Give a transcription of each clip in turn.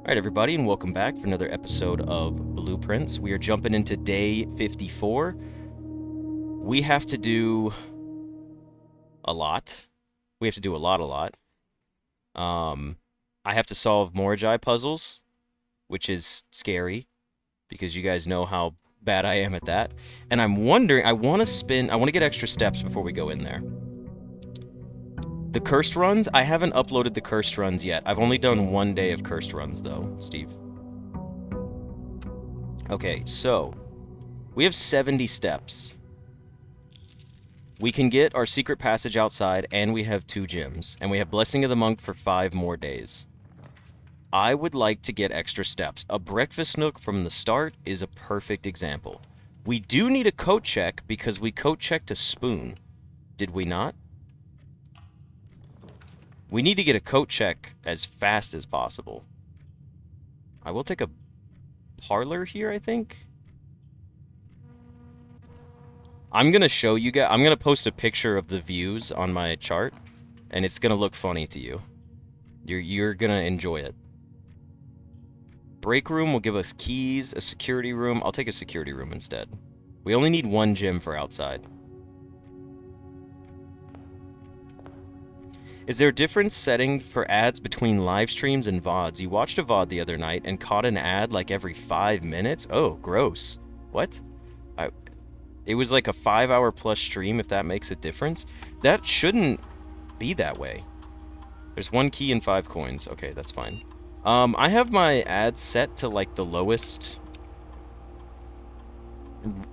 Alright everybody, and welcome back for another episode of Blueprints. We are jumping into day 54. We have to do a lot. We have to do a lot. I have to solve Morai puzzles, which is scary, because you guys know how bad I am at that. And I'm wondering, I want to get extra steps before we go in there. The cursed runs, I haven't uploaded the cursed runs yet. I've only done one day of cursed runs though, Steve. Okay, so we have 70 steps. We can get our secret passage outside, and we have 2 gyms, and we have Blessing of the Monk for 5 more days. I would like to get extra steps. A breakfast nook from the start is a perfect example. We do need a coat check because we coat checked a spoon. Did we not? We need to get a coat check as fast as possible. I will take a parlor here, I think. I'm going to show you guys. I'm going to post a picture of the views on my chart, and it's going to look funny to you. You're going to enjoy it. Break room will give us keys. A security room. I'll take a security room instead. We only need 1 gym for outside. Is there a different setting for ads between live streams and VODs? You watched a VOD the other night and caught an ad like every 5 minutes? Oh, gross. What? It was like a 5-hour plus stream, if that makes a difference. That shouldn't be that way. There's 1 key and 5 coins. Okay, that's fine. I have my ads set to like the lowest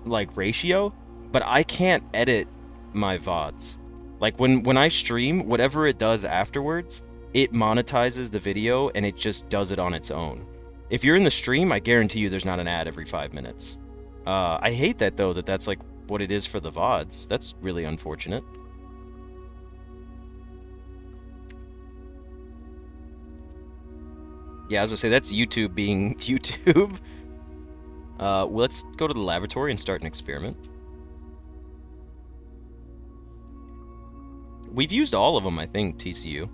like ratio, but I can't edit my VODs. Like when I stream, whatever it does afterwards, it monetizes the video and it just does it on its own. If you're in the stream, I guarantee you there's not an ad every 5 minutes. I hate that though, that's like what it is for the VODs. That's really unfortunate. Yeah, I was gonna say, that's YouTube being YouTube. Let's go to the laboratory and start an experiment. We've used all of them, I think, TCU.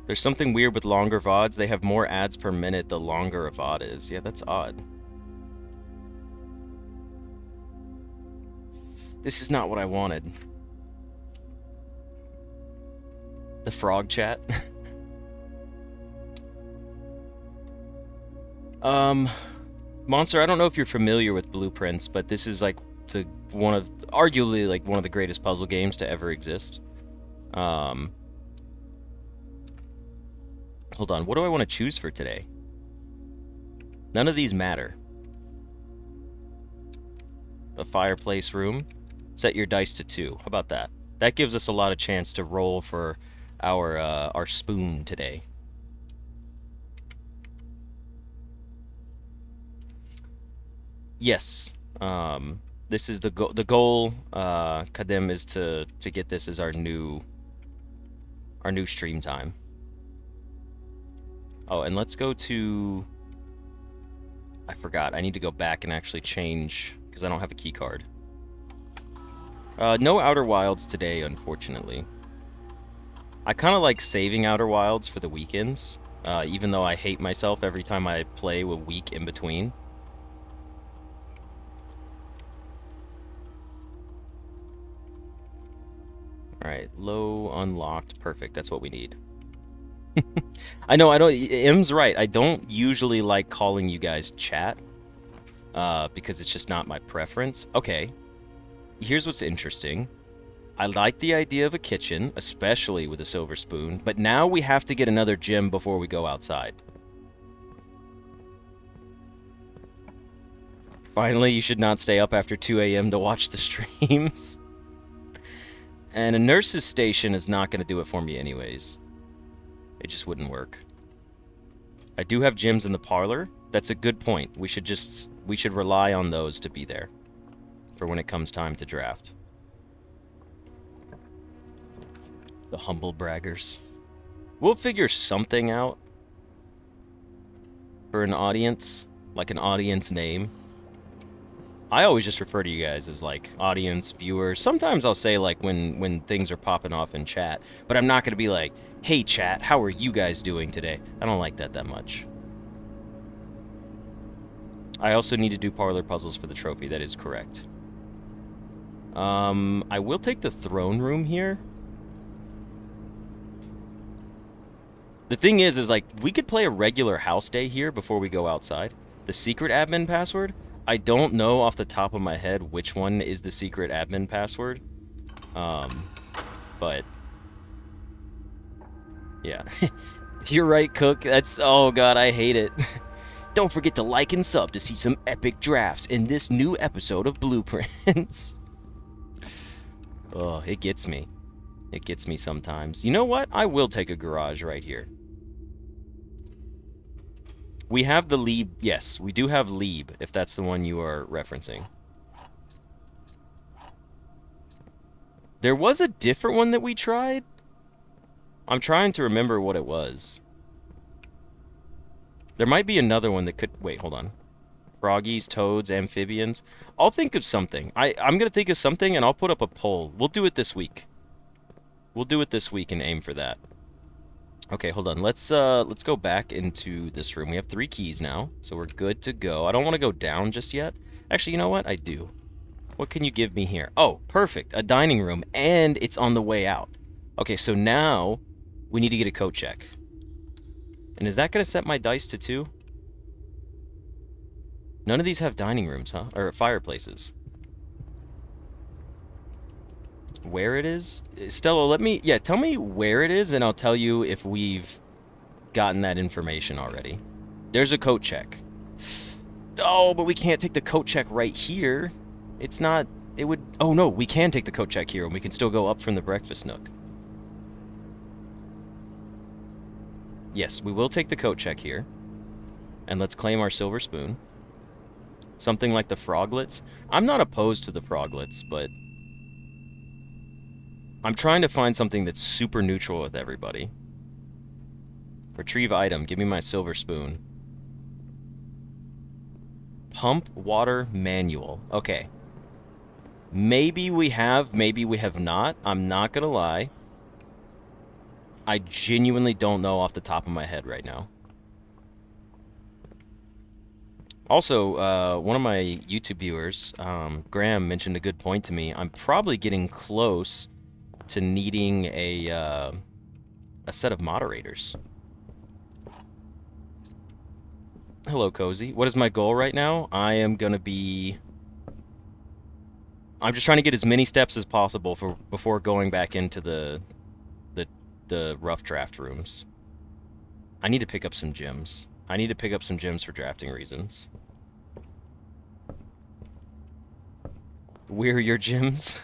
There's something weird with longer VODs. They have more ads per minute the longer a VOD is. Yeah, that's odd. This is not what I wanted. The frog chat. Monster, I don't know if you're familiar with Blueprints, but this is like arguably like one of the greatest puzzle games to ever exist. Hold on, what do I want to choose for today? None of these matter. The fireplace room. Set your dice to 2. How about that? That gives us a lot of chance to roll for our spoon today. Yes. This is the goal. Kadem is to get this as our new stream time. Oh, and let's go to... I forgot. I need to go back and actually change, because I don't have a key card. No Outer Wilds today, unfortunately. I kind of like saving Outer Wilds for the weekends, even though I hate myself every time I play a week in between. Alright, low, unlocked, perfect. That's what we need. I know, M's right. I don't usually like calling you guys chat, because it's just not my preference. Okay, here's what's interesting. I like the idea of a kitchen, especially with a silver spoon, but now we have to get another gym before we go outside. Finally, you should not stay up after 2 a.m. to watch the streams. And a nurse's station is not going to do it for me anyways. It just wouldn't work. I do have gyms in the parlor. That's a good point. We should rely on those to be there for when it comes time to draft. The humble braggers. We'll figure something out for an audience, like an audience name. I always just refer to you guys as like audience, viewers. Sometimes I'll say like when things are popping off in chat, but I'm not gonna be like, "Hey chat, how are you guys doing today?" I don't like that much. I also need to do parlor puzzles for the trophy. That is correct. I will take the throne room here. The thing is like, we could play a regular house day here before we go outside. The secret admin password, I don't know off the top of my head which one is the secret admin password. But yeah. You're right, Cook. That's, oh god, I hate it. Don't forget to like and sub to see some epic drafts in this new episode of Blueprints. Oh, it gets me. It gets me sometimes. You know what? I will take a garage right here. We have the Lieb. Yes, we do have Lieb, if that's the one you are referencing. There was a different one that we tried. I'm trying to remember what it was. There might be another one that could... Wait, hold on. Froggies, toads, amphibians. I'll think of something. I'm going to think of something, and I'll put up a poll. We'll do it this week. We'll do it this week and aim for that. Okay, hold on. Let's go back into this room. We have 3 keys now, so we're good to go. I don't want to go down just yet. Actually, you know what? I do. What can you give me here? Oh, perfect. A dining room, and it's on the way out. Okay, so now we need to get a coat check. And is that going to set my dice to 2? None of these have dining rooms, huh? Or fireplaces. Where it is? Stella, tell me where it is, and I'll tell you if we've gotten that information already. There's a coat check. Oh, but we can't take the coat check right here. It's not, it would, oh no, we can take the coat check here, and we can still go up from the breakfast nook. Yes, we will take the coat check here. And let's claim our silver spoon. Something like the froglets. I'm not opposed to the froglets, but I'm trying to find something that's super neutral with everybody. Retrieve item. Give me my silver spoon. Pump water manual. Okay. Maybe we have, maybe we have not. I'm not gonna lie. I genuinely don't know off the top of my head right now. Also, one of my YouTube viewers, Graham, mentioned a good point to me. I'm probably getting close to needing a set of moderators. Hello, Cozy. What is my goal right now? I'm just trying to get as many steps as possible before going back into the rough draft rooms. I need to pick up some gems. I need to pick up some gems for drafting reasons. Where are your gems?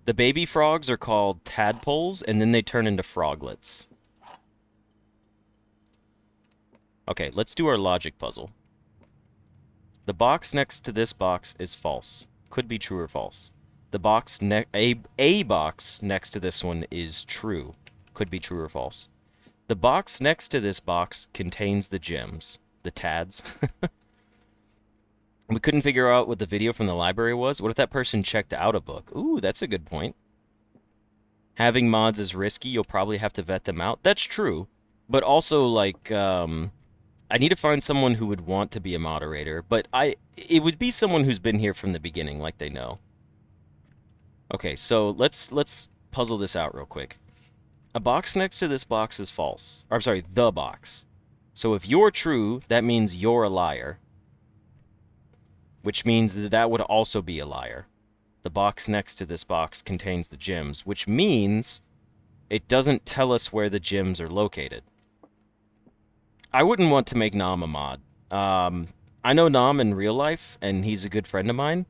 The baby frogs are called tadpoles, and then they turn into froglets. Okay, let's do our logic puzzle. The box next to this box is false. Could be true or false. The box a box next to this one is true. Could be true or false. The box next to this box contains the gems. The tads. We couldn't figure out what the video from the library was. What if that person checked out a book? Ooh, that's a good point. Having mods is risky. You'll probably have to vet them out. That's true. But also, like, I need to find someone who would want to be a moderator. But it would be someone who's been here from the beginning, like they know. Okay, so let's puzzle this out real quick. A box next to this box is false. Or, I'm sorry, the box. So if you're true, that means you're a liar. Which means that would also be a liar. The box next to this box contains the gems, which means it doesn't tell us where the gems are located. I wouldn't want to make Nam a mod. I know Nam in real life, and he's a good friend of mine.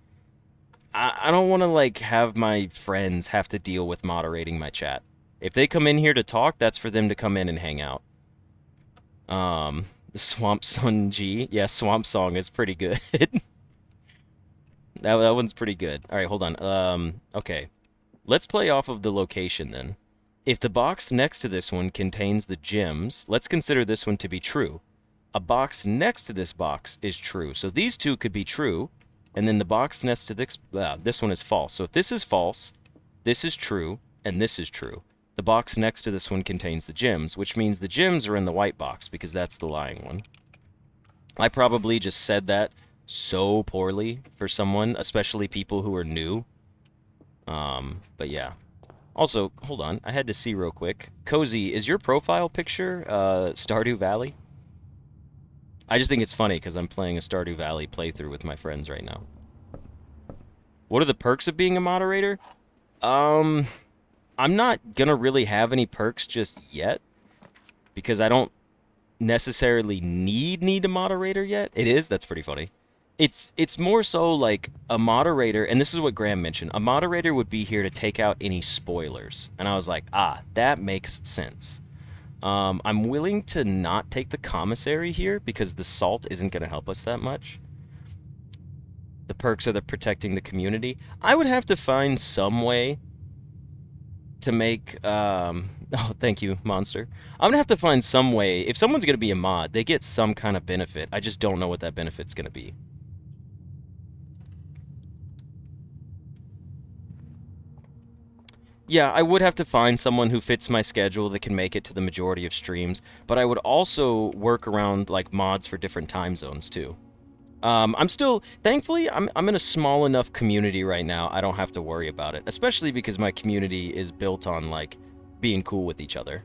I don't want to, like, have my friends have to deal with moderating my chat. If they come in here to talk, that's for them to come in and hang out. Swamp Sun G. Yeah, Swamp Song is pretty good. That one's pretty good. All right, hold on. Okay. Let's play off of the location, then. If the box next to this one contains the gems, let's consider this one to be true. A box next to this box is true. So these two could be true, and then the box next to this one is false. So if this is false, this is true, and this is true. The box next to this one contains the gems, which means the gems are in the white box because that's the lying one. I probably just said that so poorly for someone, especially people who are new. But yeah. Also, hold on. I had to see real quick. Cozy, is your profile picture Stardew Valley? I just think it's funny because I'm playing a Stardew Valley playthrough with my friends right now. What are the perks of being a moderator? I'm not gonna really have any perks just yet because I don't necessarily need a moderator yet. It is, that's pretty funny. It's more so like a moderator, and this is what Graham mentioned. A moderator would be here to take out any spoilers. And I was like, that makes sense. I'm willing to not take the commissary here because the salt isn't going to help us that much. The perks are the protecting the community. I would have to find some way to make, oh, thank you, Monster. I'm going to have to find some way. If someone's going to be a mod, they get some kind of benefit. I just don't know what that benefit's going to be. Yeah, I would have to find someone who fits my schedule that can make it to the majority of streams, but I would also work around like mods for different time zones too. I'm still, thankfully, I'm in a small enough community right now. I don't have to worry about it, especially because my community is built on like being cool with each other.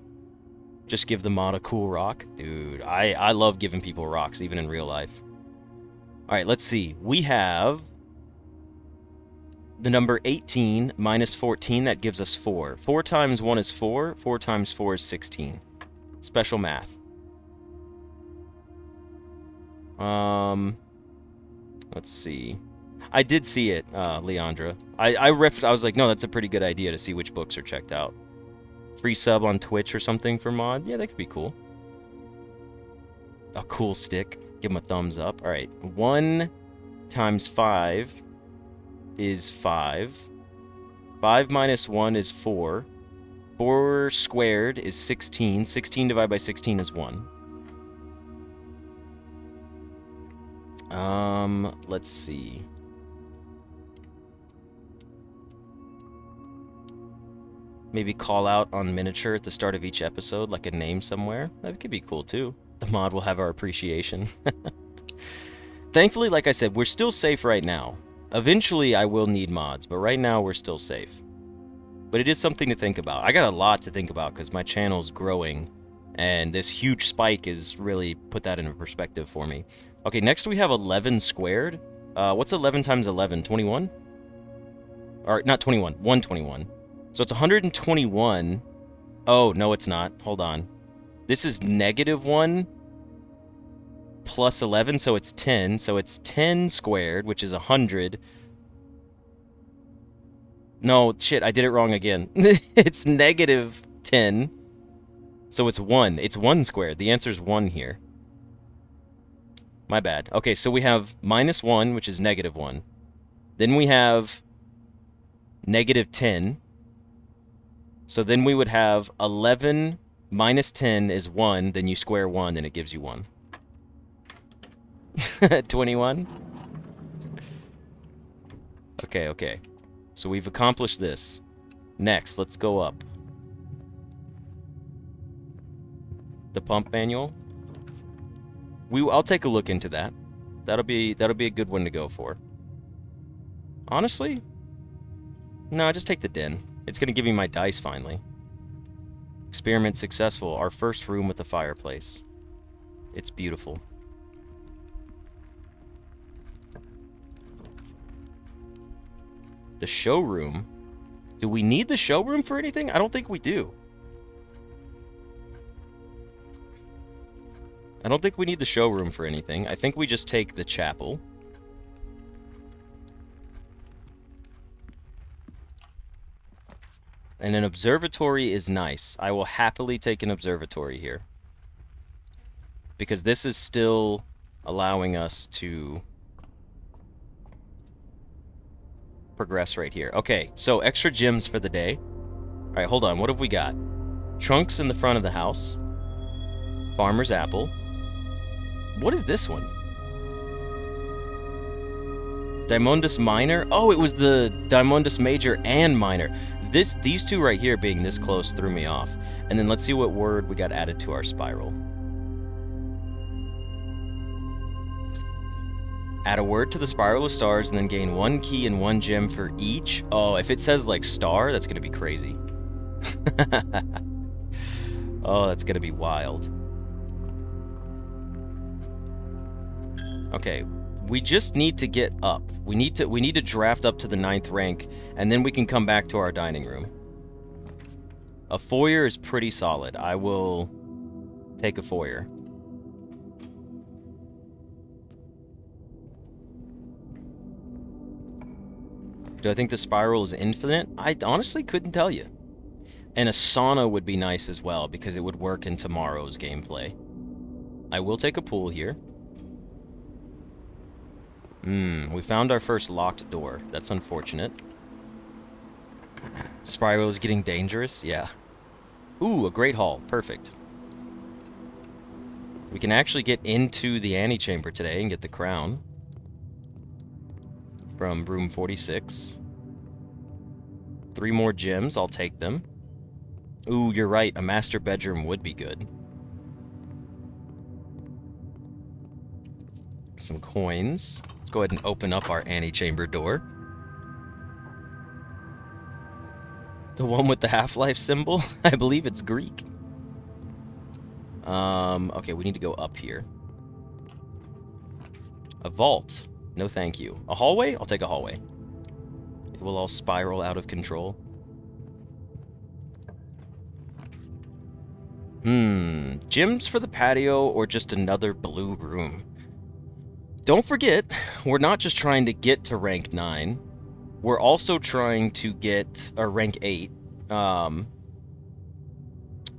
Just give the mod a cool rock, dude. I love giving people rocks even in real life. All right, let's see. We have the number 18 minus 14, that gives us 4. 4 times 1 is 4. 4 times 4 is 16. Special math. Let's see. I did see it, Leandra. I was like, no, that's a pretty good idea to see which books are checked out. Free sub on Twitch or something for mod? Yeah, that could be cool. A cool stick. Give him a thumbs up. All right. 1 times 5 is 5. 5 minus 1 is 4. 4 squared is 16. 16 divided by 16 is 1. Let's see. Maybe call out on miniature at the start of each episode, like a name somewhere. That could be cool too. The mod will have our appreciation. Thankfully, like I said, we're still safe right now. Eventually, I will need mods, but right now we're still safe. But it is something to think about. I got a lot to think about because my channel's growing, and this huge spike has really put that into perspective for me. Okay, next we have 11 squared. What's 11 times 11? 21? Or, not 21. 121. So it's 121. Oh, no, it's not. Hold on. This is -1 plus 11, so it's 10. So it's 10 squared, which is 100. No, shit, I did it wrong again. It's -10. So it's 1. It's 1 squared. The answer's 1 here. My bad. Okay, so we have -1, which is -1. Then we have -10. So then we would have 11 minus 10 is 1. Then you square 1, and it gives you 1. 21? Okay. So we've accomplished this. Next, let's go up. The pump manual. I'll take a look into that. That'll be a good one to go for. Honestly? No, just take the den. It's gonna give me my dice finally. Experiment successful. Our first room with a fireplace. It's beautiful. The showroom? Do we need the showroom for anything? I don't think we do. I don't think we need the showroom for anything. I think we just take the chapel. And an observatory is nice. I will happily take an observatory here. Because this is still allowing us to progress right here. Okay, so extra gems for the day. All right, hold on. What have we got? Trunks in the front of the house. Farmer's apple. What is this one? Dimondus Minor? Oh, it was the Dimondus Major and Minor. These two right here being this close threw me off. And then let's see what word we got added to our spiral. Add a word to the spiral of stars and then gain 1 key and 1 gem for each. Oh, if it says like star, that's gonna be crazy. Oh, that's gonna be wild. Okay, we just need to get up. We need to draft up to the 9th rank, and then we can come back to our dining room. A foyer is pretty solid. I will take a foyer. Do I think the spiral is infinite? I honestly couldn't tell you. And a sauna would be nice as well, because it would work in tomorrow's gameplay. I will take a pool here. We found our first locked door. That's unfortunate. Spiral is getting dangerous? Yeah. Ooh, a great hall. Perfect. We can actually get into the antechamber today and get the crown. From room 46. 3 more gems, I'll take them. Ooh, you're right, a master bedroom would be good. Some coins. Let's go ahead and open up our antechamber door. The one with the Half-Life symbol? I believe it's Greek. Okay, we need to go up here. A vault. No thank you. A hallway? I'll take a hallway. It will all spiral out of control. Gyms for the patio or just another blue room? Don't forget, we're not just trying to get to rank 9. We're also trying to get, or rank 8.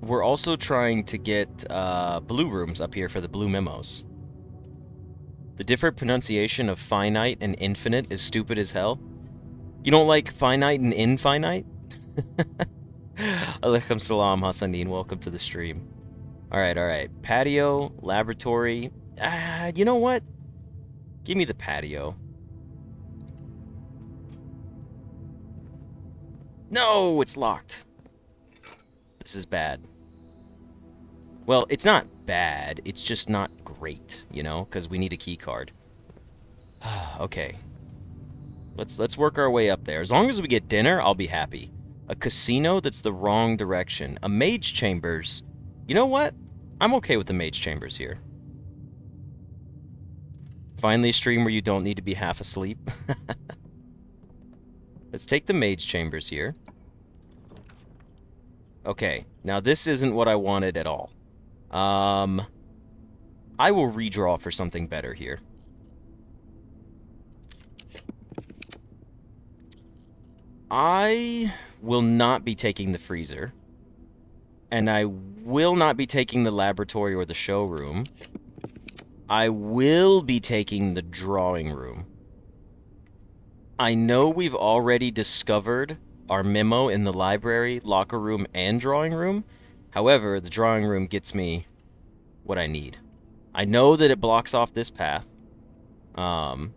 We're also trying to get blue rooms up here for the blue memos. The different pronunciation of finite and infinite is stupid as hell. You don't like finite and infinite? Alaikum salam, Hassanin. Welcome to the stream. Alright. Patio, laboratory. You know what? Give me the patio. No, it's locked. This is bad. Well, it's not bad. It's just not great, you know, because we need a key card. Okay. Let's work our way up there. As long as we get dinner, I'll be happy. A casino that's the wrong direction. A mage chambers. You know what? I'm okay with the mage chambers here. Finally a stream where you don't need to be half asleep. Let's take the mage chambers here. Okay, now this isn't what I wanted at all. I will redraw for something better here. I will not be taking the freezer. And I will not be taking the laboratory or the showroom. I will be taking the drawing room. I know we've already discovered our memo in the library, locker room, and drawing room. However, the drawing room gets me what I need. I know that it blocks off this path. But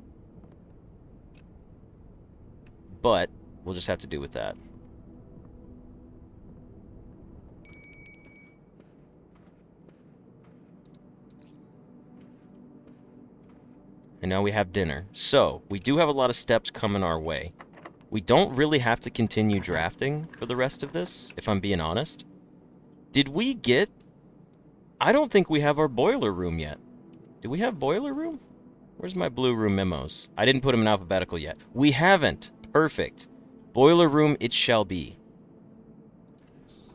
we'll just have to do with that. And now we have dinner. So, we do have a lot of steps coming our way. We don't really have to continue drafting for the rest of this, if I'm being honest. Did we get... I don't think we have our boiler room yet. Do we have boiler room? Where's my blue room memos? I didn't put them in alphabetical yet. We haven't. Perfect. Boiler room it shall be.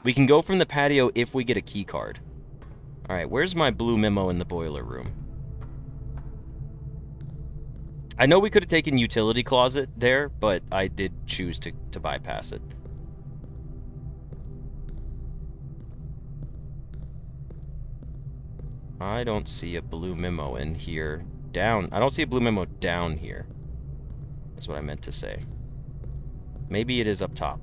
We can go from the patio if we get a key card. Alright, where's my blue memo in the boiler room? I know we could have taken utility closet there, but I did choose to bypass it. I don't see a blue memo in here. Down. I don't see a blue memo down here. That's what I meant to say. Maybe it is up top.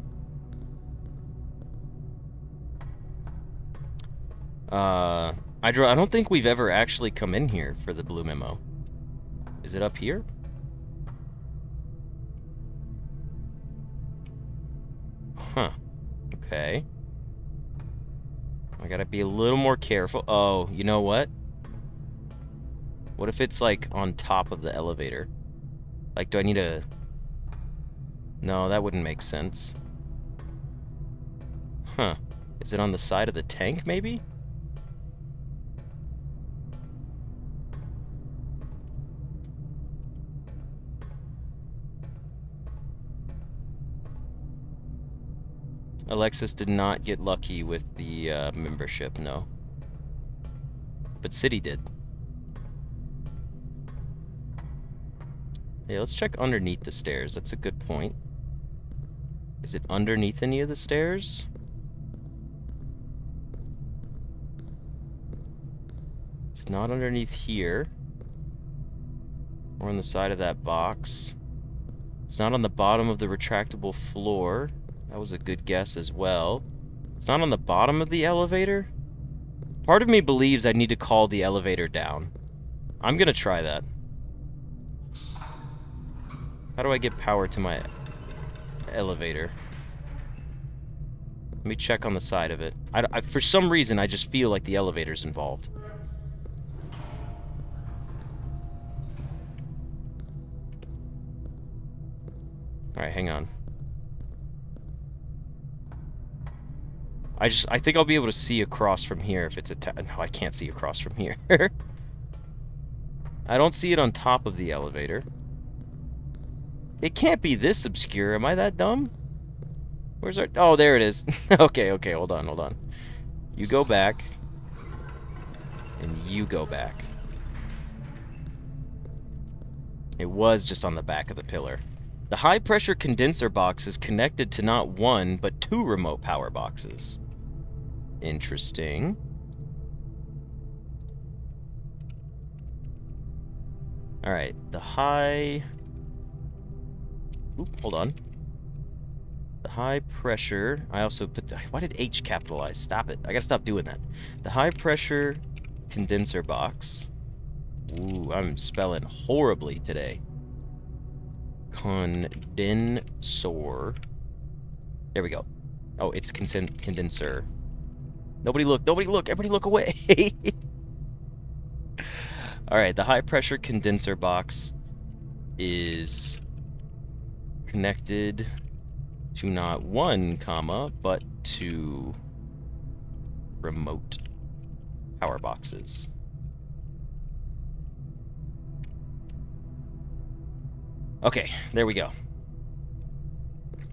I don't think we've ever actually come in here for the blue memo. Is it up here? Huh. Okay. I gotta be a little more careful. Oh, you know what? What if it's, like, on top of the elevator? Like, do I need a... No, that wouldn't make sense. Huh. Is it on the side of the tank, maybe? Alexis did not get lucky with the membership, no. But City did. Yeah, let's check underneath the stairs. That's a good point. Is it underneath any of the stairs? It's not underneath here. Or on the side of that box. It's not on the bottom of the retractable floor. That was a good guess as well. It's not on the bottom of the elevator? Part of me believes I need to call the elevator down. I'm gonna try that. How do I get power to my elevator? Let me check on the side of it. For some reason, I just feel like the elevator's involved. Alright, hang on. I think I'll be able to see across from here if it's no, I can't see across from here. I don't see it on top of the elevator. It can't be this obscure. Am I that dumb? Where's our... Oh, there it is. Okay, hold on. You go back. And you go back. It was just on the back of the pillar. The high-pressure condenser box is connected to not one, but two remote power boxes. Interesting. Alright, the high... Oop, hold on. The high pressure... I also put the... Why did H capitalize? Stop it. I gotta stop doing that. The high pressure condenser box. Ooh, I'm spelling horribly today. Condensor. There we go. Oh, it's condenser. Nobody look, everybody look away. Alright, the high pressure condenser box is connected to not one comma, but to remote power boxes. Okay, there we go.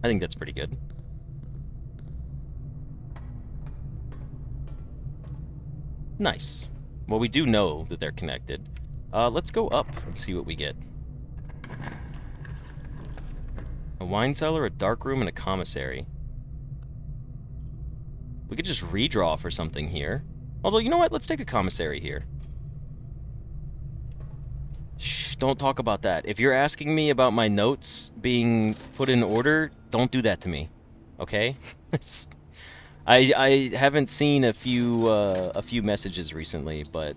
I think that's pretty good. Nice. Well, we do know that they're connected. Let's go up and see what we get. A wine cellar, a dark room, and a commissary. We could just redraw for something here. Although, you know what? Let's take a commissary here. Shh, don't talk about that. If you're asking me about my notes being put in order, don't do that to me. Okay? I haven't seen a few messages recently, but...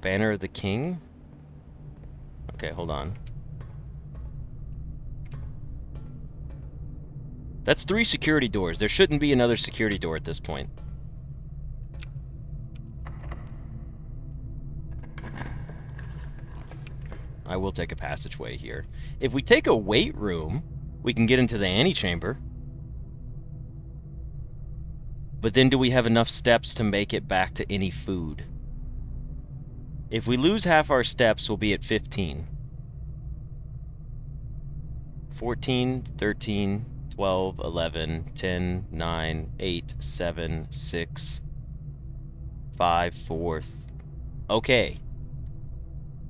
Banner of the King? Okay, hold on. That's 3 security doors. There shouldn't be another security door at this point. I will take a passageway here. If we take a weight room, we can get into the antechamber. But then do we have enough steps to make it back to any food? If we lose half our steps, we'll be at 15. 14, 13, 12, 11, 10, 9, 8, 7, 6, 5, 4. Okay.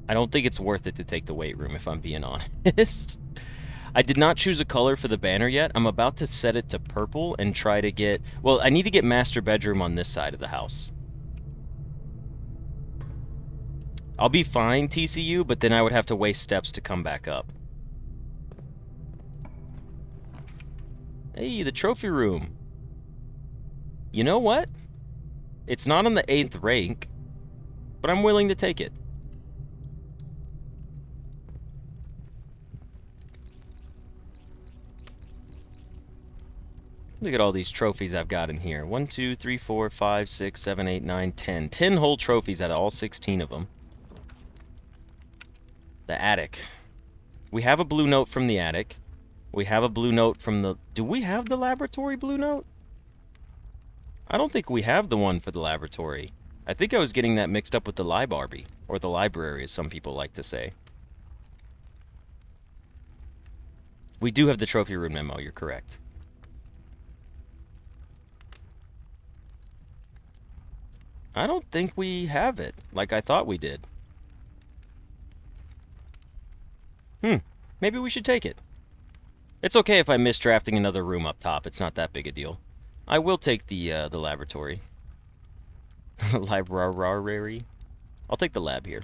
I don't think it's worth it to take the weight room, if I'm being honest. I did not choose a color for the banner yet. I'm about to set it to purple and try to get... Well, I need to get master bedroom on this side of the house. I'll be fine, TCU, but then I would have to waste steps to come back up. Hey, the trophy room. You know what? It's not on the 8th rank, but I'm willing to take it. Look at all these trophies I've got in here. 1, 2, 3, 4, 5, 6, 7, 8, 9, 10. 10 whole trophies out of all 16 of them. The attic. We have a blue note from the attic. We have a blue note from the... Do we have the laboratory blue note? I don't think we have the one for the laboratory. I think I was getting that mixed up with the library, or the library, as some people like to say. We do have the trophy room memo, you're correct. I don't think we have it, like I thought we did. Maybe we should take it. It's okay if I miss drafting another room up top. It's not that big a deal. I will take the laboratory. Library. I'll take the lab here.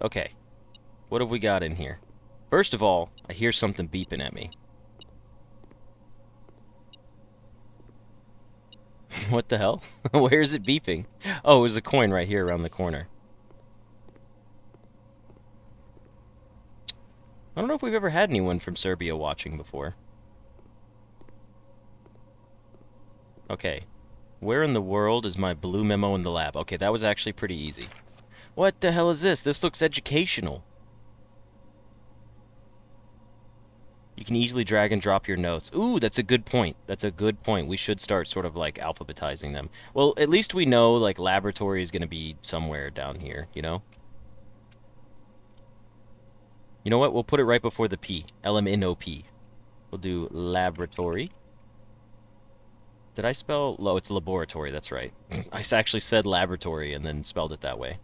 Okay. What have we got in here? First of all, I hear something beeping at me. What the hell? Where is it beeping? Oh, there's a coin right here around the corner. I don't know if we've ever had anyone from Serbia watching before. Okay. Where in the world is my blue memo in the lab? Okay, that was actually pretty easy. What the hell is this? This looks educational. You can easily drag and drop your notes. Ooh, that's a good point. That's a good point. We should start sort of like alphabetizing them. Well, at least we know like laboratory is going to be somewhere down here, you know? You know what? We'll put it right before the P. LMNOP. We'll do laboratory. Did I spell... Oh, it's laboratory. That's right. I actually said laboratory and then spelled it that way.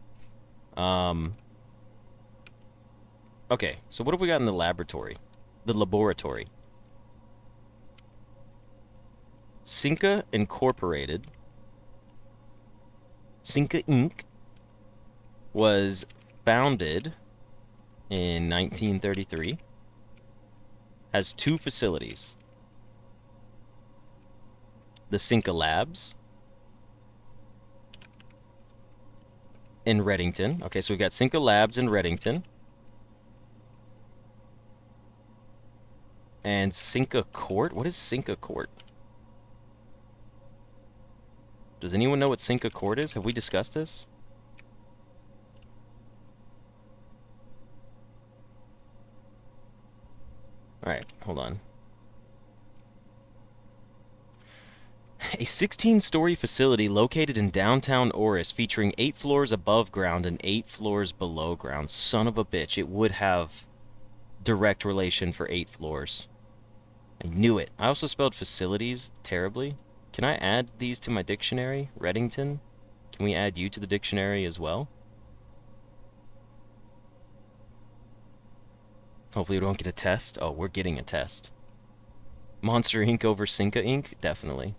Okay, so what have we got in the laboratory? The laboratory. Cinca Incorporated. Cinca Inc. was founded in 1933. Has 2 facilities. The Cinca Labs in Reddington. Okay, so we've got Cinca Labs in Reddington. And Cinca Court? What is Cinca Court? Does anyone know what Cinca Court is? Have we discussed this? Alright, hold on. A 16-story facility located in downtown Oris featuring 8 floors above ground and 8 floors below ground. Son of a bitch, it would have direct relation for 8 floors. I knew it. I also spelled facilities terribly. Can I add these to my dictionary? Reddington? Can we add you to the dictionary as well? Hopefully we don't get a test. Oh, we're getting a test. Monster Inc. over Cinca Inc.? Definitely.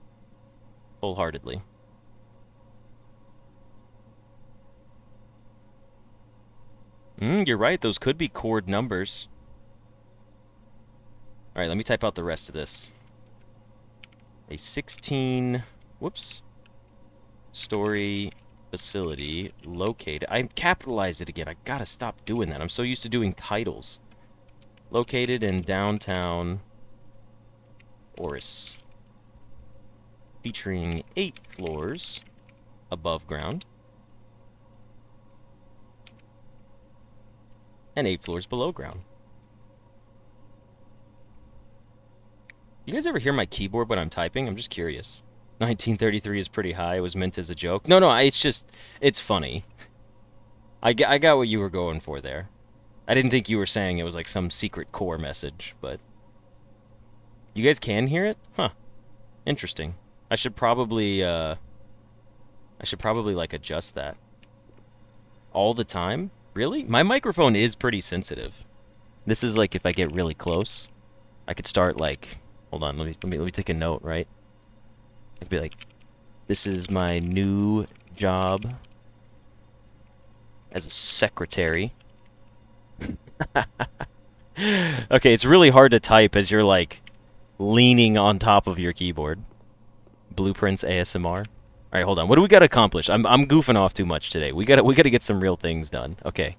Wholeheartedly. You're right. Those could be chord numbers. Alright, let me type out the rest of this. A 16... Whoops. Story facility located... I capitalized it again. I gotta stop doing that. I'm so used to doing titles. Located in downtown Oris. Featuring 8 floors above ground. And 8 floors below ground. You guys ever hear my keyboard when I'm typing? I'm just curious. 1933 is pretty high. It was meant as a joke. No, it's just... It's funny. I got what you were going for there. I didn't think you were saying it was like some secret core message, but... You guys can hear it? Huh. Interesting. I should probably, like, adjust that. All the time? Really? My microphone is pretty sensitive. This is, like, if I get really close. I could start, like... Hold on, let me take a note, right? I'd be like, this is my new job as a secretary Okay, it's really hard to type as you're like leaning on top of your keyboard. Blueprints ASMR. All right, hold on. What do we got to accomplish? I'm goofing off too much today. We got to get some real things done. Okay.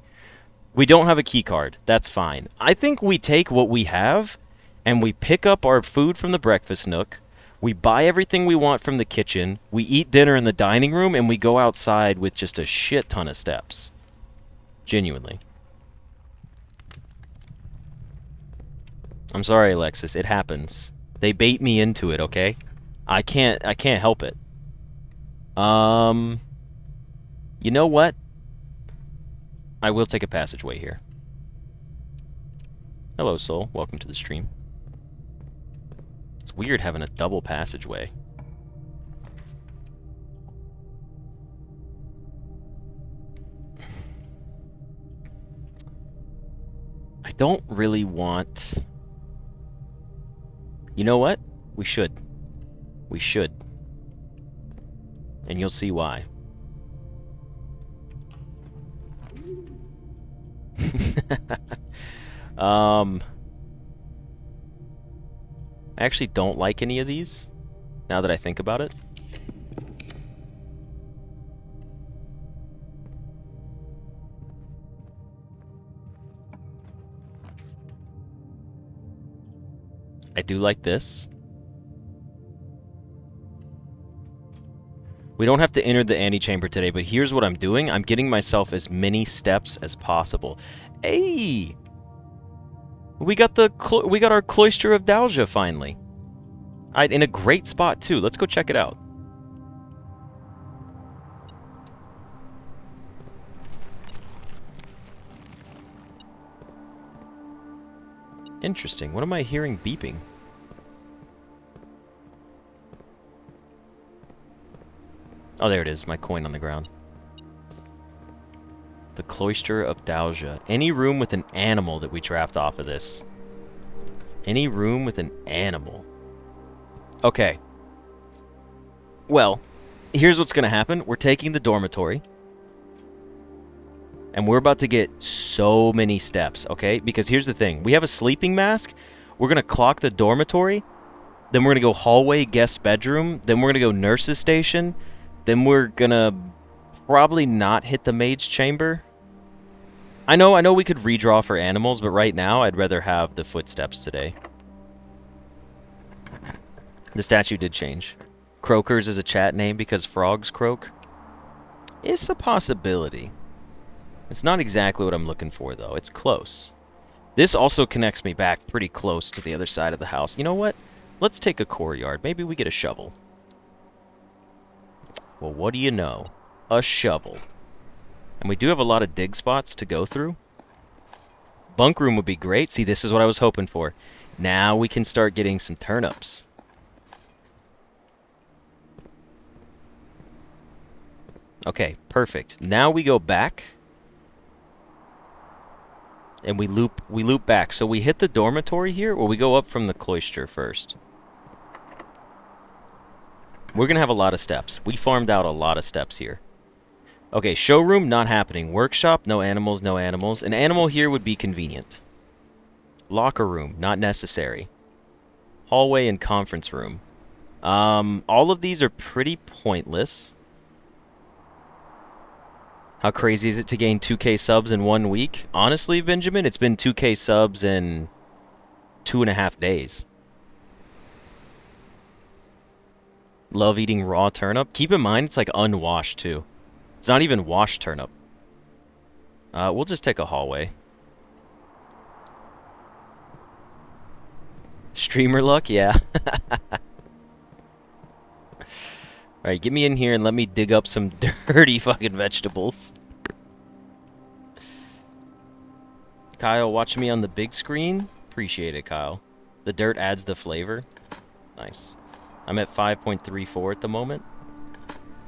We don't have a key card. That's fine. I think we take what we have and we pick up our food from the breakfast nook. We buy everything we want from the kitchen. We eat dinner in the dining room and we go outside with just a shit ton of steps. Genuinely. I'm sorry, Alexis. It happens. They bait me into it, okay? I can't help it. You know what? I will take a passageway here. Hello, Soul. Welcome to the stream. It's weird having a double passageway. I don't really want... You know what? We should. We should. And you'll see why. I actually don't like any of these, now that I think about it. I do like this. We don't have to enter the antechamber today, but here's what I'm doing. I'm getting myself as many steps as possible. Hey! We got our Cloister of Dalja finally. In a great spot too. Let's go check it out. Interesting. What am I hearing beeping? Oh, there it is. My coin on the ground. The Cloister of Dalja. Any room with an animal that we draft off of this. Any room with an animal. Okay. Well, here's what's going to happen. We're taking the dormitory. And we're about to get so many steps, okay? Because here's the thing. We have a sleeping mask. We're going to clock the dormitory. Then we're going to go hallway, guest bedroom. Then we're going to go nurse's station. Then we're going to probably not hit the maid's chamber. I know we could redraw for animals, but right now I'd rather have the footsteps today. The statue did change. Croakers is a chat name because frogs croak. It's a possibility. It's not exactly what I'm looking for, though. It's close. This also connects me back pretty close to the other side of the house. You know what? Let's take a courtyard. Maybe we get a shovel. Well, what do you know? A shovel. And we do have a lot of dig spots to go through. Bunk room would be great. See, this is what I was hoping for. Now we can start getting some turnips. Okay, perfect. Now we go back. And we loop back. So we hit the dormitory here, or we go up from the cloister first. We're going to have a lot of steps. We farmed out a lot of steps here. Okay, showroom, not happening. Workshop, no animals, no animals. An animal here would be convenient. Locker room, not necessary. Hallway and conference room. All of these are pretty pointless. How crazy is it to gain 2K subs in 1 week? Honestly, Benjamin, it's been 2K subs in 2.5 days. Love eating raw turnip. Keep in mind, it's like unwashed, too. It's not even washed turnip. We'll just take a hallway. Streamer luck? Yeah. Alright, get me in here and let me dig up some dirty fucking vegetables. Kyle, watching me on the big screen? Appreciate it, Kyle. The dirt adds the flavor. Nice. I'm at 5.34 at the moment.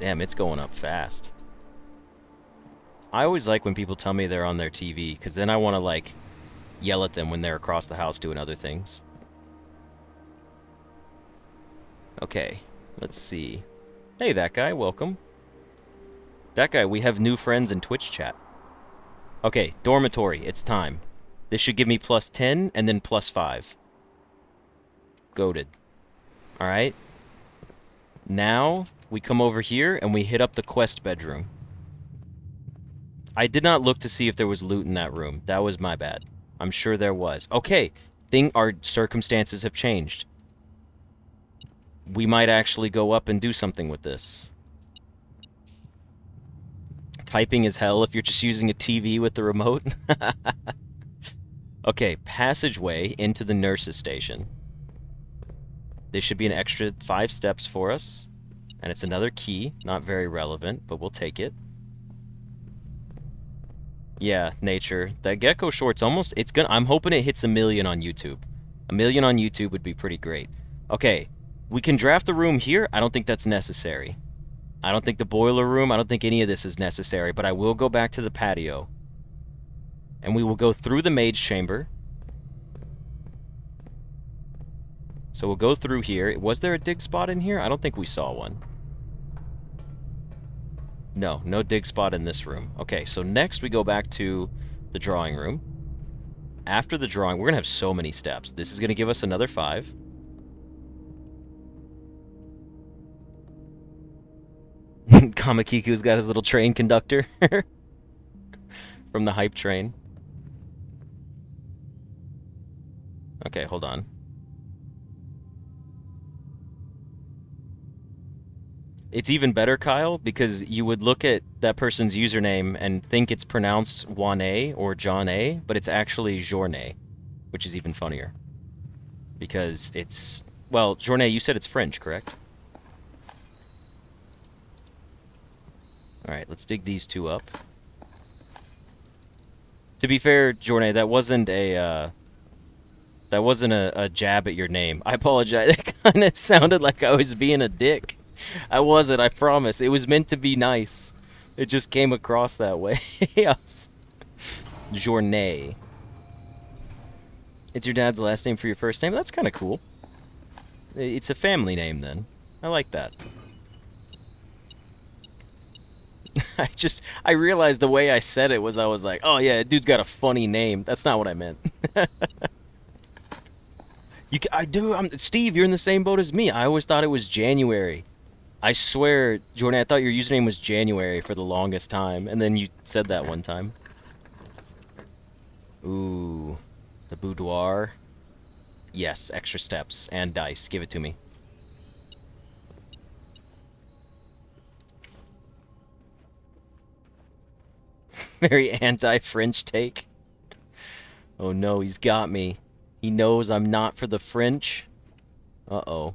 Damn, it's going up fast. I always like when people tell me they're on their TV, because then I want to, like, yell at them when they're across the house doing other things. Okay, let's see. Hey, that guy, welcome. That guy, we have new friends in Twitch chat. Okay, dormitory, it's time. This should give me plus 10 and then plus 5. Goated. Alright. Now, we come over here and we hit up the quest bedroom. I did not look to see if there was loot in that room. That was my bad. I'm sure there was. Okay. Our circumstances have changed. We might actually go up and do something with this. Typing is hell if you're just using a TV with the remote. Okay, passageway into the nurse's station. This should be an extra 5 steps for us. And it's another key. Not very relevant, but we'll take it. Yeah, nature. That gecko short's almost... I'm hoping it hits 1 million on YouTube. 1 million on YouTube would be pretty great. Okay, we can draft the room here. I don't think that's necessary. I don't think the boiler room, I don't think any of this is necessary, but I will go back to the patio. And we will go through the mage chamber. So we'll go through here. Was there a dig spot in here? I don't think we saw one. No, no dig spot in this room. Okay, so next we go back to the drawing room. After the drawing, we're going to have so many steps. This is going to give us another 5. Kamakiku's got his little train conductor from the hype train. Okay, hold on. It's even better, Kyle, because you would look at that person's username and think it's pronounced Juan-A or John-A, but it's actually Journée, which is even funnier. Because it's... Well, Journée, you said it's French, correct? Alright, let's dig these 2 up. To be fair, Journée, that wasn't a jab at your name. I apologize. It kind of sounded like I was being a dick. I wasn't, I promise. It was meant to be nice. It just came across that way. Yes. Journée. It's your dad's last name for your first name? That's kind of cool. It's a family name, then. I like that. I realized the way I said it was I was like, oh yeah, dude's got a funny name. That's not what I meant. Steve, you're in the same boat as me. I always thought it was January. I swear, Jordan, I thought your username was January for the longest time, and then you said that one time. Ooh, the boudoir. Yes, extra steps and dice. Give it to me. Very anti-French take. Oh no, he's got me. He knows I'm not for the French. Uh-oh.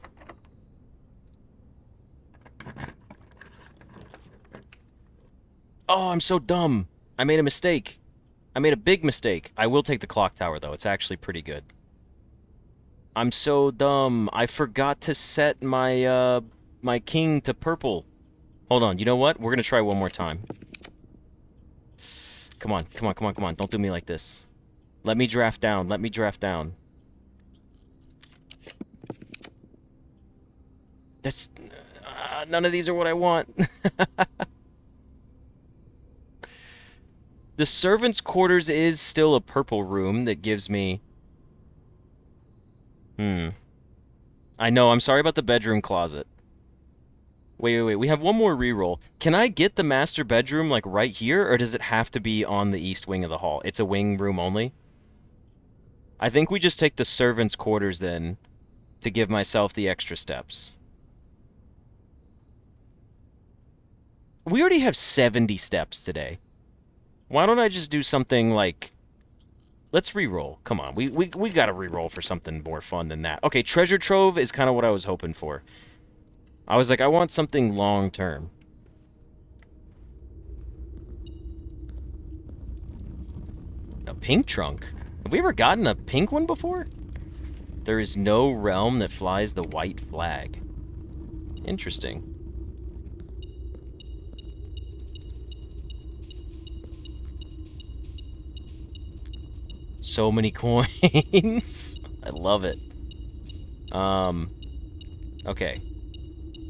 Oh, I'm so dumb. I made a mistake. I made a big mistake. I will take the clock tower, though. It's actually pretty good. I'm so dumb. I forgot to set my, my king to purple. Hold on. You know what? We're gonna try one more time. Come on. Come on, come on, come on. Don't do me like this. Let me draft down. Let me draft down. That's... none of these are what I want. The servants' quarters is still a purple room that gives me... I know, I'm sorry about the bedroom closet. Wait. We have one more reroll. Can I get the master bedroom, like, right here? Or does it have to be on the east wing of the hall? It's a wing room only? I think we just take the servants' quarters, then, to give myself the extra steps. We already have 70 steps today. Why don't I just do something like... Let's re-roll. Come on, we gotta re-roll for something more fun than that. Okay, treasure trove is kind of what I was hoping for. I was like, I want something long-term. A pink trunk? Have we ever gotten a pink one before? There is no realm that flies the white flag. Interesting. So many coins. I love it. Okay.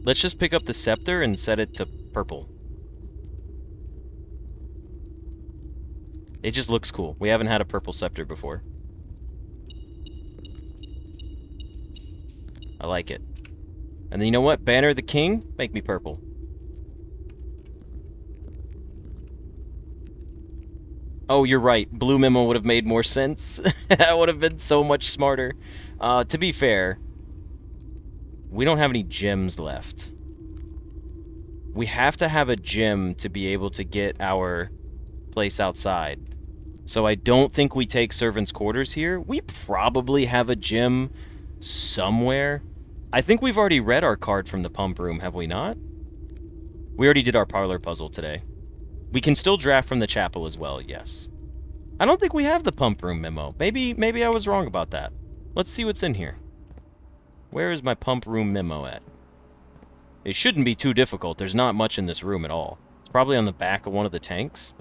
Let's just pick up the scepter and set it to purple. It just looks cool. We haven't had a purple scepter before. I like it. And then you know what? Banner of the King? Make me purple. Oh, you're right. Blue memo would have made more sense. That would have been so much smarter. To be fair, we don't have any gems left. We have to have a gym to be able to get our place outside. So I don't think we take servants' quarters here. We probably have a gym somewhere. I think we've already read our card from the pump room, have we not? We already did our parlor puzzle today. We can still draft from the chapel as well, yes. I don't think we have the pump room memo. Maybe I was wrong about that. Let's see what's in here. Where is my pump room memo at? It shouldn't be too difficult. There's not much in this room at all. It's probably on the back of one of the tanks.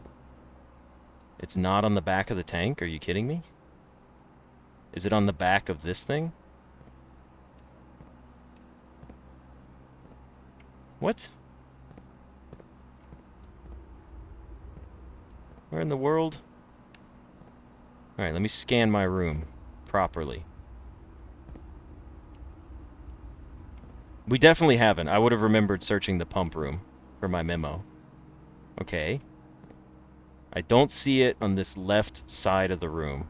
It's not on the back of the tank? Are you kidding me? Is it on the back of this thing? What? Where in the world? Alright, let me scan my room properly. We definitely haven't. I would have remembered searching the pump room for my memo. Okay. I don't see it on this left side of the room.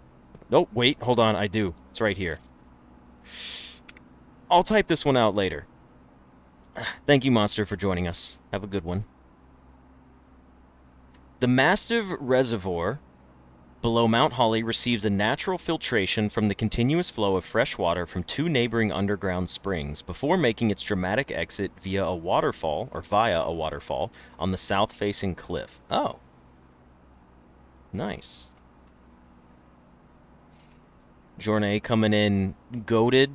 Nope, wait, hold on, I do. It's right here. I'll type this one out later. Thank you, Monster, for joining us. Have a good one. The massive reservoir below Mount Holly receives a natural filtration from the continuous flow of fresh water from 2 neighboring underground springs before making its dramatic exit via a waterfall on the south-facing cliff. Oh. Nice. Journey coming in goated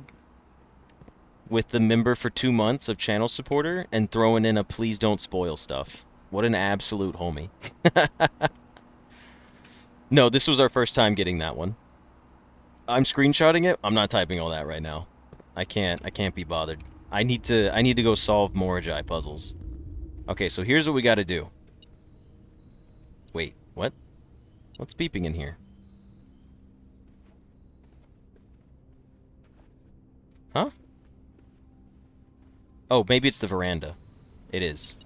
with the member for 2 months of channel supporter and throwing in a please don't spoil stuff. What an absolute homie. No, this was our first time getting that one. I'm screenshotting it. I'm not typing all that right now. I can't be bothered. I need to go solve Morai puzzles. Okay, so here's what we got to do. Wait, what? What's beeping in here? Huh? Oh, maybe it's the veranda. It is.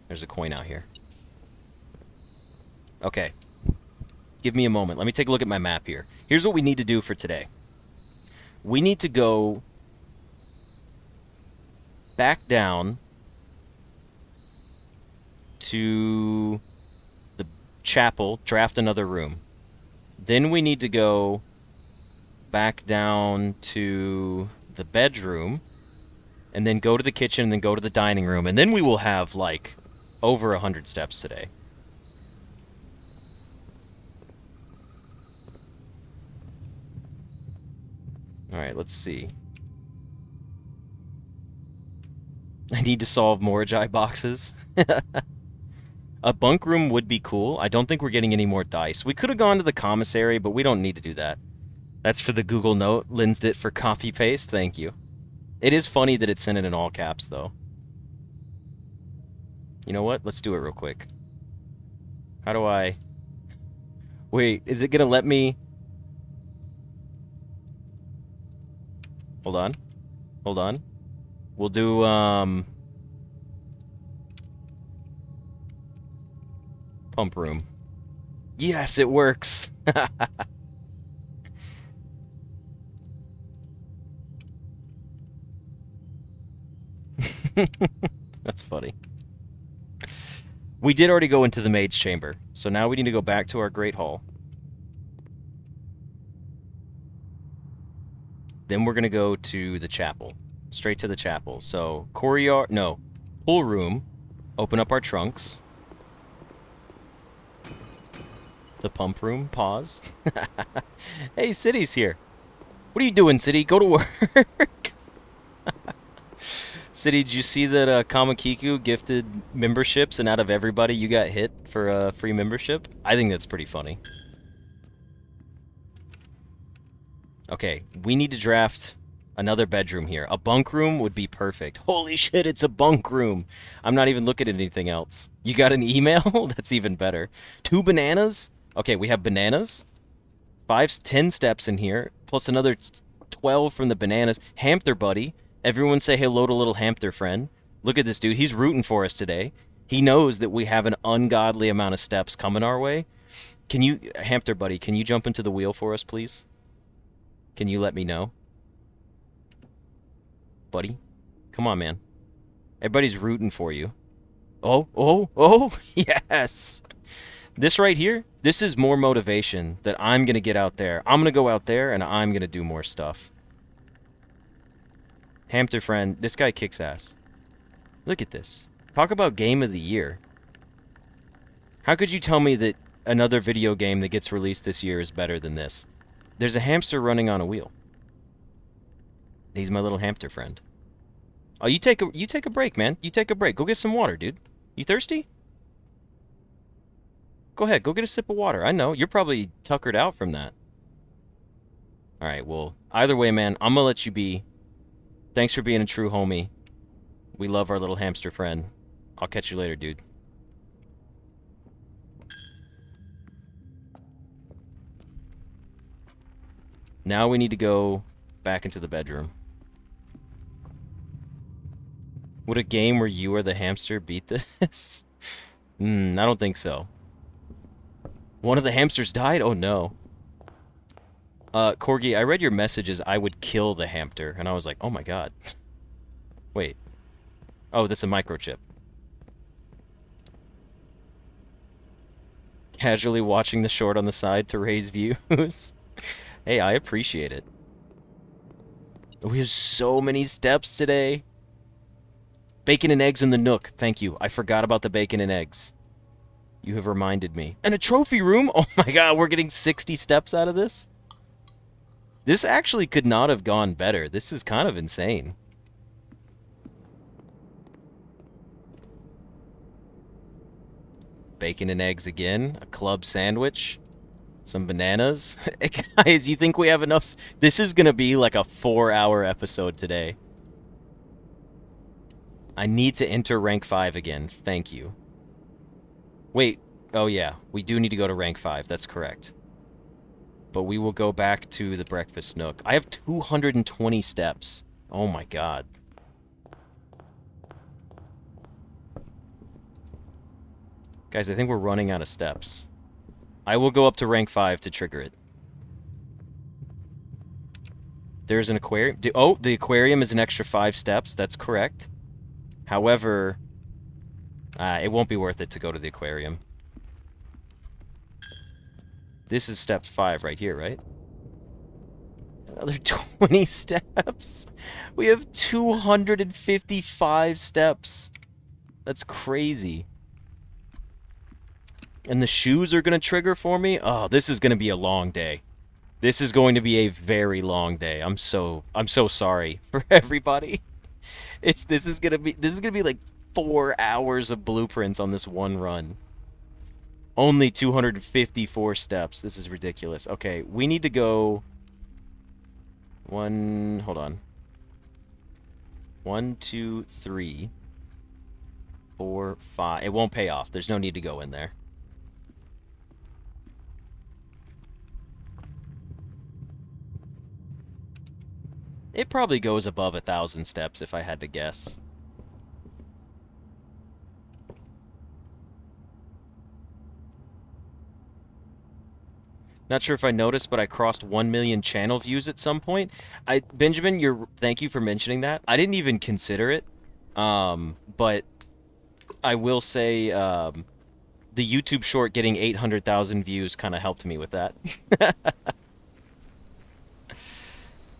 There's a coin out here. Okay. Give me a moment. Let me take a look at my map here. Here's what we need to do for today. We need to go back down to the chapel, draft another room. Then we need to go back down to the bedroom, and then go to the kitchen, and then go to the dining room, and then we will have, like, over 100 steps today. Alright, let's see. I need to solve Morai boxes. A bunk room would be cool. I don't think we're getting any more dice. We could have gone to the commissary, but we don't need to do that. That's for the Google Note. Lynn's it for copy-paste. Thank you. It is funny that it's sent in all caps, though. You know what? Let's do it real quick. How do I... Wait, is it gonna let me... Hold on. Hold on. We'll do, pump room. Yes, it works! That's funny. We did already go into the maid's chamber, so now we need to go back to our great hall. Then we're gonna go to the chapel. Straight to the chapel. So, courtyard, no, pool room. Open up our trunks. The pump room, pause. Hey, City's here. What are you doing, City? Go to work. City, did you see that Kamakiku gifted memberships, and out of everybody you got hit for a free membership? I think that's pretty funny. Okay, we need to draft another bedroom here. A bunk room would be perfect. Holy shit, it's a bunk room. I'm not even looking at anything else. You got an email? That's even better. 2 bananas? Okay, we have bananas. 10 steps in here, plus another 12 from the bananas. Hamster buddy. Everyone say hello to little hamster friend. Look at this dude. He's rooting for us today. He knows that we have an ungodly amount of steps coming our way. Can you, hamster buddy, can you jump into the wheel for us, please? Can you let me know? Buddy? Come on, man. Everybody's rooting for you. Oh, yes! This right here, this is more motivation that I'm going to get out there. I'm going to go out there, and I'm going to do more stuff. Hamster friend, this guy kicks ass. Look at this. Talk about game of the year. How could you tell me that another video game that gets released this year is better than this? There's a hamster running on a wheel. He's my little hamster friend. Oh, you take a break, man. You take a break. Go get some water, dude. You thirsty? Go ahead, go get a sip of water. I know, you're probably tuckered out from that. Alright, well, either way, man, I'm gonna let you be. Thanks for being a true homie. We love our little hamster friend. I'll catch you later, dude. Now we need to go back into the bedroom. Would a game where you are the hamster beat this? I don't think so. One of the hamsters died? Oh no. Corgi, I read your messages. I would kill the hamster. And I was like, oh my god. Wait. Oh, that's a microchip. Casually watching the short on the side to raise views. Hey, I appreciate it. We have so many steps today. Bacon and eggs in the nook. Thank you. I forgot about the bacon and eggs. You have reminded me. And a trophy room? Oh my god, we're getting 60 steps out of this? This actually could not have gone better. This is kind of insane. Bacon and eggs again. A club sandwich. Some bananas. Guys, you think we have enough? This is going to be like a 4-hour episode today. I need to enter rank 5 again. Thank you. Wait, oh yeah, we do need to go to rank 5, that's correct. But we will go back to the breakfast nook. I have 220 steps. Oh my god. Guys, I think we're running out of steps. I will go up to rank 5 to trigger it. There's an aquarium. Oh, the aquarium is an extra 5 steps, that's correct. However, it won't be worth it to go to the aquarium. This is step 5 right here, right? Another 20 steps. We have 255 steps. That's crazy. And the shoes are going to trigger for me? Oh, this is going to be a long day. This is going to be a very long day. I'm so sorry for everybody. This is going to be like 4 hours of blueprints on this one run. Only 254 steps. This is ridiculous. Okay, we need to go... Hold on. 1, 2, 3, 4, 5. It won't pay off. There's no need to go in there. It probably goes above 1,000 steps if I had to guess. Not sure if I noticed, but I crossed 1 million channel views at some point. Benjamin, thank you for mentioning that. I didn't even consider it, but I will say the YouTube short getting 800,000 views kind of helped me with that.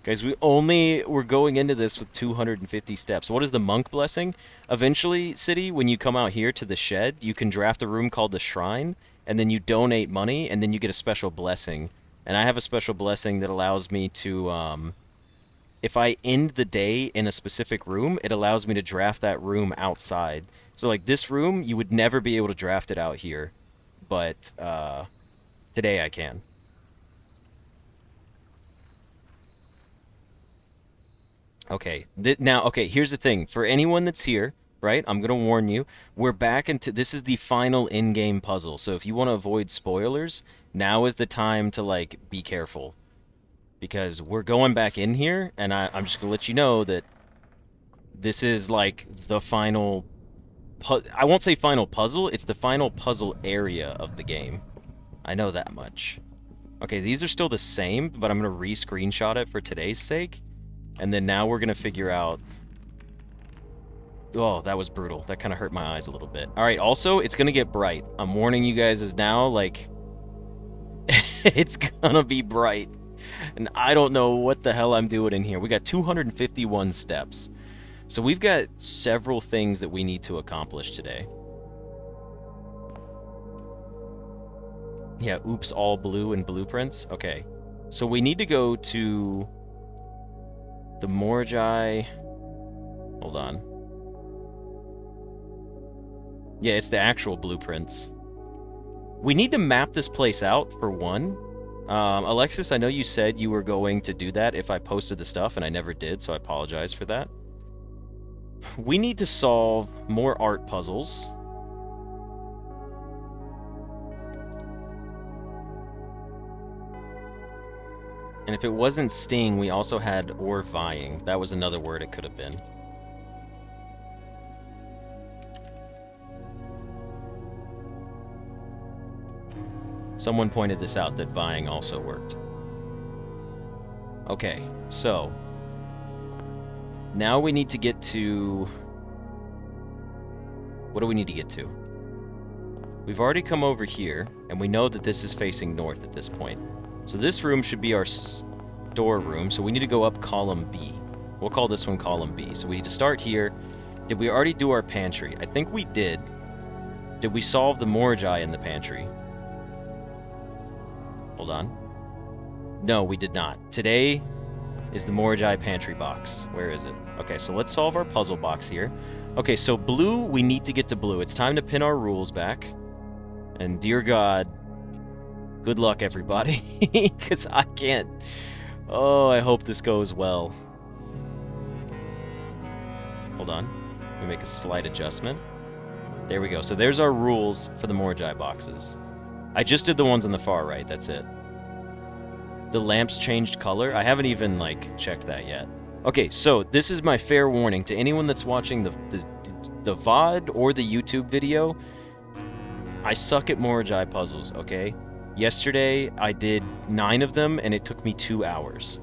Guys, we're going into this with 250 steps. What is the monk blessing? Eventually, City, when you come out here to the shed, you can draft a room called the Shrine, and then you donate money, and then you get a special blessing. And I have a special blessing that allows me to, if I end the day in a specific room, it allows me to draft that room outside. So, like, this room, you would never be able to draft it out here. But, today I can. Okay, okay, here's the thing. For anyone that's here, right, I'm going to warn you, we're back into, this is the final in-game puzzle. So if you want to avoid spoilers, now is the time to, like, be careful. Because we're going back in here, and I'm just gonna let you know that this is, like, the final... I won't say final puzzle, it's the final puzzle area of the game. I know that much. Okay, these are still the same, but I'm gonna re-screenshot it for today's sake. And then now we're gonna figure out... Oh, that was brutal. That kind of hurt my eyes a little bit. Alright, also, it's gonna get bright. I'm warning you guys as now, like... it's gonna be bright. And I don't know what the hell I'm doing in here. We got 251 steps. So we've got several things that we need to accomplish today. Yeah, oops, all blue and blueprints. Okay. So we need to go to the Morai. Hold on. Yeah, it's the actual blueprints. We need to map this place out, for one. Alexis, I know you said you were going to do that if I posted the stuff, and I never did, so I apologize for that. We need to solve more art puzzles. And if it wasn't sting, we also had or vying. That was another word it could have been. Someone pointed this out, that vying also worked. Okay, so... now we need to get to... what do we need to get to? We've already come over here, and we know that this is facing north at this point. So this room should be our store room, so we need to go up column B. We'll call this one column B. So we need to start here. Did we already do our pantry? I think we did. Did we solve the Morai in the pantry? Hold on. No, we did not. Today is the Morai pantry box. Where is it? Okay, so let's solve our puzzle box here. Okay, so blue, we need to get to blue. It's time to pin our rules back. And dear God, good luck, everybody. Because I can't... oh, I hope this goes well. Hold on. Let me make a slight adjustment. There we go. So there's our rules for the Morai boxes. I just did the ones on the far right. That's it. The lamps changed color. I haven't even, like, checked that yet. Okay, so this is my fair warning to anyone that's watching the VOD or the YouTube video. I suck at Morai puzzles, okay? Yesterday, I did 9 of them, and it took me 2 hours.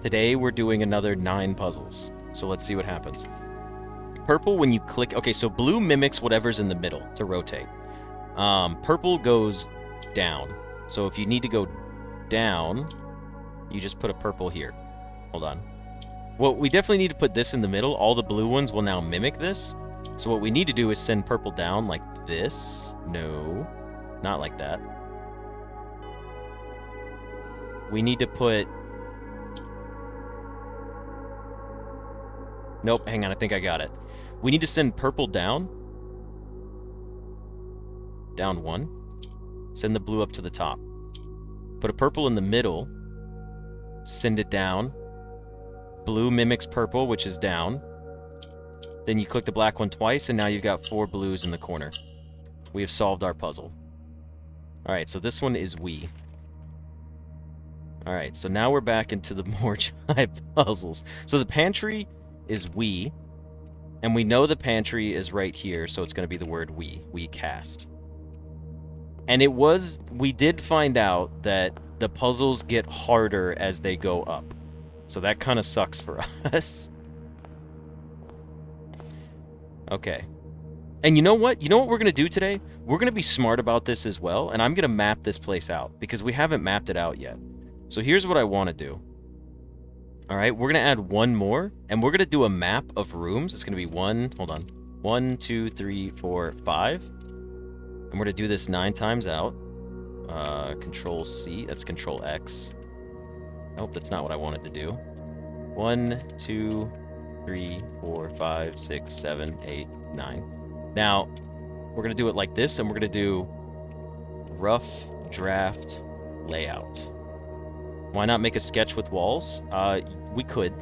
Today, we're doing another 9 puzzles. So let's see what happens. Purple, when you click... okay, so blue mimics whatever's in the middle to rotate. Purple goes down. So if you need to go down, you just put a purple here. Hold on. Well, we definitely need to put this in the middle. All the blue ones will now mimic this. So what we need to do is send purple down like this. No, not like that. We need to put... nope, hang on, I think I got it. We need to send purple down. Down 1. Send the blue up to the top. Put a purple in the middle. Send it down. Blue mimics purple, which is down. Then you click the black one twice, and now you've got 4 blues in the corner. We have solved our puzzle. Alright, so this one is we. Alright, so now we're back into the Morai puzzles. So the pantry is we. And we know the pantry is right here, so it's going to be the word we. We cast. And it was... we did find out that the puzzles get harder as they go up. So that kind of sucks for us. Okay. And you know what? You know what we're going to do today? We're going to be smart about this as well, and I'm going to map this place out, because we haven't mapped it out yet. So here's what I want to do. Alright, we're going to add 1 more, and we're going to do a map of rooms. It's going to be 1... hold on. 1, 2, 3, 4, 5. And we're going to do this 9 times out. Control C. That's Control X. Nope, that's not what I wanted to do. 1, 2, 3, 4, 5, 6, 7, 8, 9. Now, we're going to do it like this, and we're going to do rough draft layout. Why not make a sketch with walls? We could,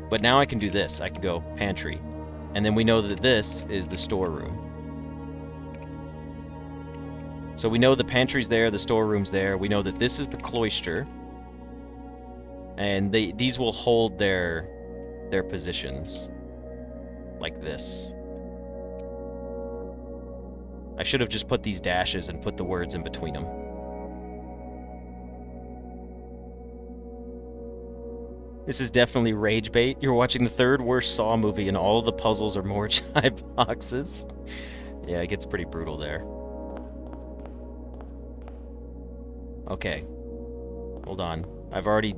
but now I can do this. I can go pantry, and then we know that this is the storeroom. So we know the pantry's there, the storeroom's there. We know that this is the cloister. And these will hold their positions. Like this. I should have just put these dashes and put the words in between them. This is definitely rage bait. You're watching the third worst Saw movie and all of the puzzles are Morai boxes. Yeah, it gets pretty brutal there. Okay. Hold on. I've already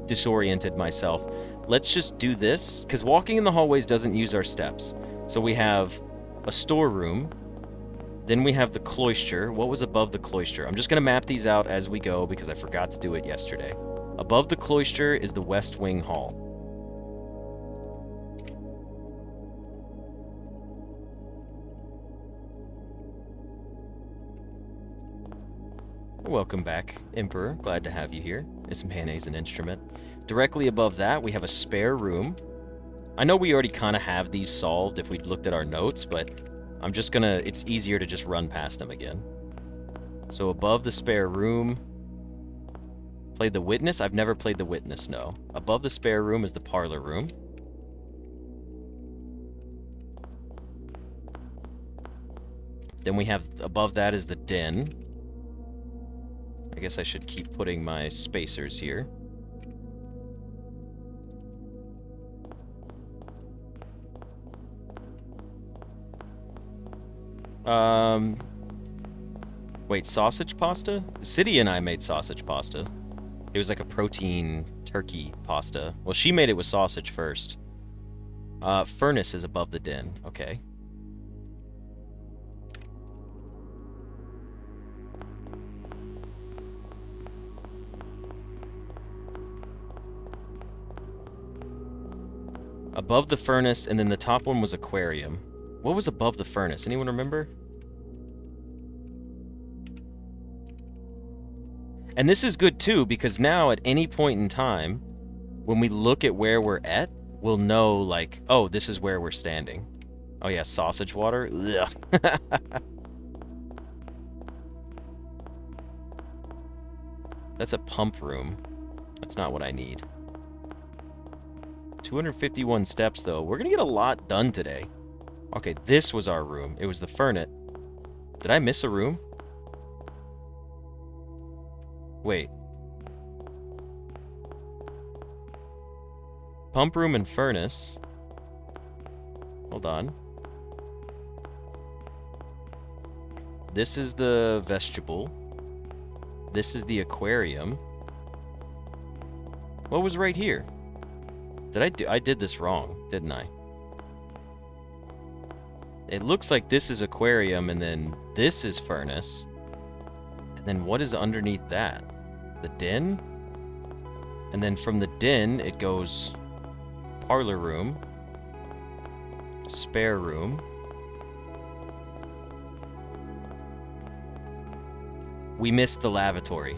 disoriented myself. Let's just do this, because walking in the hallways doesn't use our steps. So we have a storeroom, then we have the cloister. What was above the cloister? I'm just going to map these out as we go, because I forgot to do it yesterday. Above the cloister is the West Wing Hall. Welcome back, Emperor. Glad to have you here. Is mayonnaise an instrument? Directly above that, we have a spare room. I know we already kind of have these solved if we'd looked at our notes, but I'm just gonna... It's easier to just run past them again. So above the spare room... Played the Witness? I've never played the Witness, no. Above the spare room is the parlor room. Then we have... Above that is the den. I guess I should keep putting my spacers here. Wait, sausage pasta? City and I made sausage pasta. It was like a protein turkey pasta. Well, she made it with sausage first. Furnace is above the den. Okay. Above the furnace, and then the top one was aquarium. What was above the furnace? Anyone remember? And this is good too, because now at any point in time, when we look at where we're at, we'll know, like, oh, this is where we're standing. Oh yeah, sausage water? Ugh. That's a pump room. That's not what I need. 251 steps, though. We're gonna get a lot done today. Okay, this was our room. It was the furnace. Did I miss a room? Wait. Pump room and furnace. Hold on. This is the vestibule. This is the aquarium. What was right here? I did this wrong, didn't I? It looks like this is aquarium, and then this is furnace. And then what is underneath that? The den? And then from the den, it goes parlor room, spare room. We missed the lavatory.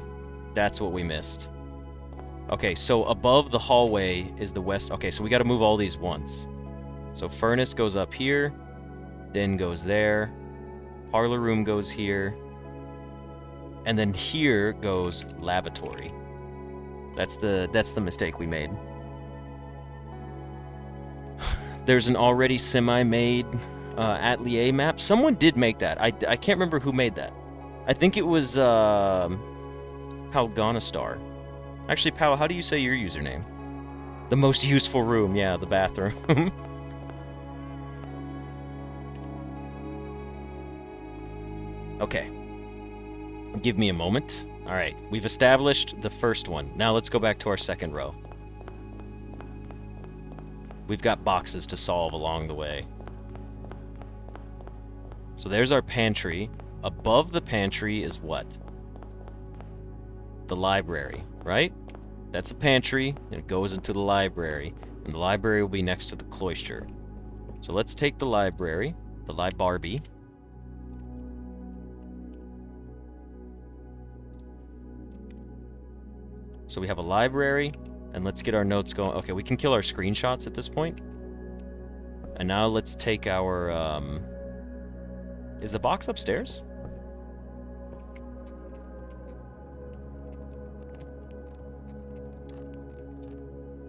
That's what we missed. Okay, so above the hallway is the west. Okay, so we got to move all these once. So furnace goes up here, then goes there, parlor room goes here, and then here goes lavatory. That's the mistake we made. There's an already semi-made Atelier map. Someone did make that. I can't remember who made that. I think it was Palgonistar. Actually, Pal, how do you say your username? The most useful room, yeah, the bathroom. Okay. Give me a moment. All right, we've established the first one. Now let's go back to our second row. We've got boxes to solve along the way. So there's our pantry. Above the pantry is what? The library, right? That's a pantry, and it goes into the library, and the library will be next to the cloister. So let's take the library, the libarby. So we have a library, and let's get our notes going. Okay, we can kill our screenshots at this point. And now let's take our, is the box upstairs?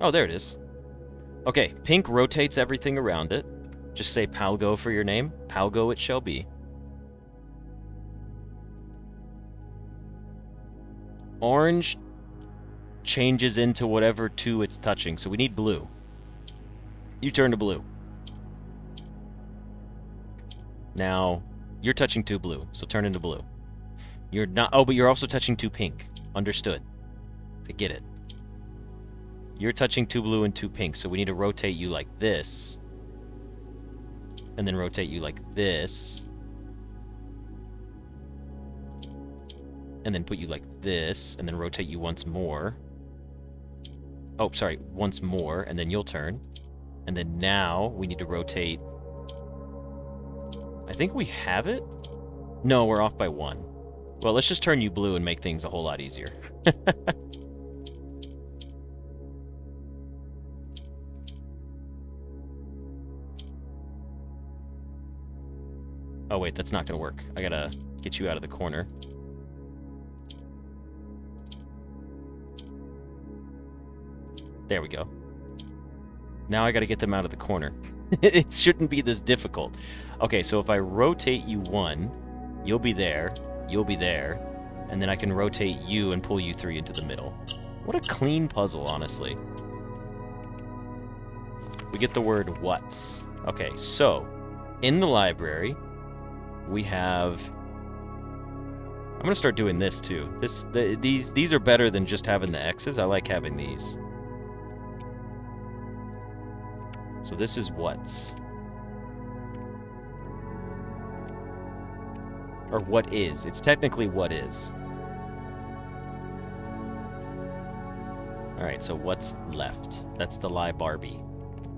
Oh, there it is. Okay, pink rotates everything around it. Just say Palgo for your name. Palgo it shall be. Orange changes into whatever two it's touching, so we need blue. You turn to blue. Now, you're touching 2 blue, so turn into blue. You're not... Oh, but you're also touching 2 pink. Understood. I get it. You're touching 2 blue and 2 pink, so we need to rotate you like this. And then rotate you like this. And then put you like this, and then rotate you once more. Oh, sorry, once more, and then you'll turn. And then now, we need to rotate... I think we have it? No, we're off by 1. Well, let's just turn you blue and make things a whole lot easier. Oh, wait, that's not gonna work. I gotta get you out of the corner. There we go. Now I gotta get them out of the corner. It shouldn't be this difficult. Okay, so if I rotate you 1, you'll be there, and then I can rotate you and pull you 3 into the middle. What a clean puzzle, honestly. We get the word what's. Okay, so, in the library, we have... I'm gonna start doing this, too. These are better than just having the X's. I like having these. So this is what's. Or what is. It's technically what is. Alright, so what's left? That's the lie Barbie.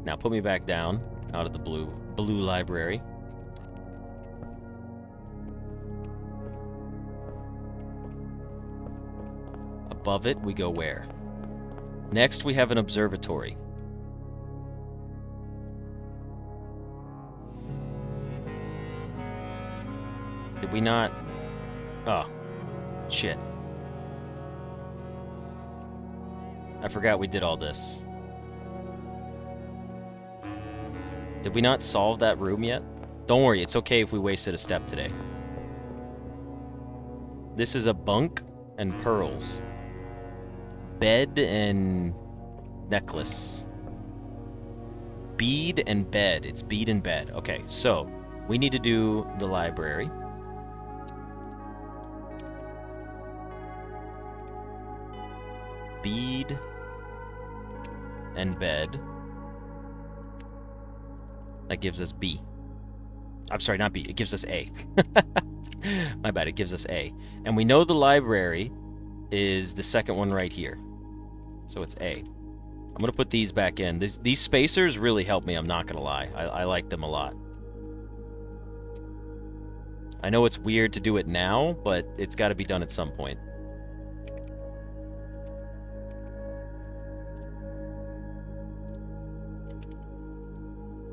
Now put me back down out of the blue library. Above it, we go where? Next, we have an observatory. Did we not... Oh. Shit. I forgot we did all this. Did we not solve that room yet? Don't worry, it's okay if we wasted a step today. This is a bunk and pearls. Bed and necklace. Bead and bed. It's bead and bed. Okay, so we need to do the library. Bead and bed. That gives us B. I'm sorry, not B. It gives us A. My bad, it gives us A. And we know the library is the second one right here. So it's A. I'm going to put these back in. These spacers really help me, I'm not going to lie. I like them a lot. I know it's weird to do it now, but it's got to be done at some point.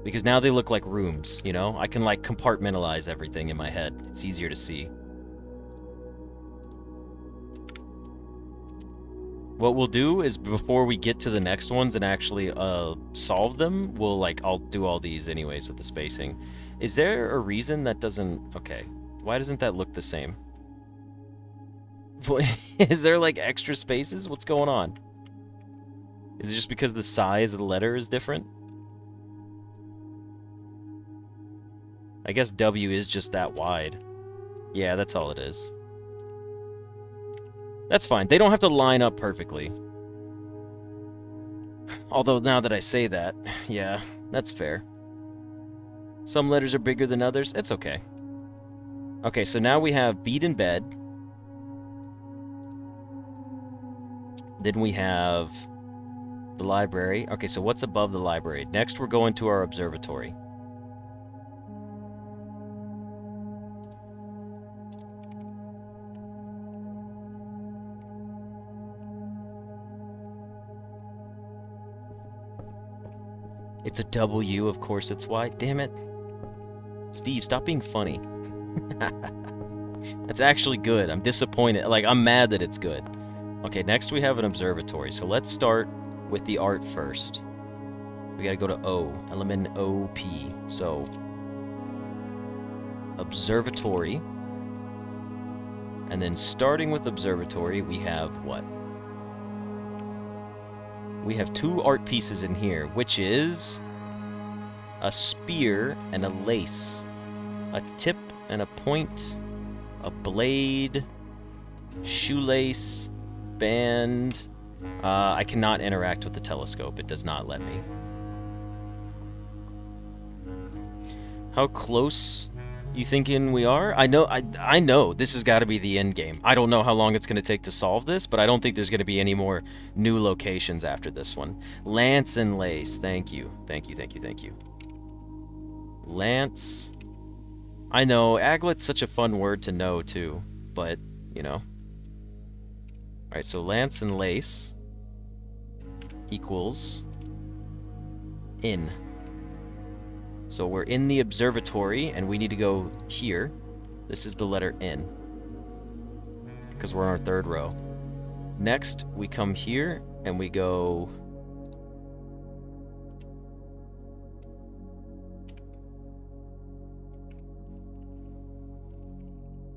Because now they look like rooms, you know? I can, like, compartmentalize everything in my head. It's easier to see. What we'll do is, before we get to the next ones and actually solve them, I'll do all these anyways with the spacing. Is there a reason that doesn't... Okay. Why doesn't that look the same? Is there, like, extra spaces? What's going on? Is it just because the size of the letter is different? I guess W is just that wide. Yeah, that's all it is. That's fine. They don't have to line up perfectly. Although, now that I say that, yeah, that's fair. Some letters are bigger than others. It's okay. Okay, so now we have bead in bed. Then we have the library. Okay, so what's above the library? Next, we're going to our observatory. It's a W, of course it's Y. Damn it. Steve, stop being funny. That's actually good. I'm disappointed. Like, I'm mad that it's good. Okay, next we have an observatory. So let's start with the art first. We gotta go to O, LMNOP. So, observatory. And then starting with observatory, we have what? We have 2 art pieces in here, which is a spear and a lace, a tip and a point, a blade, shoelace, band. I cannot interact with the telescope. It does not let me. How close you thinking we are? I know this has got to be the end game. I don't know how long it's going to take to solve this, but I don't think there's going to be any more new locations after this one. Lance and lace. Thank you. Thank you, thank you, thank you. Lance. I know, aglet's such a fun word to know, too. But, you know. Alright, so lance and lace equals in. So we're in the observatory, and we need to go here. This is the letter N, because we're on our 3rd row. Next, we come here, and we go...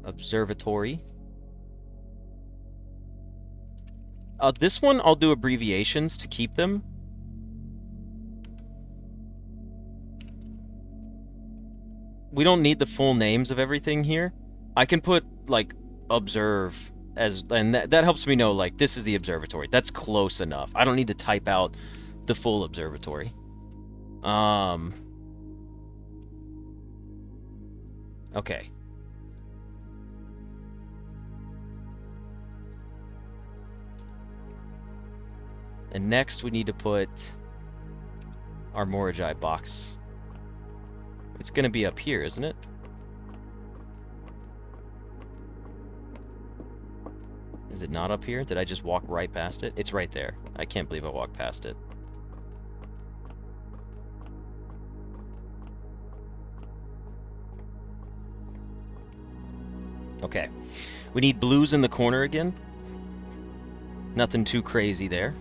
observatory. This one, I'll do abbreviations to keep them. We don't need the full names of everything here. I can put, like, observe as... and that helps me know, like, this is the observatory. That's close enough. I don't need to type out the full observatory. Okay. And next, we need to put our Morai box. It's going to be up here, isn't it? Is it not up here? Did I just walk right past it? It's right there. I can't believe I walked past it. Okay. We need blues in the corner again. Nothing too crazy there.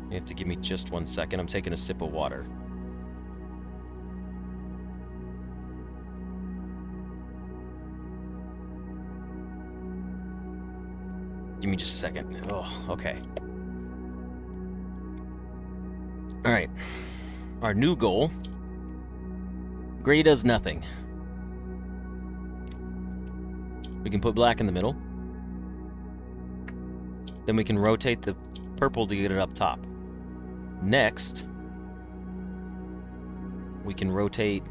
You have to give me just 1 second. I'm taking a sip of water. Give me just a second. Oh, okay. Alright. Our new goal. Gray does nothing. We can put black in the middle. Then we can rotate the purple to get it up top. Next, we can rotate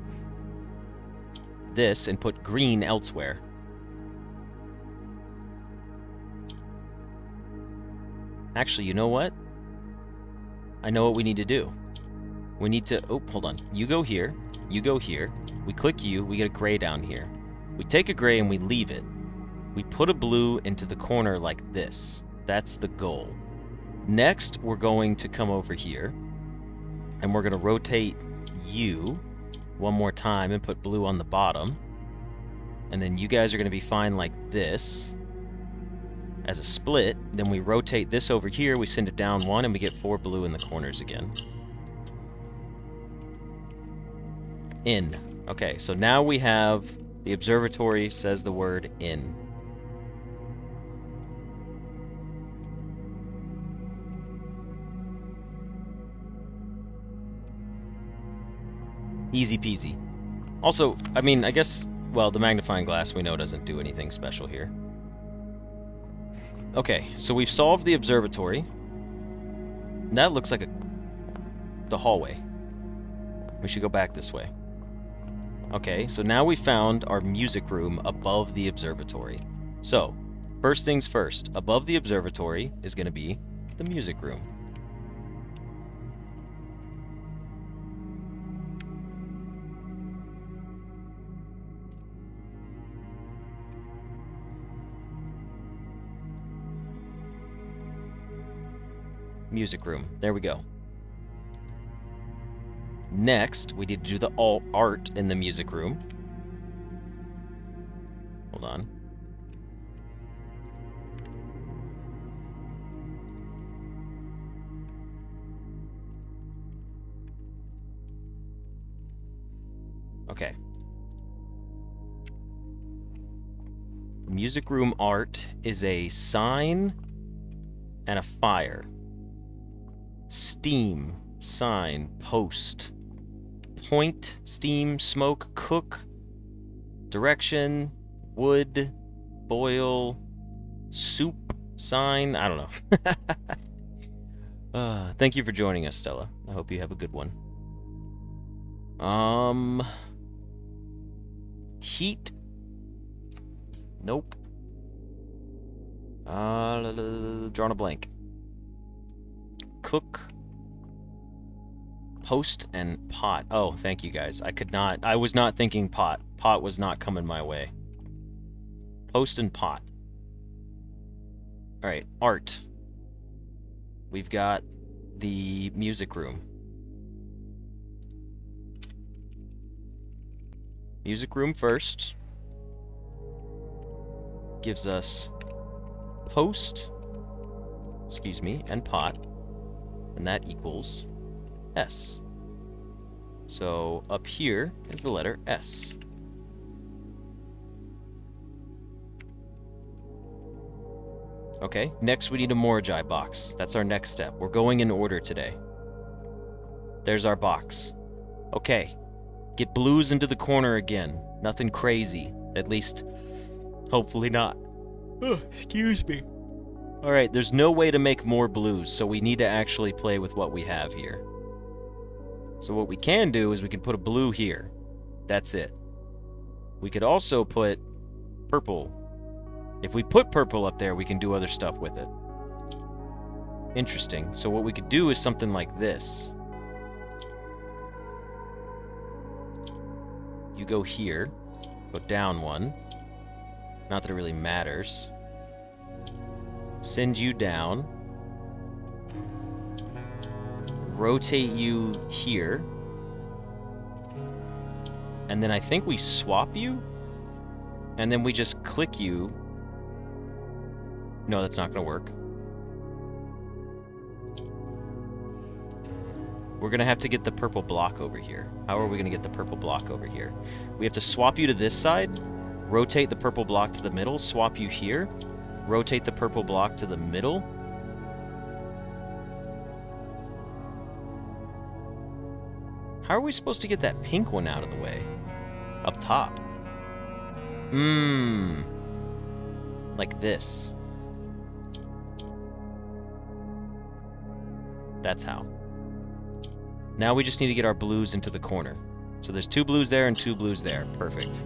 this and put green elsewhere. Actually, you know what? I know what we need to do. We need to... oh, hold on. You go here. You go here. We click you. We get a gray down here. We take a gray and we leave it. We put a blue into the corner like this. That's the goal. Next, we're going to come over here, and we're going to rotate you one more time and put blue on the bottom. And then you guys are going to be fine like this as a split. Then we rotate this over here, we send it down 1, and we get 4 blue in the corners again. In. Okay, so now we have the observatory says the word in. Easy peasy. Also, I mean, I guess, well, the magnifying glass we know doesn't do anything special here. Okay, so we've solved the observatory. That looks like the hallway. We should go back this way. Okay, so now we found our music room above the observatory. So, first things first, above the observatory is going to be the music room. Music room. There we go. Next, we need to do the alt art in the music room. Hold on. Okay. Music room art is a sign and a fire. Steam, sign, post. Point, steam, smoke, cook. Direction, wood, boil, soup, sign. I don't know. Thank you for joining us, Stella. I hope you have a good one. Heat. Nope. Drawn a blank. Cook. Post and pot. Oh, thank you guys. I was not thinking pot. Pot was not coming my way. Post and pot. All right, art. We've got the music room. Music room first. Gives us post, and pot. And that equals S. So up here is the letter S. Okay, next we need a Morai box. That's our next step. We're going in order today. There's our box. Okay, get blues into the corner again. Nothing crazy. At least, hopefully not. Oh, excuse me. Alright, there's no way to make more blues, so we need to actually play with what we have here. So what we can do is we can put a blue here. That's it. We could also put purple. If we put purple up there, we can do other stuff with it. Interesting. So what we could do is something like this. You go here, go down one. Not that it really matters. Send you down. Rotate you here. And then I think we swap you. And then we just click you. No, that's not going to work. We're going to have to get the purple block over here. How are we going to get the purple block over here? We have to swap you to this side. Rotate the purple block to the middle. Swap you here. Rotate the purple block to the middle. How are we supposed to get that pink one out of the way? Up top. Like this. That's how. Now we just need to get our blues into the corner. So there's 2 blues there and 2 blues there. Perfect.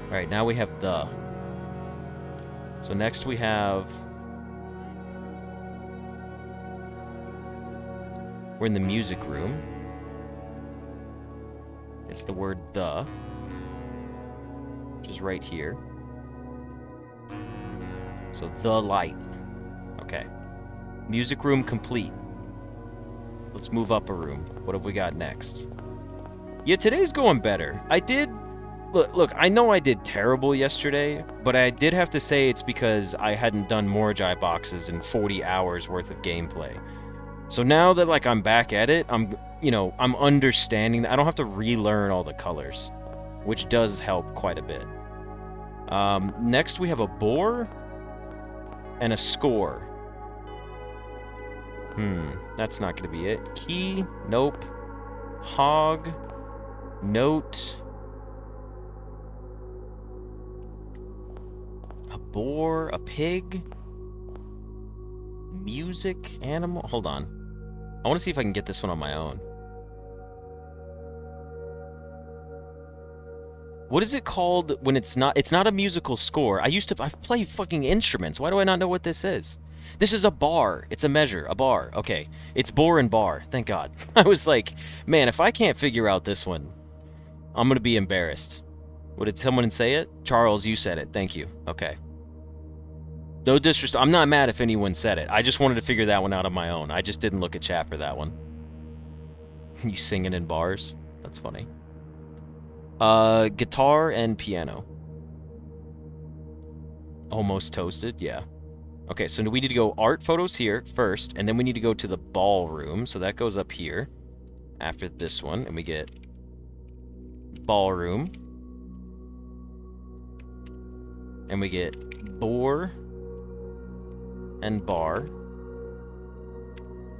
Alright, now we have the. So next we have... We're in the music room. It's the word the, which is right here. So the light. Okay. Music room complete. Let's move up a room. What have we got next? Yeah, today's going better. I did... Look, I know I did terrible yesterday, but I did have to say it's because I hadn't done Morai boxes in 40 hours worth of gameplay. So now that, like, I'm back at it, I'm understanding that I don't have to relearn all the colors, which does help quite a bit. Next we have a boar and a score. That's not going to be it. Key, nope. Hog, note. A boar, a pig. Music, animal. Hold on. I want to see if I can get this one on my own. What is it called when it's not a musical score? I play fucking instruments. Why do I not know what this is? This is a bar. It's a measure, a bar. Okay. It's bore and bar. Thank God. I was like, man, if I can't figure out this one, I'm going to be embarrassed. What, did someone say it? Charles, you said it. Thank you. Okay. No disrespect. I'm not mad if anyone said it. I just wanted to figure that one out on my own. I just didn't look at chat for that one. You singing in bars? That's funny. Guitar and piano. Almost toasted, yeah. Okay, so we need to go art photos here first, and then we need to go to the ballroom, so that goes up here. after this one, and we get ballroom. And we get boar and bar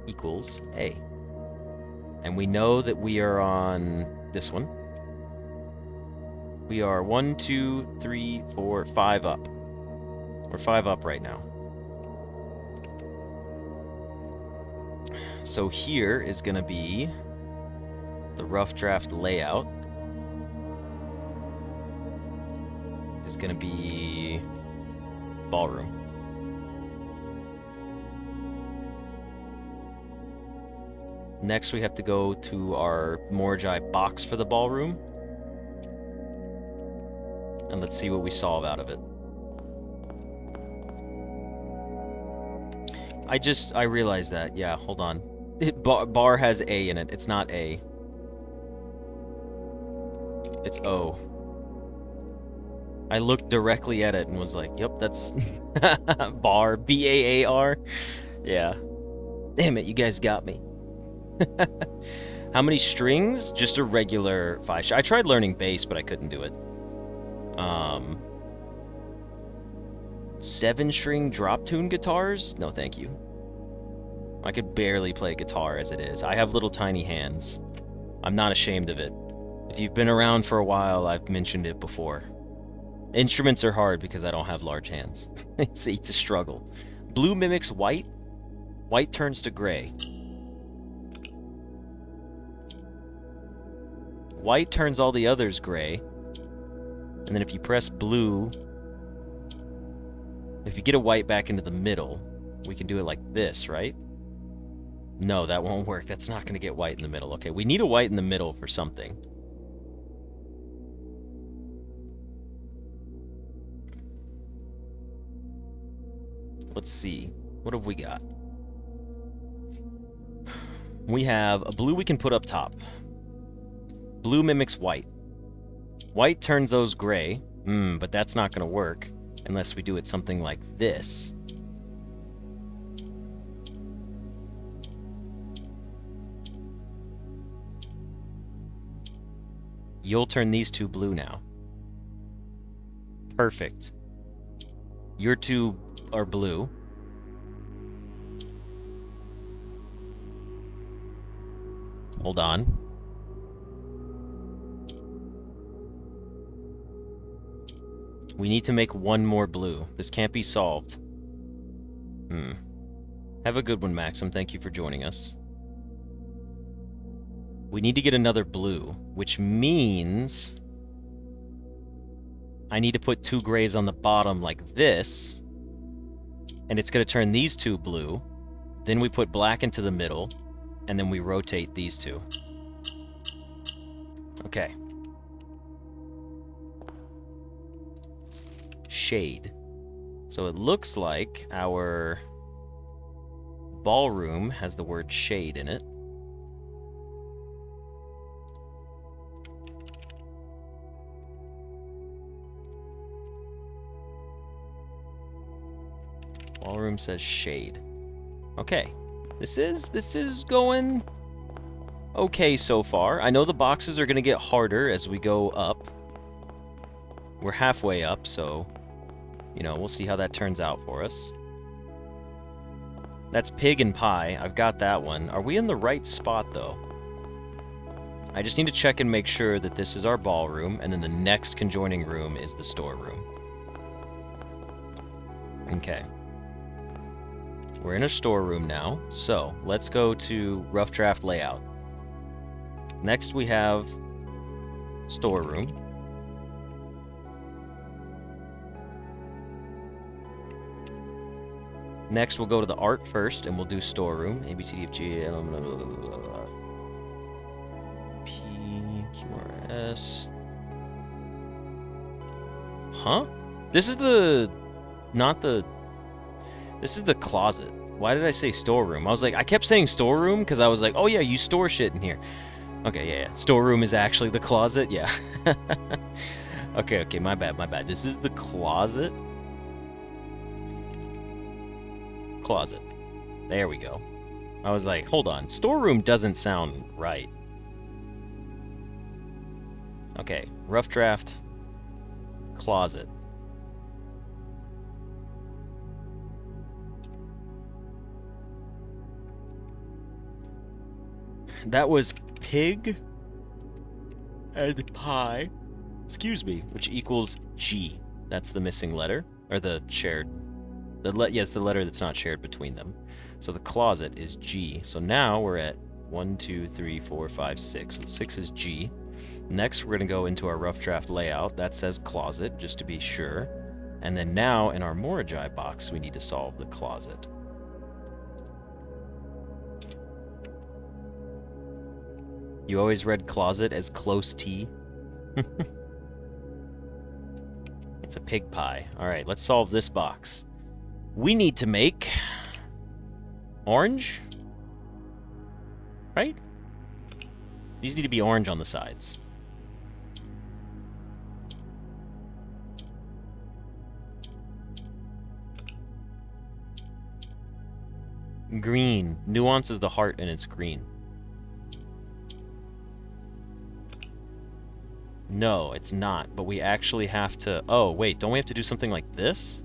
equals A. And we know that we are on this one. We are 1, 2, 3, 4, 5 up. We're 5 up right now. So here is going to be the rough draft layout. Is going to be ballroom. Next, we have to go to our Morai box for the ballroom. And let's see what we solve out of it. I realized that. Yeah, hold on. Bar has A in it. It's not A. It's O. I looked directly at it and was like, yep, that's bar. B-A-A-R. Yeah. Damn it, you guys got me. How many strings? Just a regular 5. I tried learning bass, but I couldn't do it. 7-string drop tune guitars? No, thank you. I could barely play guitar as it is. I have little tiny hands. I'm not ashamed of it. If you've been around for a while, I've mentioned it before. Instruments are hard because I don't have large hands. It's a struggle. Blue mimics white. White turns to gray. White turns all the others gray. And then if you press blue, if you get a white back into the middle, we can do it like this, right? No, that won't work. That's not going to get white in the middle. Okay, we need a white in the middle for something. Let's see. What have we got? We have a blue we can put up top. Blue mimics white. White turns those gray. But that's not going to work unless we do it something like this. You'll turn these two blue now. Perfect. Your two are blue. Hold on. We need to make one more blue. This can't be solved. Have a good one, Maxim. Thank you for joining us. We need to get another blue, which means I need to put 2 grays on the bottom like this, and it's going to turn these 2 blue. Then we put black into the middle, and then we rotate these 2. Okay. Shade. So it looks like our ballroom has the word shade in it. Ballroom says shade. Okay. This is going okay so far. I know the boxes are going to get harder as we go up. We're halfway up, so, you know, we'll see how that turns out for us. That's pig and pie. I've got that one. Are we in the right spot, though? I just need to check and make sure that this is our ballroom, and then the next conjoining room is the storeroom. Okay. We're in a storeroom now, so let's go to rough draft layout. Next we have storeroom. Next we'll go to the art first, and we'll do storeroom. A, B, C, D, F, G, L, blah, blah, blah, blah, blah. P, Q, R, S. Huh? This is the... not the... This is the closet. Why did I say storeroom? I was like, I kept saying storeroom because I was like, oh yeah, you store shit in here. Okay, yeah. Storeroom is actually the closet? Yeah. Okay, my bad. This is the closet. Closet. There we go. I was like, hold on. Storeroom doesn't sound right. Okay, rough draft, closet. That was pig and pie, excuse me, which equals G. That's the missing letter, or the shared, yeah, it's the letter that's not shared between them. So the closet is G. So now we're at 1, 2, 3, 4, 5, 6. So 6 is G. Next, we're going to go into our rough draft layout. That says closet, just to be sure. And then now, in our Morai box, we need to solve the closet. You always read closet as close T. It's a pig pie. All right, let's solve this box. We need to make orange, right? These need to be orange on the sides. Green. Nuance is the heart and it's green. No, it's not, but we actually have to... Oh, wait, don't we have to do something like this?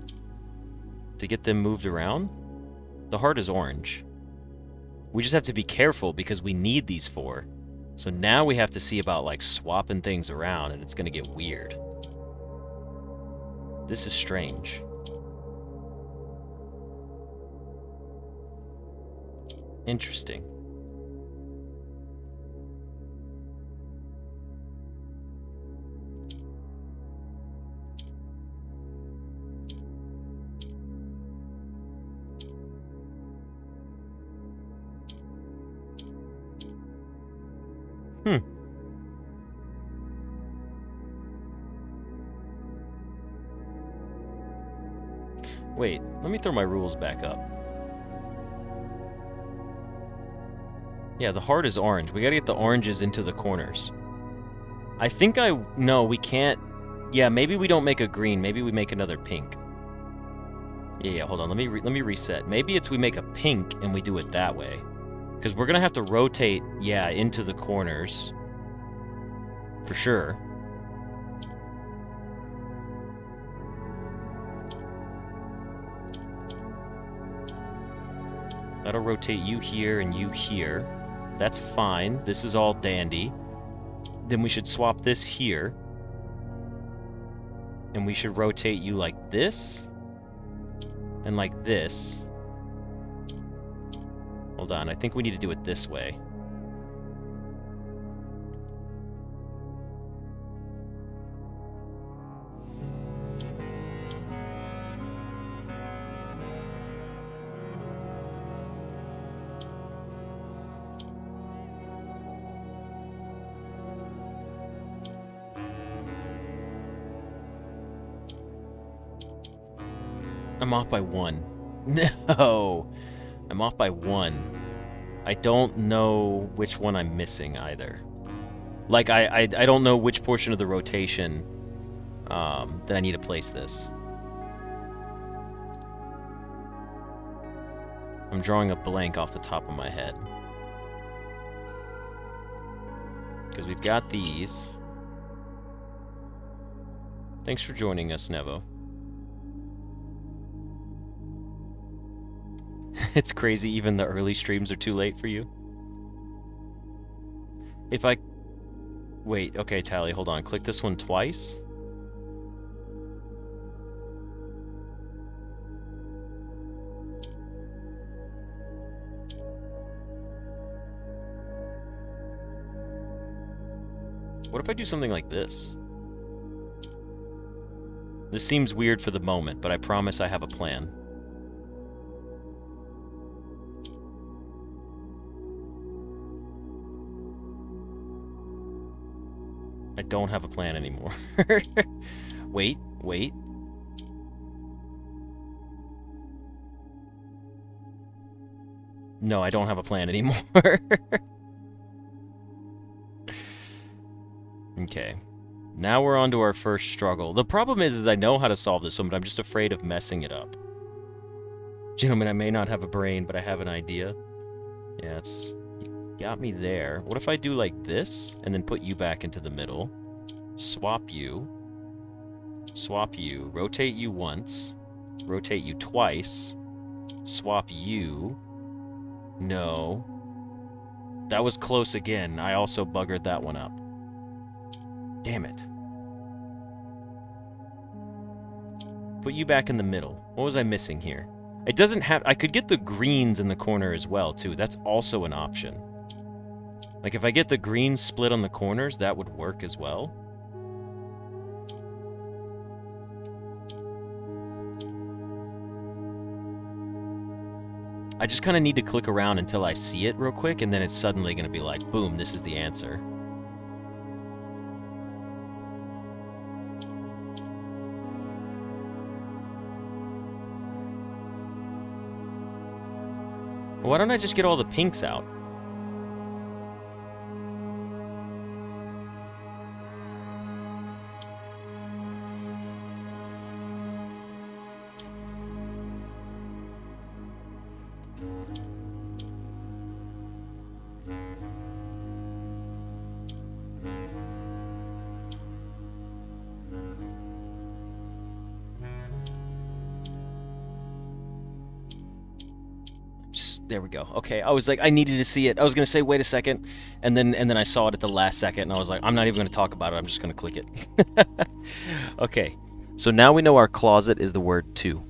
To get them moved around? The heart is orange. We just have to be careful because we need these 4. So now we have to see about, like, swapping things around, and it's gonna get weird. This is strange. Interesting. Wait, let me throw my rules back up. Yeah, the heart is orange. We gotta get the oranges into the corners. I think no, we can't... Yeah, maybe we don't make a green. Maybe we make another pink. Yeah, hold on. Let me reset. Maybe it's we make a pink and we do it that way. Because we're gonna have to rotate, yeah, into the corners. For sure. That'll rotate you here and you here. That's fine. This is all dandy. Then we should swap this here. And we should rotate you like this. And like this. Hold on, I think we need to do it this way. I'm off by 1. No! I'm off by 1. I don't know which one I'm missing either. Like, I don't know which portion of the rotation that I need to place this. I'm drawing a blank off the top of my head. Because we've got these. Thanks for joining us, Nevo. It's crazy, even the early streams are too late for you. If I... Wait, okay, Tally, hold on. Click this one twice. What if I do something like this? This seems weird for the moment, but I promise I have a plan. I don't have a plan anymore. Wait. No, I don't have a plan anymore. Okay. Now we're on to our first struggle. The problem is I know how to solve this one, but I'm just afraid of messing it up. Gentlemen, I may not have a brain, but I have an idea. Yeah, it's... You got me there. What if I do like this, and then put you back into the middle? swap you, rotate you once, rotate you twice, swap you. No. That was close again. I also buggered that one up. Damn it. Put you back in the middle. What was I missing here? It doesn't have... I could get the greens in the corner as well, too. That's also an option. Like, if I get the greens split on the corners, that would work as well. I just kind of need to click around until I see it real quick, and then it's suddenly going to be like, boom, this is the answer. Why don't I just get all the pinks out? There we go. Okay, I was like, I needed to see it. I was gonna say, wait a second, and then I saw it at the last second, and I was like, I'm not even gonna talk about it. I'm just gonna click it. Okay, so now we know our closet is the word to.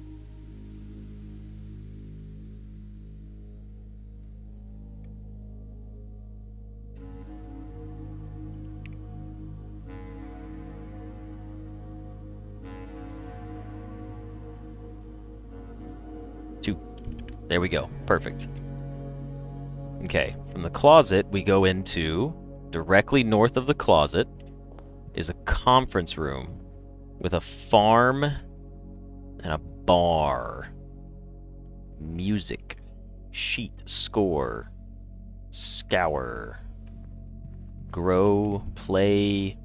There we go. Perfect. Okay, from the closet, we go into, directly north of the closet, is a conference room with a farm and a bar. Music, sheet, score, scour, grow, play,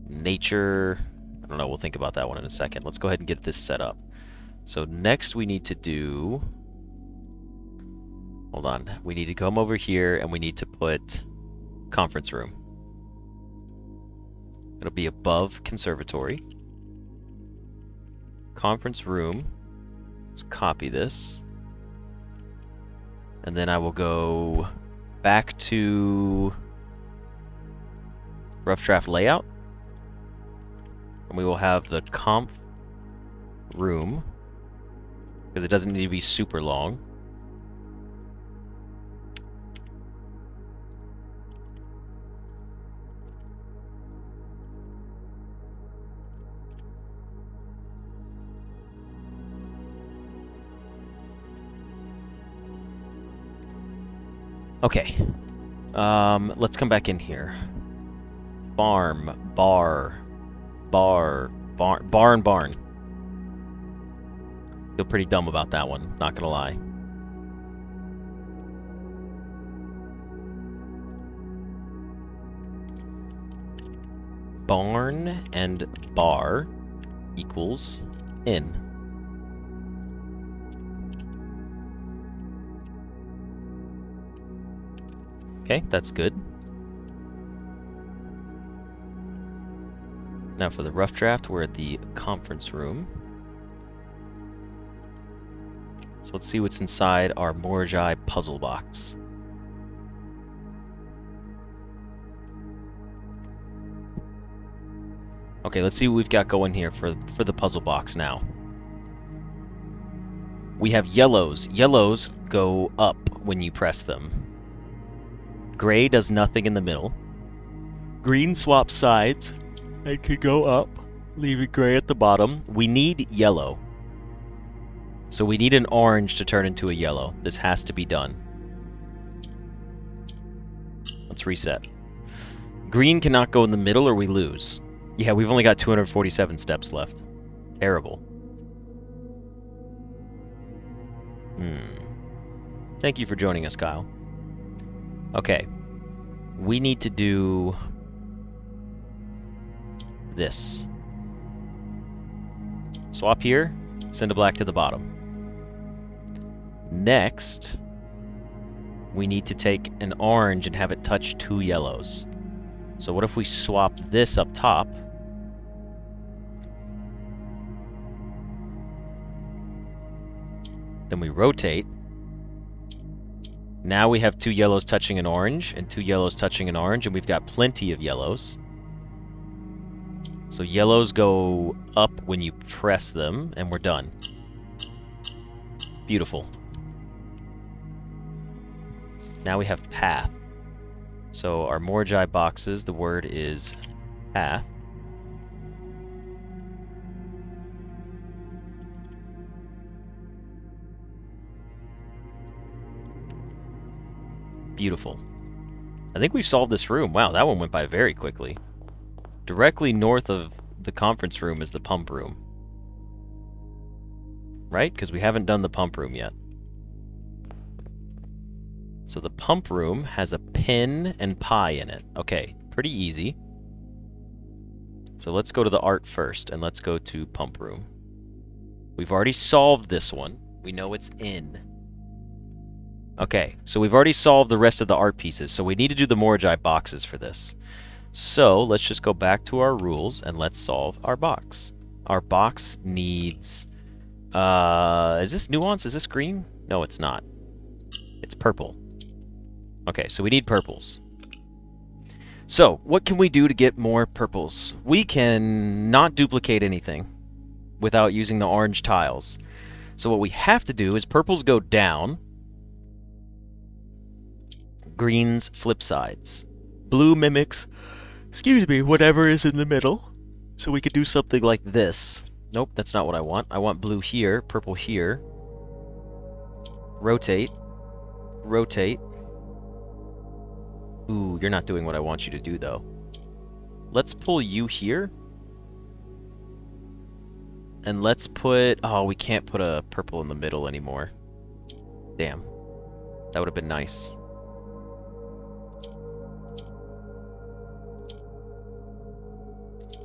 nature. I don't know, we'll think about that one in a second. Let's go ahead and get this set up. So next we need to do... Hold on. We need to come over here and we need to put conference room. It'll be above conservatory. Conference room. Let's copy this. And then I will go back to rough draft layout. And we will have the conf room, because it doesn't need to be super long. Okay. Let's come back in here. Farm, bar, and barn. Feel pretty dumb about that one, not gonna lie. Barn and bar equals in. Okay, that's good. Now for the rough draft, we're at the conference room. So let's see what's inside our Morai puzzle box. Okay, let's see what we've got going here for the puzzle box now. We have yellows. Yellows go up when you press them. Gray does nothing in the middle. Green swaps sides and could go up, leaving gray at the bottom. We need yellow. So we need an orange to turn into a yellow. This has to be done. Let's reset. Green cannot go in the middle or we lose. Yeah, we've only got 247 steps left. Terrible. Thank you for joining us, Kyle. Okay. We need to do this. Swap here, send a black to the bottom. Next, we need to take an orange and have it touch two yellows. So what if we swap this up top? Then we rotate. Now we have 2 yellows touching an orange and 2 yellows touching an orange, and we've got plenty of yellows. So yellows go up when you press them, and we're done. Beautiful. Now we have path. So our Morai boxes, the word is path. Beautiful. I think we've solved this room. Wow, that one went by very quickly. Directly north of the conference room is the pump room. Right? Because we haven't done the pump room yet. So the pump room has a pin and pie in it. Okay, pretty easy. So let's go to the art first, and let's go to pump room. We've already solved this one. We know it's in. Okay, so we've already solved the rest of the art pieces, so we need to do the Morai boxes for this. So let's just go back to our rules, and let's solve our box. Our box needs... is this nuance? Is this green? No, it's not. It's purple. Okay, so we need purples. So, what can we do to get more purples? We can not duplicate anything without using the orange tiles. So what we have to do is purples go down, greens flip sides. Blue mimics, whatever is in the middle. So we could do something like this. Nope, that's not what I want. I want blue here, purple here. Rotate. Rotate. Ooh, you're not doing what I want you to do, though. Let's pull you here. And let's put... Oh, we can't put a purple in the middle anymore. Damn. That would have been nice.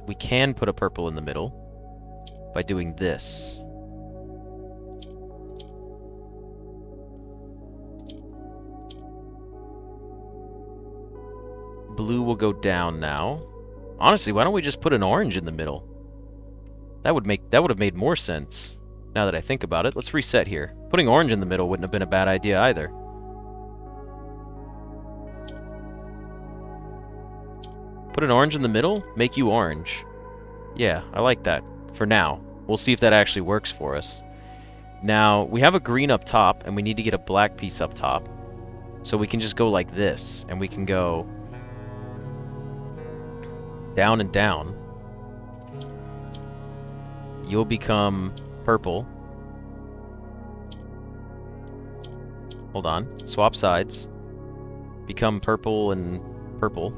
We can put a purple in the middle by doing this. Blue will go down now. Honestly, why don't we just put an orange in the middle? That would have made more sense. Now that I think about it, let's reset here. Putting orange in the middle wouldn't have been a bad idea either. Put an orange in the middle, make you orange. Yeah, I like that. For now. We'll see if that actually works for us. Now, we have a green up top, and we need to get a black piece up top. So we can just go like this, and we can go down and down. You'll become purple. Hold on. Swap sides. Become purple and purple.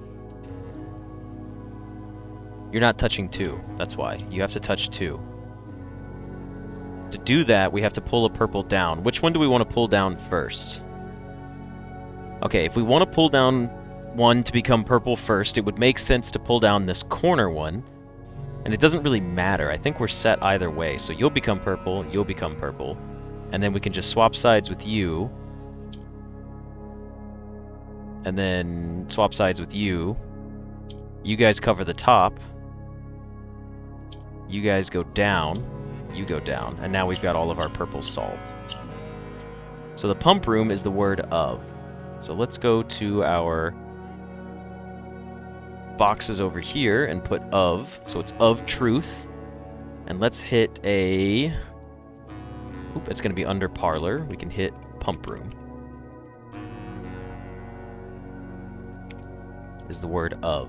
You're not touching 2. That's why. You have to touch 2. To do that, we have to pull a purple down. Which one do we want to pull down first? Okay, if we want to pull down one to become purple first, it would make sense to pull down this corner one. And it doesn't really matter. I think we're set either way. So you'll become purple, you'll become purple. And then we can just swap sides with you. And then swap sides with you. You guys cover the top. You guys go down. You go down. And now we've got all of our purples solved. So the pump room is the word of. So let's go to our boxes over here and put of. So it's of truth. And let's hit a... Oop, it's going to be under parlor. We can hit pump room. Is the word of.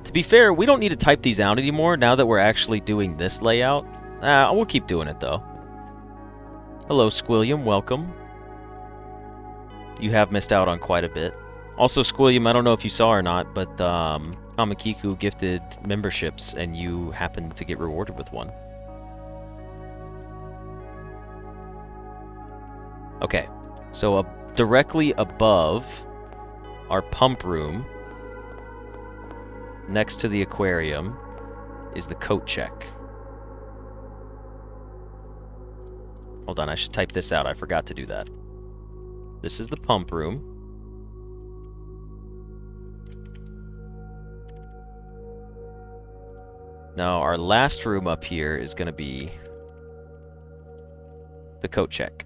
To be fair, we don't need to type these out anymore now that we're actually doing this layout. We'll keep doing it, though. Hello, Squilliam. Welcome. You have missed out on quite a bit. Also, Squilliam, I don't know if you saw or not, but Kamakiku gifted memberships, and you happened to get rewarded with one. Okay, so directly above our pump room, next to the aquarium, is the coat check. Hold on, I should type this out. I forgot to do that. This is the pump room. Now, our last room up here is going to be the coat check.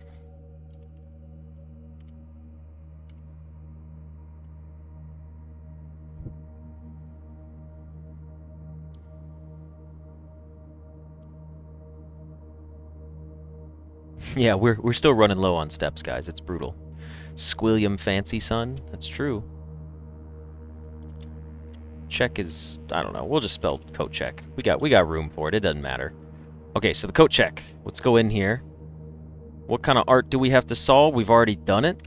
Yeah, we're still running low on steps, guys. It's brutal. Squilliam fancy son. That's true. Check is, I don't know. We'll just spell coat check. We got room for it. It doesn't matter. Okay, so the coat check. Let's go in here. What kind of art do we have to solve? We've already done it.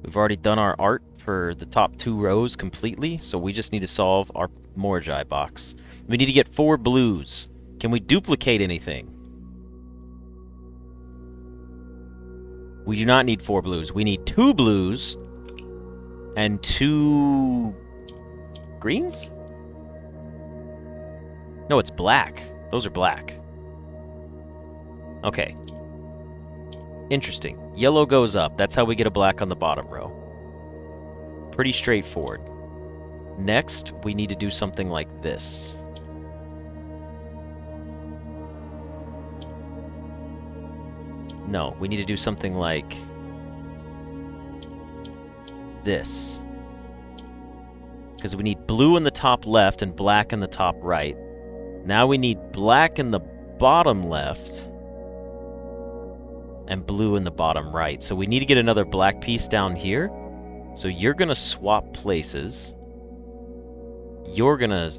We've already done our art for the top 2 rows completely, so we just need to solve our Morai box. We need to get 4 blues. Can we duplicate anything? We do not need 4 blues. We need 2 blues and 2 greens? No, it's black. Those are black. Okay. Interesting. Yellow goes up. That's how we get a black on the bottom row. Pretty straightforward. Next, we need to do something like this. No, we need to do something like this. Because we need blue in the top left and black in the top right. Now we need black in the bottom left and blue in the bottom right. So we need to get another black piece down here. So you're going to swap places. You're going to...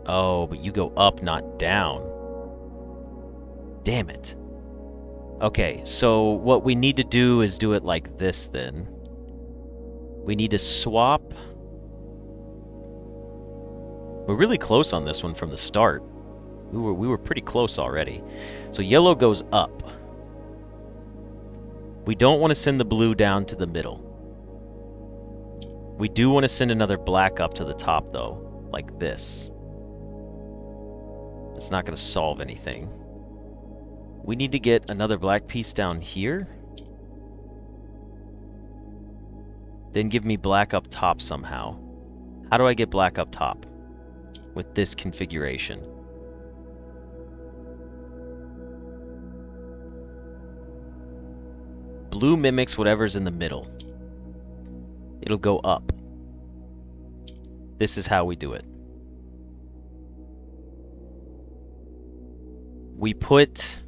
Oh, but you go up, not down. Damn it. Okay, so what we need to do is do it like this then. We need to swap... We're really close on this one from the start. We were pretty close already. So yellow goes up. We don't want to send the blue down to the middle. We do want to send another black up to the top though, like this. It's not going to solve anything. We need to get another black piece down here. Then give me black up top somehow. How do I get black up top? With this configuration. Blue mimics whatever's in the middle. It'll go up. This is how we do it. We put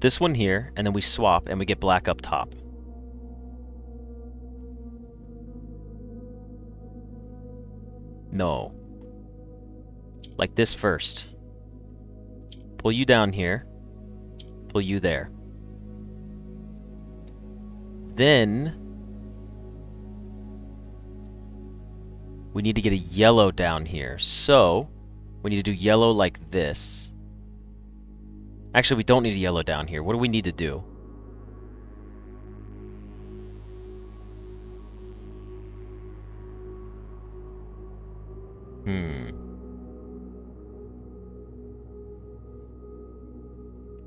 this one here, and then we swap, and we get black up top. No. Like this first. Pull you down here. Pull you there. Then we need to get a yellow down here. So we need to do yellow like this. Actually, we don't need a yellow down here. What do we need to do?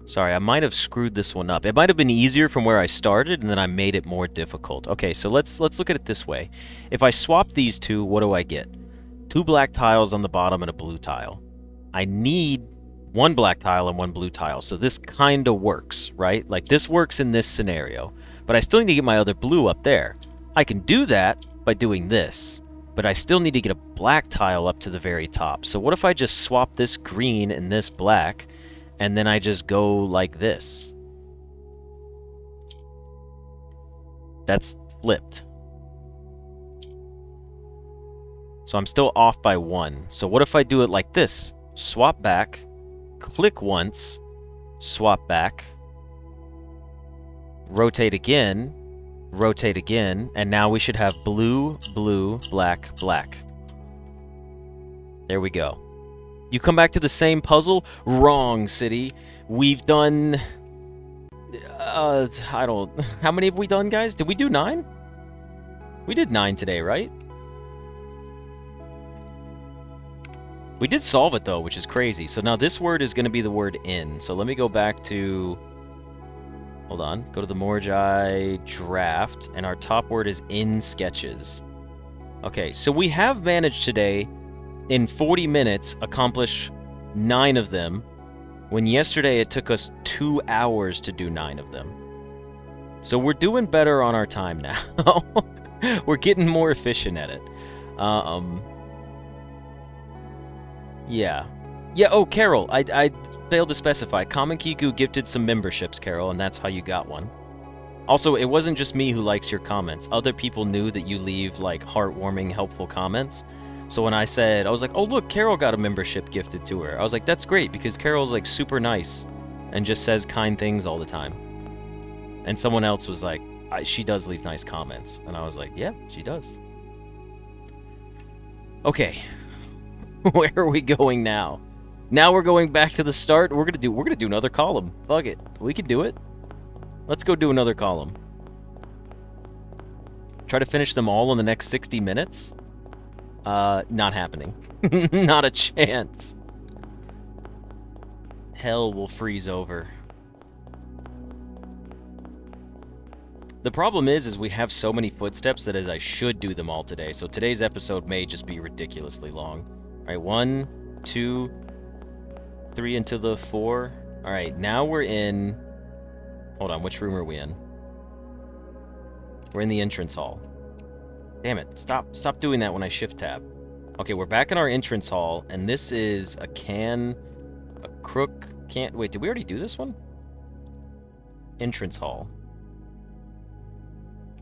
Sorry, I might have screwed this one up. It might have been easier from where I started, and then I made it more difficult. Okay, so let's look at it this way. If I swap these two, what do I get? 2 black tiles on the bottom and a blue tile. I need 1 black tile and 1 blue tile, so this kind of works, right? Like, this works in this scenario, but I still need to get my other blue up there. I can do that by doing this, but I still need to get a black tile up to the very top. So what if I just swap this green and this black, and then I just go like this? That's flipped. So I'm still off by 1. So what if I do it like this? Swap back, click once, swap back, rotate again, and now we should have blue, blue, black, black. There we go. You come back to the same puzzle? Wrong, City. We've done... I don't... How many have we done, guys? Did we do 9? We did 9 today, right? We did solve it, though, which is crazy. So now this word is going to be the word in. So let me go back to... Hold on. Go to the Morai draft, and our top word is in sketches. Okay, so we have managed today in 40 minutes accomplish 9 of them, when yesterday it took us 2 hours to do 9 of them. So we're doing better on our time now. We're getting more efficient at it. Yeah. Yeah, oh, Carol, I failed to specify. Common Kiku gifted some memberships, Carol, and that's how you got one. Also, it wasn't just me who likes your comments. Other people knew that you leave, like, heartwarming, helpful comments. So when I said, I was like, oh, look, Carol got a membership gifted to her. I was like, that's great, because Carol's, like, super nice and just says kind things all the time. And someone else was like, she does leave nice comments. And I was like, yeah, she does. Okay. Where are we going now? Now we're going back to the start. We're gonna do another column. Fuck it. We can do it. Let's go do another column. Try to finish them all in the next 60 minutes? Not happening. Not a chance. Hell will freeze over. The problem is we have so many footsteps that I should do them all today, so today's episode may just be ridiculously long. Alright, 1, 2, 3 into the 4. Alright, now we're in... Hold on, which room are we in? We're in the entrance hall. Damn it, stop doing that when I shift tab. Okay, we're back in our entrance hall, and this is a crook can... Wait, did we already do this one? Entrance hall.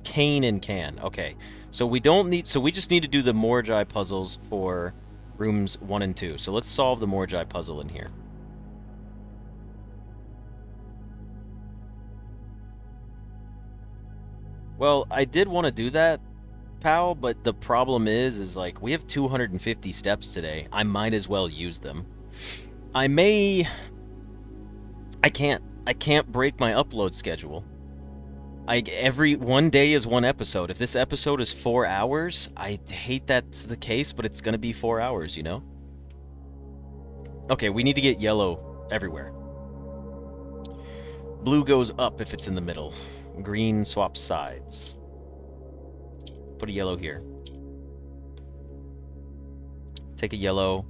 Cane and can. Okay, so we just need to do the Morai puzzles for rooms 1 and 2. So let's solve the Morai puzzle in here. Well, I did want to do that, pal, but the problem is like, we have 250 steps today. I might as well use them. I can't break my upload schedule. Every one day is one episode. If this episode is 4 hours, I hate that's the case, but it's gonna be 4 hours, you know? Okay, we need to get yellow everywhere. Blue goes up if it's in the middle. Green swaps sides. Put a yellow here. Take a yellow.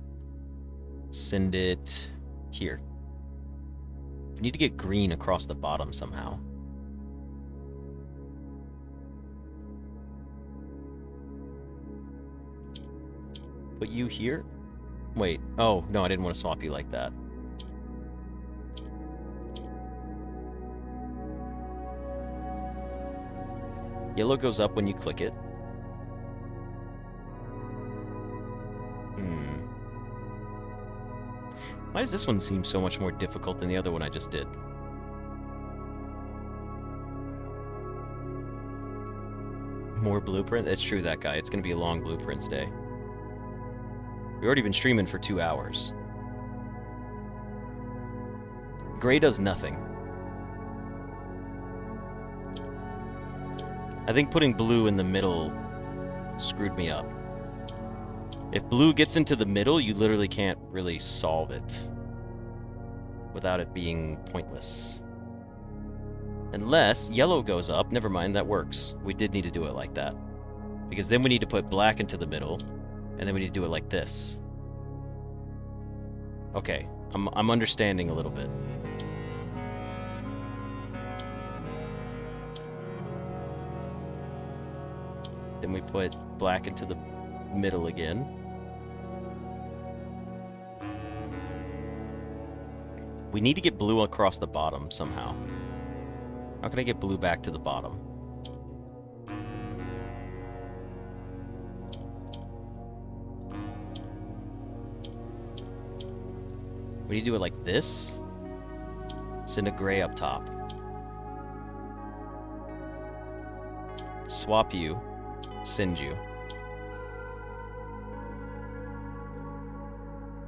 Send it here. We need to get green across the bottom somehow. Put you here? Wait. Oh, no, I didn't want to swap you like that. Yellow goes up when you click it. Why does this one seem so much more difficult than the other one I just did? More blueprint? It's true, that guy. It's going to be a long blueprints day. We've already been streaming for 2 hours. Gray does nothing. I think putting blue in the middle screwed me up. If blue gets into the middle, you literally can't really solve it without it being pointless. Unless yellow goes up. Never mind, that works. We did need to do it like that. Because then we need to put black into the middle. And then we need to do it like this. Okay, I'm understanding a little bit. Then we put black into the middle again. We need to get blue across the bottom somehow. How can I get blue back to the bottom? We need to do it like this. Send a gray up top. Swap you. Send you.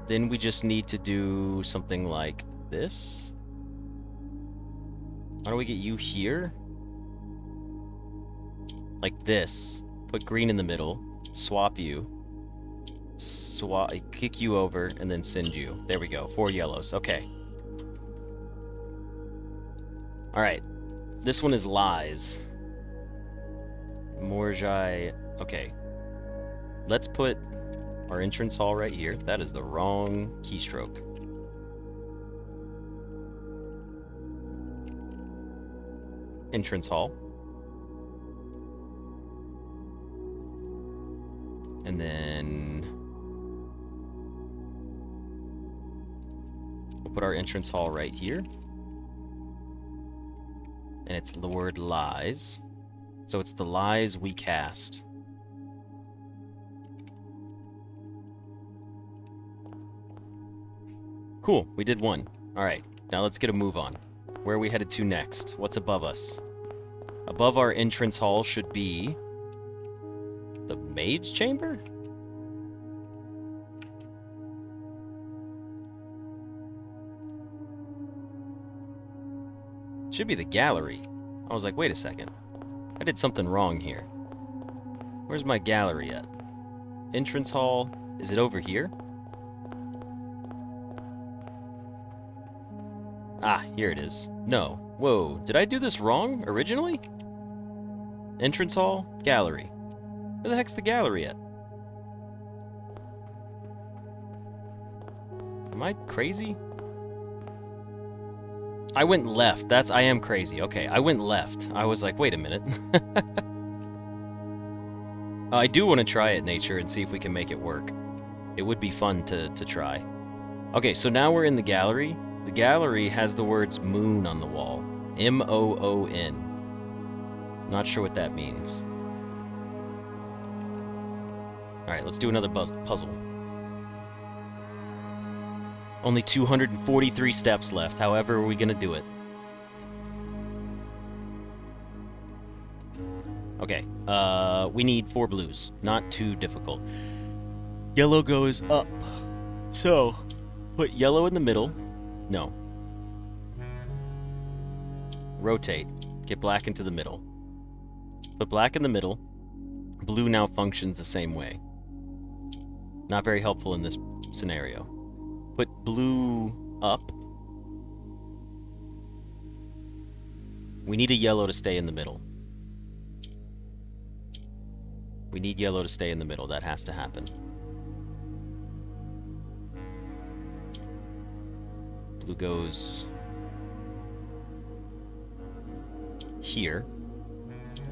Then we just need to do something like this. How do we get you here? Like this. Put green in the middle. Swap you. Kick you over, and then send you. There we go. 4 yellows. Okay. Alright. This one is lies. Morai. Okay. Let's put Our entrance hall right here. That is the wrong keystroke. Entrance hall. And then we'll put our entrance hall right here. And it's the word lies. So it's the lies we cast. Cool, we did one. Alright, now let's get a move on. Where are we headed to next? What's above us? Above our entrance hall should be the maid's chamber? Should be the gallery. I was like, wait a second. I did something wrong here. Where's my gallery at? Entrance hall. Is it over here? Ah, here it is. No. Whoa, did I do this wrong originally? Entrance hall, gallery. Where the heck's the gallery at? Am I crazy? I went left. I am crazy. Okay, I went left. I was like, wait a minute. I do want to try it, Nature, and see if we can make it work. It would be fun to try. Okay, so now we're in the gallery. The gallery has the words moon on the wall. M-O-O-N. Not sure what that means. Alright, let's do another puzzle. Only 243 steps left. However, are we gonna do it? Okay, we need 4 blues. Not too difficult. Yellow goes up. So, put yellow in the middle. No. Rotate. Get black into the middle. Put black in the middle. Blue now functions the same way. Not very helpful in this scenario. Put blue up. We need a yellow to stay in the middle. We need yellow to stay in the middle. That has to happen. Blue goes here.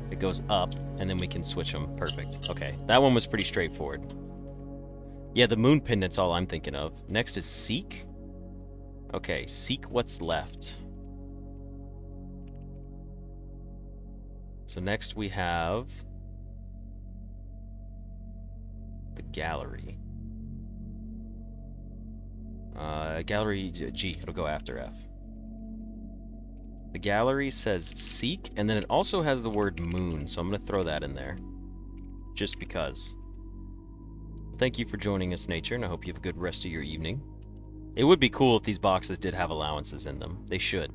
It goes up, and then we can switch them. Perfect. Okay, that one was pretty straightforward. Yeah, the moon pendant's all I'm thinking of. Next is seek. Okay, seek what's left. So next we have the gallery. Gallery G, it'll go after F. The gallery says seek, and then it also has the word moon, so I'm going to throw that in there. Just because. Thank you for joining us, Nature, and I hope you have a good rest of your evening. It would be cool if these boxes did have allowances in them. They should.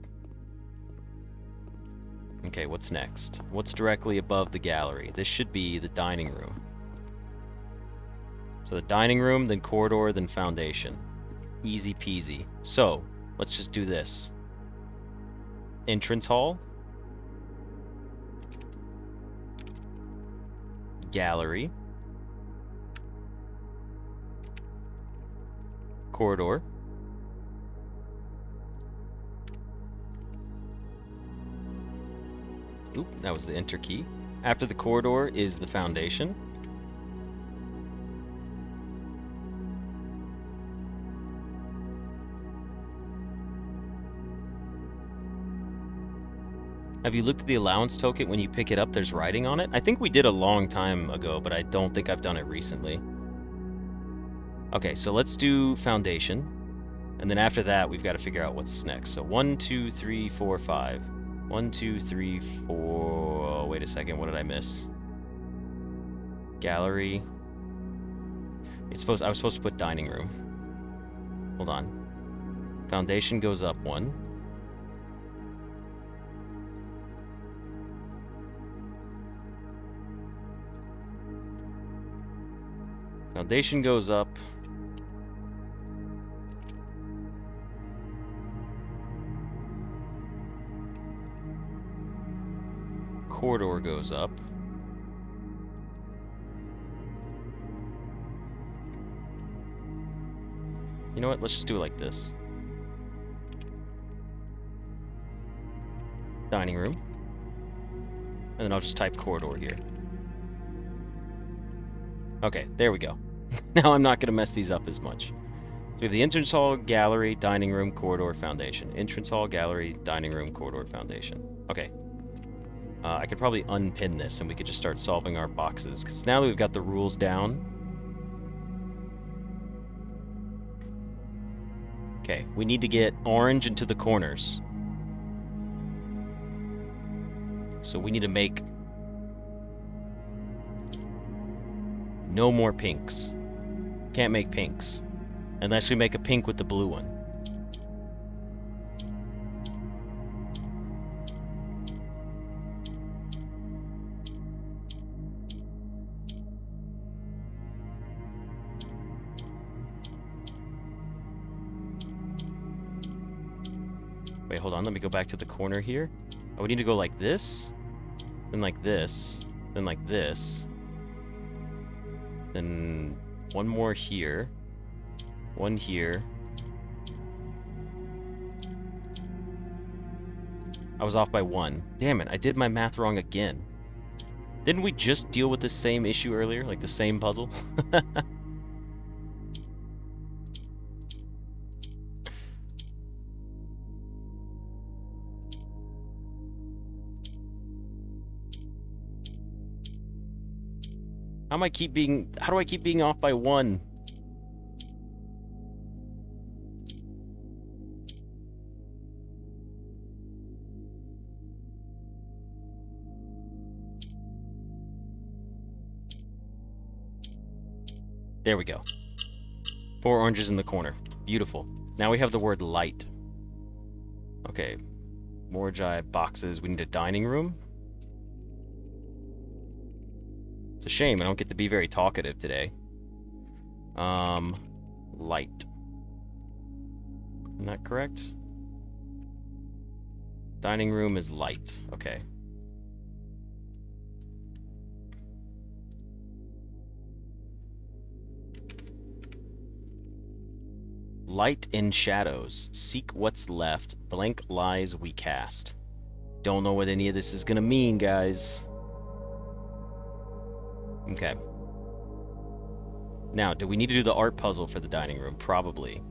Okay, what's next? What's directly above the gallery? This should be the dining room. So the dining room, then corridor, then foundation. Easy peasy. So, let's just do this. Entrance hall. Gallery. Corridor. Oop, that was the enter key. After the corridor is the foundation. Have you looked at the allowance token? When you pick it up, there's writing on it? I think we did a long time ago, but I don't think I've done it recently. Okay, so let's do foundation. And then after that, we've got to figure out what's next. So 1, 2, 3, 4, 5. 1, 2, 3, 4... Oh, wait a second, what did I miss? Gallery. I was supposed to put dining room. Hold on. Foundation goes up 1. Foundation goes up. Corridor goes up. You know what? Let's just do it like this. Dining room. And then I'll just type corridor here. Okay, there we go. Now I'm not going to mess these up as much. So we have the entrance hall, gallery, dining room, corridor, foundation. Entrance hall, gallery, dining room, corridor, foundation. Okay. I could probably unpin this and we could just start solving our boxes. Because now that we've got the rules down... Okay, we need to get orange into the corners. So we need to make... no more pinks. Can't make pinks. Unless we make a pink with the blue one. Wait, hold on. Let me go back to the corner here. Oh, we need to go like this. Then like this. Then like this. Then one more here. One here. I was off by one. Damn it, I did my math wrong again. Didn't we just deal with the same issue earlier? Like the same puzzle? How do I keep being off by one? There we go. 4 oranges in the corner. Beautiful. Now we have the word light. Okay. Morai boxes. We need a dining room. It's a shame I don't get to be very talkative today. Light. Isn't that correct? Dining room is light. Okay. Light in shadows. Seek what's left. Blank lies we cast. Don't know what any of this is gonna mean, guys. Okay. Now, do we need to do the art puzzle for the dining room? Probably.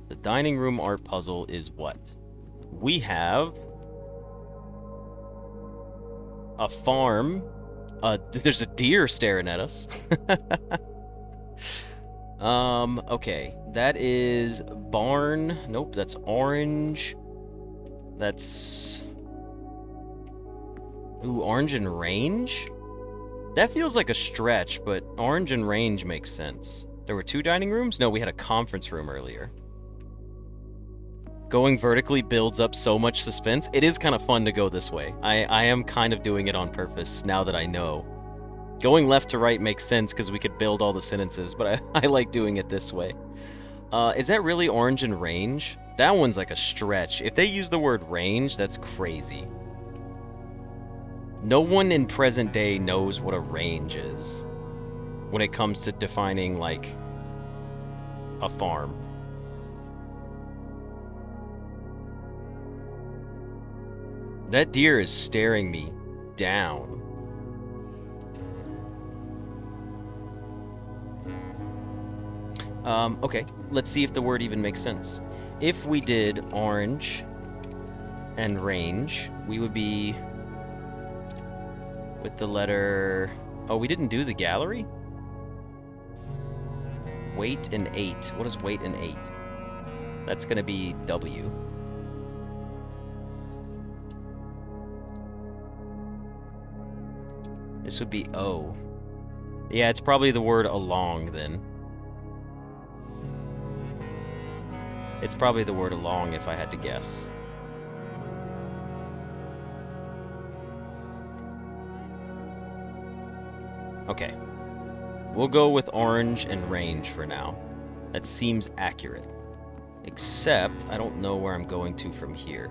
The dining room art puzzle is what? We have a farm. There's a deer staring at us. Okay. That is barn. Nope, that's orange. That's... Ooh, orange and range? That feels like a stretch, but orange and range makes sense. There were 2 dining rooms? No, we had a conference room earlier. Going vertically builds up so much suspense. It is kind of fun to go this way. I am kind of doing it on purpose now that I know. Going left to right makes sense because we could build all the sentences, but I like doing it this way. Is that really orange and range? That one's like a stretch. If they use the word range, that's crazy. No one in present day knows what a range is when it comes to defining, like, a farm. That deer is staring me down. Okay, let's see if the word even makes sense. If we did orange and range, we would be with the letter... Oh, we didn't do the gallery? Weight and 8. What is weight and 8? That's gonna be W. This would be O. Yeah, it's probably the word along, then. It's probably the word along, if I had to guess. Okay. We'll go with orange and range for now. That seems accurate. Except, I don't know where I'm going to from here.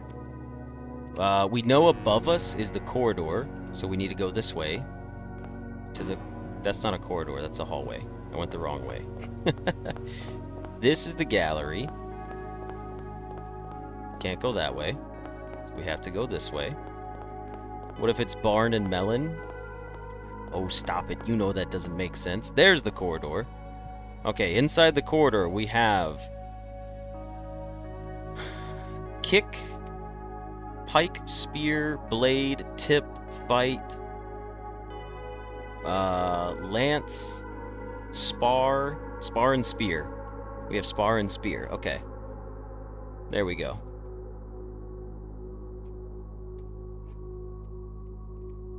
We know above us is the corridor, so we need to go this way. To the That's not a corridor, that's a hallway. I went the wrong way. This is the gallery. Can't go that way. So we have to go this way. What if it's barn and melon? Oh, stop it. You know that doesn't make sense. There's the corridor. Okay, inside the corridor we have kick, pike, spear, blade, tip, fight, lance, spar and spear. We have spar and spear. Okay. There we go.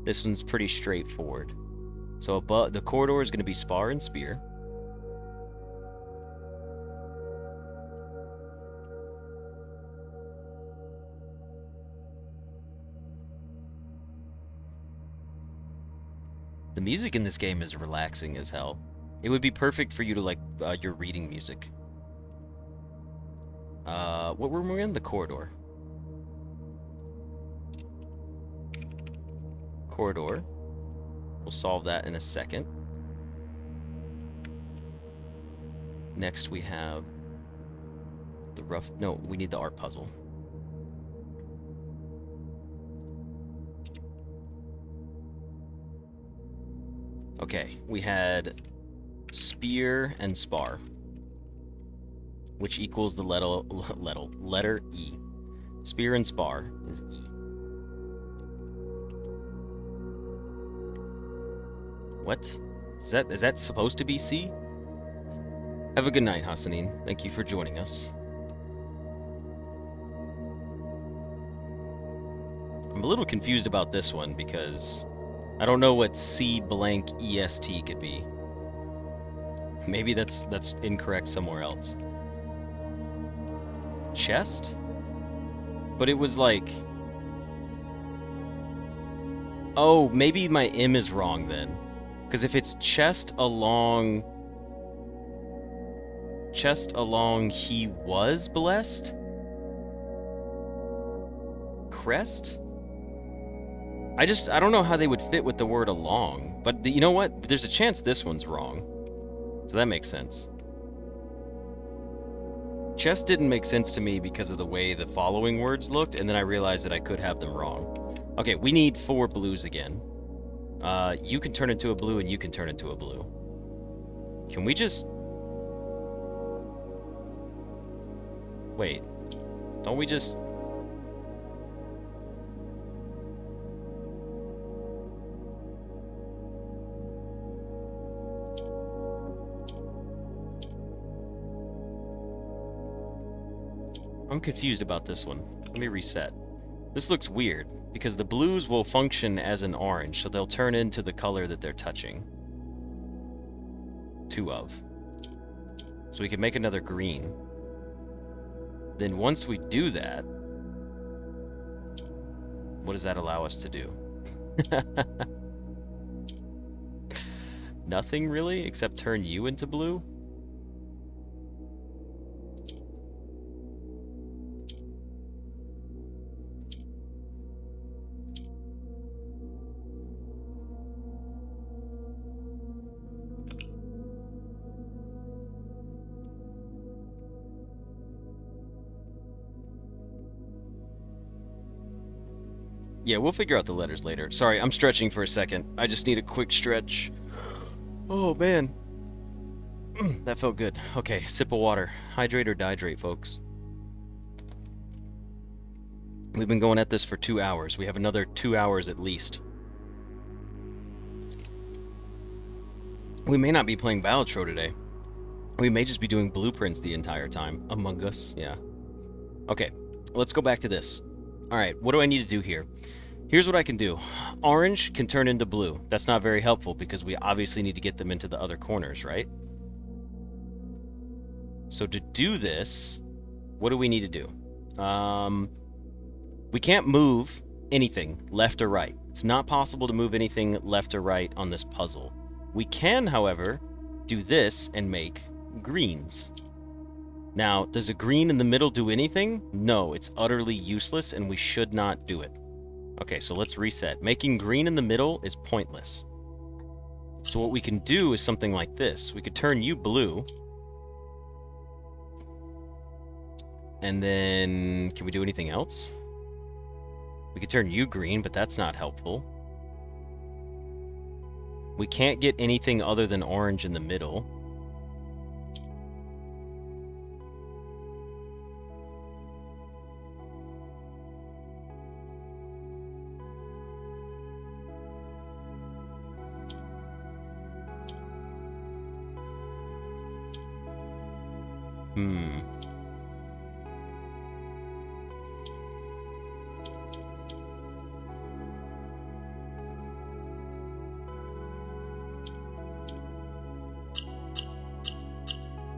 This one's pretty straightforward. So above the corridor is going to be spar and spear. The music in this game is relaxing as hell. It would be perfect for you to like your reading music. What room are we in? The corridor. Corridor. We'll solve that in a second. Next we have the rough... No, we need the art puzzle. Okay, we had spear and spar, which equals the letter E. Spear and spar is E. What? Is that supposed to be C? Have a good night, Hassanin. Thank you for joining us. I'm a little confused about this one because I don't know what C blank EST could be. Maybe that's incorrect somewhere else. Chest? But it was like... Oh, maybe my M is wrong then. Because if it's chest along he was blessed? Crest? I don't know how they would fit with the word along. But you know what? There's a chance this one's wrong. So that makes sense. Chest didn't make sense to me because of the way the following words looked, and then I realized that I could have them wrong. Okay, we need 4 blues again. You can turn into a blue, and you can turn into a blue. Can we just... Wait. Don't we just... I'm confused about this one. Let me reset. This looks weird, because the blues will function as an orange, so they'll turn into the color that they're touching. 2 of. So we can make another green. Then once we do that, what does that allow us to do? Nothing really, except turn you into blue? Yeah, we'll figure out the letters later. Sorry, I'm stretching for a second. I just need a quick stretch. Oh, man. That felt good. Okay, sip of water. Hydrate or dihydrate, folks. We've been going at this for 2 hours. We have another 2 hours at least. We may not be playing Balatro today. We may just be doing blueprints the entire time. Among Us, yeah. Okay, let's go back to this. Alright, what do I need to do here? Here's what I can do. Orange can turn into blue. That's not very helpful because we obviously need to get them into the other corners, right? So to do this, what do we need to do? We can't move anything left or right. It's not possible to move anything left or right on this puzzle. We can, however, do this and make greens. Now, does a green in the middle do anything? No, it's utterly useless and we should not do it. Okay, so let's reset. Making green in the middle is pointless. So what we can do is something like this. We could turn you blue. And then, can we do anything else? We could turn you green, but that's not helpful. We can't get anything other than orange in the middle.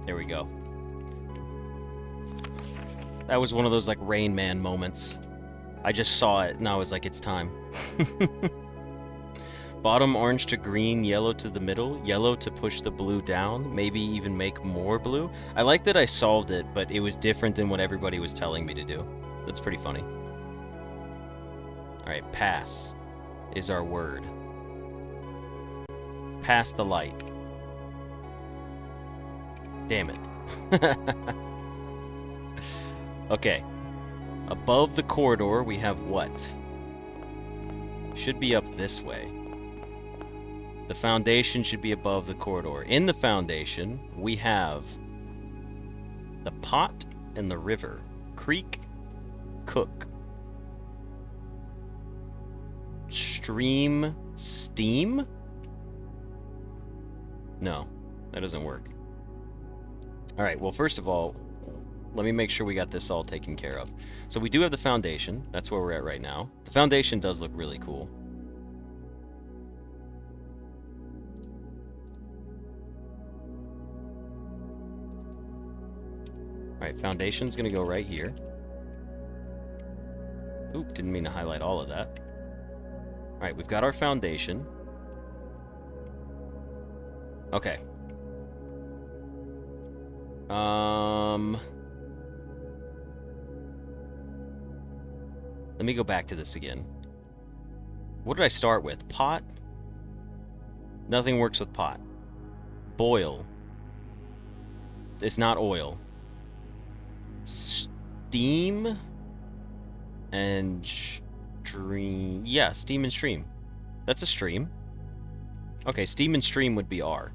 There we go. That was one of those, like, Rain Man moments. I just saw it, and I was like, it's time. Bottom orange to green, yellow to the middle, yellow to push the blue down, maybe even make more blue. I like that I solved it, but it was different than what everybody was telling me to do. That's pretty funny. Alright, pass is our word. Pass the light. Damn it. Okay. Above the corridor, we have what? Should be up this way. The foundation should be above the corridor. In the foundation, we have the pot and the river. Creek, cook. Stream, steam? No, that doesn't work. Alright, well, first of all, let me make sure we got this all taken care of. So we do have the foundation. That's where we're at right now. The foundation does look really cool. Alright, foundation's gonna go right here. Oop, didn't mean to highlight all of that. Alright, we've got our foundation. Okay. Let me go back to this again. What did I start with? Pot? Nothing works with pot. Boil. It's not oil. Steam and stream. Yeah, steam and stream. That's a stream. Okay, steam and stream would be R.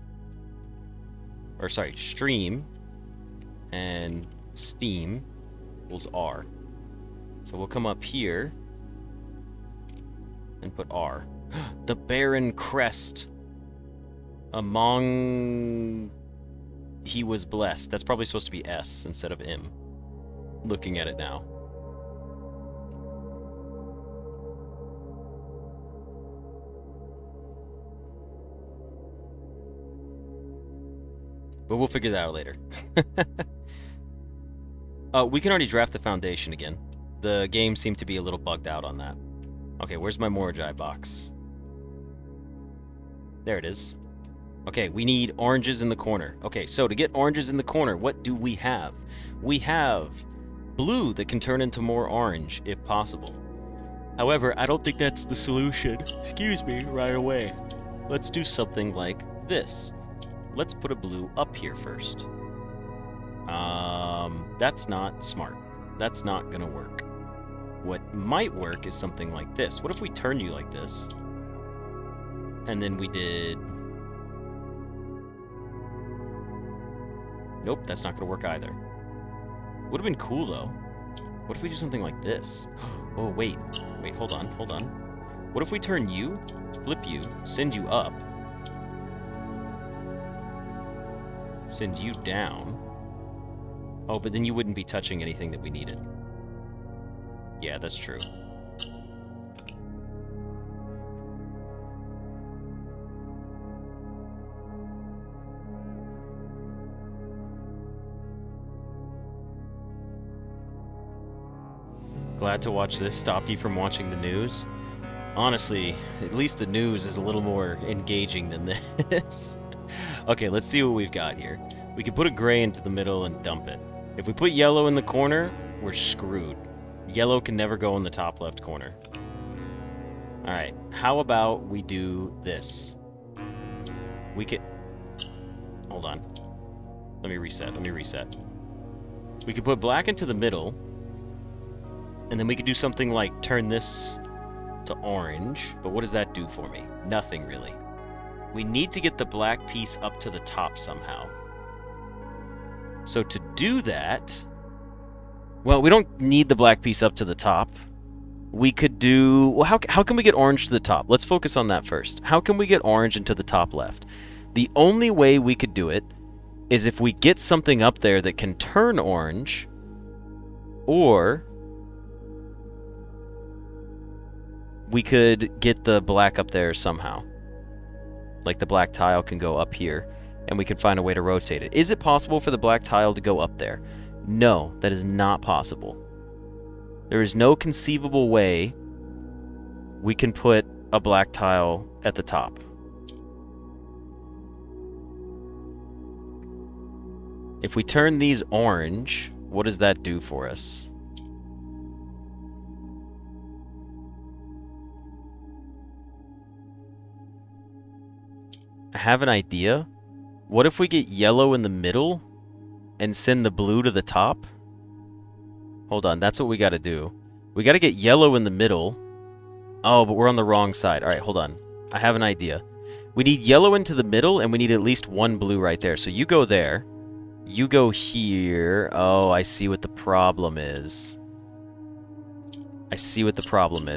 Or sorry, stream and steam equals R. So we'll come up here and put R. The barren crest. Among he was blessed. That's probably supposed to be S instead of M. Looking at it now. But we'll figure that out later. We can already draft the foundation again. The game seemed to be a little bugged out on that. Okay, where's my Morai box? There it is. Okay, we need oranges in the corner. Okay, so to get oranges in the corner, what do we have? We have blue that can turn into more orange, if possible. However, I don't think that's the solution. Excuse me, right away. Let's do something like this. Let's put a blue up here first. That's not smart. That's not gonna work. What might work is something like this. What if we turn you like this? And then we did... Nope, that's not gonna work either. Would have been cool, though. What if we do something like this? Oh, wait. Wait, hold on, hold on. What if we turn you, flip you, send you up, send you down. Oh, but then you wouldn't be touching anything that we needed. Yeah, that's true. Glad to watch this stop you from watching the news. Honestly, at least the news is a little more engaging than this. Okay, let's see what we've got here. We can put a gray into the middle and dump it. If we put yellow in the corner, we're screwed. Yellow can never go in the top left corner. Alright, how about we do this? We could... Hold on. Let me reset. We could put black into the middle, and then we could do something like turn this to orange, but what does that do for me? Nothing, really. We need to get the black piece up to the top somehow. So to do that... Well, we don't need the black piece up to the top. We could do... Well, how can we get orange to the top? Let's focus on that first. How can we get orange into the top left? The only way we could do it is if we get something up there that can turn orange, or we could get the black up there somehow. Like the black tile can go up here, and we could find a way to rotate it. Is it possible for the black tile to go up there? No, that is not possible. There is no conceivable way we can put a black tile at the top. If we turn these orange, what does that do for us? I have an idea. What if we get yellow in the middle and send the blue to the top? Hold on, that's what we gotta do. We gotta get yellow in the middle. Oh, but we're on the wrong side. Alright, hold on. I have an idea. We need yellow into the middle, and we need at least one blue right there. So you go there. You go here. Oh, I see what the problem is.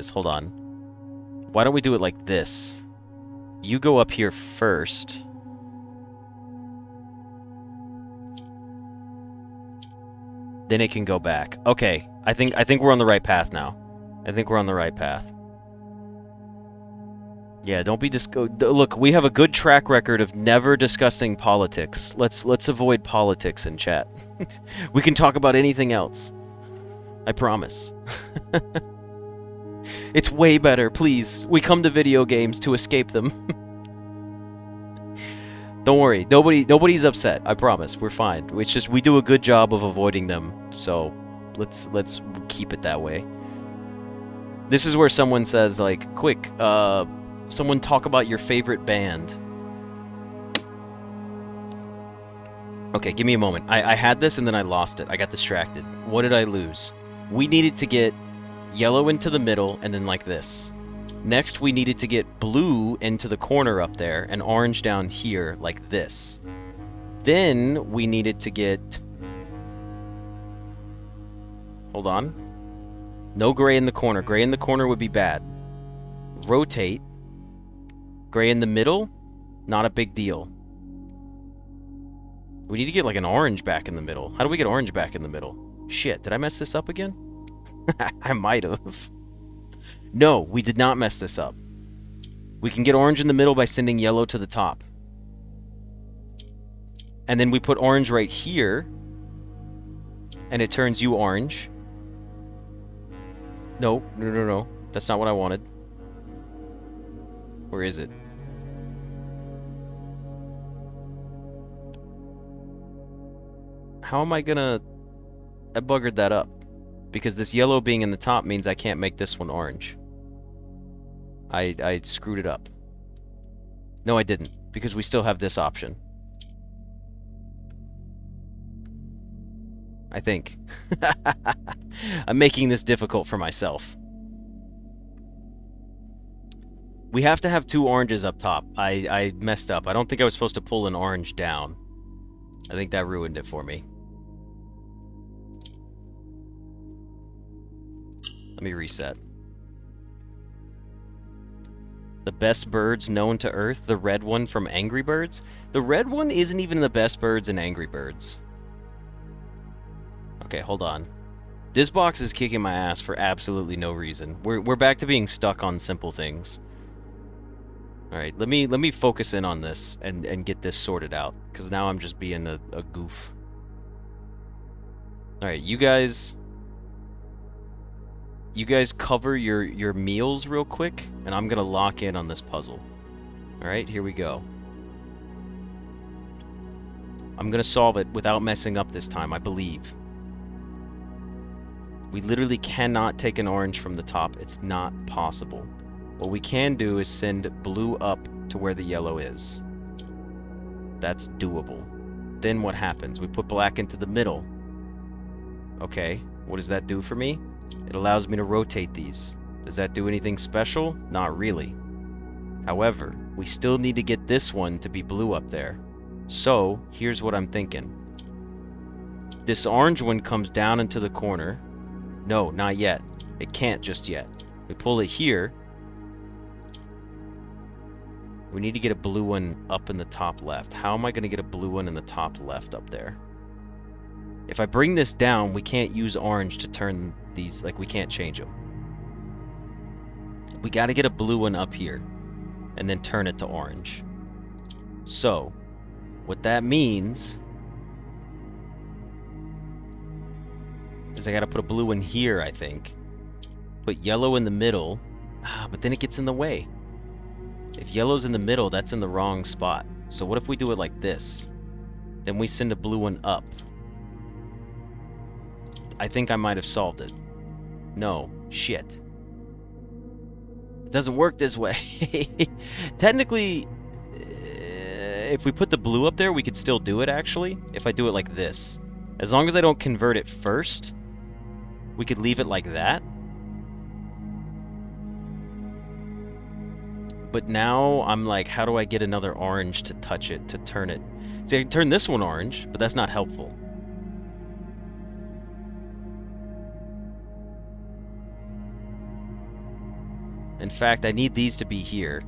Hold on. Why don't we do it like this? You go up here first. Then it can go back. Okay, I think we're on the right path now. Yeah, don't be look, we have a good track record of never discussing politics. Let's avoid politics in chat. We can talk about anything else. I promise. It's way better, please. We come to video games to escape them. Don't worry, nobody's upset. I promise, we're fine. It's just we do a good job of avoiding them, so let's keep it that way. This is where someone says, like, quick, someone talk about your favorite band. Okay, give me a moment. I had this and then I lost it. I got distracted. What did I lose? We needed to get yellow into the middle and then like this. Next, we needed to get blue into the corner up there and orange down here like this. Then we needed to get... Hold on. No gray in the corner. Gray in the corner would be bad. Rotate. Gray in the middle, not a big deal. We need to get like an orange back in the middle. How do we get orange back in the middle? Shit, did I mess this up again? I might have. No, we did not mess this up. We can get orange in the middle by sending yellow to the top. And then we put orange right here. And it turns you orange. No. That's not what I wanted. Where is it? How am I gonna... I buggered that up. Because this yellow being in the top means I can't make this one orange. I screwed it up. No, I didn't. Because we still have this option. I think. I'm making this difficult for myself. We have to have two oranges up top. I messed up. I don't think I was supposed to pull an orange down. I think that ruined it for me. Let me reset. The best birds known to Earth, the red one from Angry Birds. The red one isn't even the best birds in Angry Birds. Okay, hold on. This box is kicking my ass for absolutely no reason. We're back to being stuck on simple things. Alright, let me focus in on this and get this sorted out, because now I'm just being a goof. Alright, you guys cover your meals real quick, and I'm gonna lock in on this puzzle. Alright, here we go. I'm gonna solve it without messing up this time, I believe. We literally cannot take an orange from the top. It's not possible. What we can do is send blue up to where the yellow is. That's doable. Then what happens? We put black into the middle. Okay, what does that do for me? It allows me to rotate these. Does that do anything special? Not really. However, we still need to get this one to be blue up there. So, here's what I'm thinking. This orange one comes down into the corner. No, not yet. It can't just yet. We pull it here. We need to get a blue one up in the top left. How am I going to get a blue one in the top left up there? If I bring this down, we can't use orange to turn these, like we can't change them. We got to get a blue one up here and then turn it to orange. So, what that means is I got to put a blue one here, I think. Put yellow in the middle. But then it gets in the way. If yellow's in the middle, that's in the wrong spot. So what if we do it like this? Then we send a blue one up. I think I might have solved it. No. Shit. It doesn't work this way. Technically, if we put the blue up there, we could still do it, actually. If I do it like this. As long as I don't convert it first, we could leave it like that. But now I'm like, how do I get another orange to touch it, to turn it? See, I can turn this one orange, but that's not helpful. In fact, I need these to be here.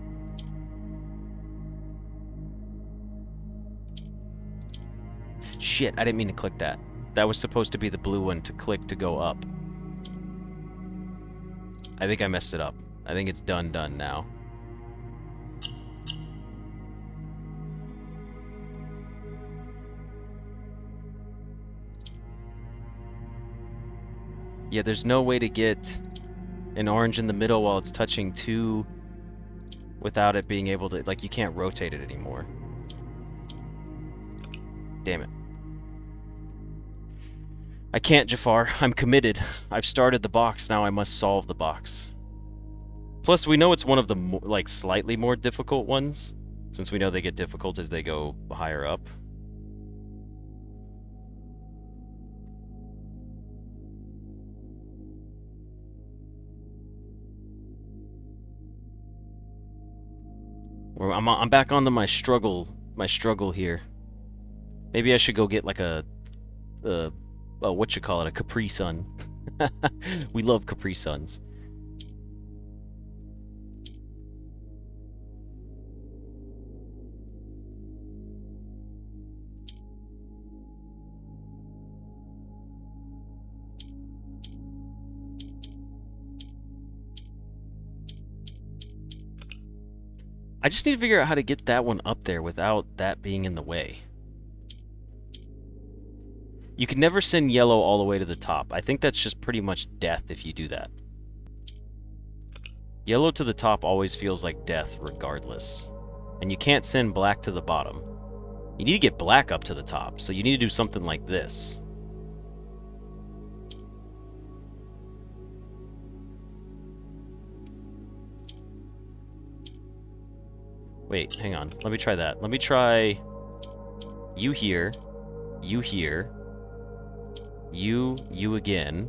Shit, I didn't mean to click that. That was supposed to be the blue one to click to go up. I think I messed it up. I think it's done now. Yeah, there's no way to get an orange in the middle while it's touching two without it being able to, like, you can't rotate it anymore. Damn it. I can't, Jafar. I'm committed. I've started the box, now I must solve the box. Plus, we know it's one of the, like, slightly more difficult ones, since we know they get difficult as they go higher up. I'm back onto my struggle here. Maybe I should go get like a what you call it, a Capri Sun. We love Capri Suns. I just need to figure out how to get that one up there without that being in the way. You can never send yellow all the way to the top. I think that's just pretty much death if you do that. Yellow to the top always feels like death regardless. And you can't send black to the bottom. You need to get black up to the top, so you need to do something like this. Wait, hang on. Let me try that. Let me try you here, you here, you again.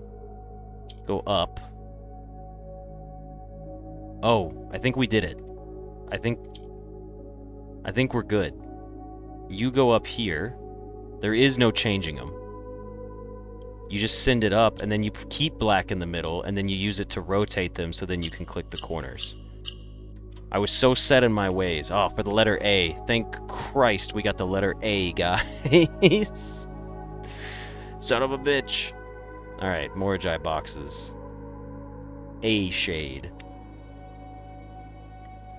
Go up. Oh, I think we did it. I think we're good. You go up here. There is no changing them. You just send it up, and then you keep black in the middle, and then you use it to rotate them, so then you can click the corners. I was so set in my ways. Oh, for the letter A. Thank Christ we got the letter A, guys. Son of a bitch. Alright, Morai boxes. A shade.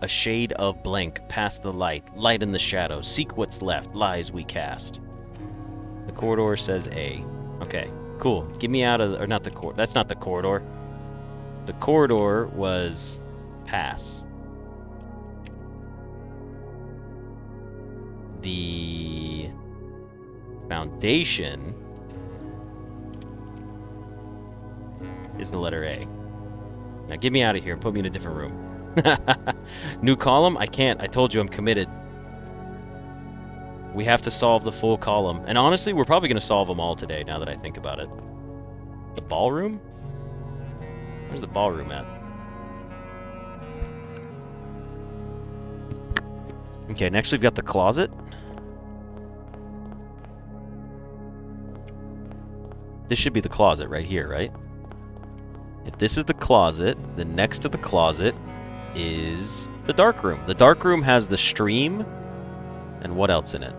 A shade of blank, past the light, light in the shadow, seek what's left, lies we cast. The corridor says A. Okay, cool. Get me out of, or not the corridor, that's not the corridor. The corridor was pass. The foundation is the letter A. Now get me out of here and put me in a different room. New column? I can't. I told you I'm committed. We have to solve the full column. And honestly, we're probably going to solve them all today, now that I think about it. The ballroom? Where's the ballroom at? Okay, next we've got the closet. This should be the closet right here, right? If this is the closet, then next to the closet is the dark room. The dark room has the stream, and what else in it?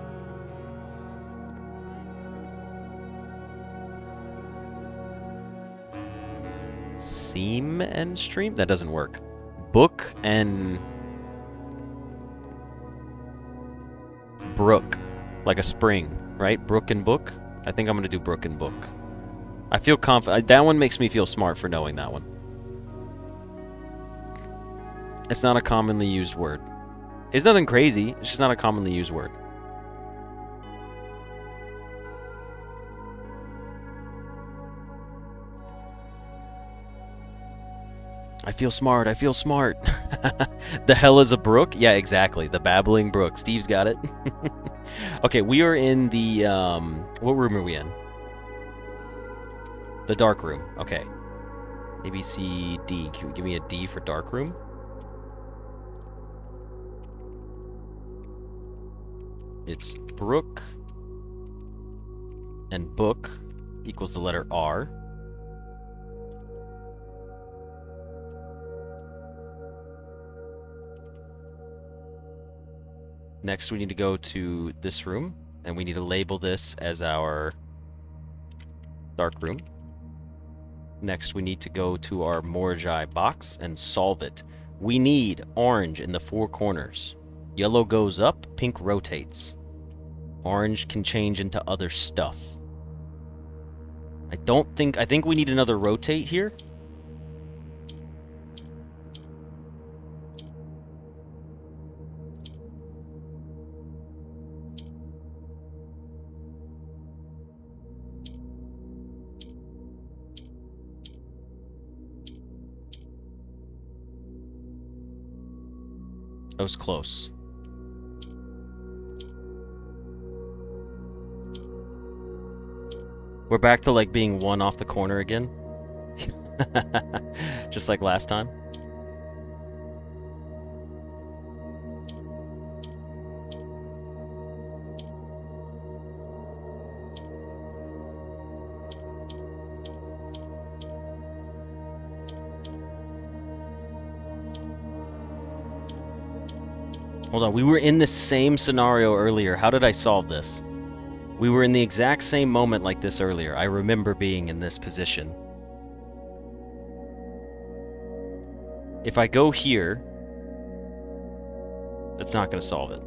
Seam and stream? That doesn't work. Book and brook, like a spring, right? Brook and book. I think I'm gonna do brook and book. I feel confident. That one makes me feel smart for knowing that one. It's not a commonly used word. It's nothing crazy. It's just not a commonly used word. I feel smart. I feel smart. The hell is a brook? Yeah, exactly. The babbling brook. Steve's got it. Okay, we are in the, what room are we in? The dark room. Okay. A, B, C, D. Can you give me a D for dark room? It's brook and book equals the letter R. Next, we need to go to this room, and we need to label this as our dark room. Next, we need to go to our Morai box and solve it. We need orange in the 4 corners. Yellow goes up, pink rotates. Orange can change into other stuff. I think we need another rotate here. That was close. We're back to like being 1 off the corner again. Just like last time. Hold on, we were in the same scenario earlier. How did I solve this? We were in the exact same moment like this earlier. I remember being in this position. If I go here, that's not going to solve it.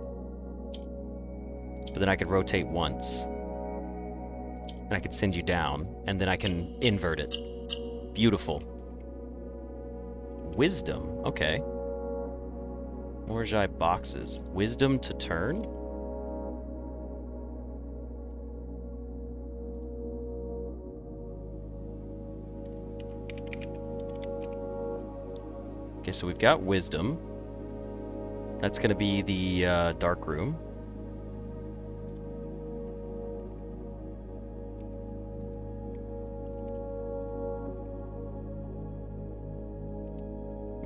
But then I could rotate once. And I could send you down. And then I can invert it. Beautiful. Wisdom. Okay. Morai boxes. Wisdom to turn? Okay, so we've got wisdom. That's going to be the dark room.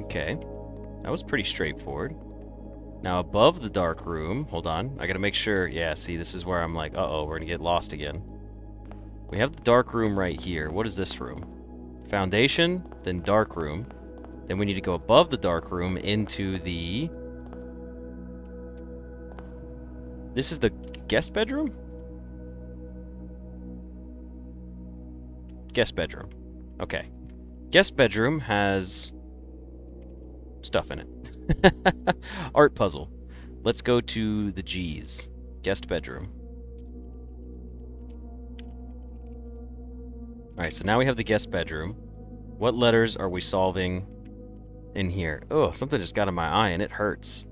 Okay, that was pretty straightforward. Now above the dark room, hold on, I gotta make sure, yeah, see, this is where I'm like, uh-oh, we're gonna get lost again. We have the dark room right here. What is this room? Foundation, then dark room. Then we need to go above the dark room into the... This is the guest bedroom? Guest bedroom. Okay. Guest bedroom has stuff in it. Art puzzle. Let's go to the G's. Guest bedroom. Alright, so now we have the guest bedroom. What letters are we solving in here? Oh, something just got in my eye and it hurts.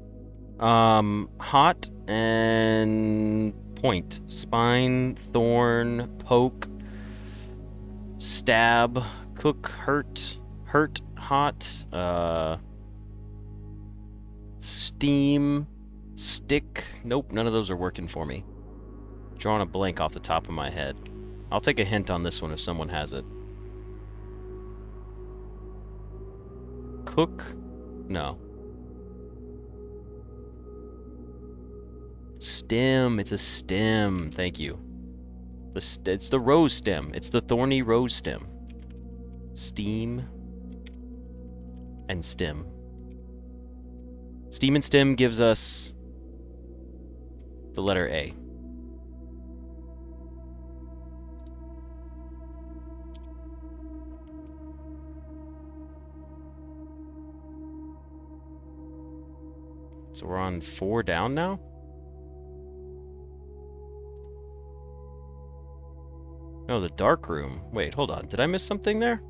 Hot and point. Spine, thorn, poke, stab, cook, hurt, hot, steam, stick. Nope, none of those are working for me. drawing a blank off the top of my head. I'll take a hint on this one if someone has it. Cook? No. Stem. It's a stem. Thank you. It's the rose stem. It's the thorny rose stem. Steam and stem. Steam and stem gives us the letter A. So we're on 4 down now? No, the dark room. Wait, hold on. Did I miss something there?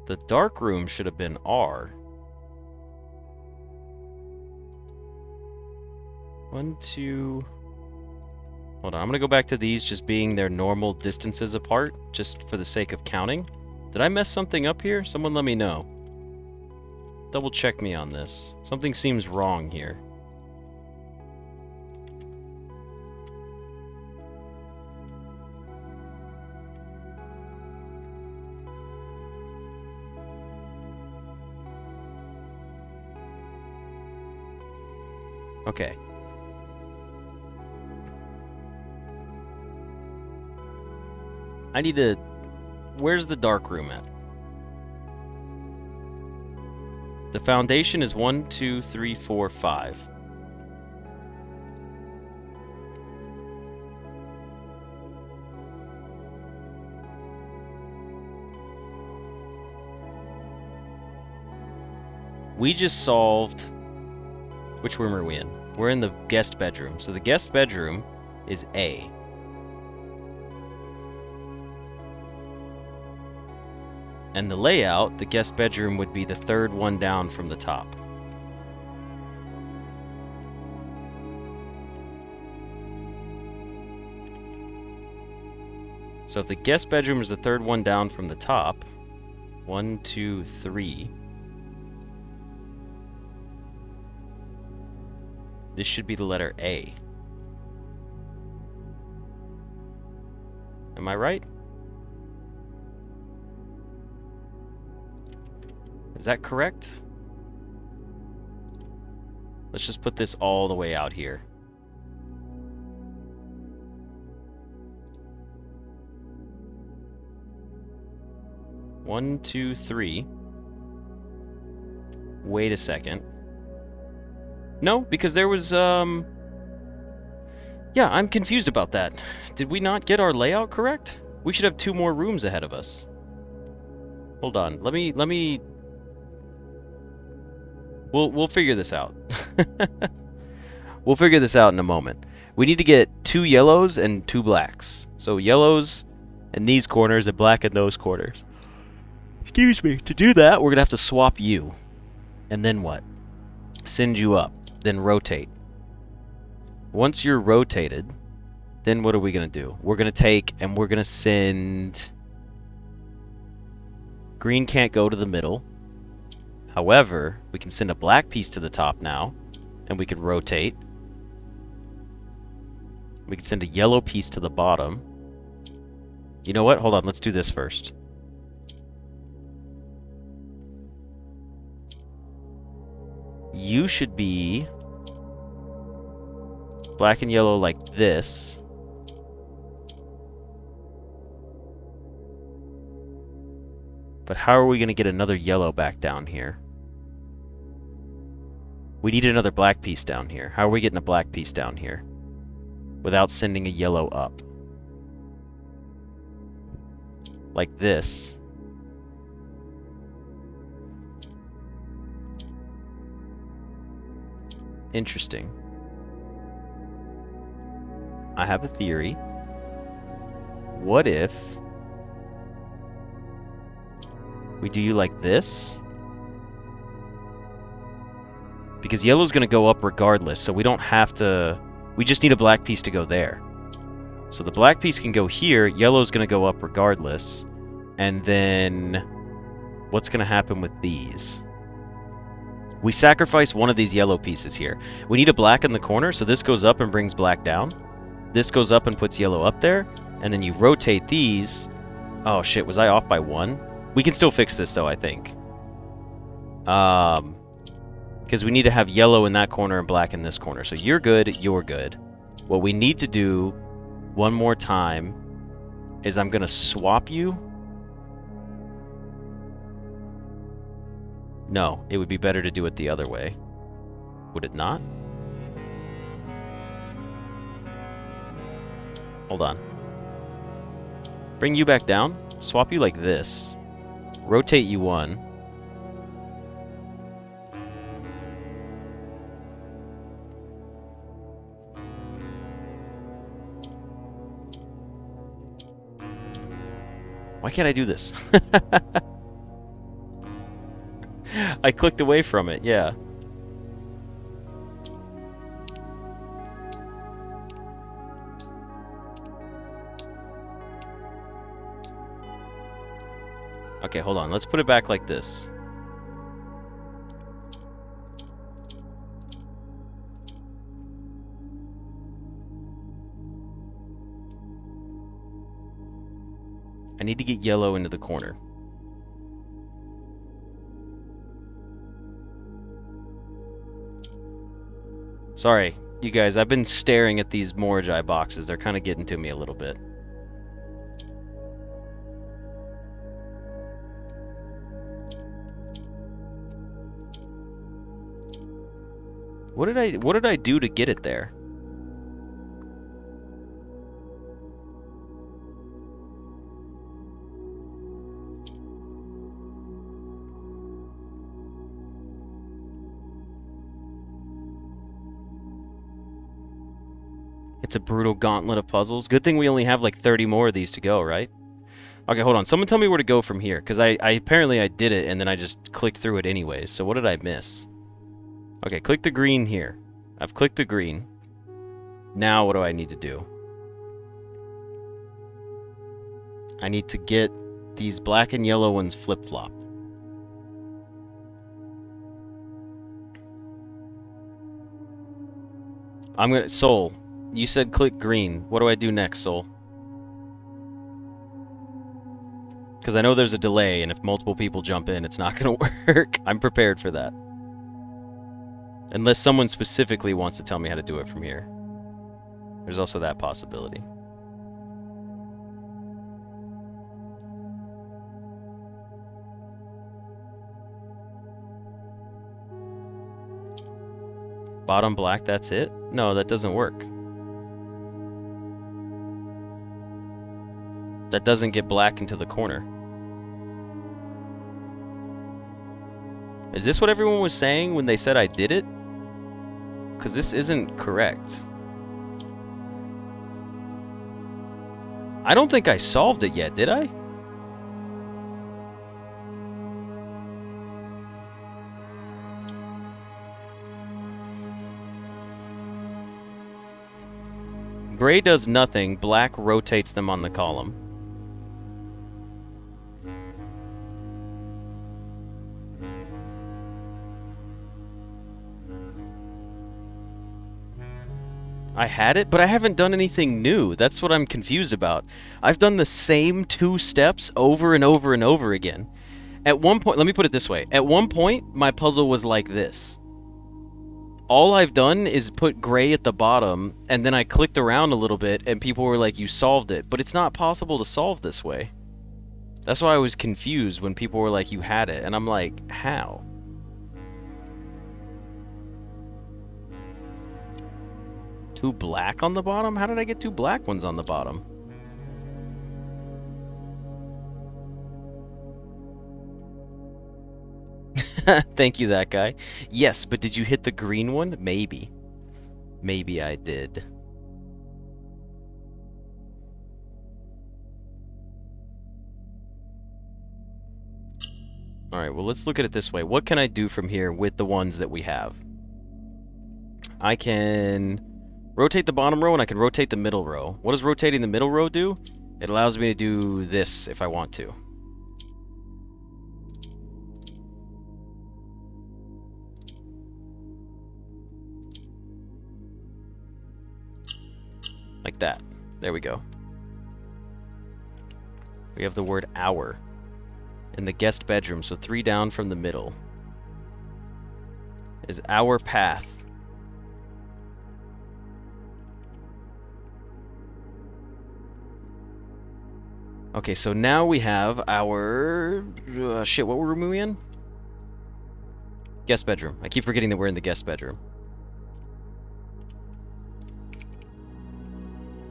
The dark room should have been R. 1, 2... Hold on, I'm gonna go back to these just being their normal distances apart, just for the sake of counting. Did I mess something up here? Someone let me know. Double check me on this. Something seems wrong here. Okay. I need to... Where's the dark room at? The foundation is 1, 2, 3, 4, 5. We just solved... Which room are we in? We're in the guest bedroom. So the guest bedroom is A. And the layout, the guest bedroom would be the third one down from the top. So if the guest bedroom is the third one down from the top, 1, 2, 3. This should be the letter A. Am I right? Is that correct? Let's just put this all the way out here. One, two, three. Wait a second. No, because there was, yeah, I'm confused about that. Did we not get our layout correct? We should have 2 more rooms ahead of us. Hold on, let me... We'll figure this out. We'll figure this out in a moment. We need to get 2 yellows and 2 blacks. So yellows in these corners and black in those corners. Excuse me. To do that, we're going to have to swap you. And then what? Send you up. Then rotate. Once you're rotated, then what are we going to do? We're going to take and we're going to send... Green can't go to the middle. However, we can send a black piece to the top now, and we can rotate. We can send a yellow piece to the bottom. You know what? Hold on, let's do this first. You should be black and yellow like this. But how are we going to get another yellow back down here? We need another black piece down here. How are we getting a black piece down here without sending a yellow up? Like this. Interesting. I have a theory. What if we do you like this? Because yellow's going to go up regardless, so we don't have to... We just need a black piece to go there. So the black piece can go here, yellow's going to go up regardless. And then... What's going to happen with these? We sacrifice one of these yellow pieces here. We need a black in the corner, so this goes up and brings black down. This goes up and puts yellow up there, and then you rotate these. Oh shit, was I off by 1? We can still fix this though, I think. Because we need to have yellow in that corner and black in this corner. So you're good, you're good. What we need to do one more time is I'm gonna swap you. No, it would be better to do it the other way. Would it not? Hold on. Bring you back down. Swap you like this. Rotate you 1. Why can't I do this? I clicked away from it, yeah. Okay, hold on. Let's put it back like this. I need to get yellow into the corner. Sorry, you guys, I've been staring at these Morai boxes. They're kind of getting to me a little bit. What did I do to get it there? It's a brutal gauntlet of puzzles. Good thing we only have like 30 more of these to go, right? Okay, hold on. Someone tell me where to go from here, because I apparently I did it and then I just clicked through it anyways. So what did I miss? Okay, click the green here. I've clicked the green. Now what do I need to do? I need to get these black and yellow ones flip-flopped. I'm gonna... Soul, you said click green. What do I do next, Soul? Because I know there's a delay, and if multiple people jump in, it's not gonna work. I'm prepared for that. Unless someone specifically wants to tell me how to do it from here. There's also that possibility. Bottom black, that's it? No, that doesn't work. That doesn't get black into the corner. Is this what everyone was saying when they said I did it? Because this isn't correct. I don't think I solved it yet, did I? Gray does nothing, black rotates them on the column. I had it, but I haven't done anything new. That's what I'm confused about. I've done the same 2 steps over and over and over again. At one point, let me put it this way. At one point, my puzzle was like this. All I've done is put gray at the bottom, and then I clicked around a little bit, and people were like, you solved it. But it's not possible to solve this way. That's why I was confused when people were like, you had it. And I'm like, how? Two black on the bottom? How did I get 2 black ones on the bottom? Thank you, that guy. Yes, but did you hit the green one? Maybe. Maybe I did. Alright, well, let's look at it this way. What can I do from here with the ones that we have? I can rotate the bottom row and I can rotate the middle row. What does rotating the middle row do? It allows me to do this if I want to. Like that. There we go. We have the word hour in the guest bedroom, so 3 down from the middle is our path. Okay, so now we have our... shit, what room are we in? Guest bedroom. I keep forgetting that we're in the guest bedroom.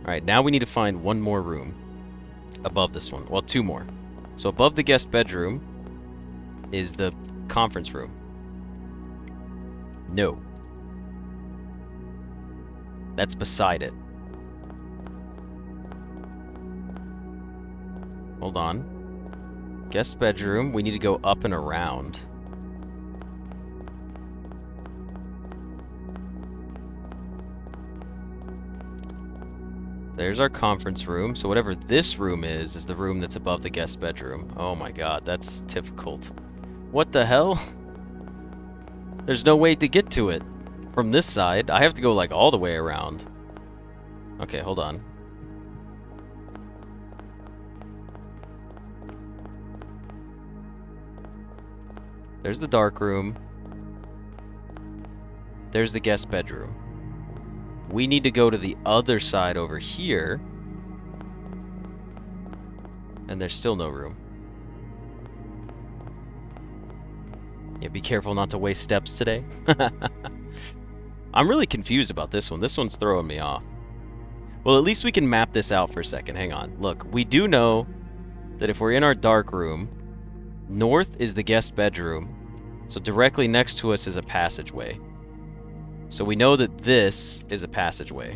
Alright, now we need to find one more room above this one. Well, 2 more. So above the guest bedroom is the conference room. No. That's beside it. Hold on. Guest bedroom, we need to go up and around. There's our conference room. So whatever this room is the room that's above the guest bedroom. Oh my god, that's difficult. What the hell? There's no way to get to it from this side. I have to go like all the way around. Okay, hold on. There's the dark room. There's the guest bedroom. We need to go to the other side over here. And there's still no room. Yeah, be careful not to waste steps today. I'm really confused about this one. This one's throwing me off. Well, at least we can map this out for a second. Hang on. Look, we do know that if we're in our dark room, north is the guest bedroom, so directly next to us is a passageway. So we know that this is a passageway.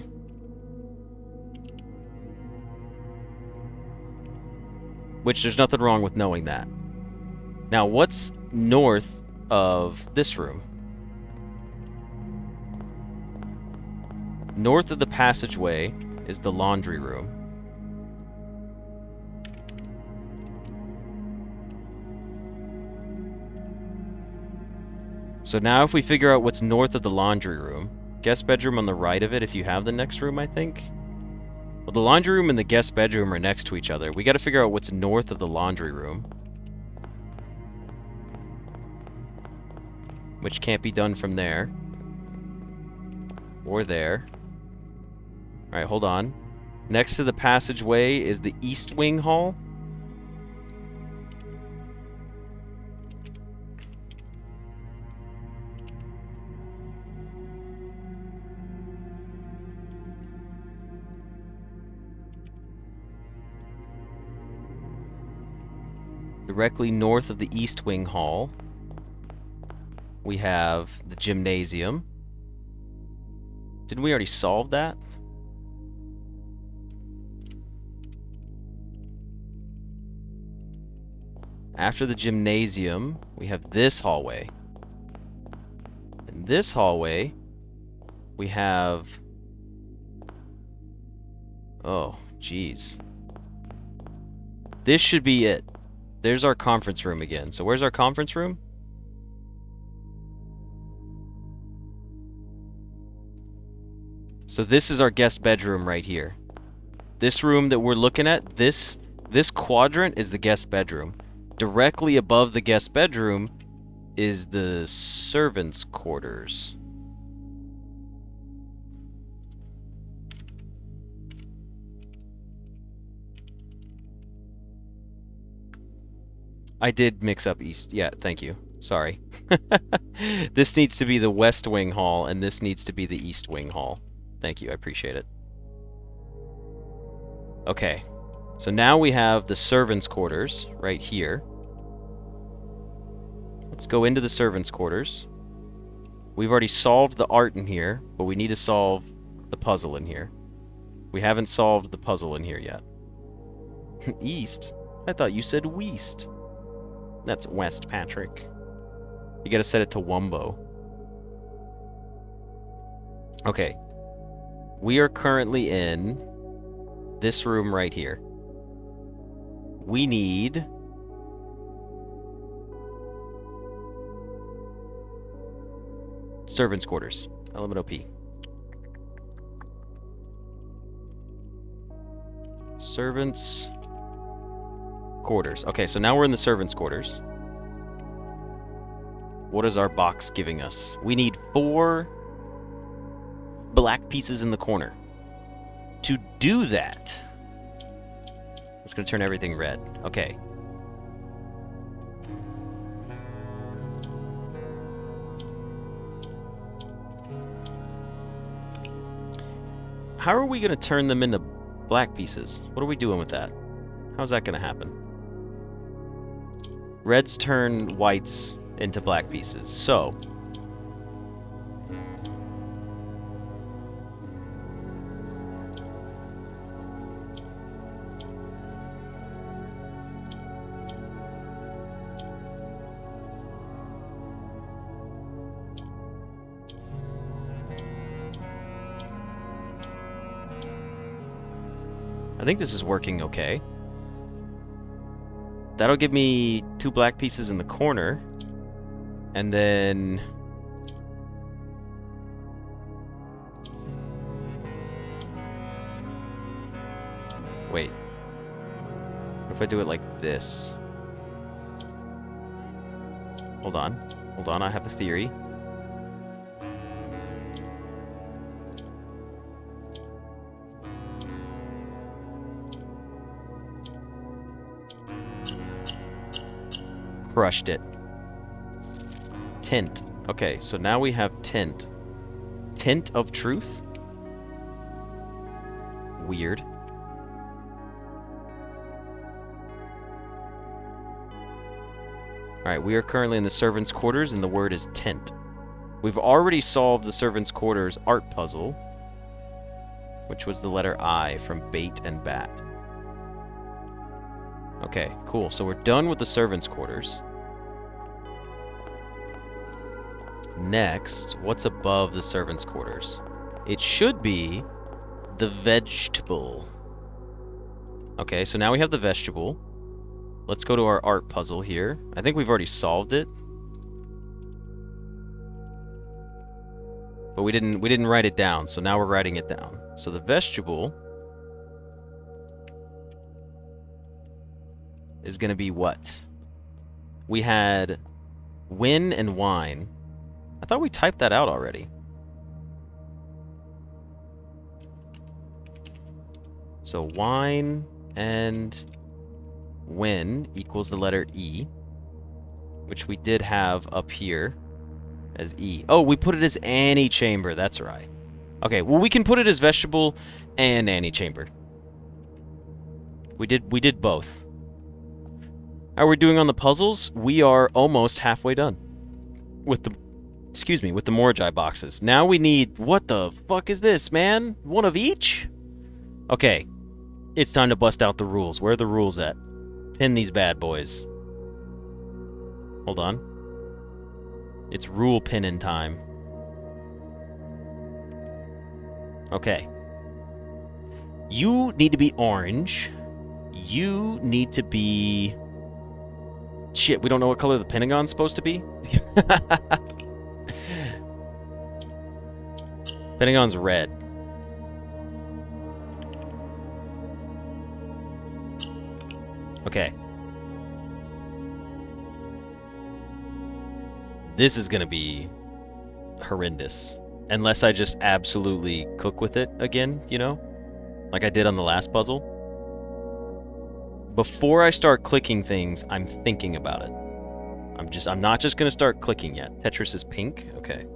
Which there's nothing wrong with knowing that. Now, what's north of this room? North of the passageway is the laundry room. So now if we figure out what's north of the laundry room, guest bedroom on the right of it if you have the next room, I think. Well, the laundry room and the guest bedroom are next to each other. We got to figure out what's north of the laundry room. Which can't be done from there. Or there. Alright, hold on. Next to the passageway is the east wing hall. Directly north of the east wing hall, we have the gymnasium. Didn't we already solve that? After the gymnasium, we have this hallway. In this hallway, we have... oh, jeez. This should be it. There's our conference room again. So where's our conference room? So this is our guest bedroom right here. This room that we're looking at, this quadrant is the guest bedroom. Directly above the guest bedroom is the servants' quarters. I did mix up east. Yeah, thank you. Sorry. This needs to be the west wing hall, and this needs to be the east wing hall. Thank you, I appreciate it. Okay. So now we have the servants' quarters right here. Let's go into the servants' quarters. We've already solved the art in here, but we need to solve the puzzle in here. We haven't solved the puzzle in here yet. East? I thought you said west. That's west, Patrick. You gotta set it to Wumbo. Okay. We are currently in this room right here. We need... servants' quarters. Element OP. Servants' quarters. Okay, so now we're in the servants' quarters. What is our box giving us? We need 4 black pieces in the corner. To do that, it's going to turn everything red. Okay. How are we going to turn them into black pieces? What are we doing with that? How's that going to happen? Reds turn whites into black pieces. So, I think this is working okay. That'll give me 2 black pieces in the corner. And then... Wait. What if I do it like this? Hold on. Hold on, I have a theory. Crushed it. Tint. Okay, so now we have tint. Tint of truth? Weird. Alright, we are currently in the servants' quarters, and the word is tint. We've already solved the servants' quarters art puzzle, which was the letter I from bait and bat. Okay, cool. So we're done with the servants' quarters. Next, what's above the servants' quarters? It should be the vegetable. Okay, so now we have the vegetable. Let's go to our art puzzle here. I think we've already solved it. But we didn't write it down, so now we're writing it down. So the vegetable is going to be what? We had win and wine. I thought we typed that out already. So wine and win equals the letter E, which we did have up here as E. Oh, we put it as antechamber. That's right. Okay, well, we can put it as vegetable and antechamber. We did both. How are we doing on the puzzles? We are almost halfway done with the, with the Morai boxes. Now we need, what the fuck is this, man? One of each? Okay, it's time to bust out the rules. Where are the rules at? Pin these bad boys. Hold on. It's rule pinning time. Okay. You need to be orange. You need to be... Shit, we don't know what color the Pentagon's supposed to be? Pentagon's red. Okay. This is gonna be horrendous. Unless I just absolutely cook with it again, you know? Like I did on the last puzzle. Before I start clicking things, I'm thinking about it. I'm not just gonna start clicking yet. Tetris is pink? Okay.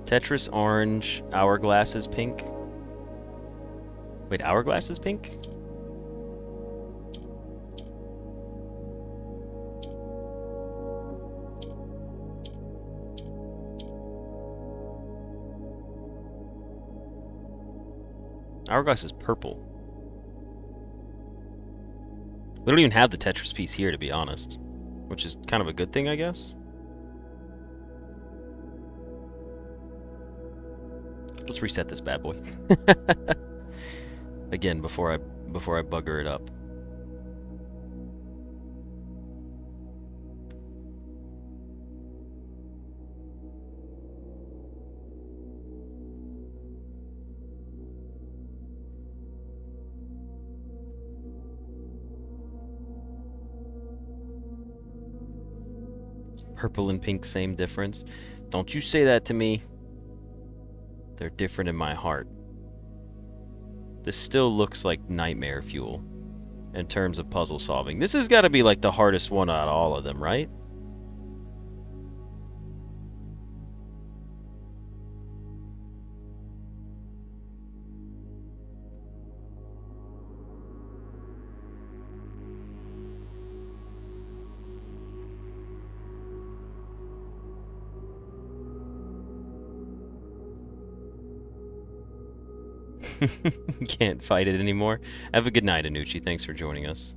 Tetris orange, hourglass is pink. Wait, hourglass is pink? Hourglass is purple. We don't even have the Tetris piece here, to be honest. Which is kind of a good thing, I guess. let's reset this bad boy. Again, before I bugger it up. Purple and pink, same difference. Don't you say that to me. They're different in my heart. This still looks like nightmare fuel in terms of puzzle solving. This has got to be like the hardest one out of all of them, right? Can't fight it anymore. Have a good night, Anucci. Thanks for joining us.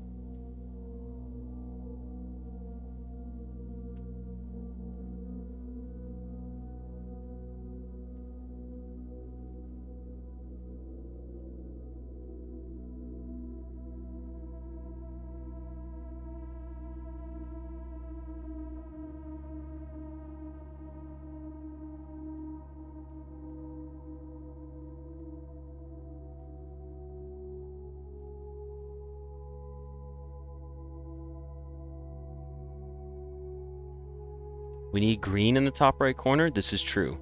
We need green in the top right corner? This is true.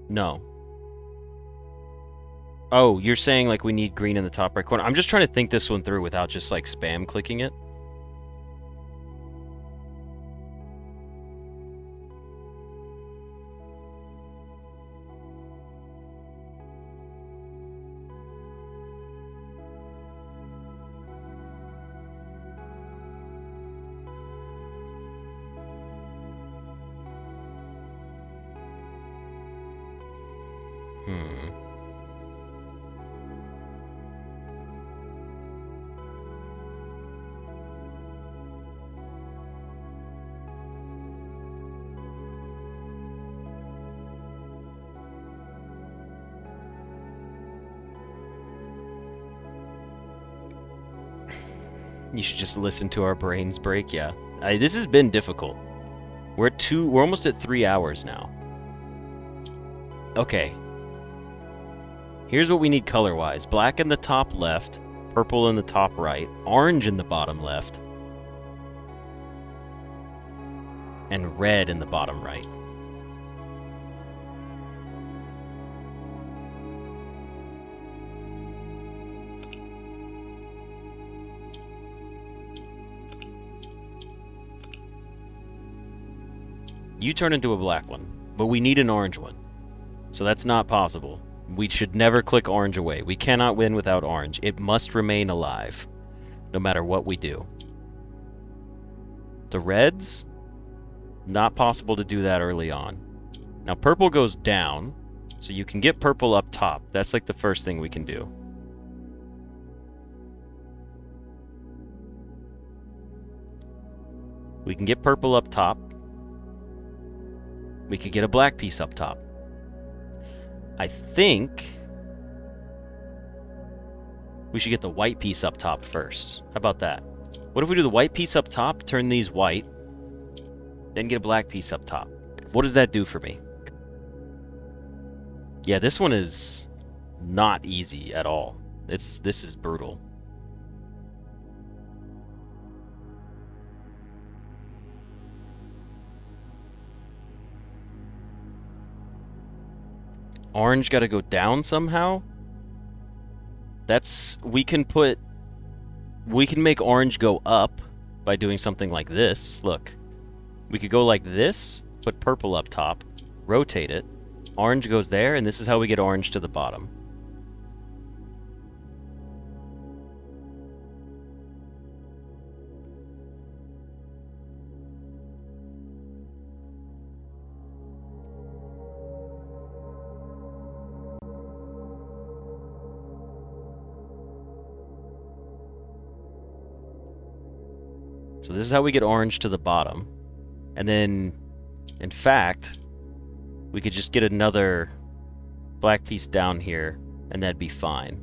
No. Oh, you're saying like we need green in the top right corner. I'm just trying to think this one through without just like spam clicking it. You should just listen to our brains break. Yeah, this has been difficult. We're almost at 3 hours now. Okay. Here's what we need color-wise: black in the top left, purple in the top right, orange in the bottom left, and red in the bottom right. You turn into a black one, but we need an orange one. So that's not possible. We should never click orange away. We cannot win without orange. It must remain alive, no matter what we do. The reds, not possible to do that early on. Now purple goes down, so you can get purple up top. That's like the first thing we can do. We can get purple up top. We could get a black piece up top. I think we should get the white piece up top first. How about that? What if we do the white piece up top, turn these white, then get a black piece up top? What does that do for me? Yeah, this one is not easy at all. This is brutal. Orange got to go down somehow? We can make orange go up by doing something like this. Look. We could go like this, put purple up top, rotate it. Orange goes there, and this is how we get orange to the bottom. So this is how we get orange to the bottom. And then, in fact, We could just get another black piece down here, and that'd be fine.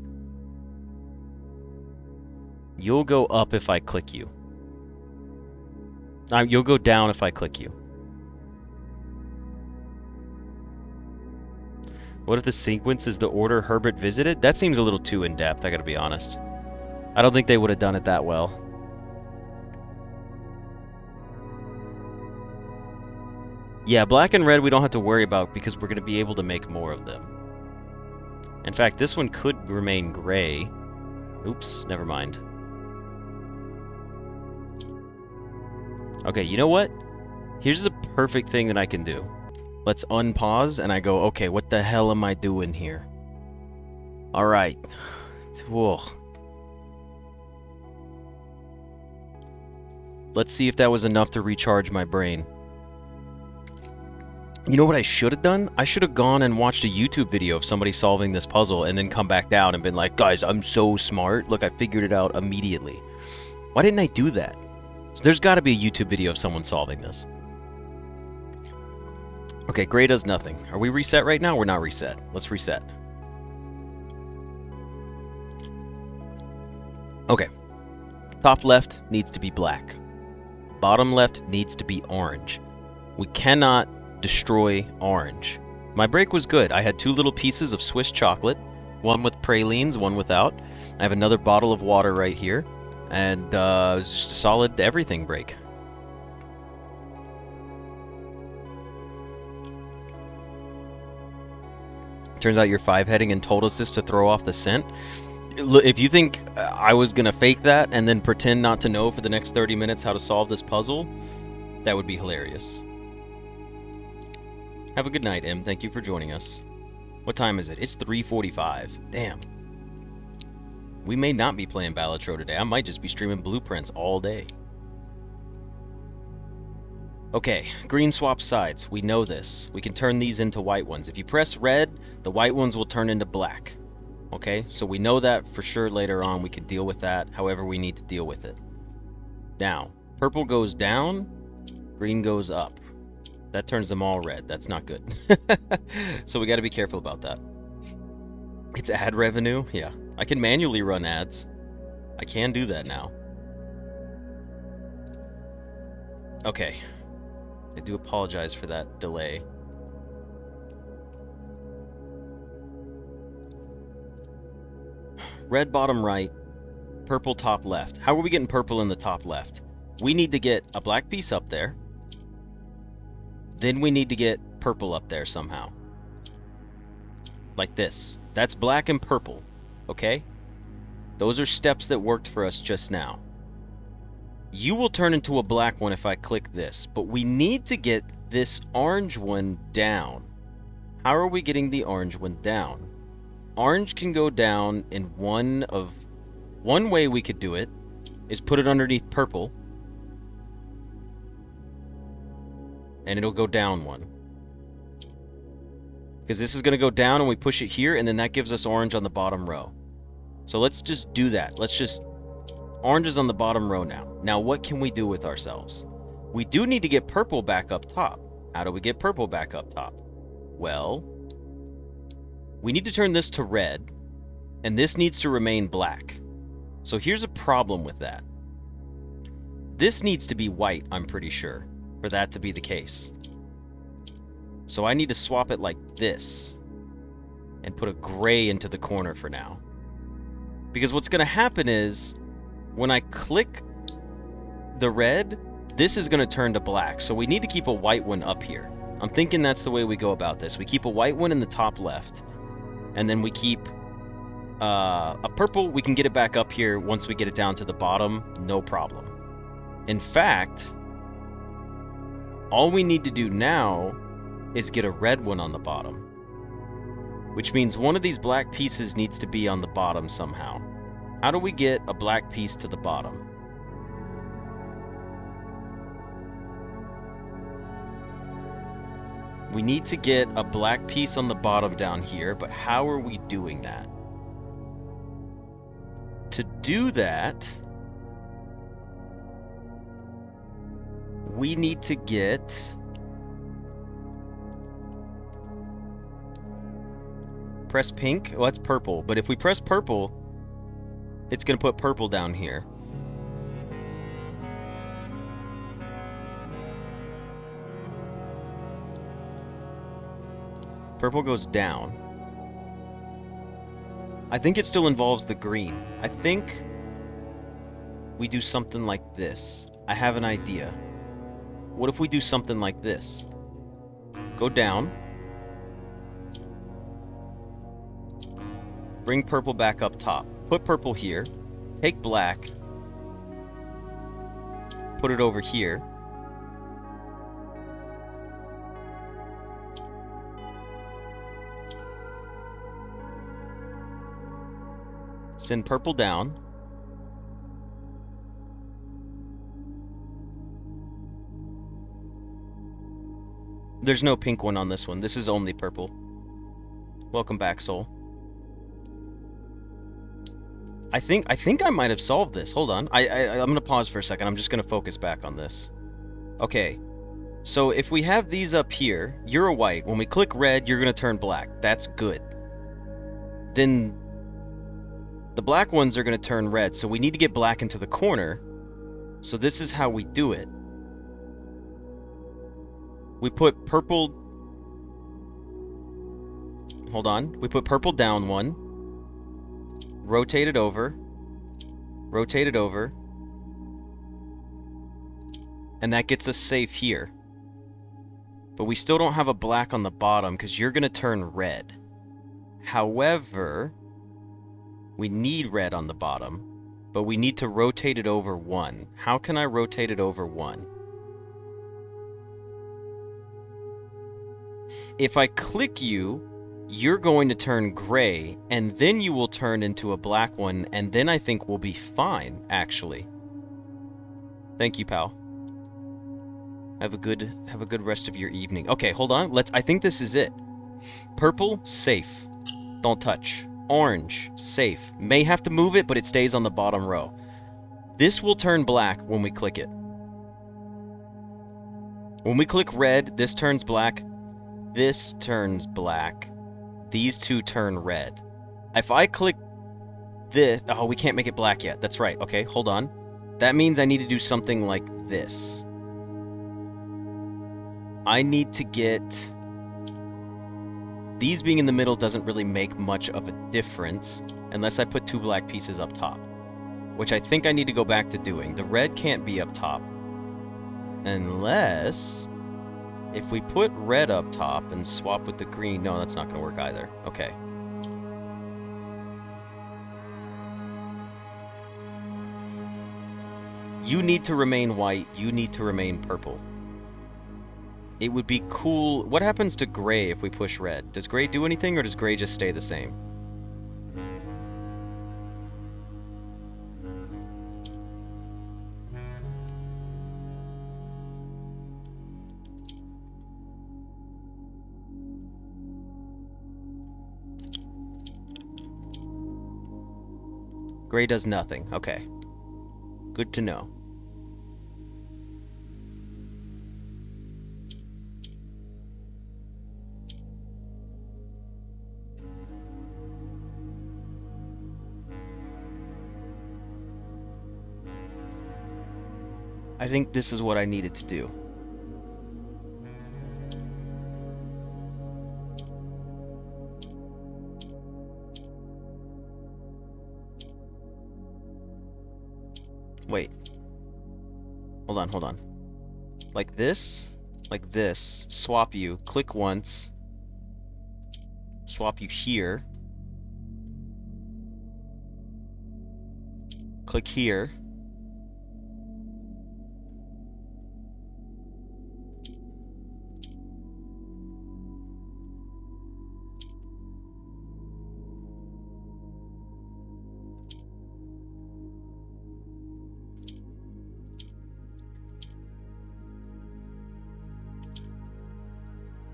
You'll go up if I click you. You'll go down if I click you. What if the sequence is the order Herbert visited? That seems a little too in-depth, I gotta be honest. I don't think they would have done it that well. Yeah, black and red we don't have to worry about because we're gonna be able to make more of them. In fact, this one could remain gray. Oops, never mind. Okay, you know what? Here's the perfect thing that I can do. Let's unpause, and I go, okay, what the hell am I doing here? Alright. Whoa. Let's see if that was enough to recharge my brain. You know what I should have done? I should have gone and watched a YouTube video of somebody solving this puzzle and then come back down and been like, guys, I'm so smart. Look, I figured it out immediately. Why didn't I do that? So there's got to be a YouTube video of someone solving this. Okay, gray does nothing. Are we reset right now? We're not reset. Let's reset. Okay. Top left needs to be black. Bottom left needs to be orange. We cannot destroy orange. My break was good. I had 2 little pieces of Swiss chocolate, one with pralines, one without. I have another bottle of water right here, and it was just a solid everything break. Turns out you're 5-heading and told us this to throw off the scent. If you think I was gonna fake that and then pretend not to know for the next 30 minutes how to solve this puzzle, that would be hilarious. Have a good night, Em. Thank you for joining us. What time is it? It's 3:45. Damn. We may not be playing Ballatro today. I might just be streaming blueprints all day. Okay, green swap sides. We know this. We can turn these into white ones. If you press red, the white ones will turn into black. Okay, so we know that for sure later on. We can deal with that however we need to deal with it. Now, purple goes down, green goes up. That turns them all red. That's not good. So we got to be careful about that. It's ad revenue? Yeah. I can manually run ads. I can do that now. Okay. I do apologize for that delay. Red bottom right, purple top left. How are we getting purple in the top left? We need to get a black piece up there. Then we need to get purple up there somehow. Like this. That's black and purple. Okay? Those are steps that worked for us just now. You will turn into a black one if I click this, but we need to get this orange one down. How are we getting the orange one down? Orange can go down in one way we could do it is put it underneath purple, and it'll go down one. Because this is going to go down and we push it here, and then that gives us orange on the bottom row. So let's just do that. Orange is on the bottom row now. Now what can we do with ourselves? We do need to get purple back up top. How do we get purple back up top? Well, we need to turn this to red, and this needs to remain black. So here's a problem with that. This needs to be white, I'm pretty sure, for that to be the case. So I need to swap it like this and put a gray into the corner for now. Because what's going to happen is when I click the red, this is going to turn to black. So we need to keep a white one up here. I'm thinking that's the way we go about this. We keep a white one in the top left, and then we keep a purple. We can get it back up here once we get it down to the bottom, no problem. In fact, all we need to do now is get a red one on the bottom, which means one of these black pieces needs to be on the bottom somehow. How do we get a black piece to the bottom? We need to get a black piece on the bottom down here, but how are we doing that? To do that, we need to get Press pink? Well, that's purple. But if we press purple, it's going to put purple down here. Purple goes down. I think it still involves the green. I think we do something like this. I have an idea. What if we do something like this? Go down. Bring purple back up top. Put purple here. Take black. Put it over here. Send purple down. There's no pink one on this one. This is only purple. Welcome back, Soul. I think I might have solved this. Hold on. I'm gonna pause for a second. I'm just gonna focus back on this. Okay. So if we have these up here, you're a white. When we click red, you're gonna turn black. That's good. Then the black ones are gonna turn red, so we need to get black into the corner. So this is how we do it. We put purple... Hold on. We put purple down one. Rotate it over. Rotate it over. And that gets us safe here. But we still don't have a black on the bottom because you're going to turn red. However, we need red on the bottom, but we need to rotate it over one. How can I rotate it over one? If I click you, you're going to turn gray, and then you will turn into a black one, and then I think we'll be fine, actually. Thank you, pal. Have a good rest of your evening. Okay, hold on. I think this is it. Purple, safe. Don't touch. Orange, safe. May have to move it, but it stays on the bottom row. This will turn black when we click it. When we click red, this turns black. This turns black. These two turn red. If I click this... Oh, we can't make it black yet. That's right. Okay, hold on. That means I need to do something like this. I need to get... These being in the middle doesn't really make much of a difference unless I put two black pieces up top, which I think I need to go back to doing. The red can't be up top unless... If we put red up top and swap with the green... No, that's not going to work either. Okay. You need to remain white. You need to remain purple. It would be cool... What happens to gray if we push red? Does gray do anything, or does gray just stay the same? Gray does nothing. Okay. Good to know. I think this is what I needed to do. Wait. Hold on. Like this, swap you, click once, swap you here, click here,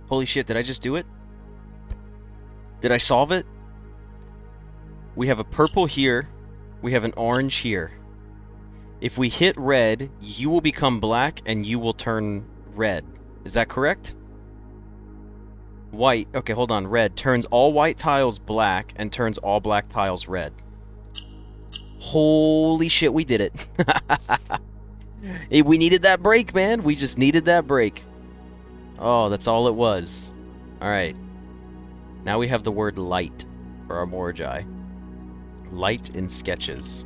Holy shit, did I just do it? Did I solve it? We have a purple here. We have an orange here. If we hit red, you will become black and you will turn red. Is that correct? White. Okay, hold on. Red turns all white tiles black and turns all black tiles red. Holy shit, we did it. We needed that break, man. We just needed that break. Oh, that's all it was. All right. Now we have the word light for our Morai. Light in sketches.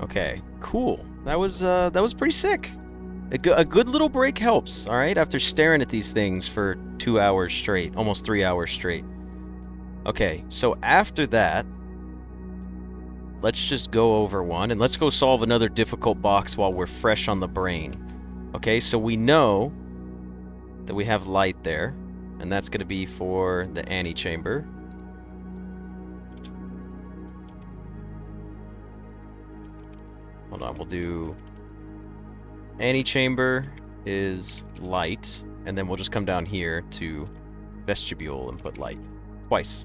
Okay, cool. That was pretty sick. A good little break helps, all right? After staring at these things for 2 hours straight, almost 3 hours straight. Okay, so after that, let's just go over one, and let's go solve another difficult box while we're fresh on the brain. Okay, so we know that we have light there, and that's going to be for the antechamber. Hold on, we'll do antechamber is light, and then we'll just come down here to vestibule and put light twice.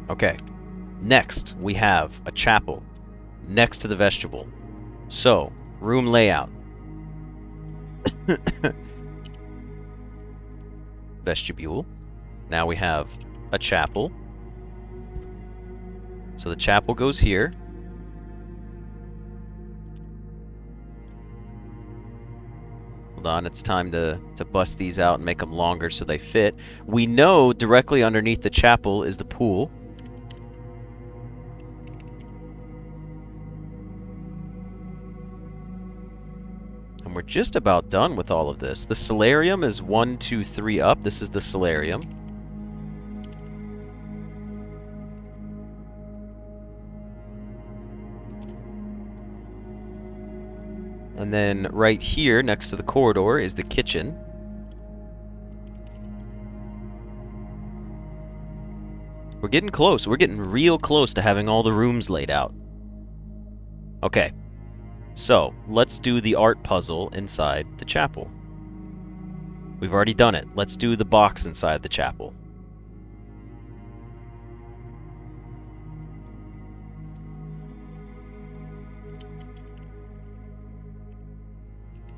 Okay, next we have a chapel next to the vestibule. So, room layout. Vestibule. Now we have a chapel. So the chapel goes here. Hold on, it's time to bust these out and make them longer so they fit. We know directly underneath the chapel is the pool. And we're just about done with all of this. The solarium is 1, 2, 3 up. This is the solarium. And then right here, next to the corridor, is the kitchen. We're getting close. We're getting real close to having all the rooms laid out. Okay. So, let's do the art puzzle inside the chapel. We've already done it. Let's do the box inside the chapel.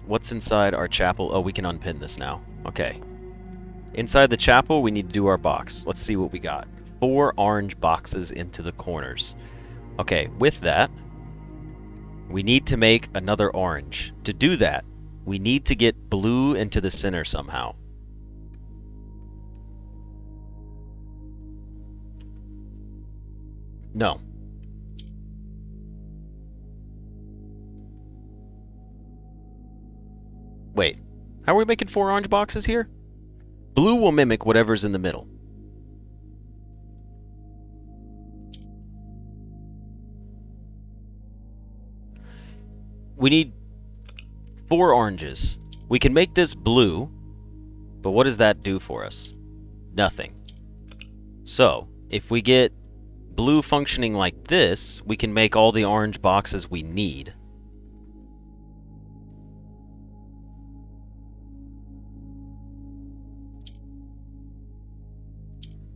What's inside our chapel? Oh, we can unpin this now. Okay. Inside the chapel, we need to do our box. Let's see what we got. 4 orange boxes into the corners. Okay, with that, we need to make another orange. To do that, we need to get blue into the center somehow. No. Wait, how are we making 4 orange boxes here? Blue will mimic whatever's in the middle. We need 4 oranges. We can make this blue, but what does that do for us? Nothing. So, if we get blue functioning like this, we can make all the orange boxes we need.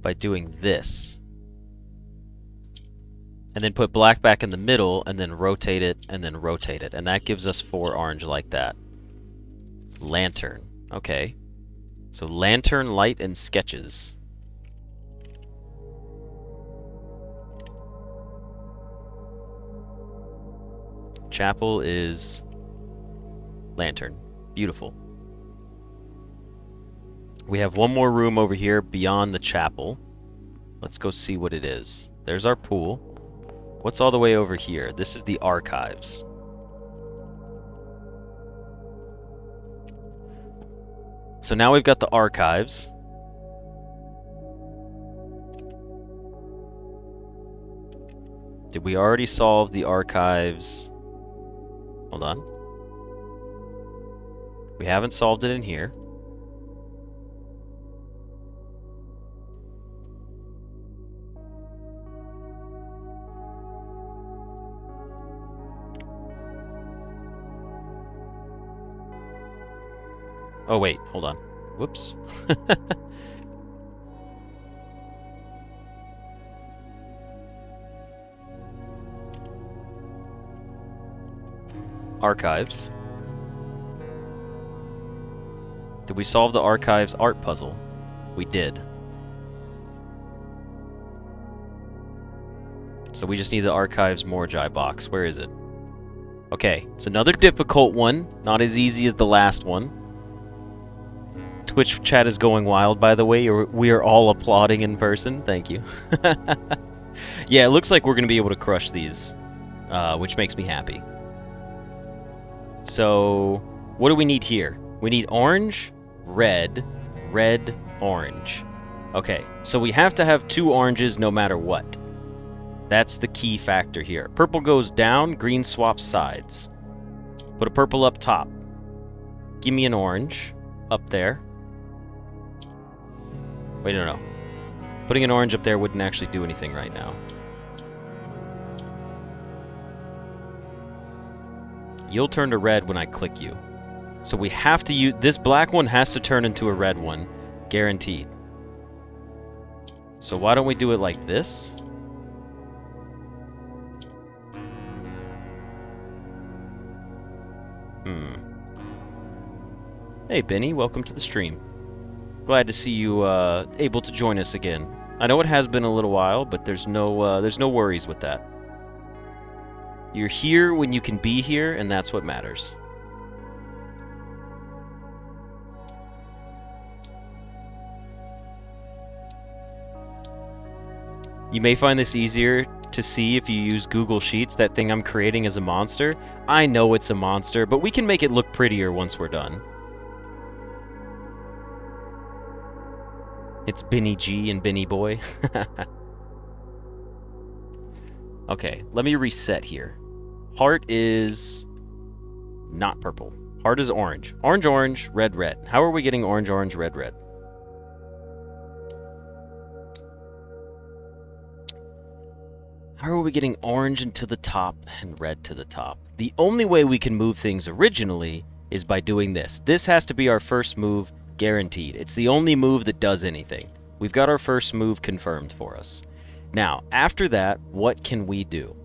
By doing this. And then put black back in the middle, and then rotate it, and then rotate it. And that gives us 4 orange like that. Lantern. Okay. So lantern, light, and sketches. Chapel is lantern. Beautiful. We have one more room over here beyond the chapel. Let's go see what it is. There's our pool. What's all the way over here? This is the archives. So now we've got the archives. Did we already solve the archives? Hold on. We haven't solved it in here. Oh, wait, hold on. Whoops. Archives. Did we solve the archives art puzzle? We did. So we just need the archives Morai box. Where is it? Okay, it's another difficult one. Not as easy as the last one. Twitch chat is going wild, by the way. We are all applauding in person. Thank you. Yeah, it looks like we're going to be able to crush these, which makes me happy. So, what do we need here? We need orange, red, red, orange. Okay, so we have to have 2 oranges no matter what. That's the key factor here. Purple goes down, green swaps sides. Put a purple up top. Give me an orange up there. Wait, no. Putting an orange up there wouldn't actually do anything right now. You'll turn to red when I click you. So we have to use... This black one has to turn into a red one. Guaranteed. So why don't we do it like this? Hey, Benny. Welcome to the stream. Glad to see you able to join us again. I know it has been a little while, but there's no worries with that. You're here when you can be here, and that's what matters. You may find this easier to see if you use Google Sheets. That thing I'm creating is a monster. I know it's a monster, but we can make it look prettier once we're done. It's Benny G and Benny Boy. Okay, let me reset here. Heart is not purple. Heart is orange. Orange, orange, red, red. How are we getting orange, orange, red, red? How are we getting orange into the top and red to the top? The only way we can move things originally is by doing this. This has to be our first move, guaranteed. It's the only move that does anything. We've got our first move confirmed for us. Now, after that, what can we do?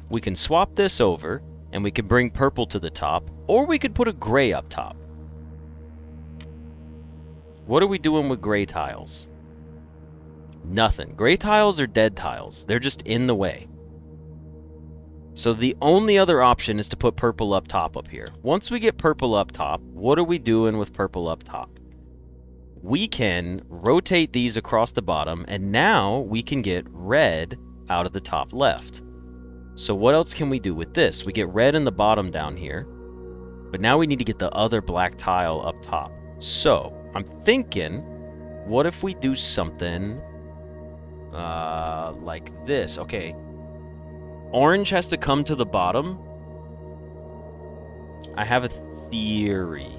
We can swap this over, and we can bring purple to the top, or we could put a gray up top. What are we doing with gray tiles? Nothing. Gray tiles are dead tiles. They're just in the way. So the only other option is to put purple up top up here. Once we get purple up top, what are we doing with purple up top? We can rotate these across the bottom, and now we can get red out of the top left. So what else can we do with this? We get red in the bottom down here, but now we need to get the other black tile up top. So I'm thinking, what if we do something like this? Okay, orange has to come to the bottom. I have a theory.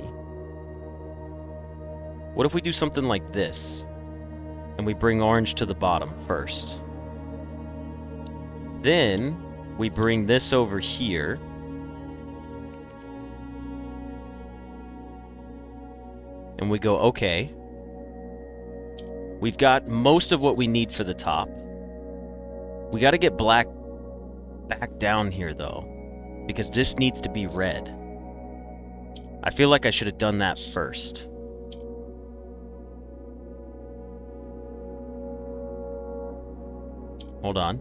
What if we do something like this, and we bring orange to the bottom first? Then we bring this over here. And we go, okay. We've got most of what we need for the top. We got to get black back down here, though, because this needs to be red. I feel like I should have done that first. Hold on.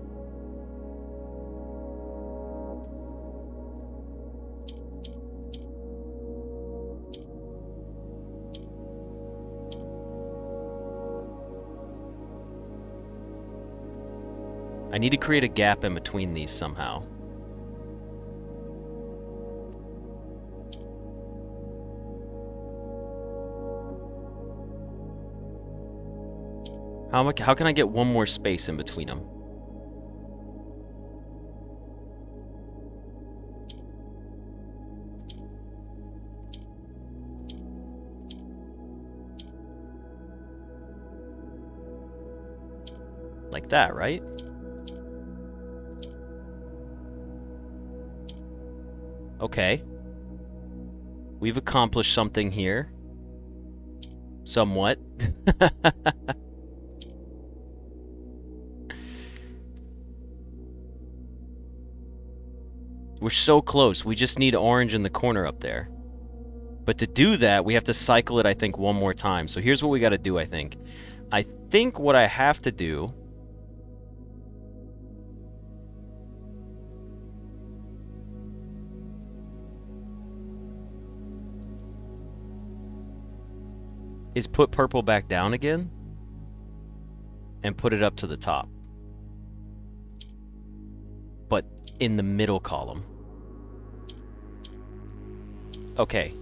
I need to create a gap in between these somehow. How can I get one more space in between them? Like that, right? Okay. We've accomplished something here. Somewhat. We're so close. We just need orange in the corner up there. But to do that, we have to cycle it, I think, one more time. So here's what we got to do, I think. I think what I have to do is put purple back down again and put it up to the top. But in the middle column. Okay.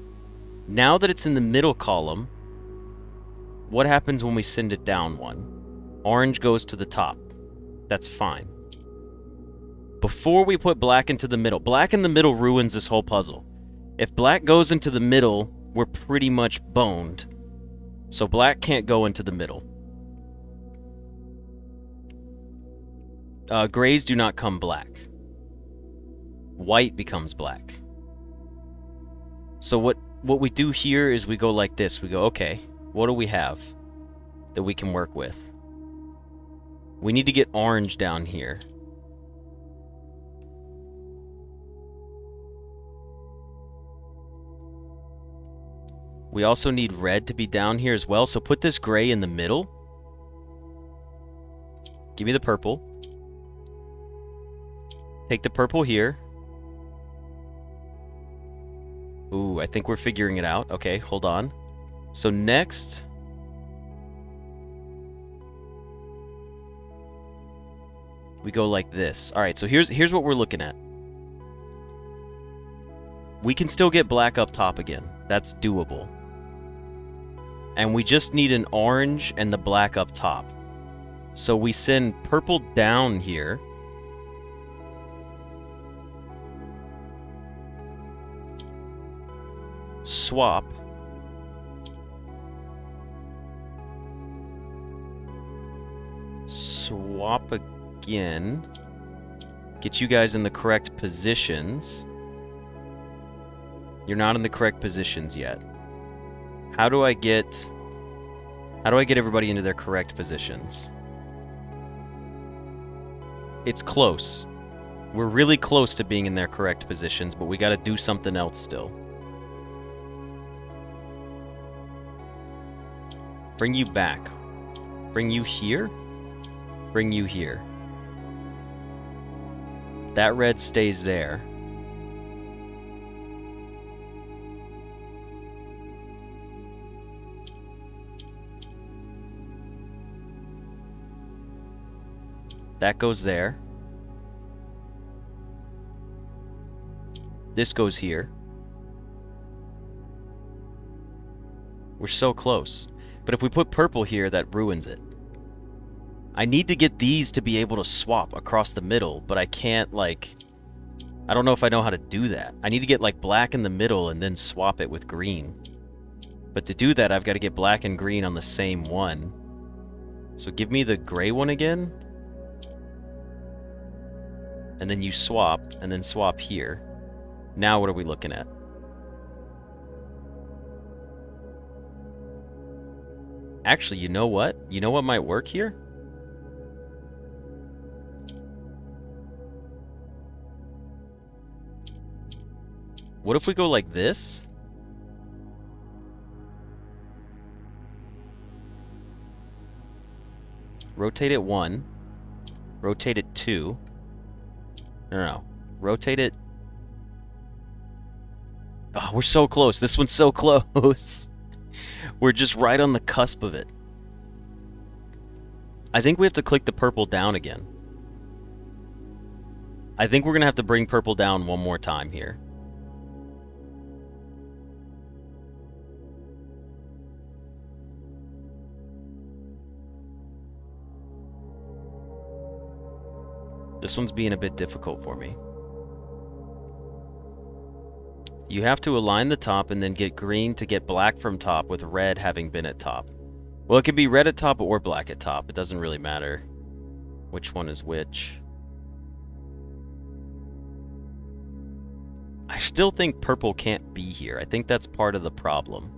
Now that it's in the middle column, what happens when we send it down one? Orange goes to the top. That's fine. Before we put black into the middle, black in the middle ruins this whole puzzle. If black goes into the middle, we're pretty much boned. So black can't go into the middle. Grays do not come black. White becomes black. So what we do here is we go like this. We go, okay, what do we have that we can work with? We need to get orange down here. We also need red to be down here as well, so put this gray in the middle. Give me the purple. Take the purple here. Ooh, I think we're figuring it out. Okay, hold on. So next, we go like this. All right, so here's what we're looking at. We can still get black up top again. That's doable. And we just need an orange and the black up top. So we send purple down here. Swap. Swap again. Get you guys in the correct positions. You're not in the correct positions yet. How do I get everybody into their correct positions? It's close. We're really close to being in their correct positions, but we got to do something else still. Bring you back. Bring you here. Bring you here. That red stays there. That goes there. This goes here. We're so close. But if we put purple here, that ruins it. I need to get these to be able to swap across the middle, but I can't, like... I don't know if I know how to do that. I need to get, like, black in the middle and then swap it with green. But to do that, I've got to get black and green on the same one. So give me the gray one again. And then you swap, and then swap here. Now what are we looking at? Actually, you know what? You know what might work here? What if we go like this? Rotate it 1. Rotate it 2. No. Rotate it. Oh, we're so close. This one's so close. We're just right on the cusp of it. I think we have to click the purple down again. I think we're going to have to bring purple down one more time here. This one's being a bit difficult for me. You have to align the top and then get green to get black from top, with red having been at top. Well, it could be red at top or black at top. It doesn't really matter which one is which. I still think purple can't be here. I think that's part of the problem.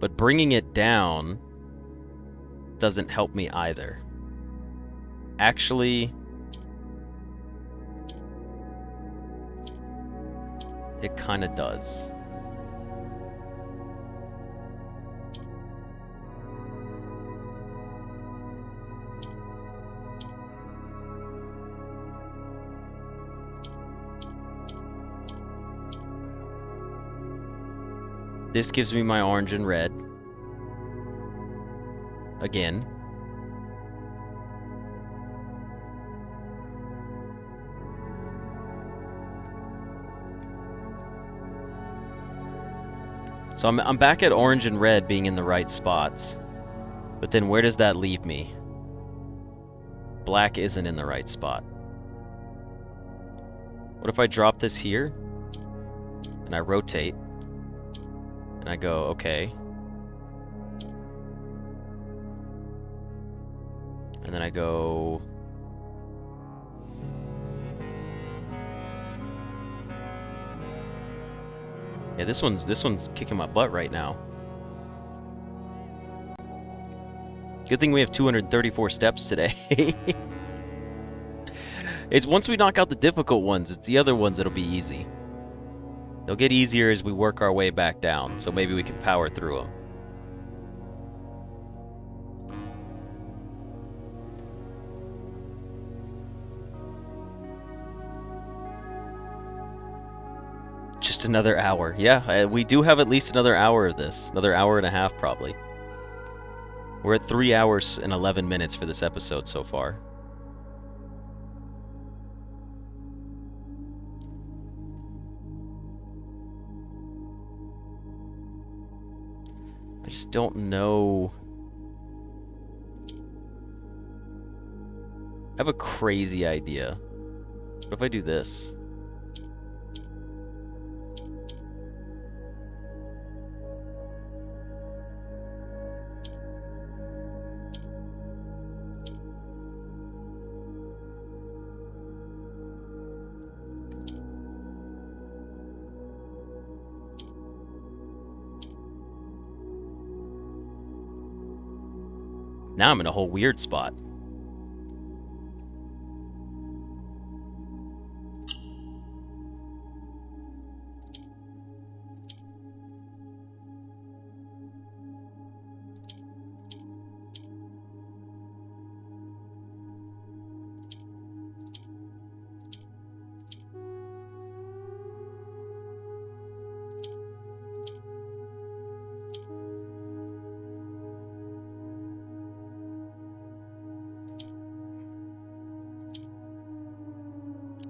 But bringing it down doesn't help me either. Actually... It kind of does. This gives me my orange and red. Again. So I'm back at orange and red being in the right spots. But then where does that leave me? Black isn't in the right spot. What if I drop this here? And I rotate. And I go, okay. And then I go... Yeah, this one's kicking my butt right now. Good thing we have 234 steps today. It's once we knock out the difficult ones, it's the other ones that'll be easy. They'll get easier as we work our way back down, so maybe we can power through them. Just another hour. Yeah, we do have at least another hour of this. Another hour and a half, probably. We're at 3 hours and 11 minutes for this episode so far. I just don't know. I have a crazy idea. What if I do this? Now I'm in a whole weird spot.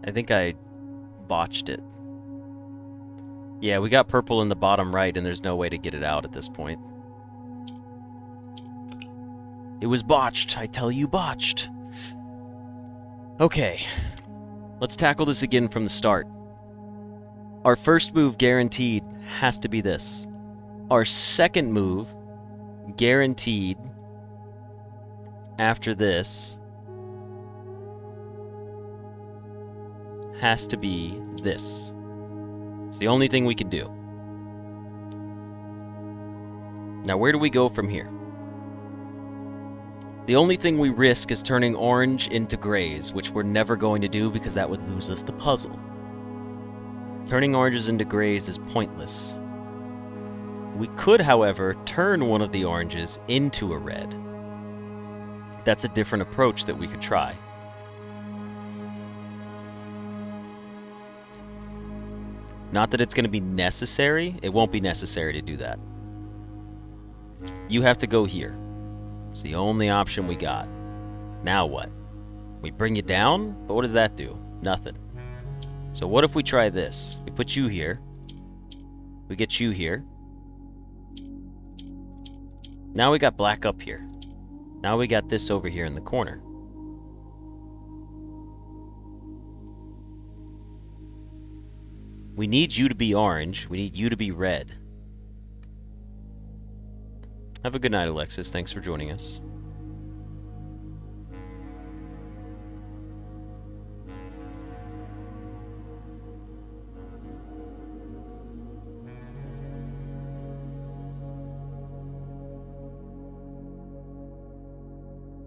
I think I botched it. Yeah, we got purple in the bottom right, and there's no way to get it out at this point. It was botched. I tell you, botched. Okay. Let's tackle this again from the start. Our first move, guaranteed, has to be this. Our second move, guaranteed, after this, has to be this. It's the only thing we can do. Now, where do we go from here? The only thing we risk is turning orange into grays, which we're never going to do because that would lose us the puzzle. Turning oranges into grays is pointless. We could, however, turn one of the oranges into a red. That's a different approach that we could try. Not that it's going to be necessary. It won't be necessary to do that. You have to go here. It's the only option we got. Now what? We bring you down? But what does that do? Nothing. So what if we try this? We put you here. We get you here. Now we got black up here. Now we got this over here in the corner. We need you to be orange. We need you to be red. Have a good night, Alexis. Thanks for joining us.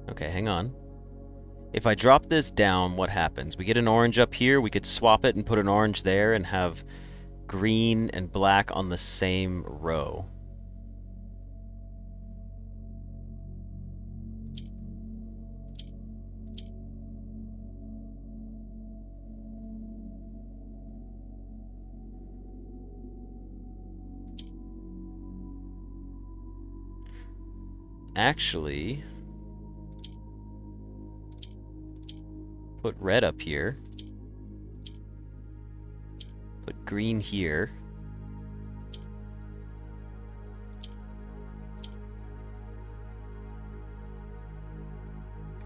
Okay, hang on. If I drop this down, what happens? We get an orange up here. We could swap it and put an orange there and have green and black on the same row. Actually, put red up here. Put green here.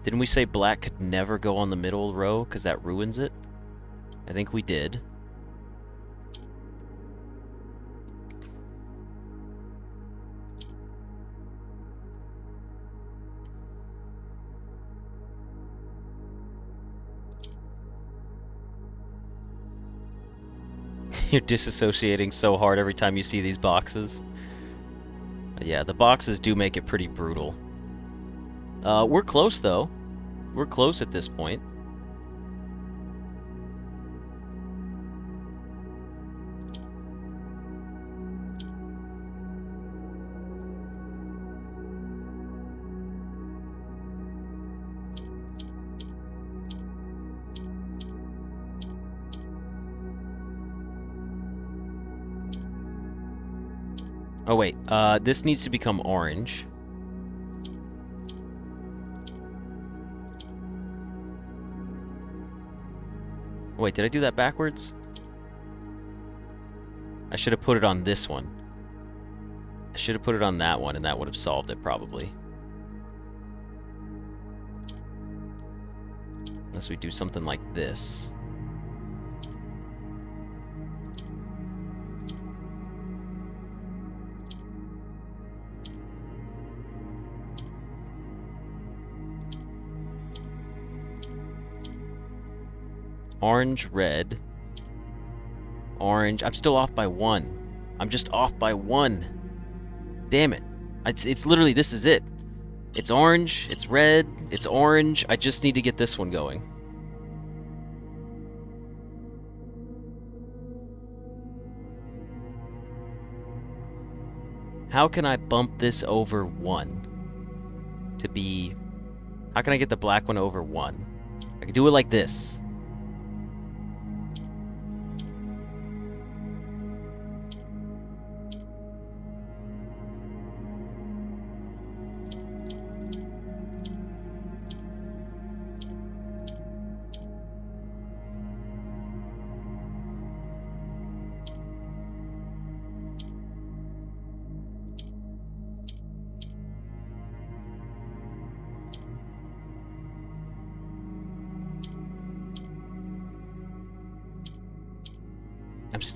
Didn't we say black could never go on the middle row because that ruins it? I think we did. You're disassociating so hard every time you see these boxes. But yeah, the boxes do make it pretty brutal. We're close, though. We're close at this point. Oh, wait. This needs to become orange. Wait, did I do that backwards? I should have put it on this one. I should have put it on that one, and that would have solved it, probably. Unless we do something like this. Orange, red, orange. I'm still off by 1. I'm just off by 1. Damn it. It's literally, this is it. It's orange, it's red, it's orange. I just need to get this one going. How can I bump this over 1 to be... How can I get the black one over 1? I can do it like this.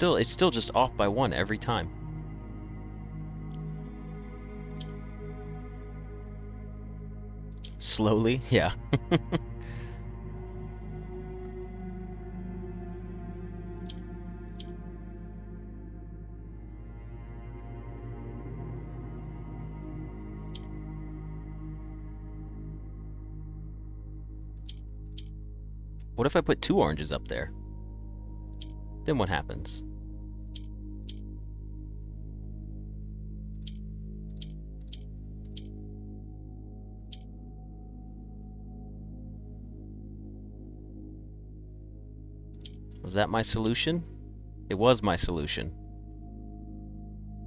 It's still just off by 1 every time. Slowly? Yeah. What if I put 2 oranges up there? Then what happens? Was that my solution? It was my solution.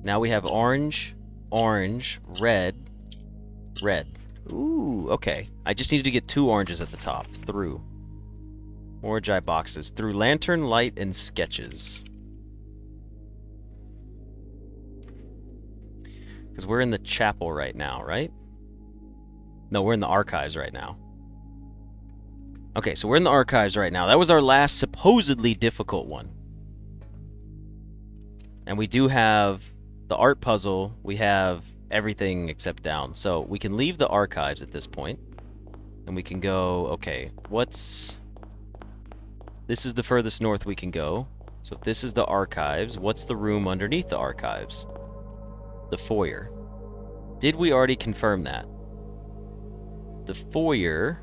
Now we have orange, orange, red, red. Ooh, okay. I just needed to get 2 oranges at the top. Through. More Jai boxes. Through lantern, light, and sketches. Because we're in the chapel right now, right? No, we're in the archives right now. Okay, so we're in the archives right now. That was our last supposedly difficult one. And we do have the art puzzle. We have everything except down. So we can leave the archives at this point. And we can go, okay, what's... This is the furthest north we can go. So if this is the archives, what's the room underneath the archives? The foyer. Did we already confirm that? The foyer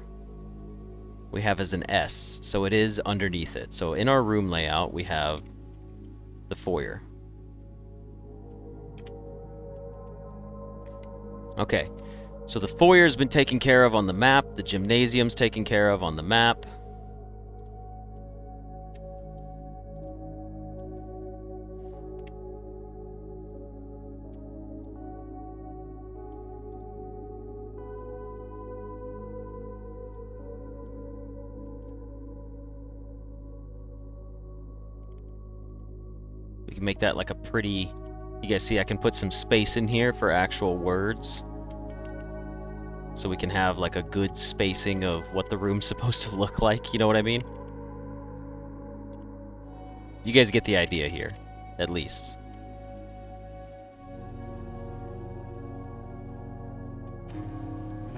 we have as an S, so it is underneath it. So in our room layout, we have the foyer. Okay, so the foyer's been taken care of on the map. The gymnasium's taken care of on the map. We can make that like a pretty... You guys see I can put some space in here for actual words. So we can have like a good spacing of what the room's supposed to look like, you know what I mean? You guys get the idea here, at least.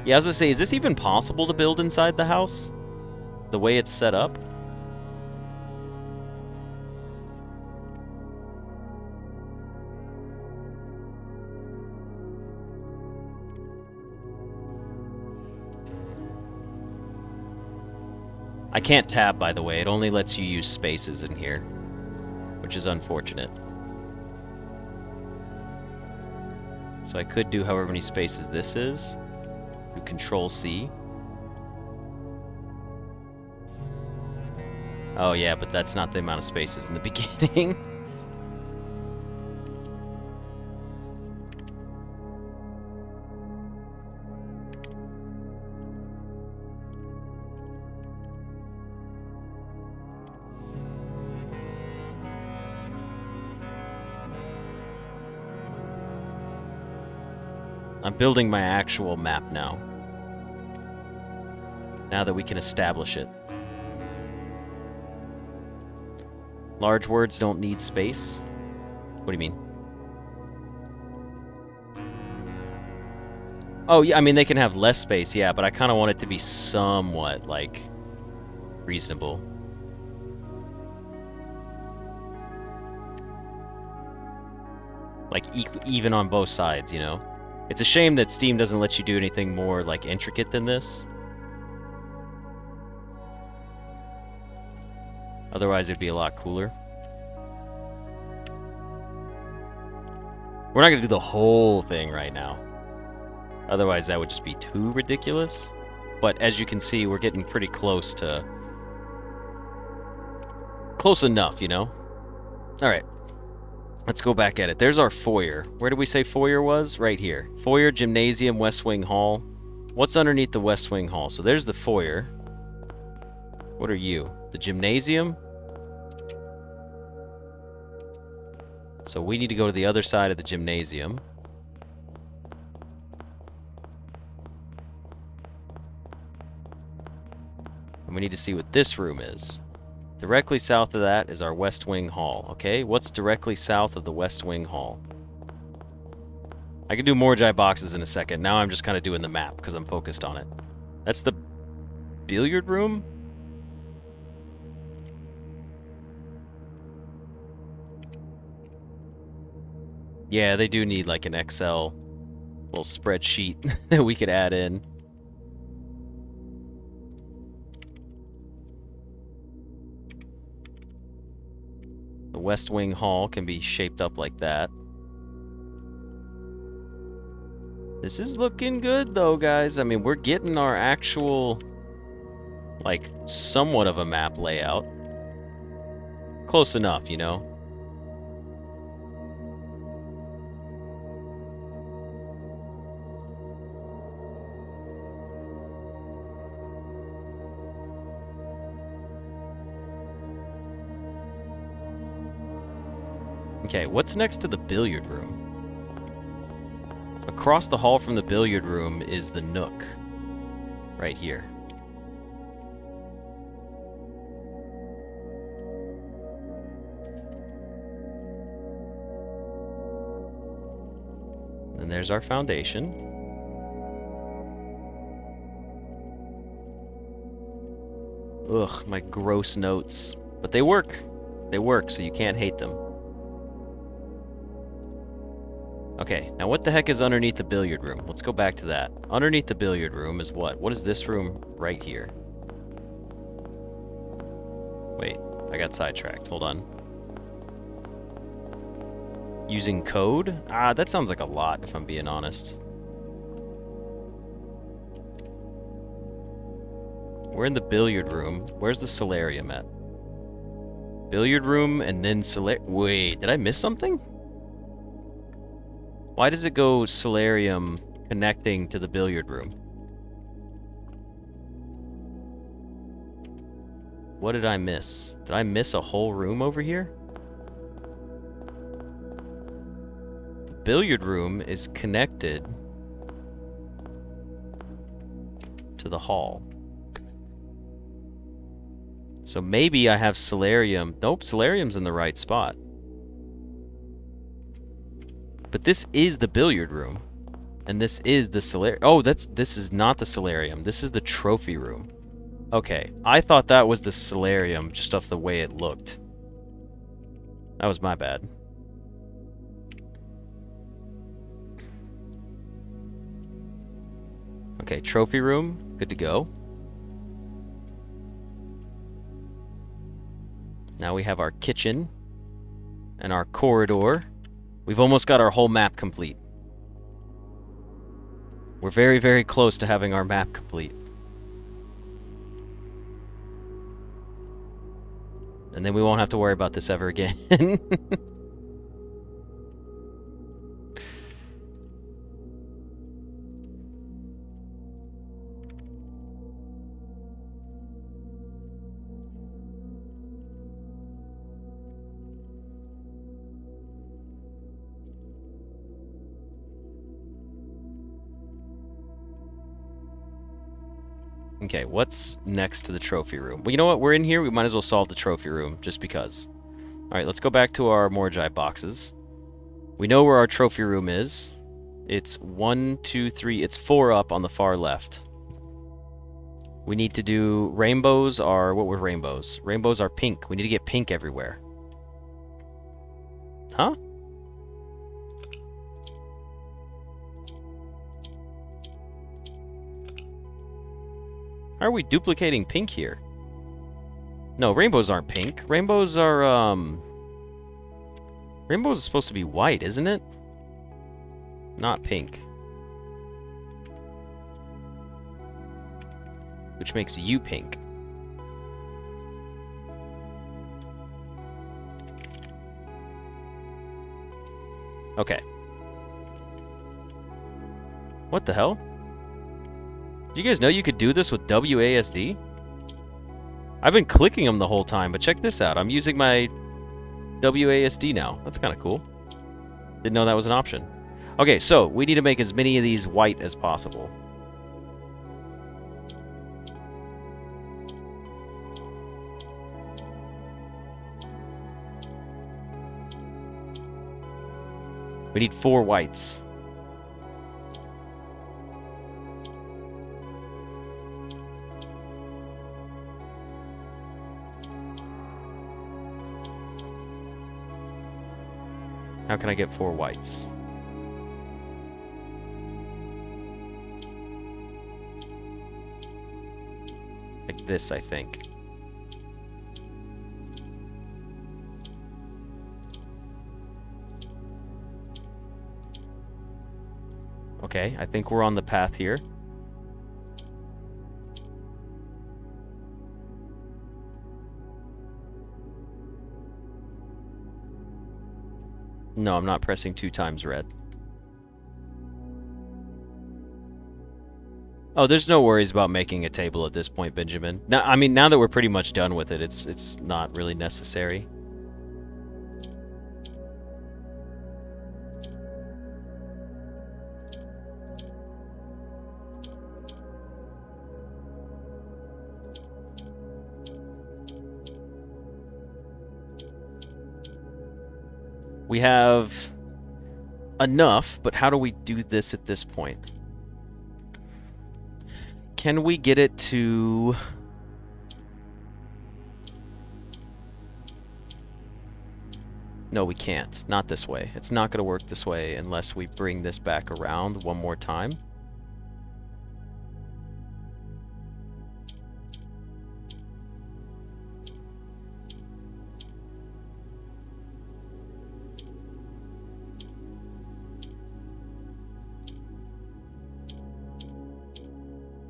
Yeah, I was gonna say, is this even possible to build inside the house? The way it's set up? I can't tab, by the way. It only lets you use spaces in here, which is unfortunate. So I could do however many spaces this is. Do Control-C. Oh yeah, but that's not the amount of spaces in the beginning. I'm building my actual map now. Now that we can establish it. Large words don't need space. What do you mean? Oh, yeah, I mean, they can have less space, yeah, but I kind of want it to be somewhat, like, reasonable. Like, even on both sides, you know? It's a shame that Steam doesn't let you do anything more, like, intricate than this. Otherwise, it'd be a lot cooler. We're not going to do the whole thing right now. Otherwise, that would just be too ridiculous. But as you can see, we're getting pretty close to... Close enough, you know? Alright. Let's go back at it. There's our foyer. Where did we say foyer was? Right here. Foyer, gymnasium, West Wing Hall. What's underneath the West Wing Hall? So there's the foyer. What are you? The gymnasium? So we need to go to the other side of the gymnasium. And we need to see what this room is. Directly south of that is our West Wing Hall, okay? What's directly south of the West Wing Hall? I can do more Jai boxes in a second. Now I'm just kind of doing the map because I'm focused on it. That's the billiard room? Yeah, they do need like an Excel little spreadsheet that we could add in. The West Wing Hall can be shaped up like that. This is looking good though, guys. I mean, we're getting our actual, like, somewhat of a map layout. Close enough, you know? Okay, what's next to the billiard room? Across the hall from the billiard room is the nook. Right here. And there's our foundation. Ugh, my gross notes. But they work. They work, so you can't hate them. Okay, now what the heck is underneath the billiard room? Let's go back to that. Underneath the billiard room is what? What is this room right here? Wait, I got sidetracked. Hold on. Using code? Ah, that sounds like a lot, if I'm being honest. We're in the billiard room. Where's the solarium at? Billiard room and then Wait, did I miss something? Why does it go solarium connecting to the billiard room? What did I miss? Did I miss a whole room over here? The billiard room is connected to the hall. So maybe I have solarium. Nope, solarium's in the right spot. But this is the billiard room. And this is the solarium. Oh, this is not the solarium. This is the trophy room. Okay, I thought that was the solarium just off the way it looked. That was my bad. Okay, trophy room. Good to go. Now we have our kitchen and our corridor. We've almost got our whole map complete. We're very, very close to having our map complete. And then we won't have to worry about this ever again. Okay, what's next to the trophy room? Well, you know what? We're in here. We might as well solve the trophy room, just because. Alright, let's go back to our Morai boxes. We know where our trophy room is. It's 1, 2, 3. It's 4 up on the far left. We need to do... Rainbows are... What were rainbows? Rainbows are pink. We need to get pink everywhere. Huh? How are we duplicating pink here? No, rainbows aren't pink. Rainbows are, Rainbows are supposed to be white, isn't it? Not pink. Which makes you pink. Okay. What the hell? Do you guys know you could do this with WASD? I've been clicking them the whole time, but check this out. I'm using my WASD now. That's kind of cool. Didn't know that was an option. Okay, so we need to make as many of these white as possible. We need 4 whites. How can I get 4 whites? Like this, I think. Okay, I think we're on the path here. No, I'm not pressing 2 times red. Oh, there's no worries about making a table at this point, Benjamin. Now, I mean, now that we're pretty much done with it, it's not really necessary. We have enough, but how do we do this at this point? Can we get it to... No, we can't. Not this way. It's not going to work this way unless we bring this back around one more time.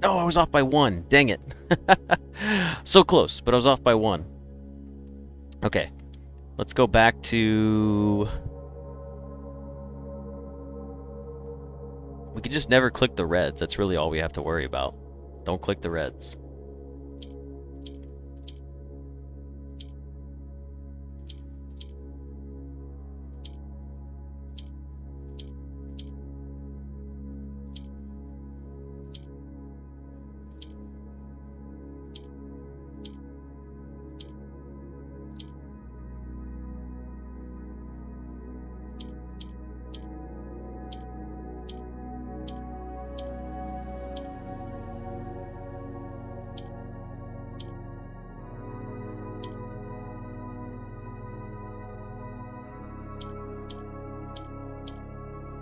No, I was off by 1. Dang it. So close, but I was off by 1. Okay. Let's go back to... We could just never click the reds. That's really all we have to worry about. Don't click the reds.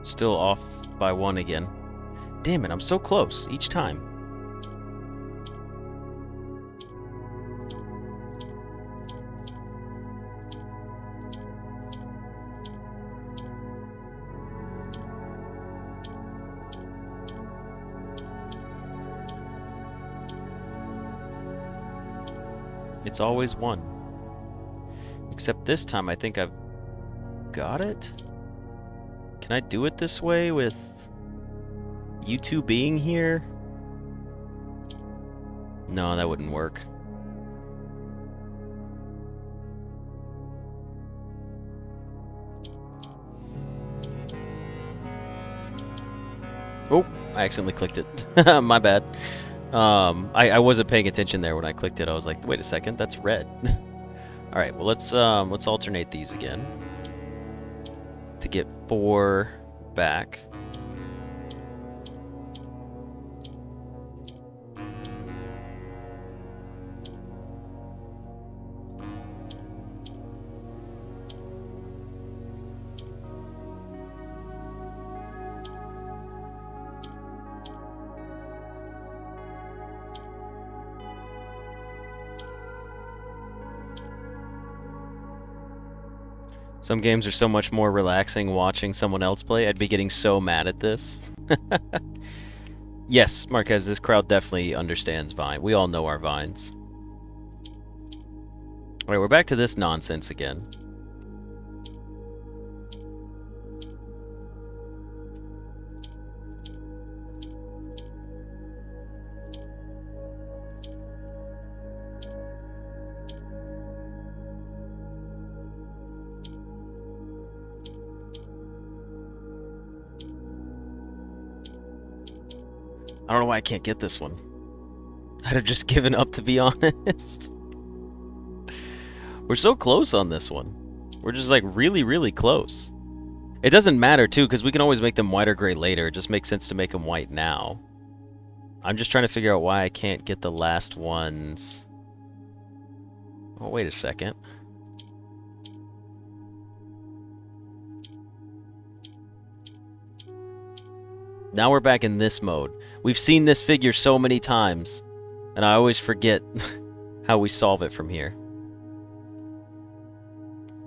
Still off by 1 again. Damn it, I'm so close each time. It's always 1. Except this time I think I've got it? Can I do it this way with you two being here? No, that wouldn't work. Oh, I accidentally clicked it. My bad. I wasn't paying attention there when I clicked it. I was like, wait a second, that's red. All right, well let's alternate these again to get 4 back. Some games are so much more relaxing watching someone else play. I'd be getting so mad at this. Yes, Marquez, this crowd definitely understands Vine. We all know our Vines. Alright, we're back to this nonsense again. I don't know why I can't get this one. I'd have just given up, to be honest. We're so close on this one. We're just like really, really close. It doesn't matter too, because we can always make them white or gray later. It just makes sense to make them white now. I'm just trying to figure out why I can't get the last ones. Oh, wait a second. Now we're back in this mode. We've seen this figure so many times, and I always forget how we solve it from here.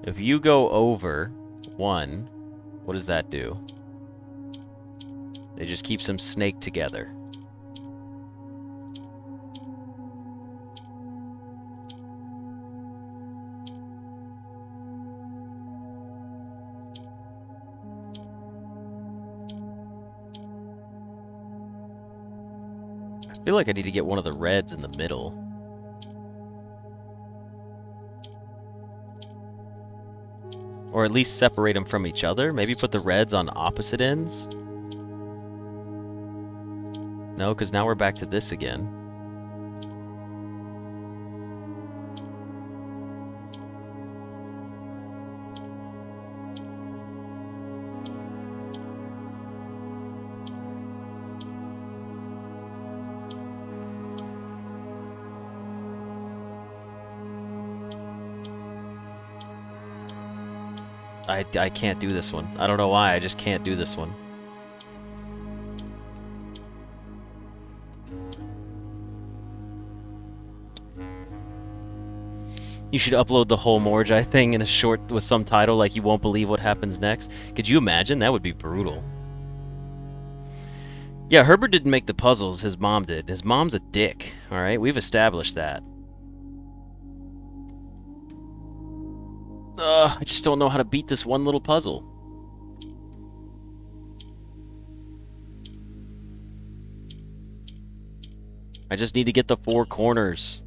If you go over 1, what does that do? It just keeps them snaked together. I feel like I need to get one of the reds in the middle. Or at least separate them from each other. Maybe put the reds on opposite ends. No, because now we're back to this again. I can't do this one. I don't know why, I just can't do this one. You should upload the whole Morjai thing in a short with some title like you won't believe what happens next. Could you imagine? That would be brutal. Yeah, Herbert didn't make the puzzles, his mom did. His mom's a dick, alright? We've established that. I just don't know how to beat this one little puzzle. I just need to get the 4 corners.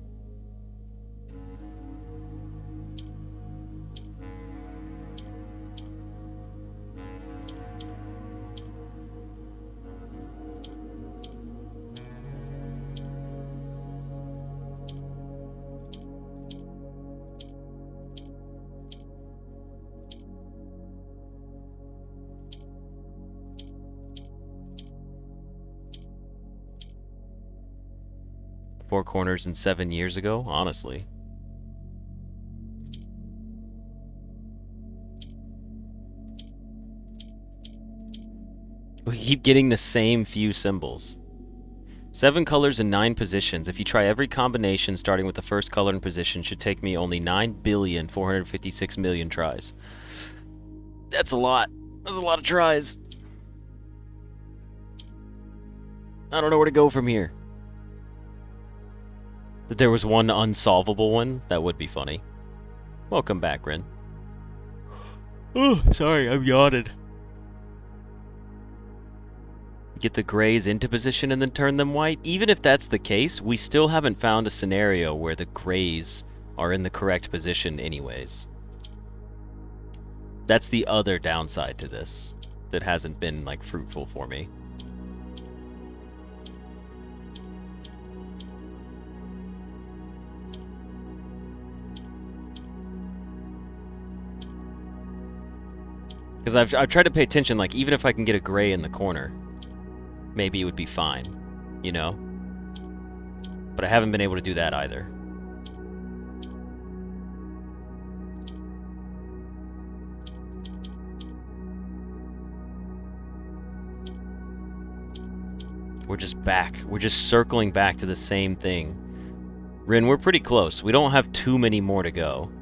Four corners in 7 years ago, honestly. We keep getting the same few symbols. 7 colors in 9 positions. If you try every combination starting with the first color and position, should take me only 9,456,000,000 tries. That's a lot. That's a lot of tries. I don't know where to go from here. If there was one unsolvable one, that would be funny. Welcome back, Ren. Oh, sorry, I'm yawning. Get the grays into position and then turn them white. Even if that's the case, we still haven't found a scenario where the grays are in the correct position anyways. That's the other downside to this that hasn't been, like, fruitful for me. Because I've tried to pay attention, like, even if I can get a gray in the corner, maybe it would be fine, you know? But I haven't been able to do that either. We're just back. We're just circling back to the same thing. Rin, we're pretty close. We don't have too many more to go.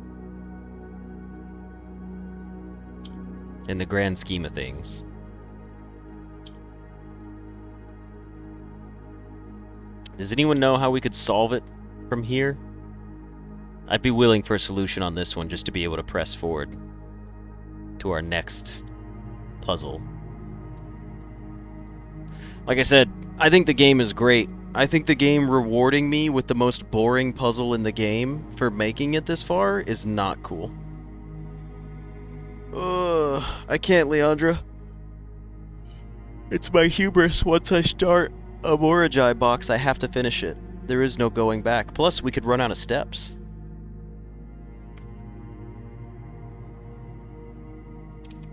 In the grand scheme of things. Does anyone know how we could solve it from here? I'd be willing for a solution on this one just to be able to press forward to our next puzzle. Like I said, I think the game is great. I think the game rewarding me with the most boring puzzle in the game for making it this far is not cool. I can't, Leandra. It's my hubris. Once I start a Morai box, I have to finish it. There is no going back. Plus, we could run out of steps.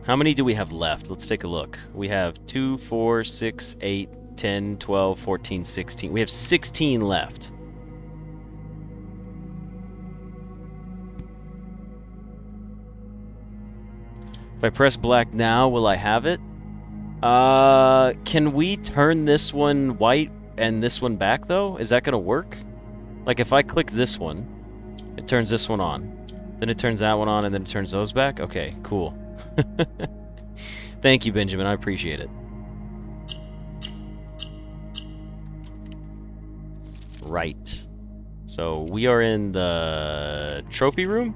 How many do we have left? Let's take a look. We have 2, 4, 6, 8, 10, 12, 14, 16. We have 16 left. If I press black now, will I have it? Can we turn this one white and this one back, though? Is that gonna work? Like, if I click this one, it turns this one on. Then it turns that one on, and then it turns those back? Okay, cool. Thank you, Benjamin. I appreciate it. Right. So, we are in the trophy room,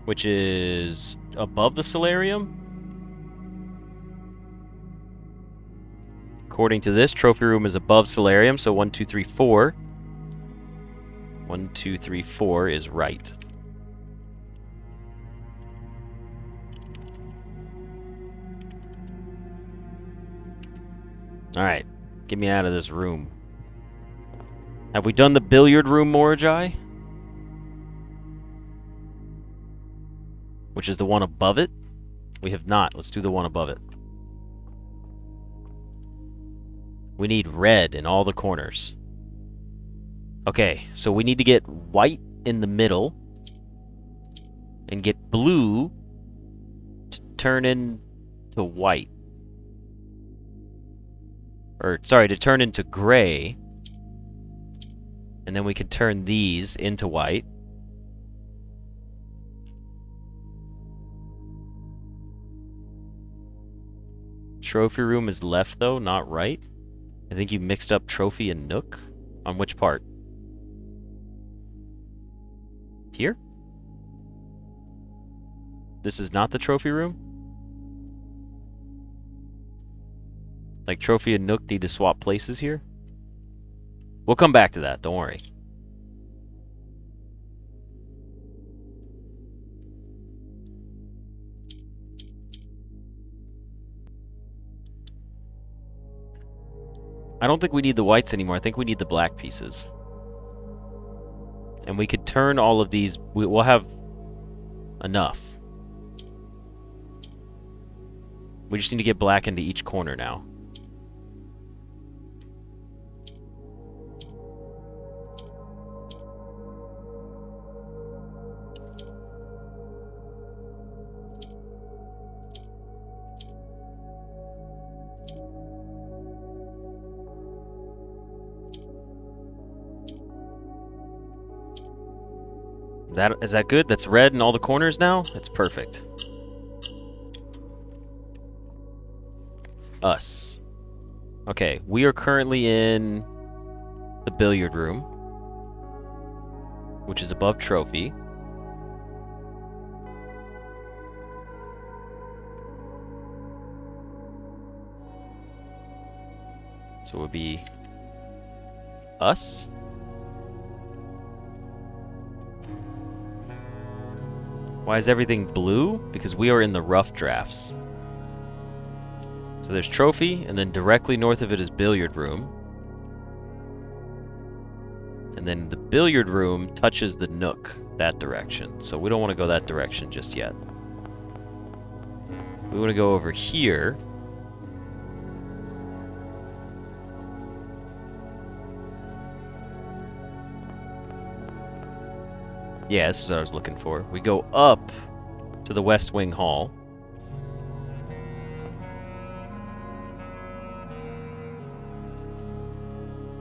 which is above the solarium. According to this, trophy room is above solarium, so 1, 2, 3, 4. 1, 2, 3, 4 is right. Alright, get me out of this room. Have we done the billiard room, Morai? Which is the one above it? We have not. Let's do the one above it. We need red in all the corners. Okay, so we need to get white in the middle and get blue to turn into white. Or, sorry, to turn into gray. And then we can turn these into white. Trophy room is left, though, not right. I think you mixed up trophy and nook. On which part? Here? This is not the trophy room? Like trophy and nook need to swap places here? We'll come back to that, don't worry. I don't think we need the whites anymore. I think we need the black pieces. And we could turn all of these. We'll have enough. We just need to get black into each corner now. Is that good? That's red in all the corners now? That's perfect. Us. Okay, we are currently in the billiard room, which is above trophy. So it would be us. Why is everything blue? Because we are in the rough drafts. So there's trophy, and then directly north of it is billiard room. And then the billiard room touches the nook that direction. So we don't want to go that direction just yet. We want to go over here. Yeah, this is what I was looking for. We go up to the West Wing Hall.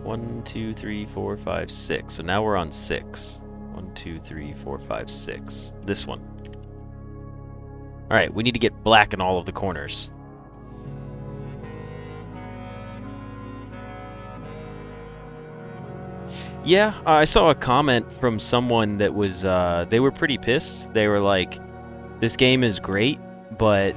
One, two, three, four, five, six. So now we're on 6. 1, 2, 3, 4, 5, 6. This one. Alright, we need to get black in all of the corners. Yeah, I saw a comment from someone that was, they were pretty pissed. They were like, this game is great, but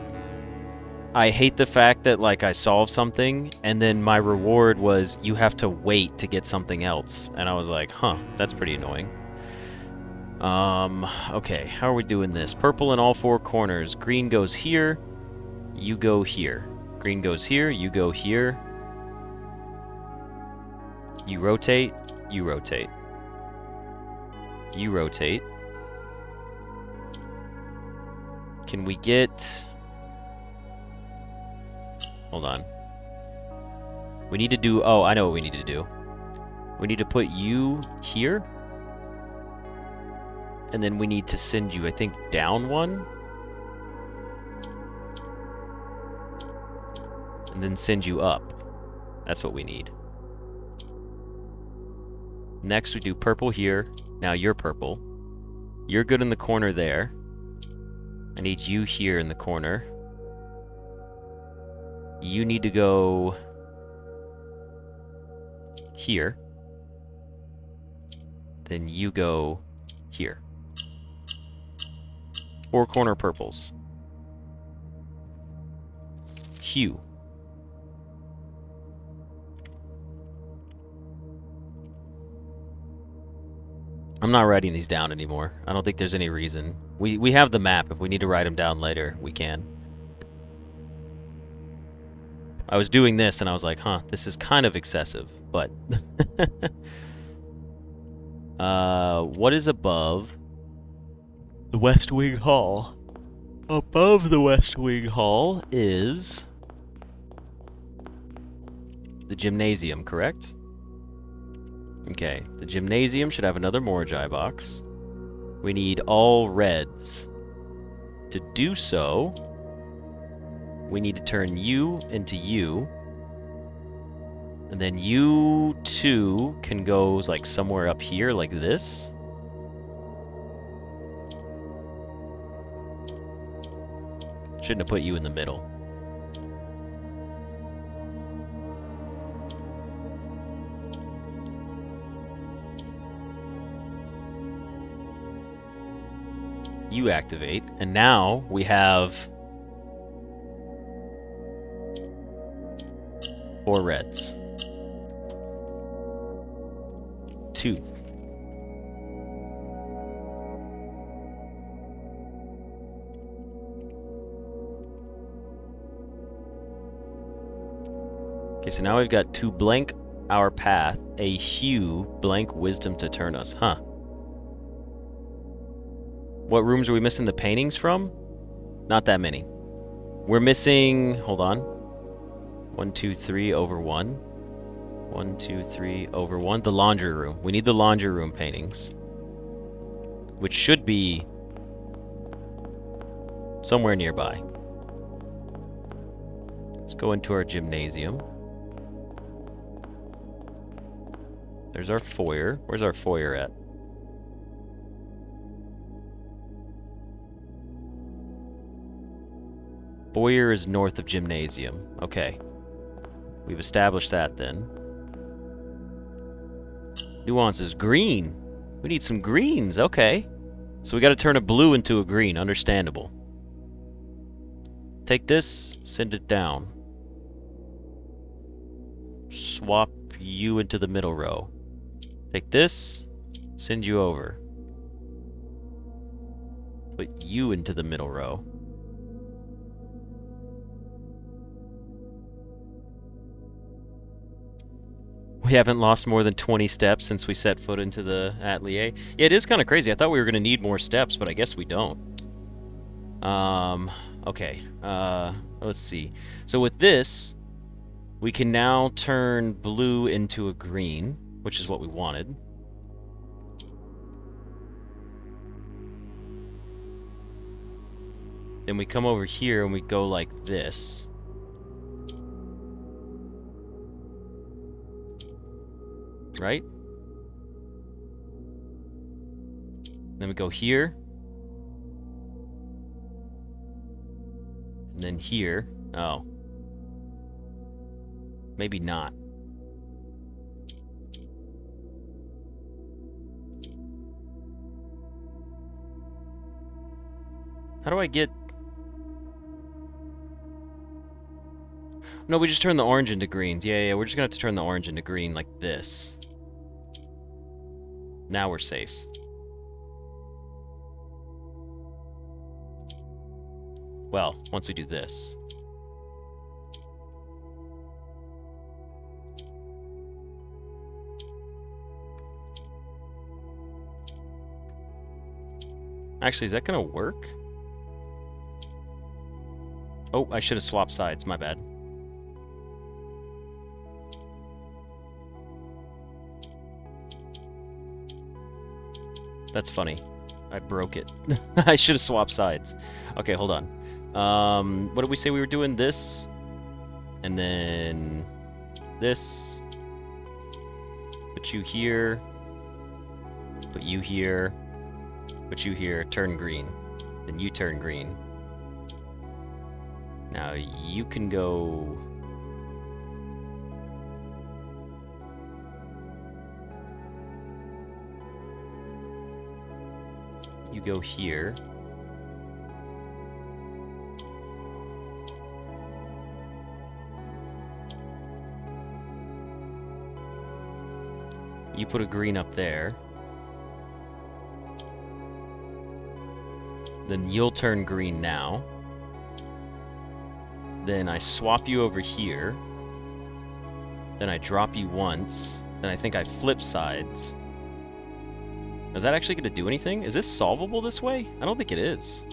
I hate the fact that, like, I solved something, and then my reward was, you have to wait to get something else. And I was like, huh, that's pretty annoying. Okay, how are we doing this? Purple in all 4 corners. Green goes here, you go here. Green goes here, you go here. You rotate. You rotate. You rotate. Can we get... Hold on. We need to do... Oh, I know what we need to do. We need to put you here. And then we need to send you, I think, down 1. And then send you up. That's what we need. Next, we do purple here. Now you're purple. You're good in the corner there. I need you here in the corner. You need to go here. Then you go here. 4 corner purples. Hue. I'm not writing these down anymore. I don't think there's any reason. We have the map. If we need to write them down later, we can. I was doing this and I was like, huh, this is kind of excessive, but... what is above the West Wing Hall? Above the West Wing Hall is the gymnasium, correct? Okay, the gymnasium should have another Morai box. We need all reds. To do so, we need to turn you into you. And then you two can go like somewhere up here like this. Shouldn't have put you in the middle. You activate. And now we have 4 reds. 2. Okay, so now we've got 2 blank our path, a hue, blank wisdom to turn us. Huh. What rooms are we missing the paintings from? Not that many. We're missing, hold on. 1, 2, 3 over 1. 1, 2, 3 over 1. The laundry room. We need the laundry room paintings. Which should be somewhere nearby. Let's go into our gymnasium. There's our foyer. Where's our foyer at? Foyer is north of gymnasium. Okay. We've established that then. Nuances. Green. We need some greens. Okay. So we got to turn a blue into a green. Understandable. Take this, send it down. Swap you into the middle row. Take this, send you over. Put you into the middle row. We haven't lost more than 20 steps since we set foot into the atelier. Yeah, it is kind of crazy. I thought we were going to need more steps, but I guess we don't. Okay. Let's see. So with this, we can now turn blue into a green, which is what we wanted. Then we come over here and we go like this. Right? Then we go here. And then here. Oh. Maybe not. How do I get... No, we just turn the orange into greens. Yeah, we're just gonna have to turn the orange into green like this. Now we're safe. Well, once we do this. Actually, is that gonna work? Oh, I should have swapped sides. My bad. That's funny. I broke it. I should have swapped sides. Okay, hold on. What did we say we were doing? This. And then this. Put you here. Put you here. Put you here. Turn green. Then you turn green. Now you can go... You go here. You put a green up there. Then you'll turn green now. Then I swap you over here. Then I drop you once. Then I think I flip sides. Is that actually going to do anything? Is this solvable this way? I don't think it is.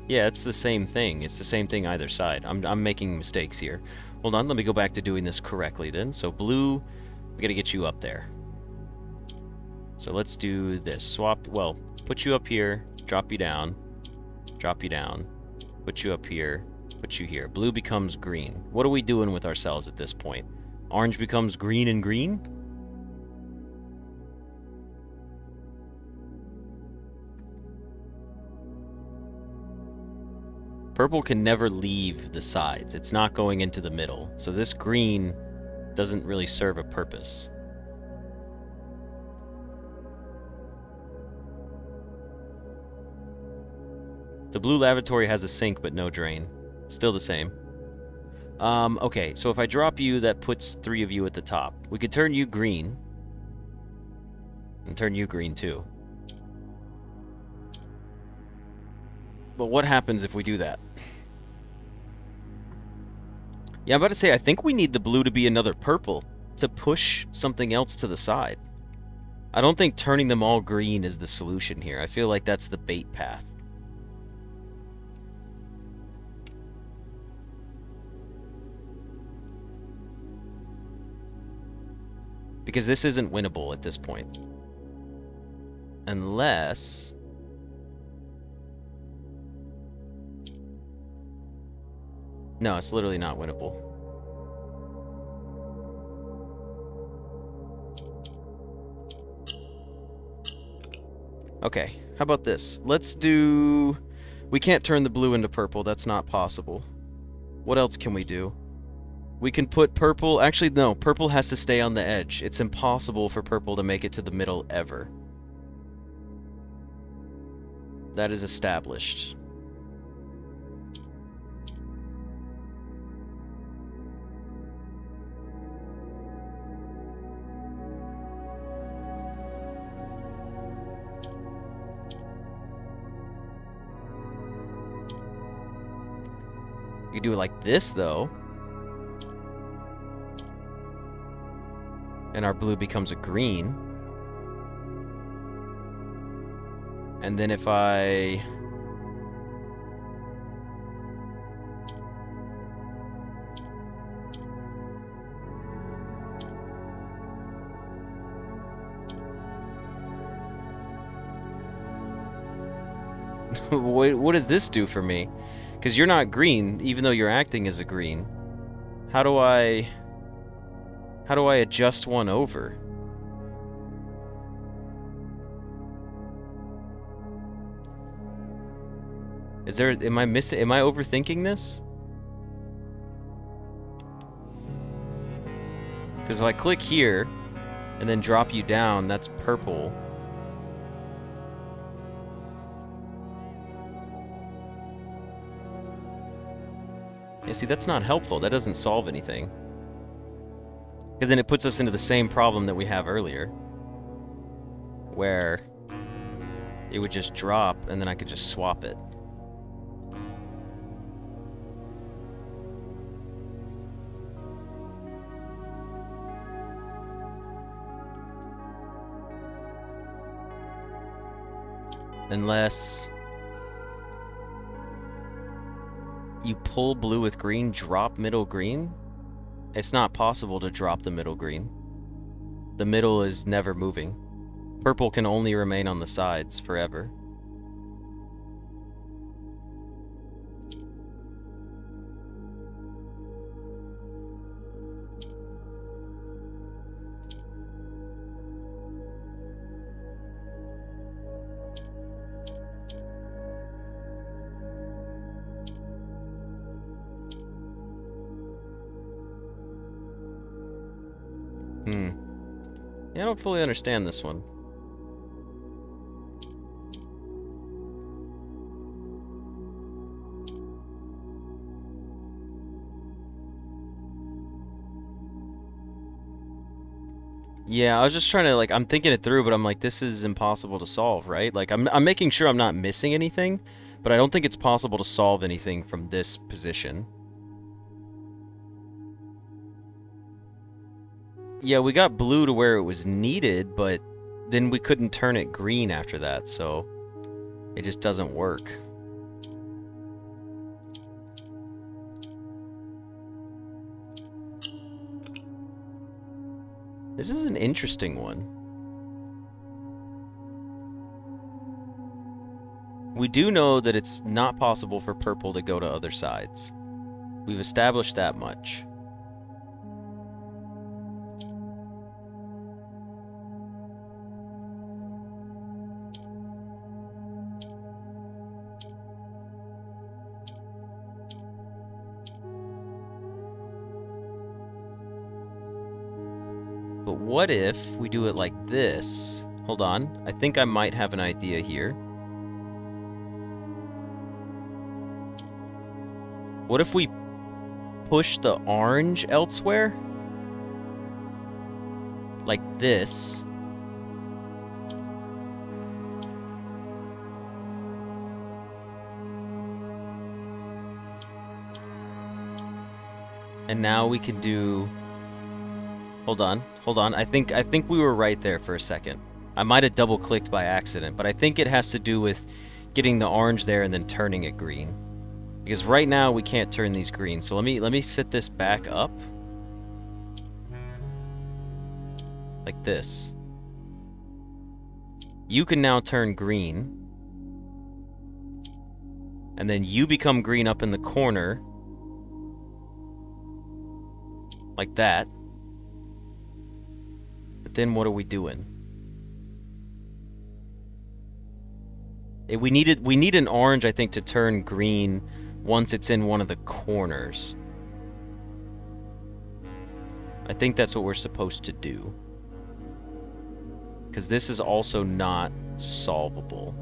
Yeah, it's the same thing. It's the same thing either side. I'm making mistakes here. Hold on, let me go back to doing this correctly then. So blue, we got to get you up there. So let's do this. Swap, well, put you up here, drop you down, put you up here, put you here. Blue becomes green. What are we doing with ourselves at this point? Orange becomes green and green? Purple can never leave the sides. It's not going into the middle. So this green doesn't really serve a purpose. The blue lavatory has a sink but no drain. Still the same. Okay, so if I drop you, that puts 3 of you at the top. We could turn you green. And turn you green too. But what happens if we do that? Yeah, I'm about to say, I think we need the blue to be another purple to push something else to the side. I don't think turning them all green is the solution here. I feel like that's the bait path. Because this isn't winnable at this point. Unless... No, it's literally not winnable. Okay, how about this? Let's do... We can't turn the blue into purple, that's not possible. What else can we do? We can put purple... Actually, no, purple has to stay on the edge. It's impossible for purple to make it to the middle ever. That is established. You could do it like this, though. And our blue becomes a green. And then if I... What does this do for me? Because you're not green, even though you're acting as a green. How do I adjust one over? Is there... Am I overthinking this? Because if I click here, and then drop you down, that's purple. Yeah, see, that's not helpful. That doesn't solve anything. Because then it puts us into the same problem that we have earlier. Where it would just drop, and then I could just swap it. Unless... you pull blue with green, drop middle green? It's not possible to drop the middle green. The middle is never moving. Purple can only remain on the sides forever. Yeah, I don't fully understand this one. Yeah, I was just trying to, like, I'm thinking it through, but I'm like, this is impossible to solve, right? Like, I'm making sure I'm not missing anything, but I don't think it's possible to solve anything from this position. Yeah, we got blue to where it was needed, but then we couldn't turn it green after that, so it just doesn't work. This is an interesting one. We do know that it's not possible for purple to go to other sides. We've established that much. But what if we do it like this? Hold on. I think I might have an idea here. What if we push the orange elsewhere? Like this. And now we can do... Hold on. I think we were right there for a second. I might have double-clicked by accident, but I think it has to do with getting the orange there and then turning it green. Because right now we can't turn these green. So let me set this back up. Like this. You can now turn green. And then you become green up in the corner. Like that. But then what are we doing? We need an orange, I think, to turn green once it's in one of the corners. I think that's what we're supposed to do. Because this is also not solvable.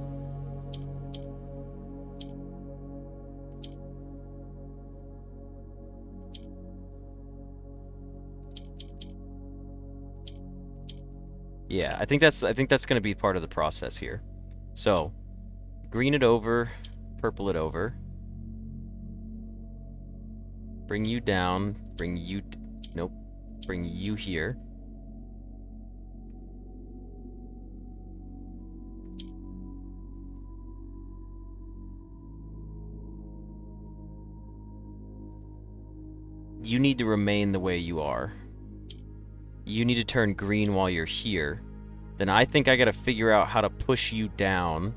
Yeah, I think that's going to be part of the process here. So, green it over, purple it over. Bring you down, bring you... Nope. Bring you here. You need to remain the way you are. You need to turn green while you're here. Then I think I gotta figure out how to push you down.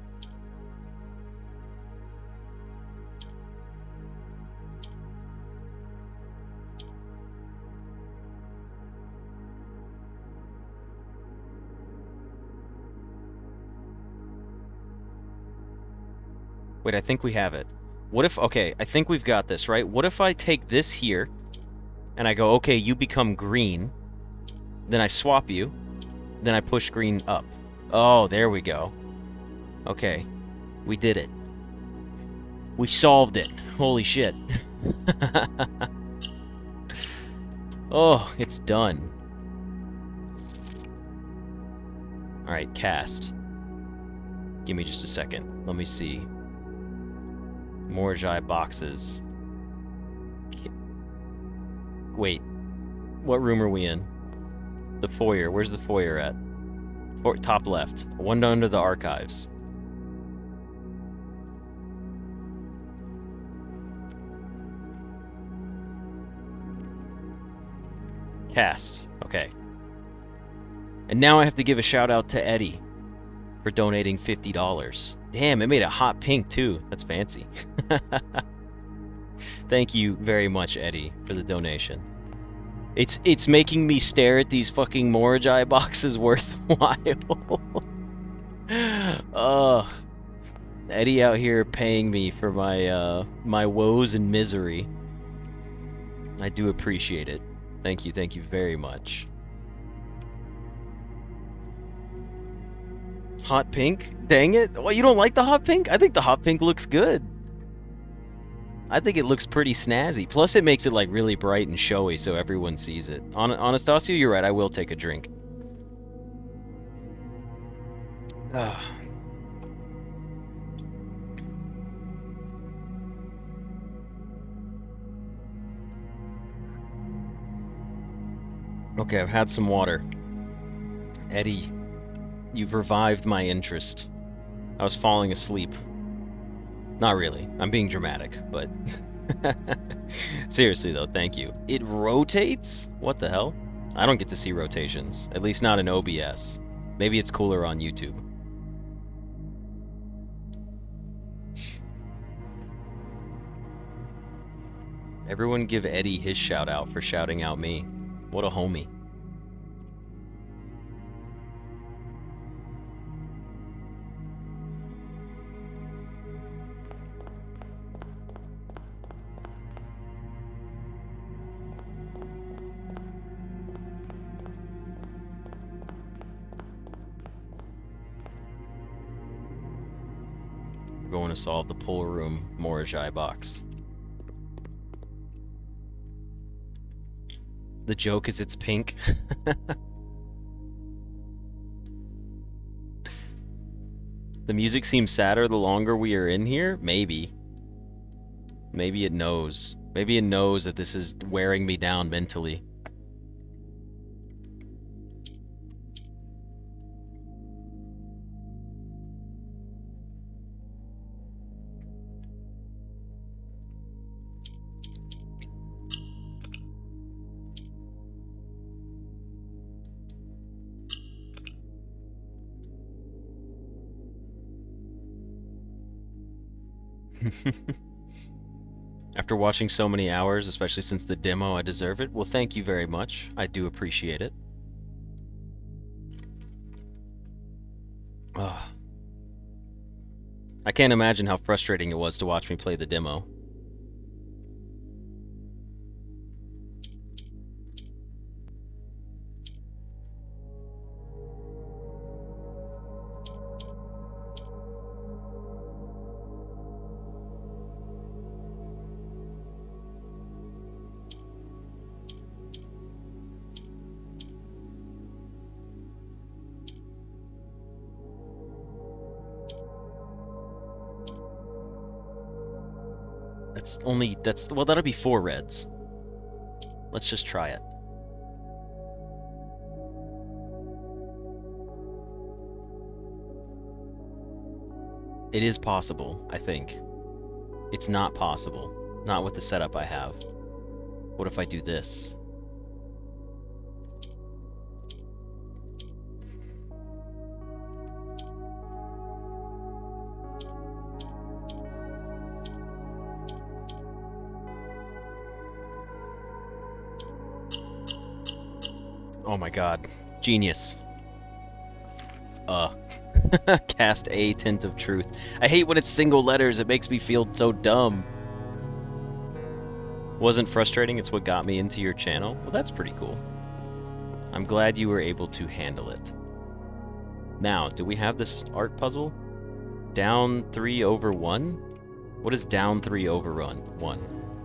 Wait, I think we have it. What if... Okay, I think we've got this, right? What if I take this here, and I go, okay, you become green, then I swap you, then I push green up. Oh, there we go. Okay, we did it. We solved it. Holy shit. Oh, it's done. Alright, cast. Give me just a second. Let me see. Morai boxes. Wait. What room are we in? The foyer. Where's the foyer at? Or top left. One under the archives. Cast. Okay. And now I have to give a shout out to Eddie for donating $50. Damn, it made it hot pink too. That's fancy. Thank you very much, Eddie, for the donation. It's making me stare at these fucking Morai boxes worthwhile. Eddie out here paying me for my my woes and misery. I do appreciate it. Thank you very much. Hot pink? Dang it. Well, you don't like the hot pink? I think the hot pink looks good. I think it looks pretty snazzy. Plus, it makes it, like, really bright and showy so everyone sees it. Anastasio, you're right. I will take a drink. Okay, I've had some water. Eddie, you've revived my interest. I was falling asleep. Not really. I'm being dramatic, but... Seriously, though, thank you. It rotates? What the hell? I don't get to see rotations. At least not in OBS. Maybe it's cooler on YouTube. Everyone give Eddie his shout out for shouting out me. What a homie. Going to solve the pool room Morai box. The joke is it's pink. The music seems sadder the longer we are in here? Maybe. Maybe it knows. Maybe it knows that this is wearing me down mentally. After watching so many hours, especially since the demo, I deserve it. Well, thank you very much. I do appreciate it. Ugh. I can't imagine how frustrating it was to watch me play the demo. Well, that'll be 4 reds. Let's just try it. It is possible, I think. It's not possible. Not with the setup I have. What if I do this? Oh my god. Genius. Cast a tint of truth. I hate when it's single letters. It makes me feel so dumb. Wasn't frustrating. It's what got me into your channel. Well, that's pretty cool. I'm glad you were able to handle it. Now, do we have this art puzzle? Down 3 over 1? What is down 3 over 1?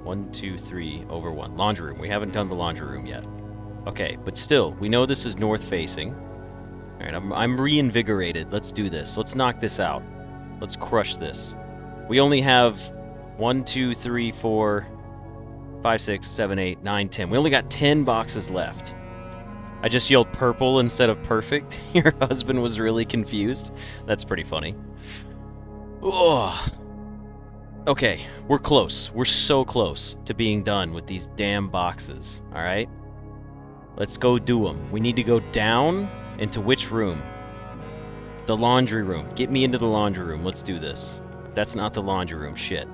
1, 2, 3 over 1. Laundry room. We haven't done the laundry room yet. Okay, but still, we know this is north facing. Alright, I'm reinvigorated. Let's do this. Let's knock this out. Let's crush this. We only have 1, 2, 3, 4, 5, 6, 7, 8, 9, 10. We only got 10 boxes left. I just yelled purple instead of perfect. Your husband was really confused. That's pretty funny. Oh. Okay, we're close. We're so close to being done with these damn boxes. Alright? Let's go do them. We need to go down into which room? The laundry room. Get me into the laundry room. Let's do this. That's not the laundry room. Shit.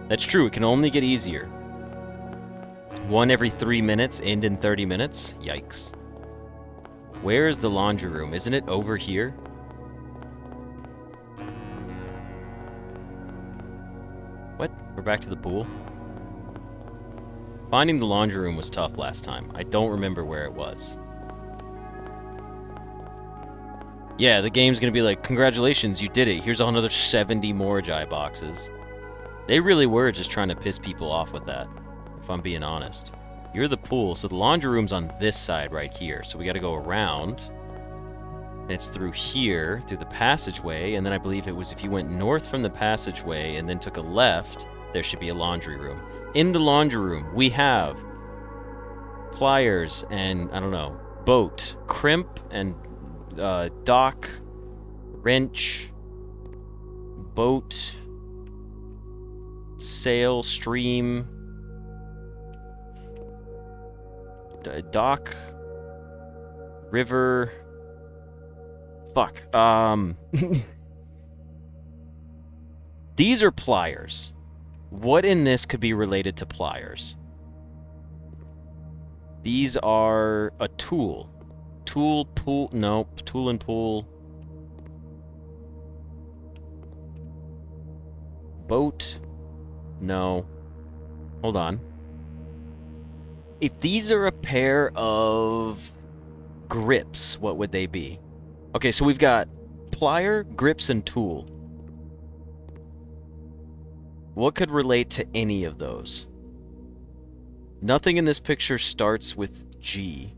That's true. It can only get easier. 1 every 3 minutes. End in 30 minutes. Yikes. Where is the laundry room? Isn't it over here? What? We're back to the pool? Finding the laundry room was tough last time. I don't remember where it was. Yeah, the game's gonna be like, congratulations, you did it. Here's another 70 Morai boxes. They really were just trying to piss people off with that, if I'm being honest. You're the pool, so the laundry room's on this side right here. So we gotta go around. And it's through here, through the passageway, and then I believe it was if you went north from the passageway and then took a left, there should be a laundry room. In the laundry room, we have pliers and, I don't know, boat, crimp and dock, wrench, boat, sail, stream, dock, river, fuck, these are pliers. What in this could be related to pliers? These are a tool. Tool, pool, nope. Tool and pool. Boat. No. Hold on. If these are a pair of grips, what would they be? Okay, so we've got plier, grips, and tool. What could relate to any of those? Nothing in this picture starts with G.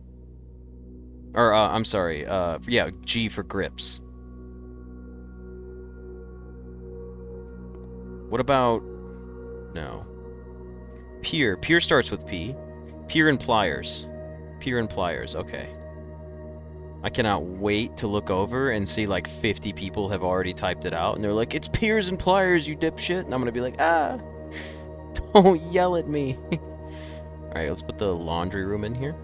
Or, I'm sorry, yeah, G for grips. What about... No. Pier. Pier starts with P. Pier and pliers. Pier and pliers, okay. I cannot wait to look over and see like 50 people have already typed it out, and they're like, it's piers and pliers, you dipshit. And I'm gonna be like, ah, don't yell at me. Alright, let's put the laundry room in here.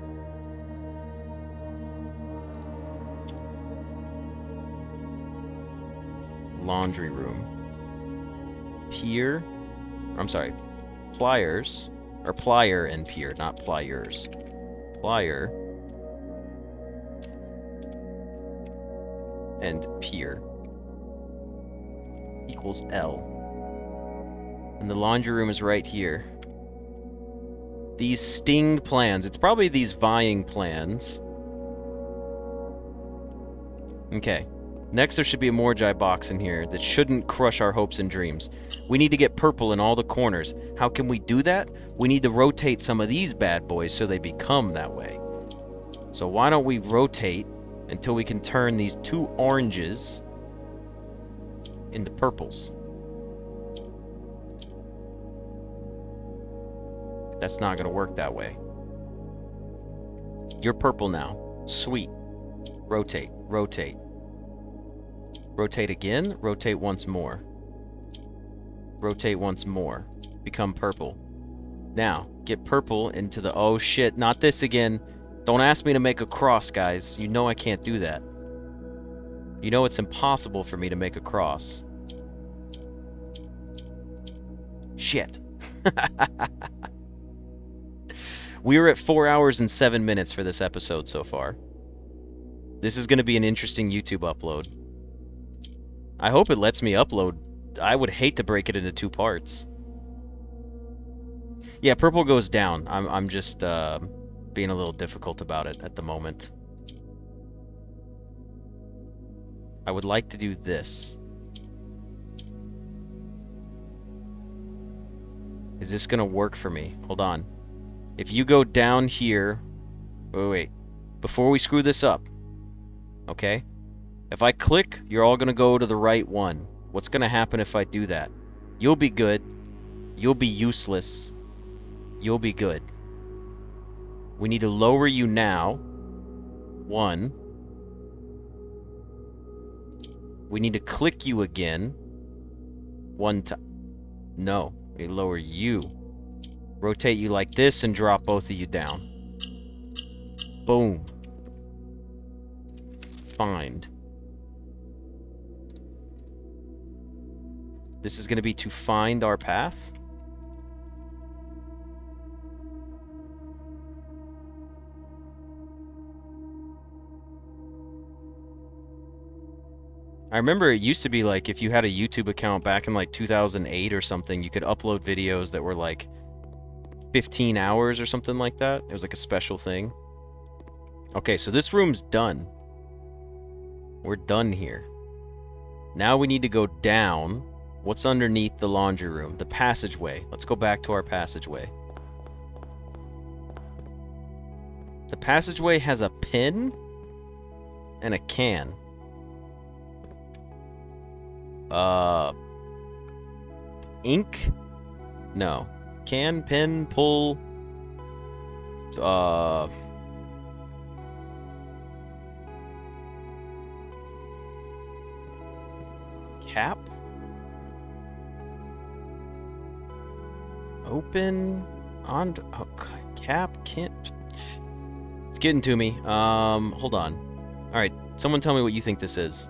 Laundry room. Pier. I'm sorry. Pliers. Or plier and pier, not pliers. Plier. And pier. Equals L. And the laundry room is right here. These sting plans. It's probably these vying plans. Okay. Next, there should be a Morai box in here that shouldn't crush our hopes and dreams. We need to get purple in all the corners. How can we do that? We need to rotate some of these bad boys so they become that way. So why don't we rotate until we can turn these 2 oranges into purples? That's not going to work that way. You're purple now. Sweet. Rotate. Rotate. Rotate again. Rotate once more. Rotate once more. Become purple. Now, get purple into the... Oh, shit. Not this again. Don't ask me to make a cross, guys. You know I can't do that. You know it's impossible for me to make a cross. Shit. We are at 4 hours and 7 minutes for this episode so far. This is going to be an interesting YouTube upload. I hope it lets me upload. I would hate to break it into 2 parts. Yeah, purple goes down. I'm just being a little difficult about it at the moment. I would like to do this. Is this gonna work for me? Hold on. If you go down here... Wait. Before we screw this up. Okay? If I click, you're all gonna go to the right one. What's gonna happen if I do that? You'll be good. You'll be useless. You'll be good. We need to lower you now. 1. We need to click you again. 1 time. No. We lower you. Rotate you like this and drop both of you down. Boom. Find. This is going to be to find our path. I remember it used to be like if you had a YouTube account back in like 2008 or something, you could upload videos that were like 15 hours or something like that. It was like a special thing. Okay, so this room's done. We're done here. Now we need to go down. What's underneath the laundry room? The passageway. Let's go back to our passageway. The passageway has a pin and a can. Ink? No. Can, pin, pull. Cap? Open. On. Oh, cap, can't. It's getting to me. Hold on. Alright, someone tell me what you think this is.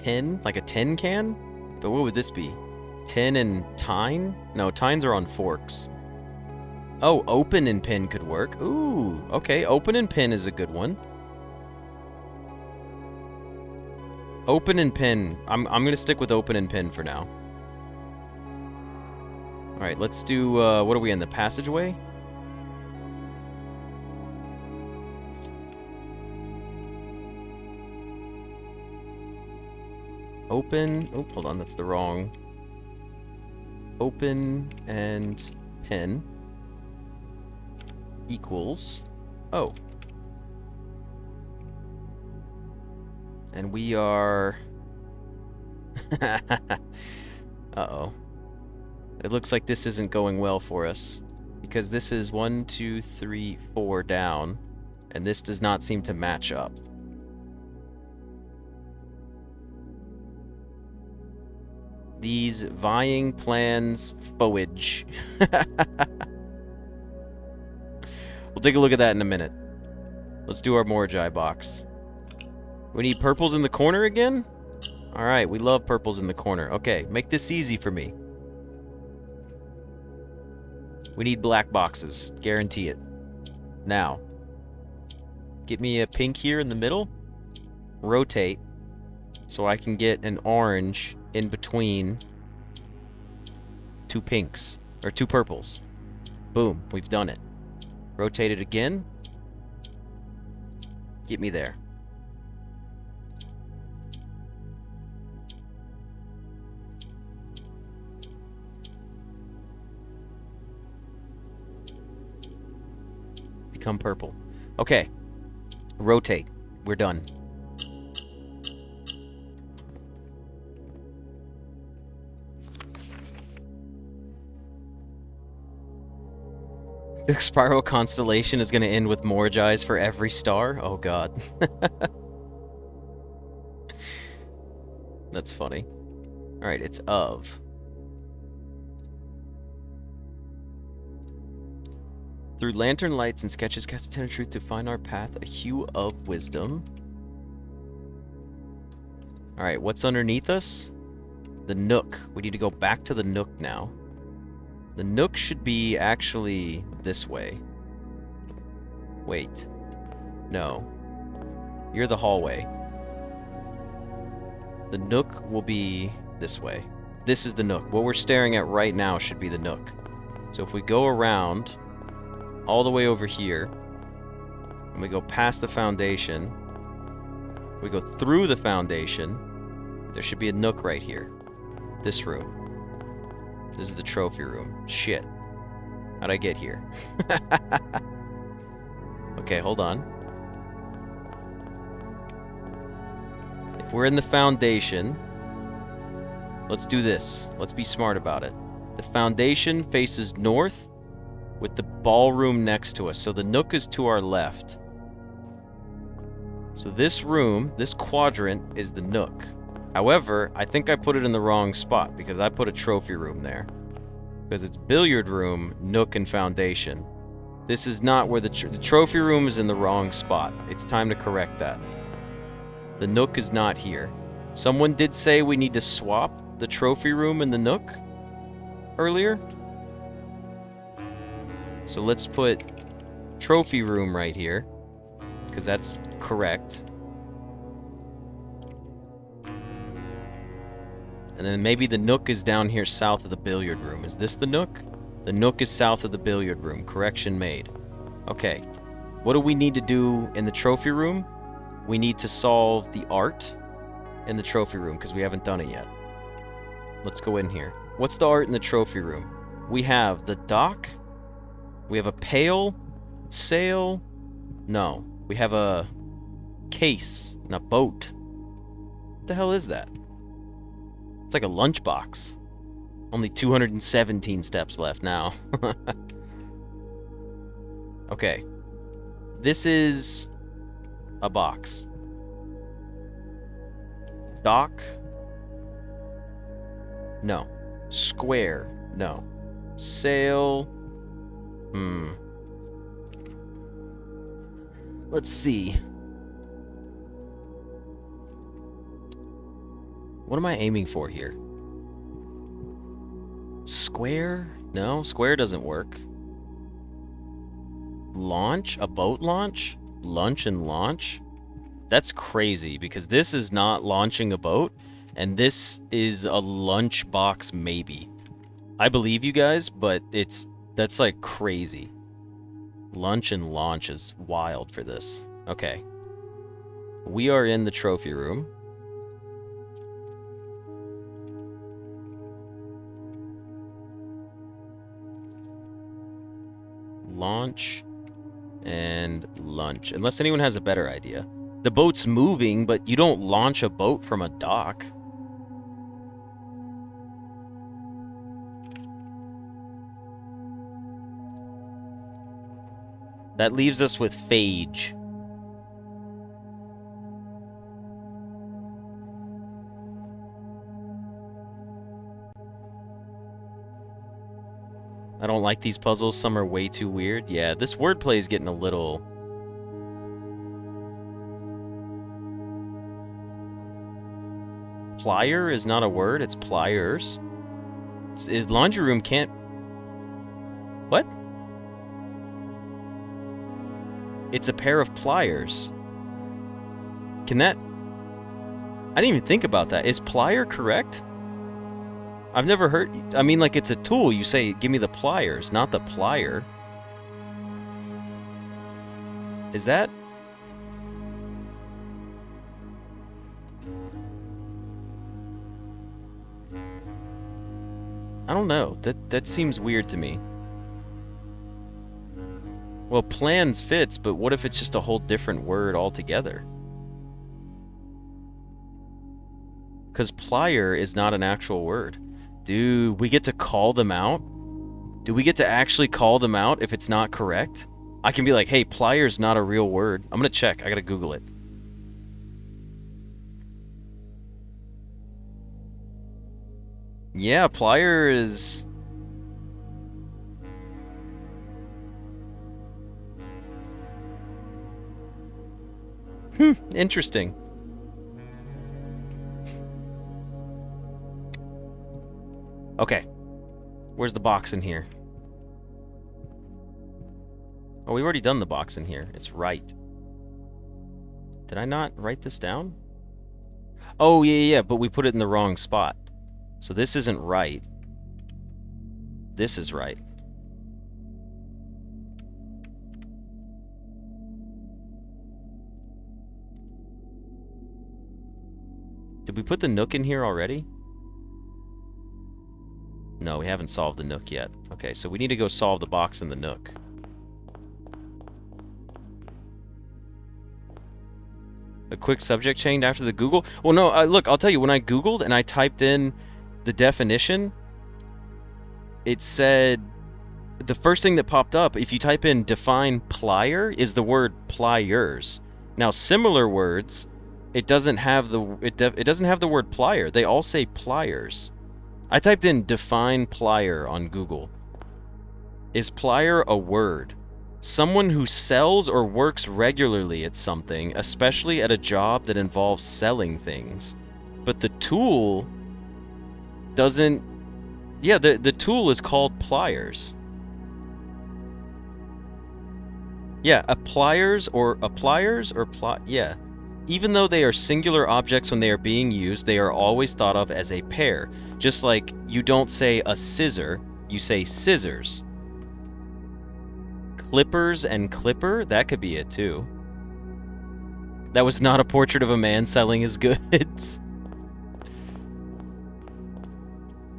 Tin? Like a tin can? But what would this be? Tin and tine? No, tines are on forks. Oh, open and pin could work. Ooh, okay. Open and pin is a good one. Open and pin. I'm gonna stick with open and pin for now. Alright, let's do, what are we in? The passageway? Open. Oh, hold on, that's the wrong. Open and pen equals. Oh. And we are. Uh-oh. It looks like this isn't going well for us. Because this is 1, 2, 3, 4 down. And this does not seem to match up. These vying plans foliage. We'll take a look at that in a minute. Let's do our Morai box. We need purples in the corner again? Alright, we love purples in the corner. Okay, make this easy for me. We need black boxes. Guarantee it. Now. Get me a pink here in the middle. Rotate. So I can get an orange in between two pinks. Or two purples. Boom. We've done it. Rotate it again. Get me there. Become purple. Okay. Rotate. We're done. The spiral constellation is going to end with Morai's for every star? Oh god. That's funny. Alright, it's of. Through lantern lights and sketches cast a tent of truth to find our path, a hue of wisdom. Alright, what's underneath us? The nook. We need to go back to the nook now. The nook should be actually this way. Wait. No. You're the hallway. The nook will be this way. This is the nook. What we're staring at right now should be the nook. So if we go around all the way over here, and we go past the foundation, we go through the foundation, there should be a nook right here. This room. This is the trophy room. Shit. How'd I get here? Okay, hold on. If we're in the foundation, let's do this. Let's be smart about it. The foundation faces north with the ballroom next to us. So the nook is to our left. So this room, this quadrant, is the nook. However, I think I put it in the wrong spot because I put a trophy room there. Because it's billiard room, nook, and foundation. This is not where the trophy room is in the wrong spot. It's time to correct that. The nook is not here. Someone did say we need to swap the trophy room and the nook earlier. So let's put trophy room right here, because that's correct. And then maybe the nook is down here south of the billiard room. Is this the nook? The nook is south of the billiard room. Correction made. Okay. What do we need to do in the trophy room? We need to solve the art in the trophy room, because we haven't done it yet. Let's go in here. What's the art in the trophy room? We have the dock. We have a pail. Sail. No. We have a case and a boat. What the hell is that? It's like a lunchbox. Only 217 steps left now. Okay. This is a box. Dock. No. Square. No. Sail. Let's see. What am I aiming for here? Square? No, square doesn't work. Launch? A boat launch? Lunch and launch? That's crazy, because this is not launching a boat, and this is a lunch box maybe. I believe you guys, but that's like crazy. Lunch and launch is wild for this. Okay. We are in the trophy room. launch and lunch. Unless anyone has a better idea. The boat's moving, but you don't launch a boat from a dock. That leaves us with phage. I don't like these puzzles. Some are way too weird. Yeah, this wordplay is getting a little... Plier is not a word, it's pliers. Laundry room can't... What? It's a pair of pliers. Can that... I didn't even think about that. Is plier correct? I've never heard... I mean, like, it's a tool. You say, give me the pliers, not the plier. Is that... I don't know. That seems weird to me. Well, plans fits, but what if it's just a whole different word altogether? Because plier is not an actual word. Dude, we get to call them out? Do we get to actually call them out if it's not correct? I can be like, hey, plier's not a real word. I'm gonna check. I gotta Google it. Yeah, plier is... Interesting. Okay. Where's the box in here? Oh, we've already done the box in here. It's right. Did I not write this down? Oh, yeah, but we put it in the wrong spot. So this isn't right. This is right. Did we put the nook in here already? No, we haven't solved the nook yet. Okay, so we need to go solve the box in the nook. A quick subject change after the Google? Well, no, look, I'll tell you, when I Googled and I typed in the definition, it said, the first thing that popped up, if you type in define plier, is the word pliers. Now, similar words, it doesn't have the word plier. They all say pliers. I typed in define plier on Google. Is plier a word? Someone who sells or works regularly at something, especially at a job that involves selling things. But the tool doesn't... Yeah, the tool is called pliers. Yeah, yeah. Even though they are singular objects when they are being used, they are always thought of as a pair. Just like you don't say a scissor, you say scissors. Clippers and clipper, that could be it too. That was not a portrait of a man selling his goods.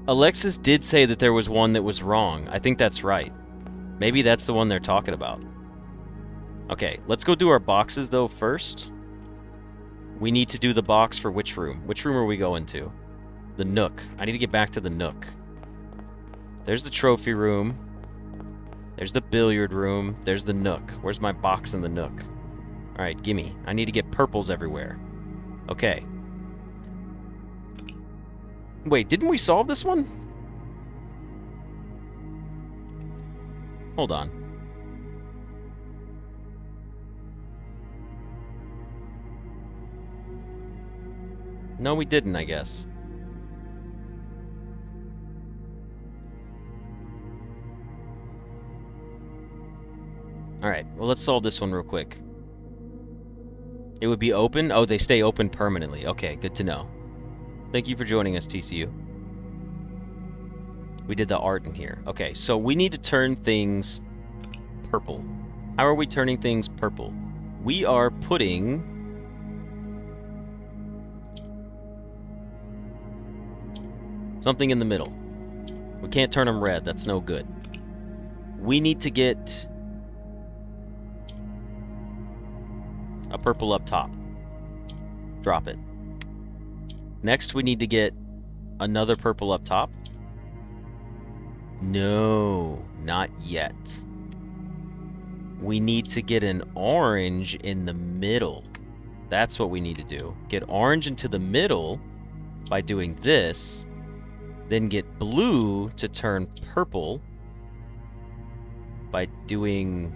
Alexis did say that there was one that was wrong. I think that's right. Maybe that's the one they're talking about. Okay, let's go do our boxes though first. We need to do the box for which room? Which room are we going to? The nook. I need to get back to the nook. There's the trophy room. There's the billiard room. There's the nook. Where's my box in the nook? Alright, gimme. I need to get purples everywhere. Okay. Wait, didn't we solve this one? Hold on. No, we didn't, I guess. Alright, well, let's solve this one real quick. It would be open? Oh, they stay open permanently. Okay, good to know. Thank you for joining us, TCU. We did the art in here. Okay, so we need to turn things purple. How are we turning things purple? We are putting... something in the middle. We can't turn them red. That's no good. We need to get a purple up top. Drop it. Next, we need to get another purple up top. No, not yet. We need to get an orange in the middle. That's what we need to do. Get orange into the middle by doing this. Then get blue to turn purple by doing...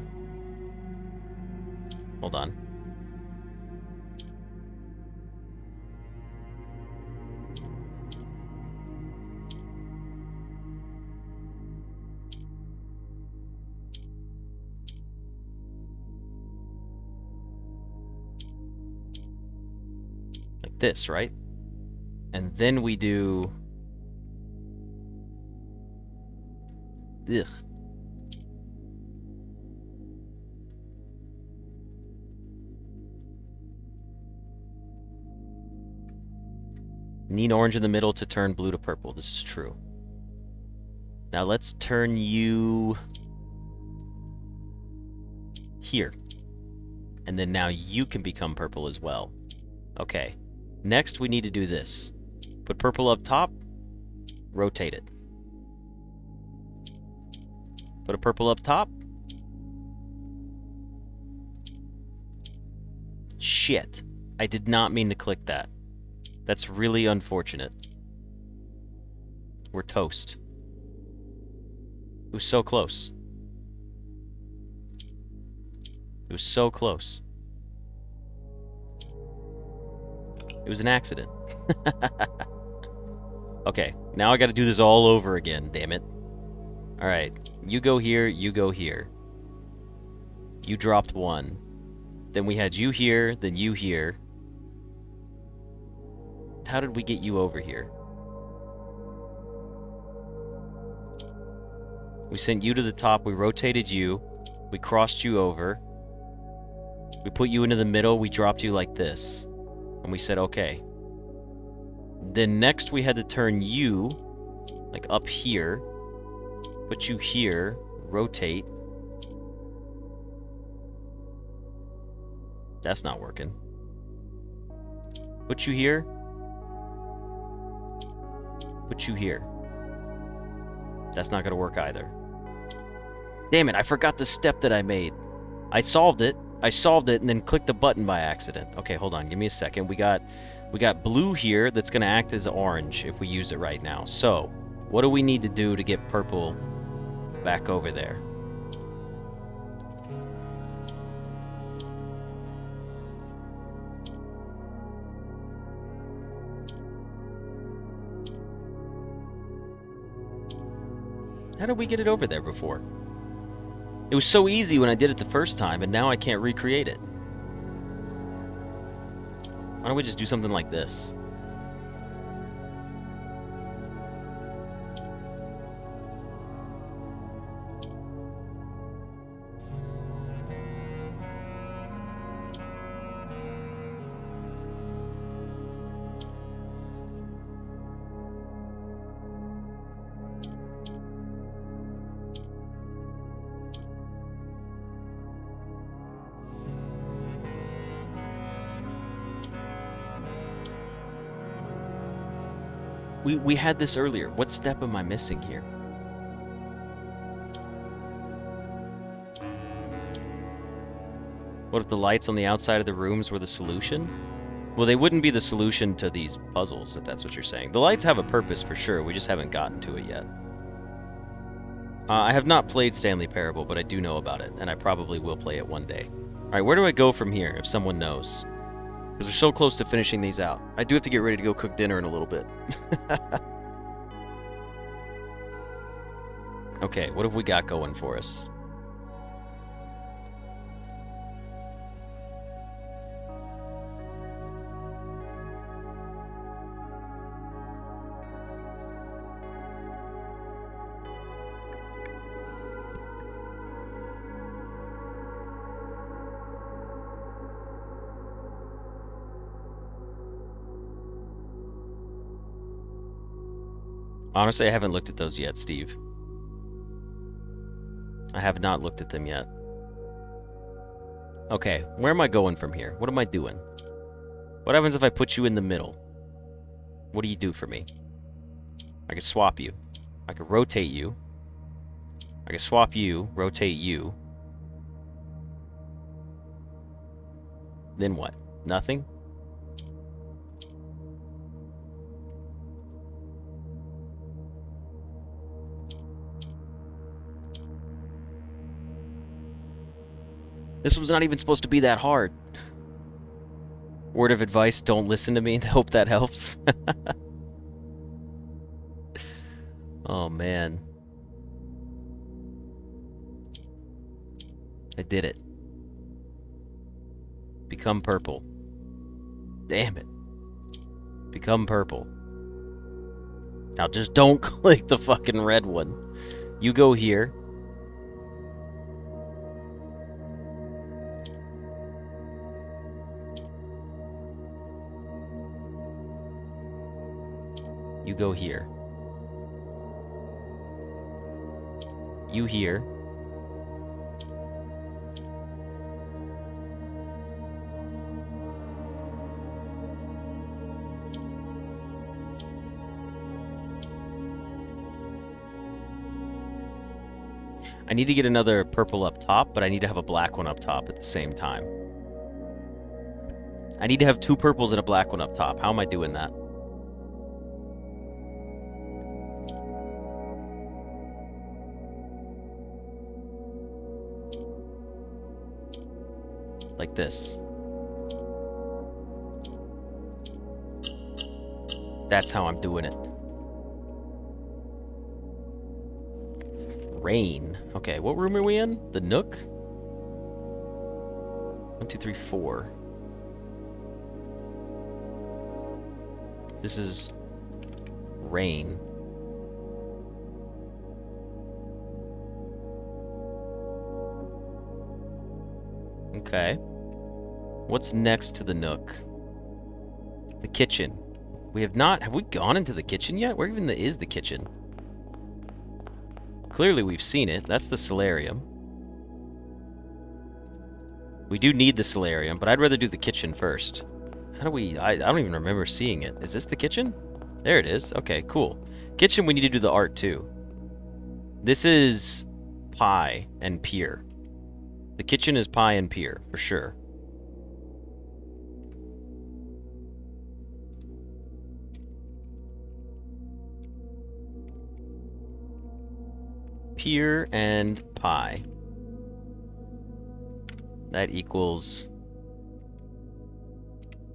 Hold on. Like this, right? And then we do... Ugh. Need orange in the middle to turn blue to purple. This is true. Now let's turn you here. And then now you can become purple as well. Okay. Next we need to do this. Put purple up top. Rotate it. Put a purple up top. Shit. I did not mean to click that. That's really unfortunate. We're toast. It was so close. It was so close. It was an accident. Okay, now I gotta do this all over again, damn it. Alright, you go here, you go here. You dropped one. Then we had you here, then you here. How did we get you over here? We sent you to the top, we rotated you, we crossed you over. We put you into the middle, we dropped you like this. And we said, okay. Then next we had to turn you, like up here. Put you here, rotate. That's not working. Put you here. Put you here. That's not gonna work either. Damn it, I forgot the step that I made. I solved it, and then clicked the button by accident. Okay, hold on, give me a second. We got blue here that's gonna act as orange if we use it right now. So, what do we need to do to get purple back over there? How did we get it over there before? It was so easy when I did it the first time, and now I can't recreate it. Why don't we just do something like this? We had this earlier. What step am I missing here? What if the lights on the outside of the rooms were the solution? Well, they wouldn't be the solution to these puzzles, if that's what you're saying. The lights have a purpose for sure, we just haven't gotten to it yet. I have not played Stanley Parable, but I do know about it, and I probably will play it one day. Alright, where do I go from here, if someone knows? Because we're so close to finishing these out. I do have to get ready to go cook dinner in a little bit. Okay, what have we got going for us? Honestly, I haven't looked at those yet, Steve. I have not looked at them yet. Okay, where am I going from here? What am I doing? What happens if I put you in the middle? What do you do for me? I can swap you. I can rotate you. I can swap you, rotate you. Then what? Nothing? This one's not even supposed to be that hard. Word of advice, don't listen to me. Hope that helps. Oh, man. I did it. Become purple. Damn it. Become purple. Now just don't click the fucking red one. You go here. You go here. You here. I need to get another purple up top, but I need to have a black one up top at the same time. I need to have 2 purples and a black one up top. How am I doing that? Like this. That's how I'm doing it. Rain. Okay, what room are we in? The Nook? 1, 2, 3, 4. This is rain. Okay. What's next to the Nook? The kitchen. We have not... Have we gone into the kitchen yet? Where even is the kitchen? Clearly we've seen it. That's the solarium. We do need the solarium, but I'd rather do the kitchen first. How do we... I don't even remember seeing it. Is this the kitchen? There it is. Okay, cool. Kitchen, we need to do the art too. This is pie and pier. The kitchen is pie and pier, for sure. Pier and pie. That equals...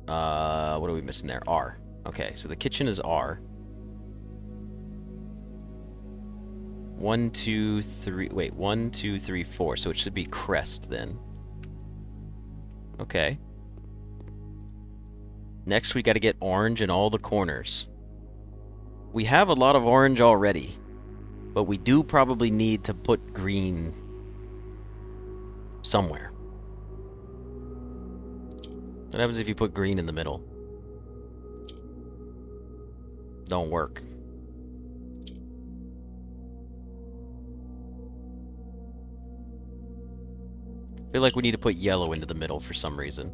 what are we missing there? R. Okay, so the kitchen is R. 1, 2, 3... Wait, 1, 2, 3, 4. So it should be crest, then. Okay. Next, we gotta get orange in all the corners. We have a lot of orange already. But we do probably need to put green somewhere. What happens if you put green in the middle? Don't work. I feel like we need to put yellow into the middle for some reason.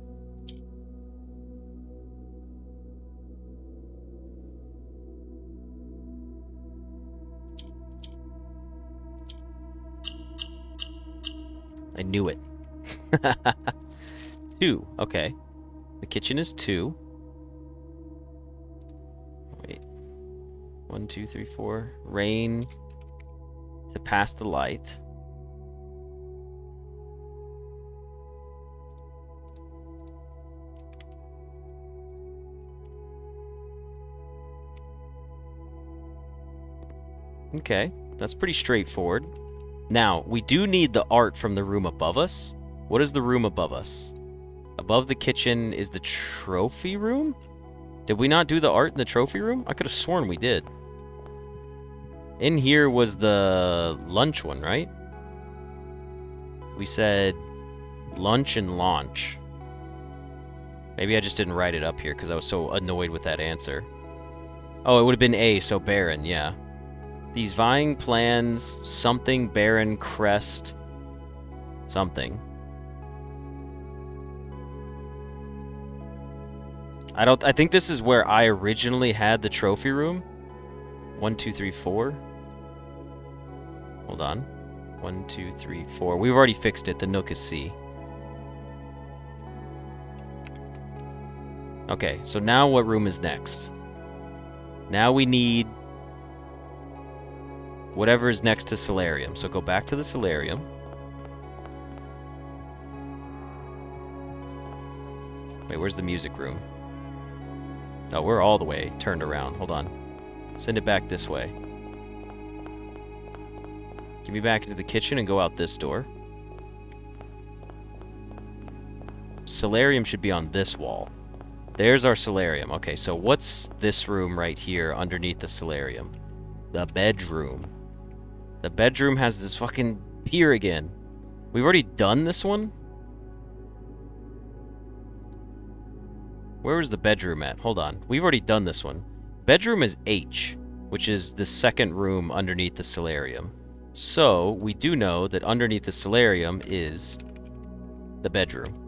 I knew it. 2. Okay. The kitchen is 2. Wait. 1, 2, 3, 4. Rain to pass the light. Okay. That's pretty straightforward. Now, we do need the art from the room above us. What is the room above us? Above the kitchen is the trophy room? Did we not do the art in the trophy room? I could have sworn we did. In here was the lunch one, right? We said lunch and launch. Maybe I just didn't write it up here because I was so annoyed with that answer. Oh, it would have been A, so barren, yeah. These vying plans, something, barren, crest, something. I think this is where I originally had the trophy room. 1, 2, 3, 4. Hold on. 1, 2, 3, 4. We've already fixed it. The nook is C. Okay, so now what room is next? Now we need whatever is next to solarium. So go back to the solarium. Wait, where's the music room? No, we're all the way turned around. Hold on. Send it back this way. Get me back into the kitchen and go out this door. Solarium should be on this wall. There's our solarium. Okay, so what's this room right here underneath the solarium? The bedroom. The bedroom has this fucking pier again. We've already done this one? Where was the bedroom at? Hold on. We've already done this one. Bedroom is H, which is the second room underneath the solarium. So, we do know that underneath the solarium is the bedroom.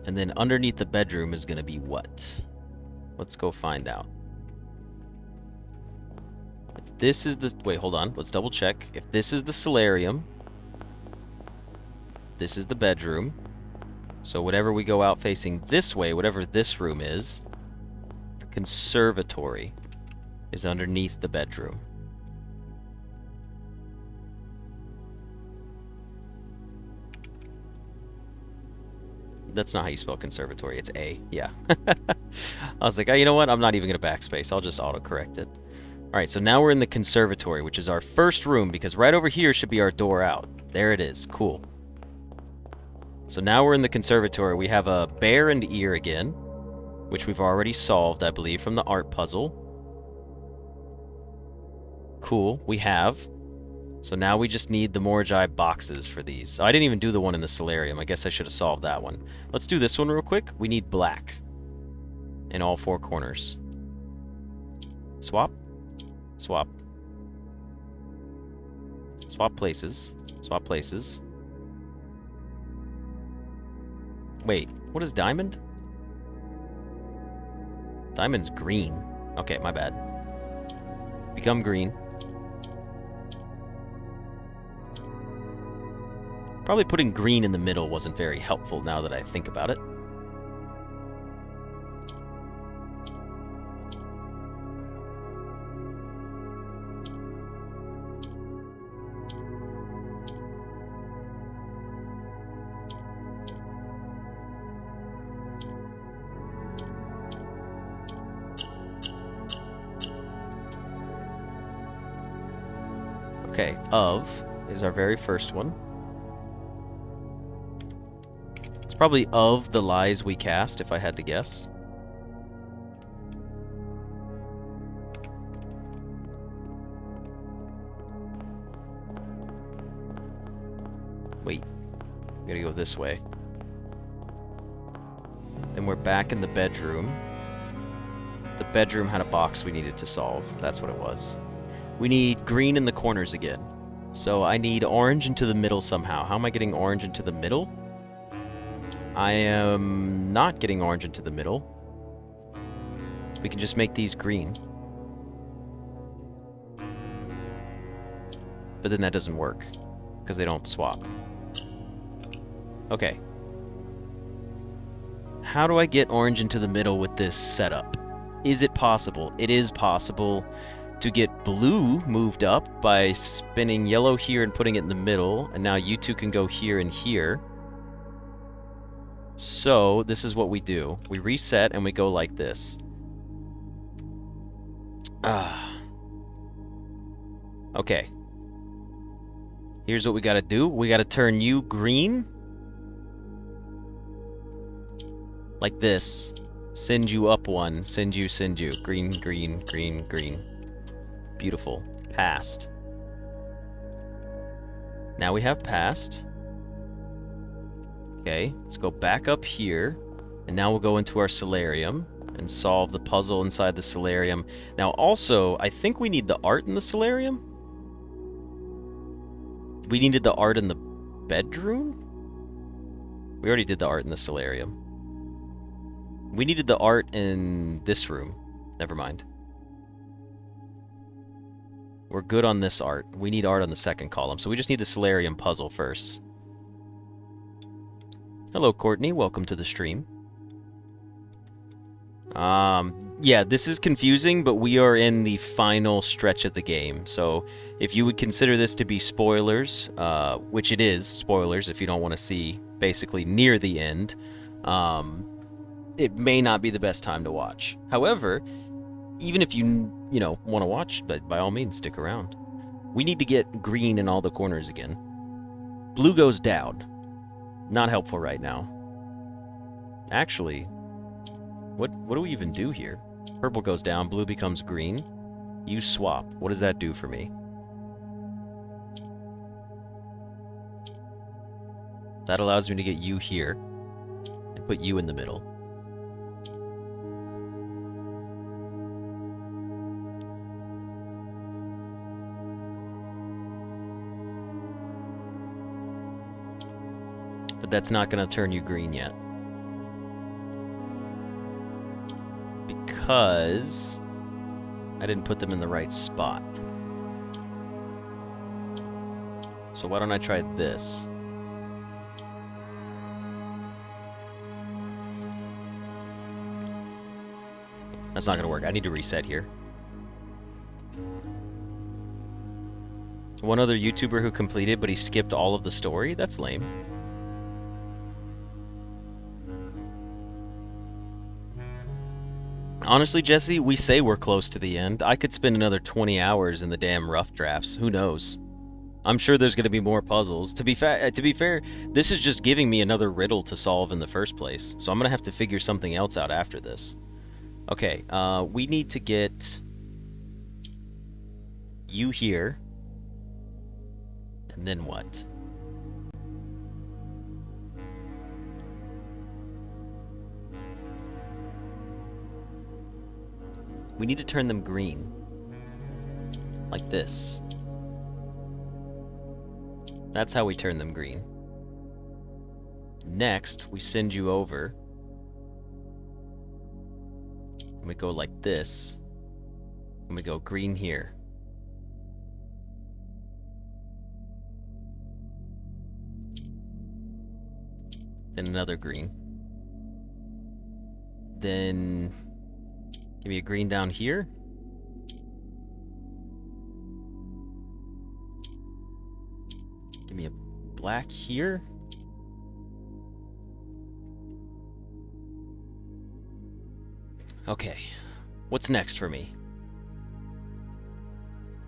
And then underneath the bedroom is going to be what? Let's go find out. If this is the... Wait, hold on. Let's double check. If this is the solarium, this is the bedroom. So whatever we go out facing this way, whatever this room is, the conservatory is underneath the bedroom. That's not how you spell conservatory. It's A. Yeah. I was like, oh, you know what? I'm not even going to backspace. I'll just autocorrect it. All right, so now we're in the conservatory, which is our first room, because right over here should be our door out. There it is. Cool. So now we're in the conservatory. We have a bear and ear again, which we've already solved, I believe, from the art puzzle. Cool. We have. So now we just need the Morai boxes for these. So I didn't even do the one in the solarium. I guess I should have solved that one. Let's do this one real quick. We need black in all four corners. Swap. Swap. Swap places. Swap places. Wait, what is diamond? Diamond's green. Okay, my bad. Become green. Probably putting green in the middle wasn't very helpful now that I think about it. Okay, of is our very first one. Probably of the lies we cast, if I had to guess. Wait. We gotta go this way. Then we're back in the bedroom. The bedroom had a box we needed to solve. That's what it was. We need green in the corners again. So I need orange into the middle somehow. How am I getting orange into the middle? I am not getting orange into the middle. We can just make these green. But then that doesn't work, because they don't swap. Okay. How do I get orange into the middle with this setup? Is it possible? It is possible to get blue moved up by spinning yellow here and putting it in the middle, and now you two can go here and here. So, this is what we do. We reset and we go like this. Okay. Here's what we gotta do. We gotta turn you green. Like this. Send you up one. Send you. Green, green, green, green. Beautiful. Passed. Now we have passed. Okay, let's go back up here. And now we'll go into our solarium and solve the puzzle inside the solarium. Now, also, I think we need the art in the solarium. We needed the art in the bedroom? We already did the art in the solarium. We needed the art in this room. Never mind. We're good on this art. We need art on the second column, so we just need the solarium puzzle first. Hello, Courtney. Welcome to the stream. Yeah, this is confusing, but we are in the final stretch of the game. So if you would consider this to be spoilers, which it is spoilers if you don't want to see basically near the end, it may not be the best time to watch. However, even if you want to watch, but by all means, stick around. We need to get green in all the corners again. Blue goes down. Not helpful right now. Actually, what do we even do here? Purple goes down, blue becomes green. You swap. What does that do for me? That allows me to get you here and put you in the middle. But that's not going to turn you green yet. Because I didn't put them in the right spot. So why don't I try this? That's not going to work. I need to reset here. One other YouTuber who completed, but he skipped all of the story? That's lame. Honestly, Jesse, we say we're close to the end. I could spend another 20 hours in the damn rough drafts. Who knows? I'm sure there's going to be more puzzles. To be fair, this is just giving me another riddle to solve in the first place. So I'm going to have to figure something else out after this. Okay, we need to get you here. And then what? We need to turn them green. Like this. That's how we turn them green. Next, we send you over. And we go like this. And we go green here. Then another green. Then give me a green down here. Give me a black here. Okay, what's next for me?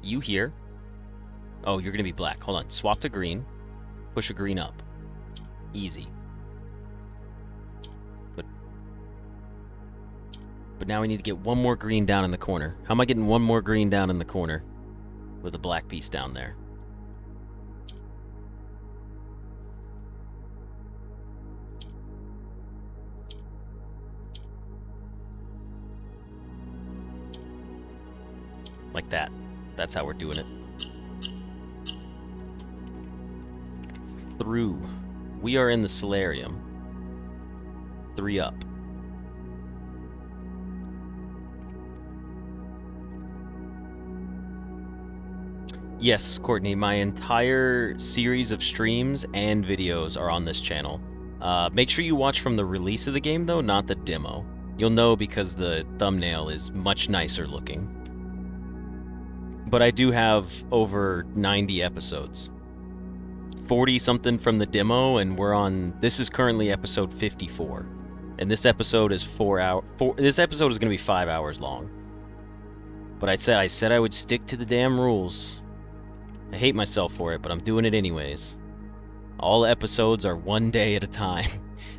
You here. Oh, you're gonna be black. Hold on, swap to green. Push a green up. Easy. But now we need to get one more green down in the corner. How am I getting one more green down in the corner with a black piece down there? Like that. That's how we're doing it. Through. We are in the solarium. 3 up. Yes, Courtney, my entire series of streams and videos are on this channel. Make sure you watch from the release of the game, though, not the demo. You'll know because the thumbnail is much nicer looking. But I do have over 90 episodes. 40-something from the demo, and we're on... This is currently episode 54. And this episode is this episode is going to be 5 hours long. But I said I would stick to the damn rules. I hate myself for it, but I'm doing it anyways. All episodes are 1 day at a time.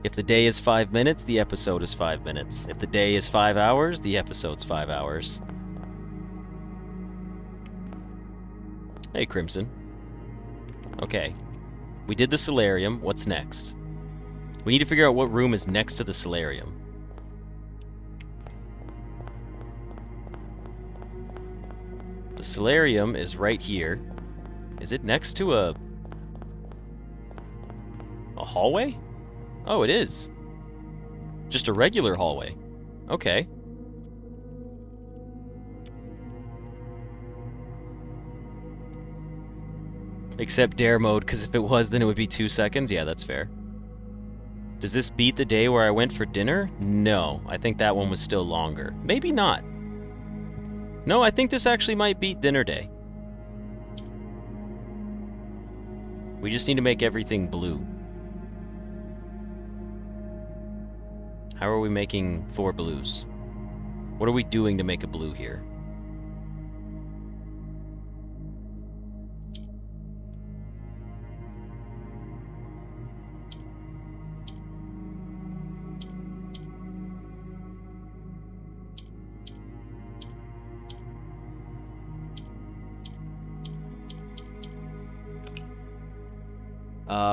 If the day is 5 minutes, the episode is 5 minutes. If the day is 5 hours, the episode's 5 hours. Hey, Crimson. Okay. We did the solarium. What's next? We need to figure out what room is next to the solarium. The solarium is right here. Is it next to a hallway? Oh, it is. Just a regular hallway. Okay. Except dare mode, because if it was, then it would be 2 seconds. Yeah, that's fair. Does this beat the day where I went for dinner? No, I think that one was still longer. Maybe not. No, I think this actually might beat dinner day. We just need to make everything blue. How are we making 4 blues? What are we doing to make a blue here?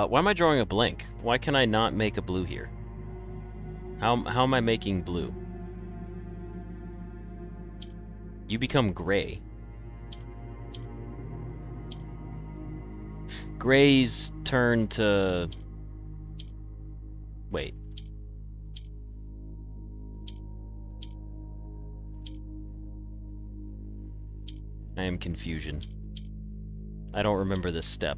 Why am I drawing a blank? Why can I not make a blue here? How am I making blue? You become gray. Gray's turn to... Wait. I am confusion. I don't remember this step.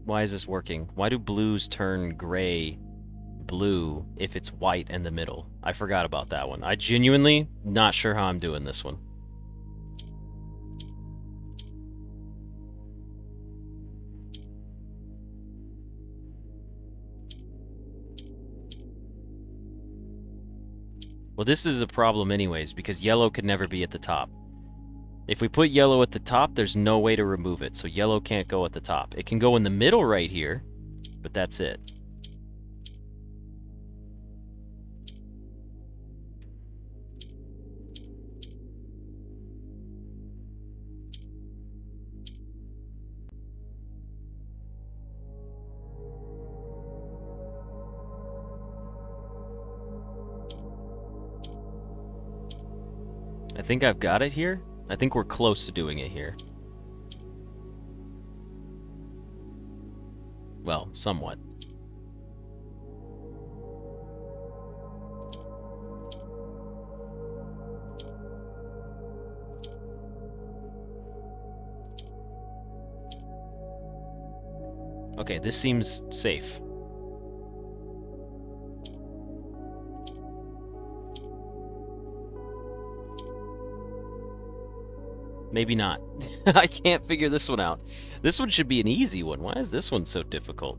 Why is this working? Why do blues turn gray blue if it's white in the middle? I forgot about that one. I genuinely not sure how I'm doing this one. Well, this is a problem anyways, because yellow could never be at the top. If we put yellow at the top, there's no way to remove it, so yellow can't go at the top. It can go in the middle right here, but that's it. I think I've got it here. I think we're close to doing it here. Well, somewhat. Okay, this seems safe. Maybe not. I can't figure this one out. This one should be an easy one. Why is this one so difficult?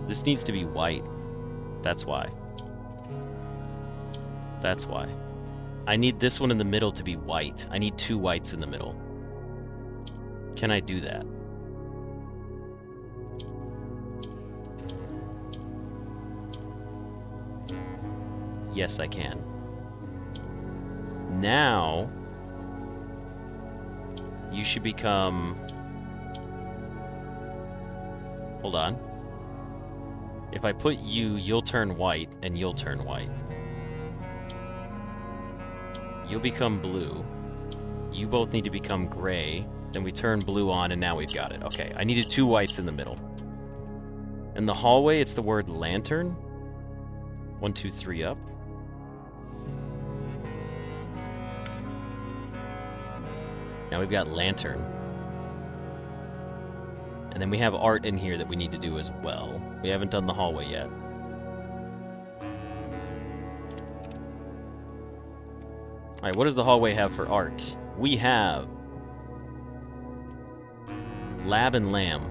This needs to be white. That's why. That's why. I need this one in the middle to be white. I need 2 whites in the middle. Can I do that? Yes, I can. Now, you should become... Hold on. If I put you, you'll turn white, and you'll turn white. You'll become blue. You both need to become gray. Then we turn blue on, and now we've got it. Okay, I needed 2 whites in the middle. In the hallway, it's the word lantern. 1, 2, 3 up. Now we've got lantern. And then we have art in here that we need to do as well. We haven't done the hallway yet. Alright, what does the hallway have for art? We have lab and lamb.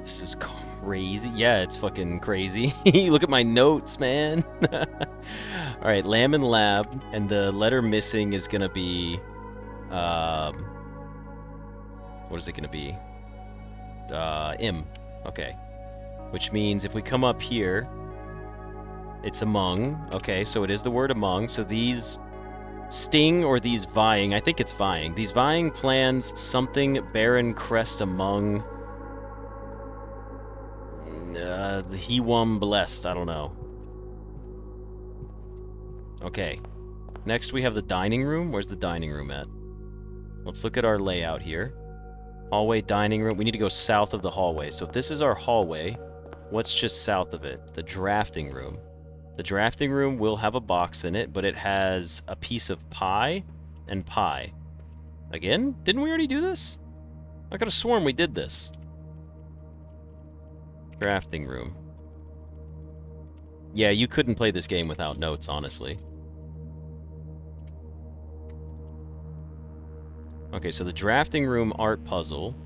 This is crazy. Yeah, it's fucking crazy. Look at my notes, man. Alright, lamb and lab, and the letter missing is gonna be... what is it gonna be? M. Okay. Which means if we come up here, it's among. Okay, so it is the word among. So these sting or these vying, I think it's vying. These vying plans something barren crest among... the Hewum blessed, I don't know. Okay. Next we have the dining room. Where's the dining room at? Let's look at our layout here. Hallway, dining room. We need to go south of the hallway. So if this is our hallway, what's just south of it? The drafting room. The drafting room will have a box in it, but it has a piece of pie and pie. Again? Didn't we already do this? I could have sworn we did this. Drafting room. Yeah, you couldn't play this game without notes, honestly. Okay, so the drafting room art puzzle.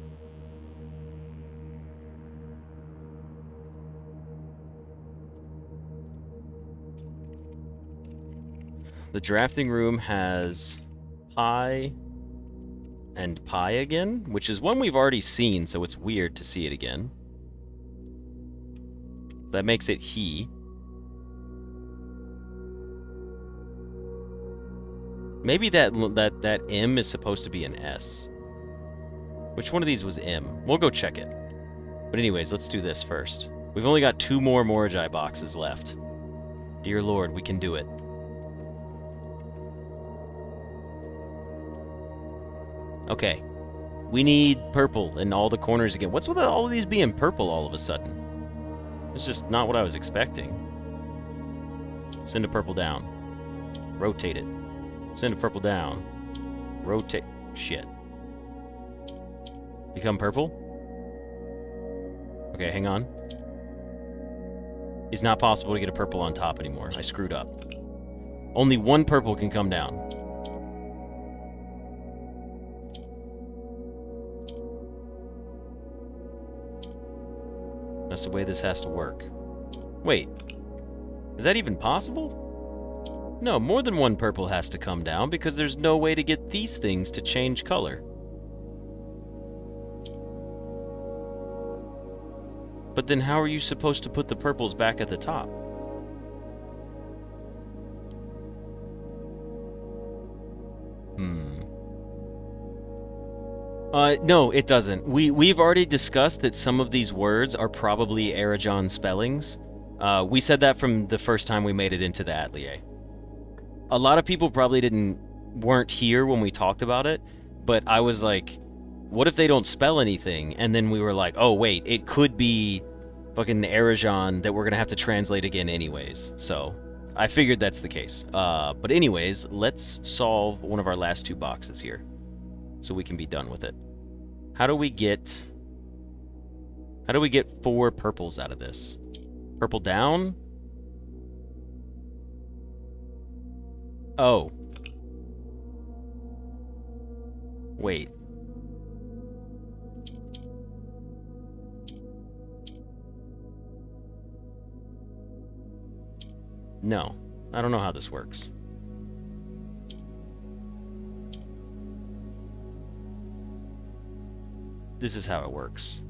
The drafting room has pie and pie again, which is one we've already seen, so it's weird to see it again. So that makes it he. Maybe that M is supposed to be an S. Which one of these was M? We'll go check it. But anyways, let's do this first. We've only got 2 more Morai boxes left. Dear Lord, we can do it. Okay. We need purple in all the corners again. What's with all of these being purple all of a sudden? It's just not what I was expecting. Send a purple down. Rotate it. Send a purple down. Rotate. Shit. Become purple? Okay, hang on. It's not possible to get a purple on top anymore. I screwed up. Only 1 purple can come down. That's the way this has to work. Wait. Is that even possible? No, more than 1 purple has to come down because there's no way to get these things to change color. But then how are you supposed to put the purples back at the top? No, it doesn't. We've already discussed that some of these words are probably Aragon spellings. We said that from the first time we made it into the atelier. A lot of people probably weren't here when we talked about it, but I was like, what if they don't spell anything? And then we were like, oh wait, it could be fucking Aragon that we're gonna have to translate again anyways. So I figured that's the case. But anyways, let's solve one of our last 2 boxes here so we can be done with it. How do we get 4 purples out of this? Purple down? Oh. Wait. No. I don't know how this works. This is how it works.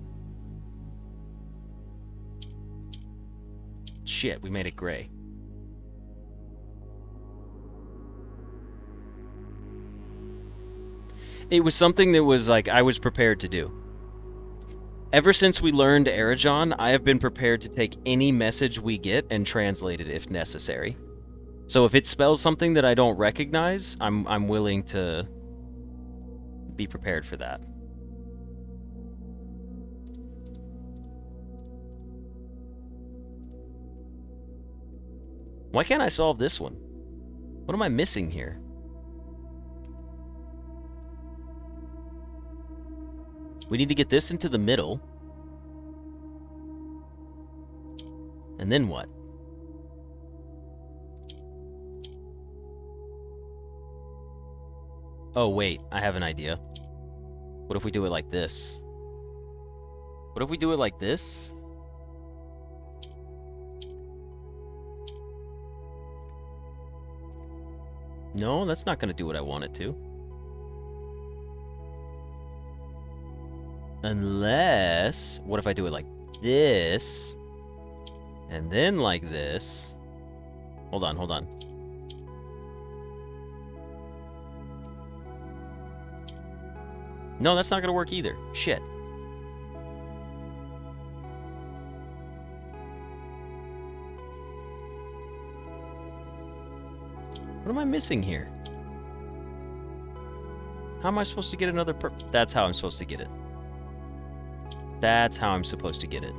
Shit, we made it gray. It was something that was like I was prepared to do. Ever since we learned Aragon, I have been prepared to take any message we get and translate it if necessary. So if it spells something that I don't recognize, I'm willing to be prepared for that. Why can't I solve this one? What am I missing here? We need to get this into the middle. And then what? Oh, wait. I have an idea. What if we do it like this? What if we do it like this? No, that's not going to do what I want it to. Unless... What if I do it like this? And then like this? Hold on, hold on. No, that's not going to work either. Shit. What am I missing here? How am I supposed to get another That's how I'm supposed to get it. That's how I'm supposed to get it.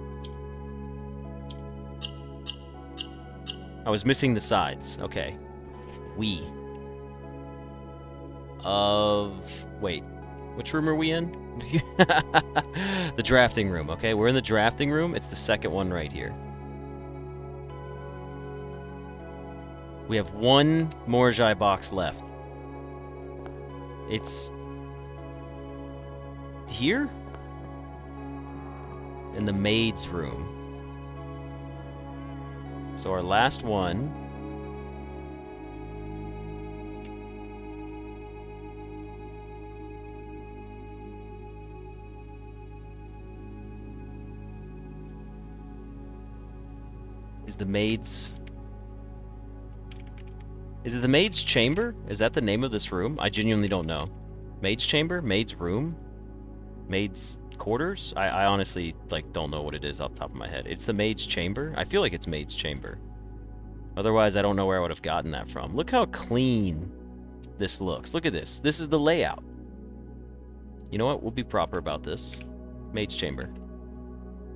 I was missing the sides. Okay. Wait. Which room are we in? The drafting room. Okay, we're in the drafting room. It's the second one right here. We have one Morai box left. It's here? In the maid's room. So our last one is the maid's... Is it the maid's chamber? Is that the name of this room? I genuinely don't know. Maid's chamber? Maid's room? Maid's quarters? I honestly, like, don't know what it is off the top of my head. It's the maid's chamber? I feel like it's maid's chamber. Otherwise, I don't know where I would have gotten that from. Look how clean this looks. Look at this. This is the layout. You know what? We'll be proper about this. Maid's chamber.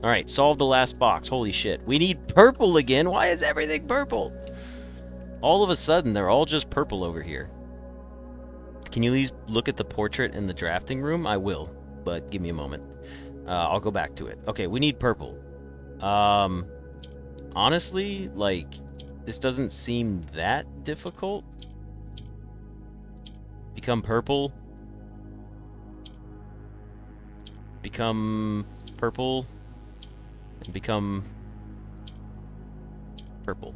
Alright, solve the last box. Holy shit. We need purple again. Why is everything purple? All of a sudden, they're all just purple over here. Can you please look at the portrait in the drafting room? I will, but give me a moment. I'll go back to it. Okay, we need purple. Honestly, like, this doesn't seem that difficult. Become purple. Become purple. And become purple.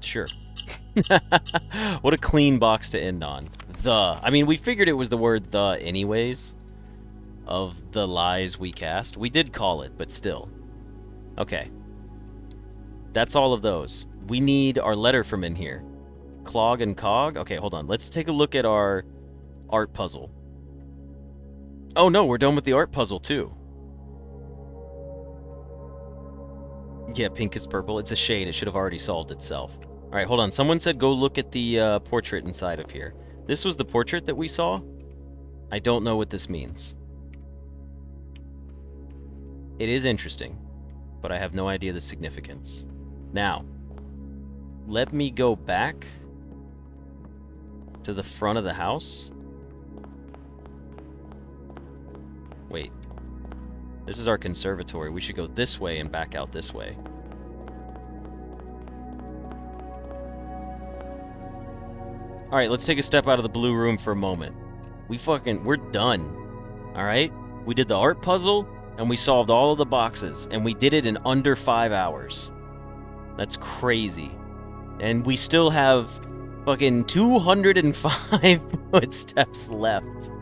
Sure. What a clean box to end on. I mean, we figured it was the word the anyways, of the lies we cast. We did call it, but still. Okay. That's all of those. We need our letter from in here. Clog and cog? Okay, hold on. Let's take a look at our art puzzle. Oh no, we're done with the art puzzle too. Yeah, pink is purple. It's a shade. It should have already solved itself. All right, hold on. Someone said go look at the portrait inside of here. This was the portrait that we saw? I don't know what this means. It is interesting, but I have no idea the significance. Now, let me go back to the front of the house. Wait. This is our conservatory. We should go this way and back out this way. Alright, let's take a step out of the blue room for a moment. We're done. Alright? We did the art puzzle, and we solved all of the boxes, and we did it in under 5 hours. That's crazy. And we still have fucking 205 footsteps left.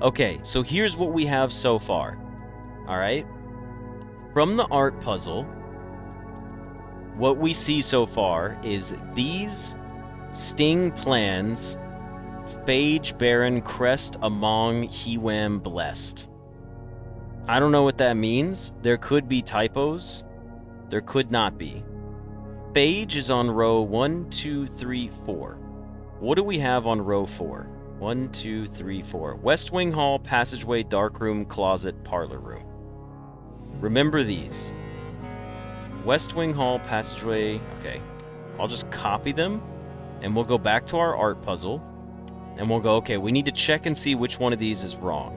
Okay, so here's what we have so far. Alright? From the art puzzle, what we see so far is these Sting plans, Phage Baron Crest Among Hewam Blessed. I don't know what that means. There could be typos. There could not be. Phage is on row 1, 2, 3, 4. What do we have on row 4? 1, 2, 3, 4. West Wing Hall, Passageway, Darkroom, Closet, Parlor Room. Remember these. West Wing Hall, Passageway. Okay. I'll just copy them. And we'll go back to our art puzzle, and we'll go, okay, we need to check and see which one of these is wrong.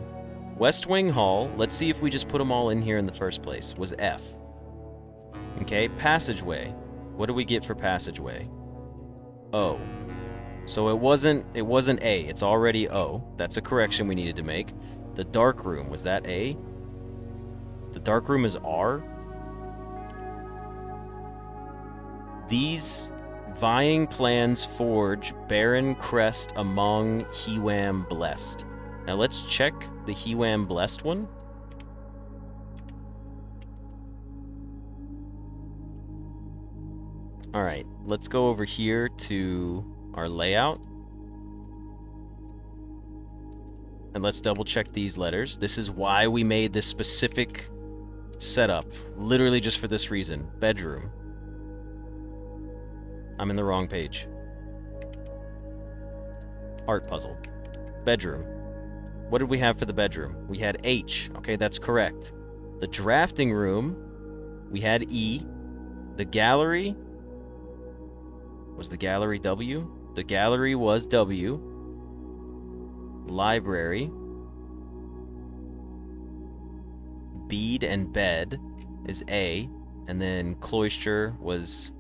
West Wing Hall, let's see if we just put them all in here in the first place, was F. Okay, Passageway. What do we get for Passageway? O. So it wasn't A. It's already O. That's a correction we needed to make. The dark room, was that A? The dark room is R. These vying plans forge barren crest among Hewam blessed. Now let's check the Hewam blessed one. All right, let's go over here to our layout. And let's double check these letters. This is why we made this specific setup, literally just for this reason. Bedroom. I'm in the wrong page. Art puzzle. Bedroom. What did we have for the bedroom? We had H. Okay, that's correct. The drafting room, we had E. The gallery, was the gallery W? The gallery was W. Library. Bead and bed is A. And then cloister was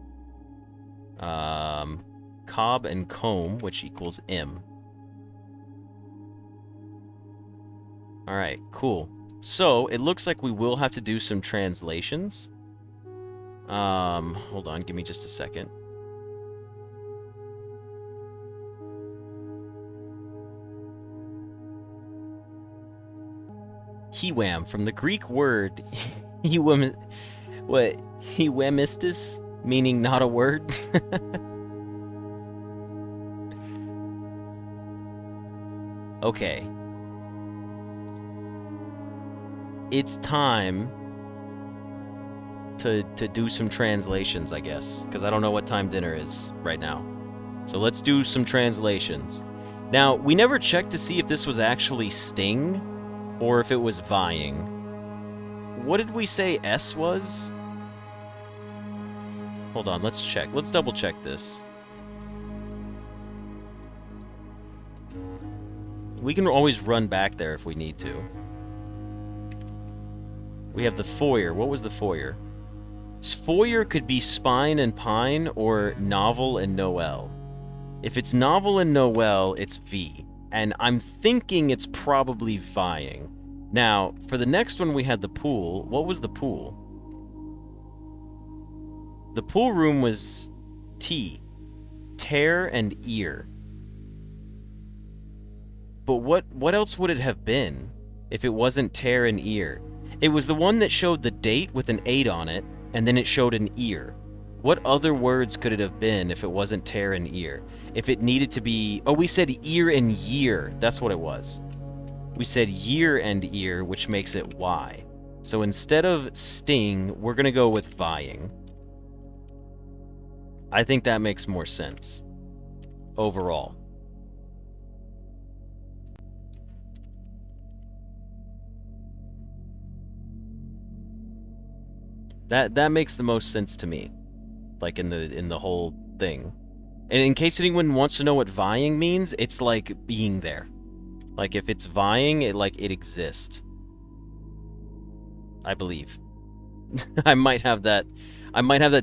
cob and comb, which equals M. Alright, cool. So, it looks like we will have to do some translations. Hold on, give me just a second. Hewam, from the Greek word hewamistus, meaning not a word. Okay. It's time to do some translations, I guess, because I don't know what time dinner is right now. So let's do some translations. Now, we never checked to see if this was actually sting or if it was vying. What did we say S was? Hold on, let's check. Let's double check this. We can always run back there if we need to. We have the foyer. What was the foyer? Foyer could be spine and pine or novel and Noel. If it's novel and Noel, it's V. And I'm thinking it's probably vying. Now, for the next one we had the pool. What was the pool? The pool room was T. Tear and ear. But what else would it have been if it wasn't tear and ear? It was the one that showed the date with an 8 on it, and then it showed an ear. What other words could it have been if it wasn't tear and ear? If it needed to be... Oh, we said ear and year. That's what it was. We said year and ear, which makes it Y. So instead of sting, we're going to go with vying. I think that makes more sense. Overall. That makes the most sense to me, like in the whole thing. And in case anyone wants to know what vying means, it's like being there. Like if it's vying, it exists. I believe. I might have that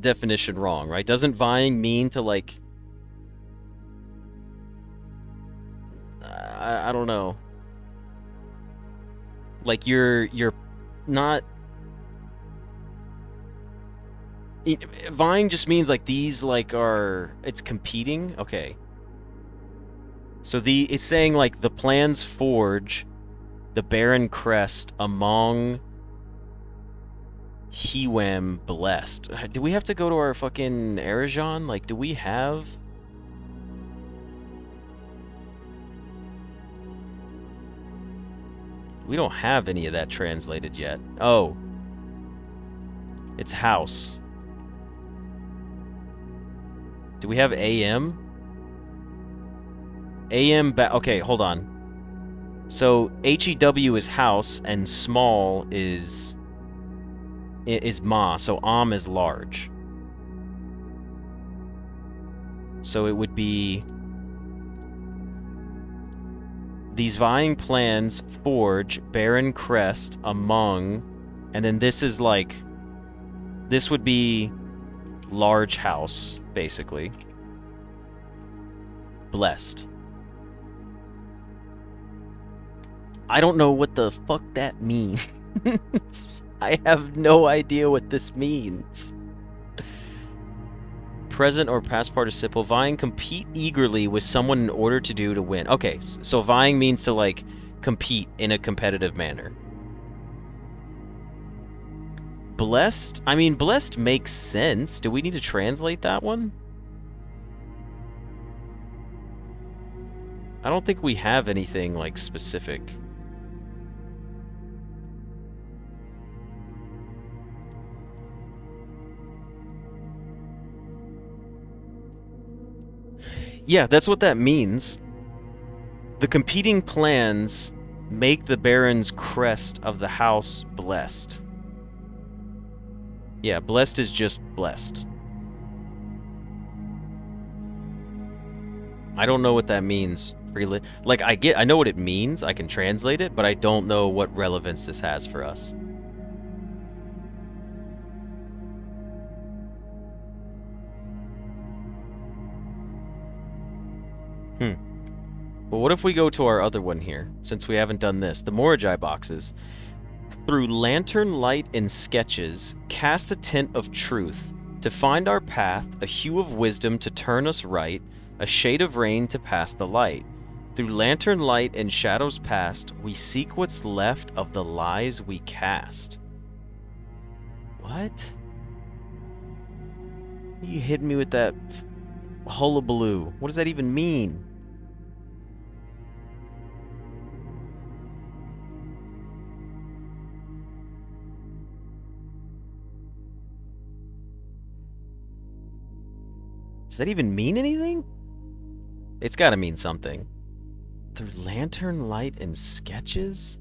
definition wrong, right? Doesn't vying mean to like I don't know. Like you're not... Vying just means like these like are... It's competing? Okay. So it's saying like the plans forge the barren crest among Hewam blessed. Do we have to go to our fucking Arajon? Like, do we have... We don't have any of that translated yet. Oh. It's house. Do we have AM? AM okay, hold on. So HEW is house and small is ma, so is large. So it would be these vying plans forge barren crest among, and then this is like, this would be large house, basically. blessed. I don't know what the fuck that means. I have no idea what this means. Present or past participle. Vying, compete eagerly with someone in order to do to win. Okay, so vying means to, like, compete in a competitive manner. Blessed? I mean, blessed makes sense. Do we need to translate that one? I don't think we have anything, like, specific. Yeah, that's what that means. The competing plans make the Baron's crest of the house blessed. Yeah, blessed is just blessed. I don't know what that means, really. Like, I know what it means, I can translate it, but I don't know what relevance this has for us. Well, what if we go to our other one here, since we haven't done this? The Morai boxes. Through lantern light and sketches, cast a tint of truth, to find our path, a hue of wisdom to turn us right, a shade of rain to pass the light. Through lantern light and shadows past, we seek what's left of the lies we cast. What? You hit me with that hullabaloo. What does that even mean? Does that even mean anything? It's gotta mean something. Through lantern light and sketches?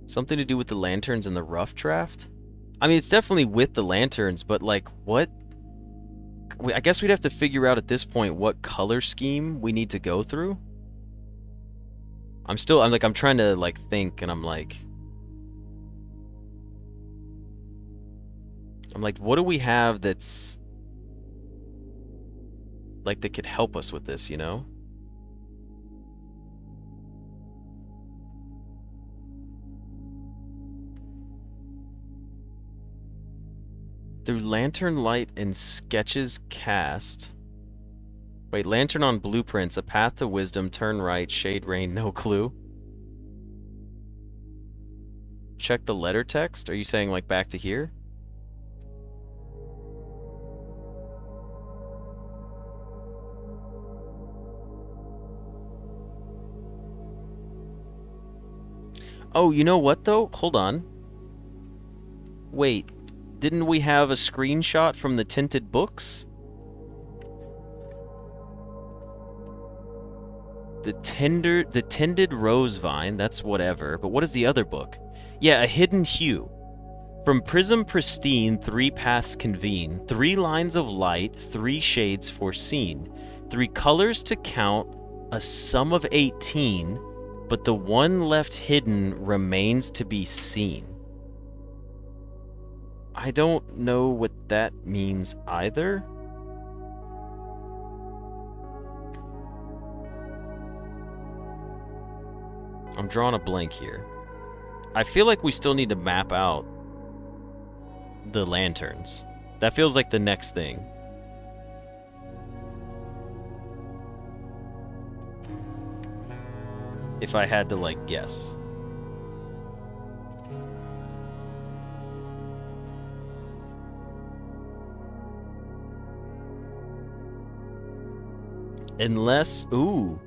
Something to do with the lanterns and the rough draft? I mean, it's definitely with the lanterns, but, like, what? I guess we'd have to figure out at this point what color scheme we need to go through. I'm trying to, like, think, and I'm like, what do we have that's, like, that could help us with this, you know? Through lantern light and sketches cast. Wait, lantern on blueprints, a path to wisdom, turn right, shade rain, no clue. Check the letter text? Are you saying, like, back to here? Oh, you know what, though? Hold on. Wait, didn't we have a screenshot from the tinted books? The tended rose vine, that's whatever, but what is the other book? Yeah, a hidden hue. From prism pristine, 3 paths convene, 3 lines of light, 3 shades foreseen, 3 colors to count, a sum of 18, but the one left hidden remains to be seen. I don't know what that means either. I'm drawing a blank here. I feel like we still need to map out the lanterns. That feels like the next thing. If I had to, like, guess. Unless, ooh.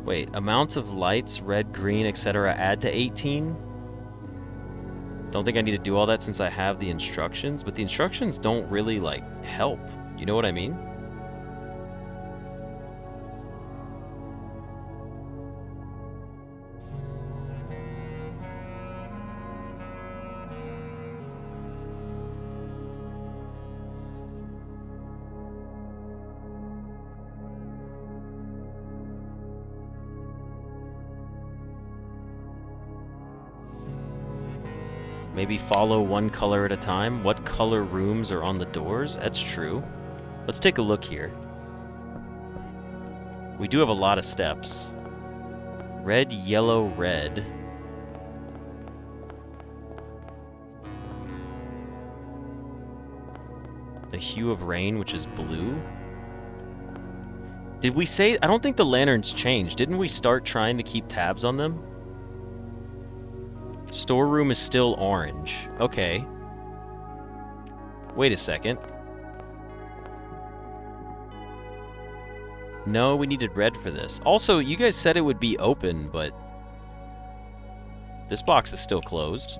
Wait, amounts of lights, red, green, etc. add to 18? Don't think I need to do all that since I have the instructions, but the instructions don't really, like, help. You know what I mean? Maybe follow one color at a time. What color rooms are on the doors? That's true. Let's take a look here. We do have a lot of steps. Red, yellow, red. The hue of rain, which is blue. Did we say... I don't think the lanterns changed. Didn't we start trying to keep tabs on them? Storeroom is still orange. Okay. Wait a second. No, we needed red for this. Also, you guys said it would be open, but... this box is still closed.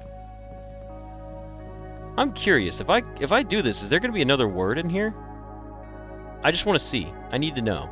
I'm curious, if I do this, is there going to be another word in here? I just want to see. I need to know.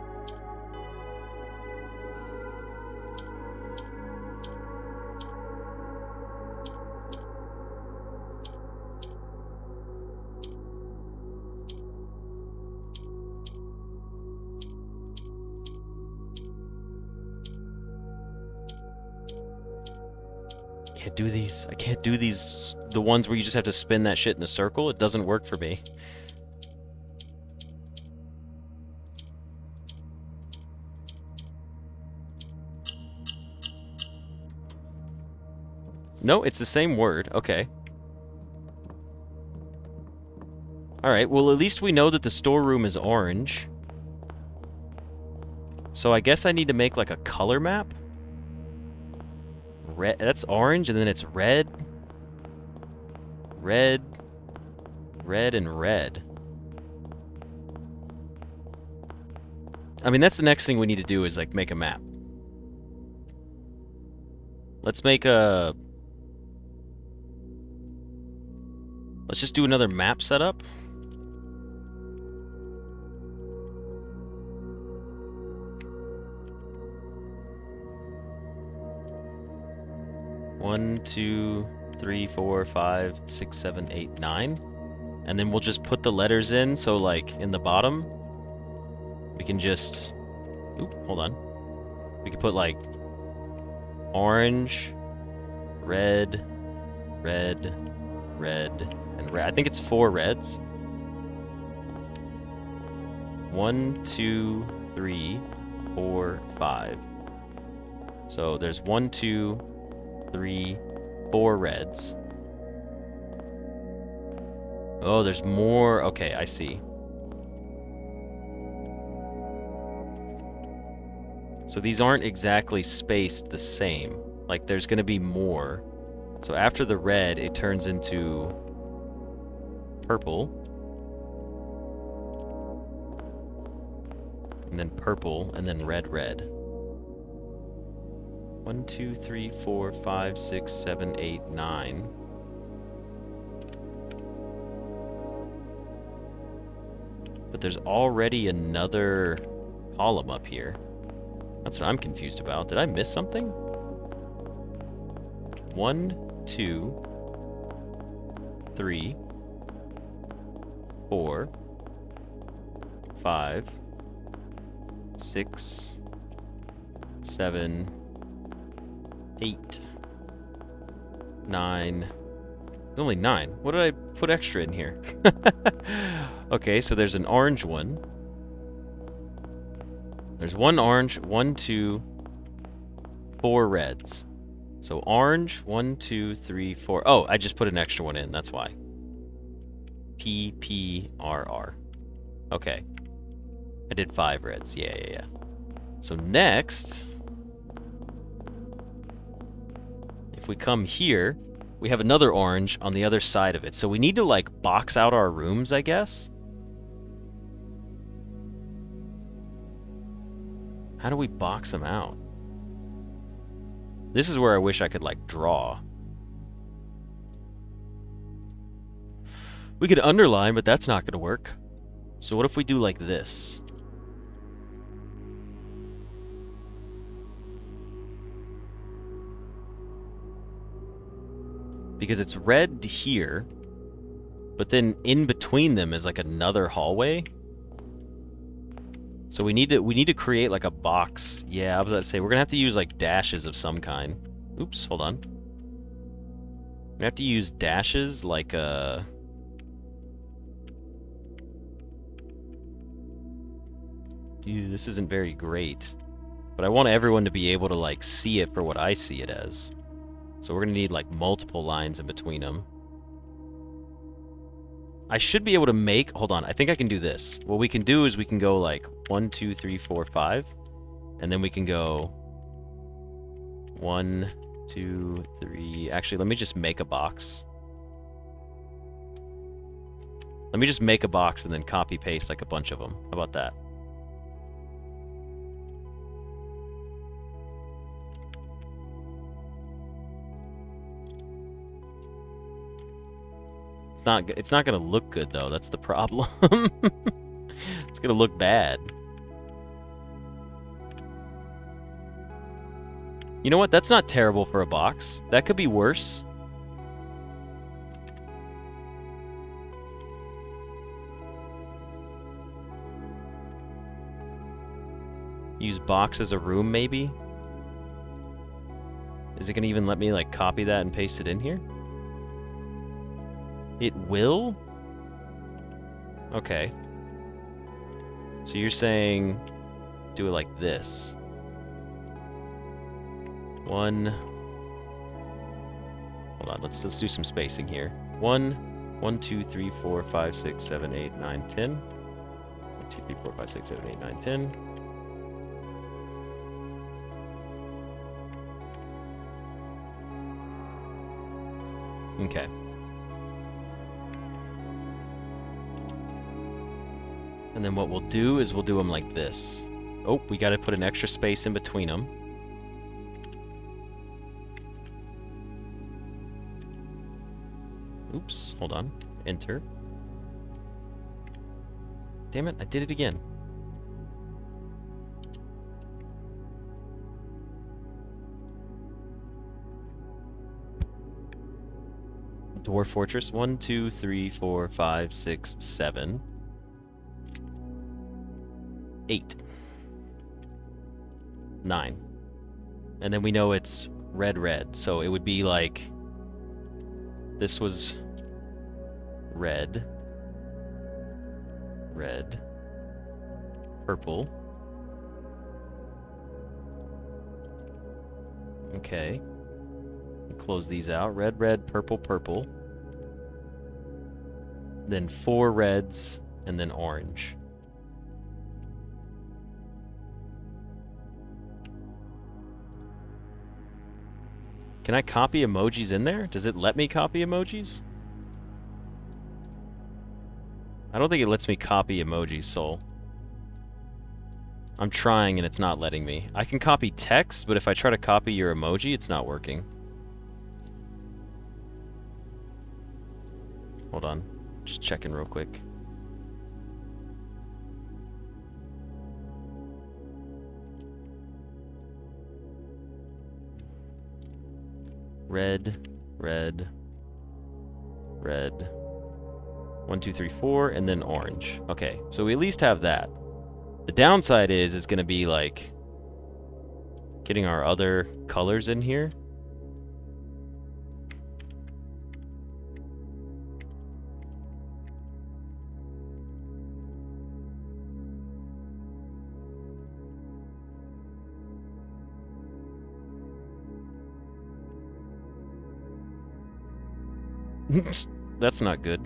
Can't do these. I can't do these, the ones where you just have to spin that shit in a circle. It doesn't work for me. No, it's the same word. Okay. Alright, well at least we know that the storeroom is orange. So I guess I need to make like a color map? Red, that's orange, and then it's red. Red. Red and red. I mean, that's the next thing we need to do is like make a map. Let's make a... let's just do another map setup. One, two, 3, 4, 5, 6, 7, 8, 9. And then we'll just put the letters in, so like in the bottom, we can just... oop, hold on. We can put like orange, red, red, red, and red. I think it's 4 reds. 1, 2, 3, 4, 5. So there's 1, 2, 3, 4 reds. Oh, there's more. Okay, I see. So these aren't exactly spaced the same. Like, there's going to be more. So after the red, it turns into purple. And then purple, and then red, red. 1, 2, 3, 4, 5, 6, 7, 8, 9. But there's already another column up here. That's what I'm confused about. Did I miss something? 1, 2, 3, 4, 5, 6, 7, 8, 9. There's only 9. What did I put extra in here? Okay, so there's an orange one. There's 1 orange, 1, 2, 4 reds. So orange, 1, 2, 3, 4. Oh, I just put an extra one in. That's why. P, P, R, R. Okay. I did 5 reds. Yeah, yeah, yeah. So next... if we come here, we have another orange on the other side of it. So we need to, like, box out our rooms, I guess? How do we box them out? This is where I wish I could, like, draw. We could underline, but that's not going to work. So what if we do like this? Because it's red here, but then in between them is like another hallway. So we need to create like a box. Yeah, I was about to say we're gonna have to use like dashes of some kind. Oops, hold on. We have to use dashes like a... Dude, this isn't very great. But I want everyone to be able to, like, see it for what I see it as. So we're going to need, like, multiple lines in between them. I should be able to make... Hold on, I think I can do this. What we can do is we can go, like, 1, 2, 3, 4, 5. And then we can go... 1, 2, 3... Actually, let me just make a box. Let me just make a box and then copy-paste, like, a bunch of them. How about that? It's not gonna look good though, that's the problem. It's gonna look bad. You know what? That's not terrible for a box. That could be worse. Use box as a room, maybe? Is it gonna even let me, like, copy that and paste it in here? It will? Okay. So you're saying do it like this. 1. Hold on, let's do some spacing here. 1, 2, 3, 4, 5, 6, 7, 8, 9, 10. 1, 2, 3, 4, 5, 6, 7, 8, 9, 10. Okay. And then what we'll do is we'll do them like this. Oh, we got to put an extra space in between them. Oops, hold on. Enter. Damn it, I did it again. Dwarf Fortress. 1, 2, 3, 4, 5, 6, 7. 8. 9. And then we know it's red, red. So it would be like... This was... red. Red. Purple. Okay. Close these out. Red, red, purple, purple. Then 4 reds, and then orange. Can I copy emojis in there? Does it let me copy emojis? I don't think it lets me copy emojis, Soul. I'm trying and it's not letting me. I can copy text, but if I try to copy your emoji, it's not working. Hold on. Just checking real quick. Red, red, red. 1, 2, 3, 4, and then orange. Okay, so we at least have that. The downside is going to be like getting our other colors in here. That's not good.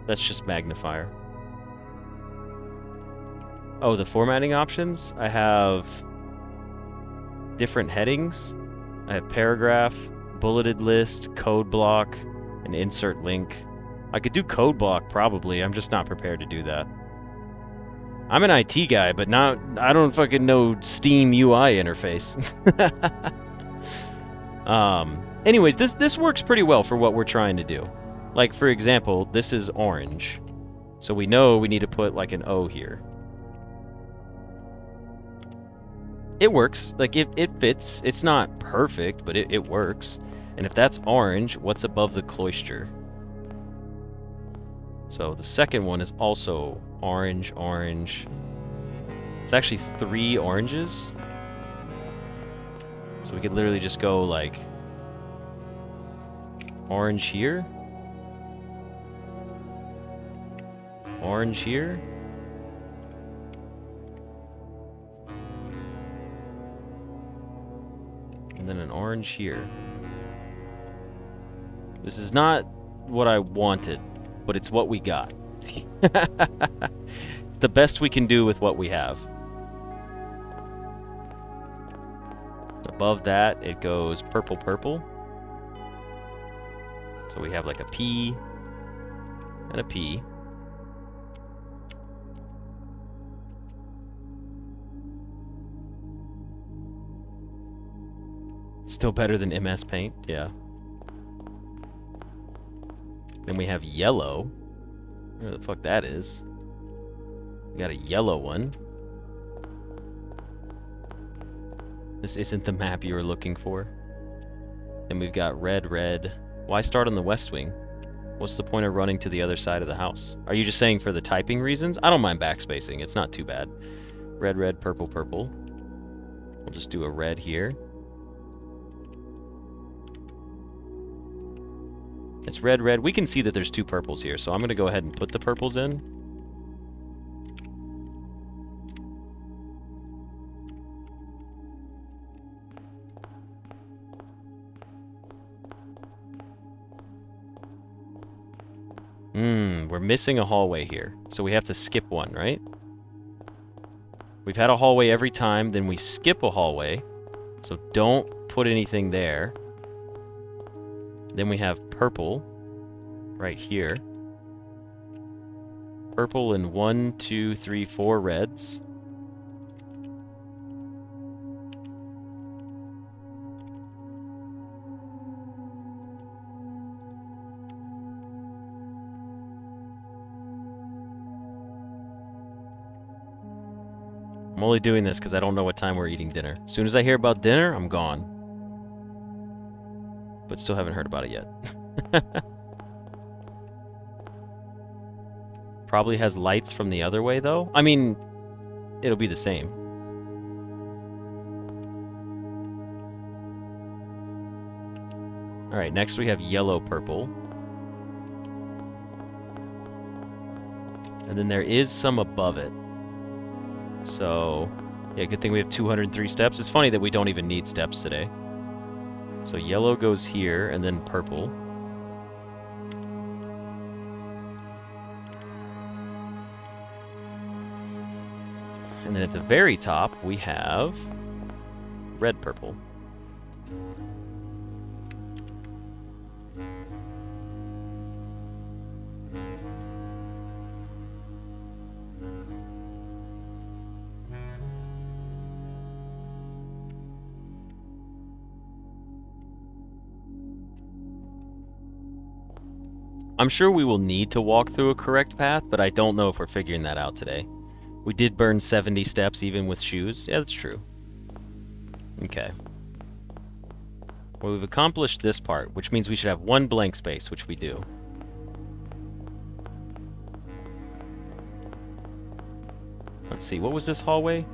That's just magnifier. Oh, the formatting options? I have different headings. I have paragraph, bulleted list, code block, and insert link. I could do code block, probably. I'm just not prepared to do that. I'm an IT guy, but I don't fucking know Steam UI interface. Anyways, this works pretty well for what we're trying to do. Like, for example, this is orange. So we know we need to put, like, an O here. It works. Like, it fits. It's not perfect, but it works. And if that's orange, what's above the cloister? So the second one is also orange, orange. It's actually 3 oranges. So we could literally just go like orange here. Orange here. And then an orange here. This is not what I wanted, but it's what we got. It's the best we can do with what we have. Above that, it goes purple, purple. So we have like a P and a P. Still better than MS Paint, yeah. Then we have yellow. Where the fuck that is? We got a yellow one. This isn't the map you were looking for. Then we've got red, red. Why start on the west wing? What's the point of running to the other side of the house? Are you just saying for the typing reasons? I don't mind backspacing. It's not too bad. Red, red, purple, purple. We'll just do a red here. It's red, red. We can see that there's 2 purples here, so I'm going to go ahead and put the purples in. We're missing a hallway here, so we have to skip one, right? We've had a hallway every time, then we skip a hallway, so don't put anything there. Then we have purple right here. Purple and 1, 2, 3, 4 reds. I'm only doing this because I don't know what time we're eating dinner. As soon as I hear about dinner, I'm gone. But still haven't heard about it yet. Probably has lights from the other way, though. I mean, it'll be the same. Alright, next we have yellow, purple. And then there is some above it. So, yeah, good thing we have 203 steps. It's funny that we don't even need steps today. So yellow goes here, and then purple. And then at the very top, we have red, purple. I'm sure we will need to walk through a correct path, but I don't know if we're figuring that out today. We did burn 70 steps even with shoes. Yeah, that's true. Okay. Well, we've accomplished this part, which means we should have 1 blank space, which we do. Let's see, what was this hallway?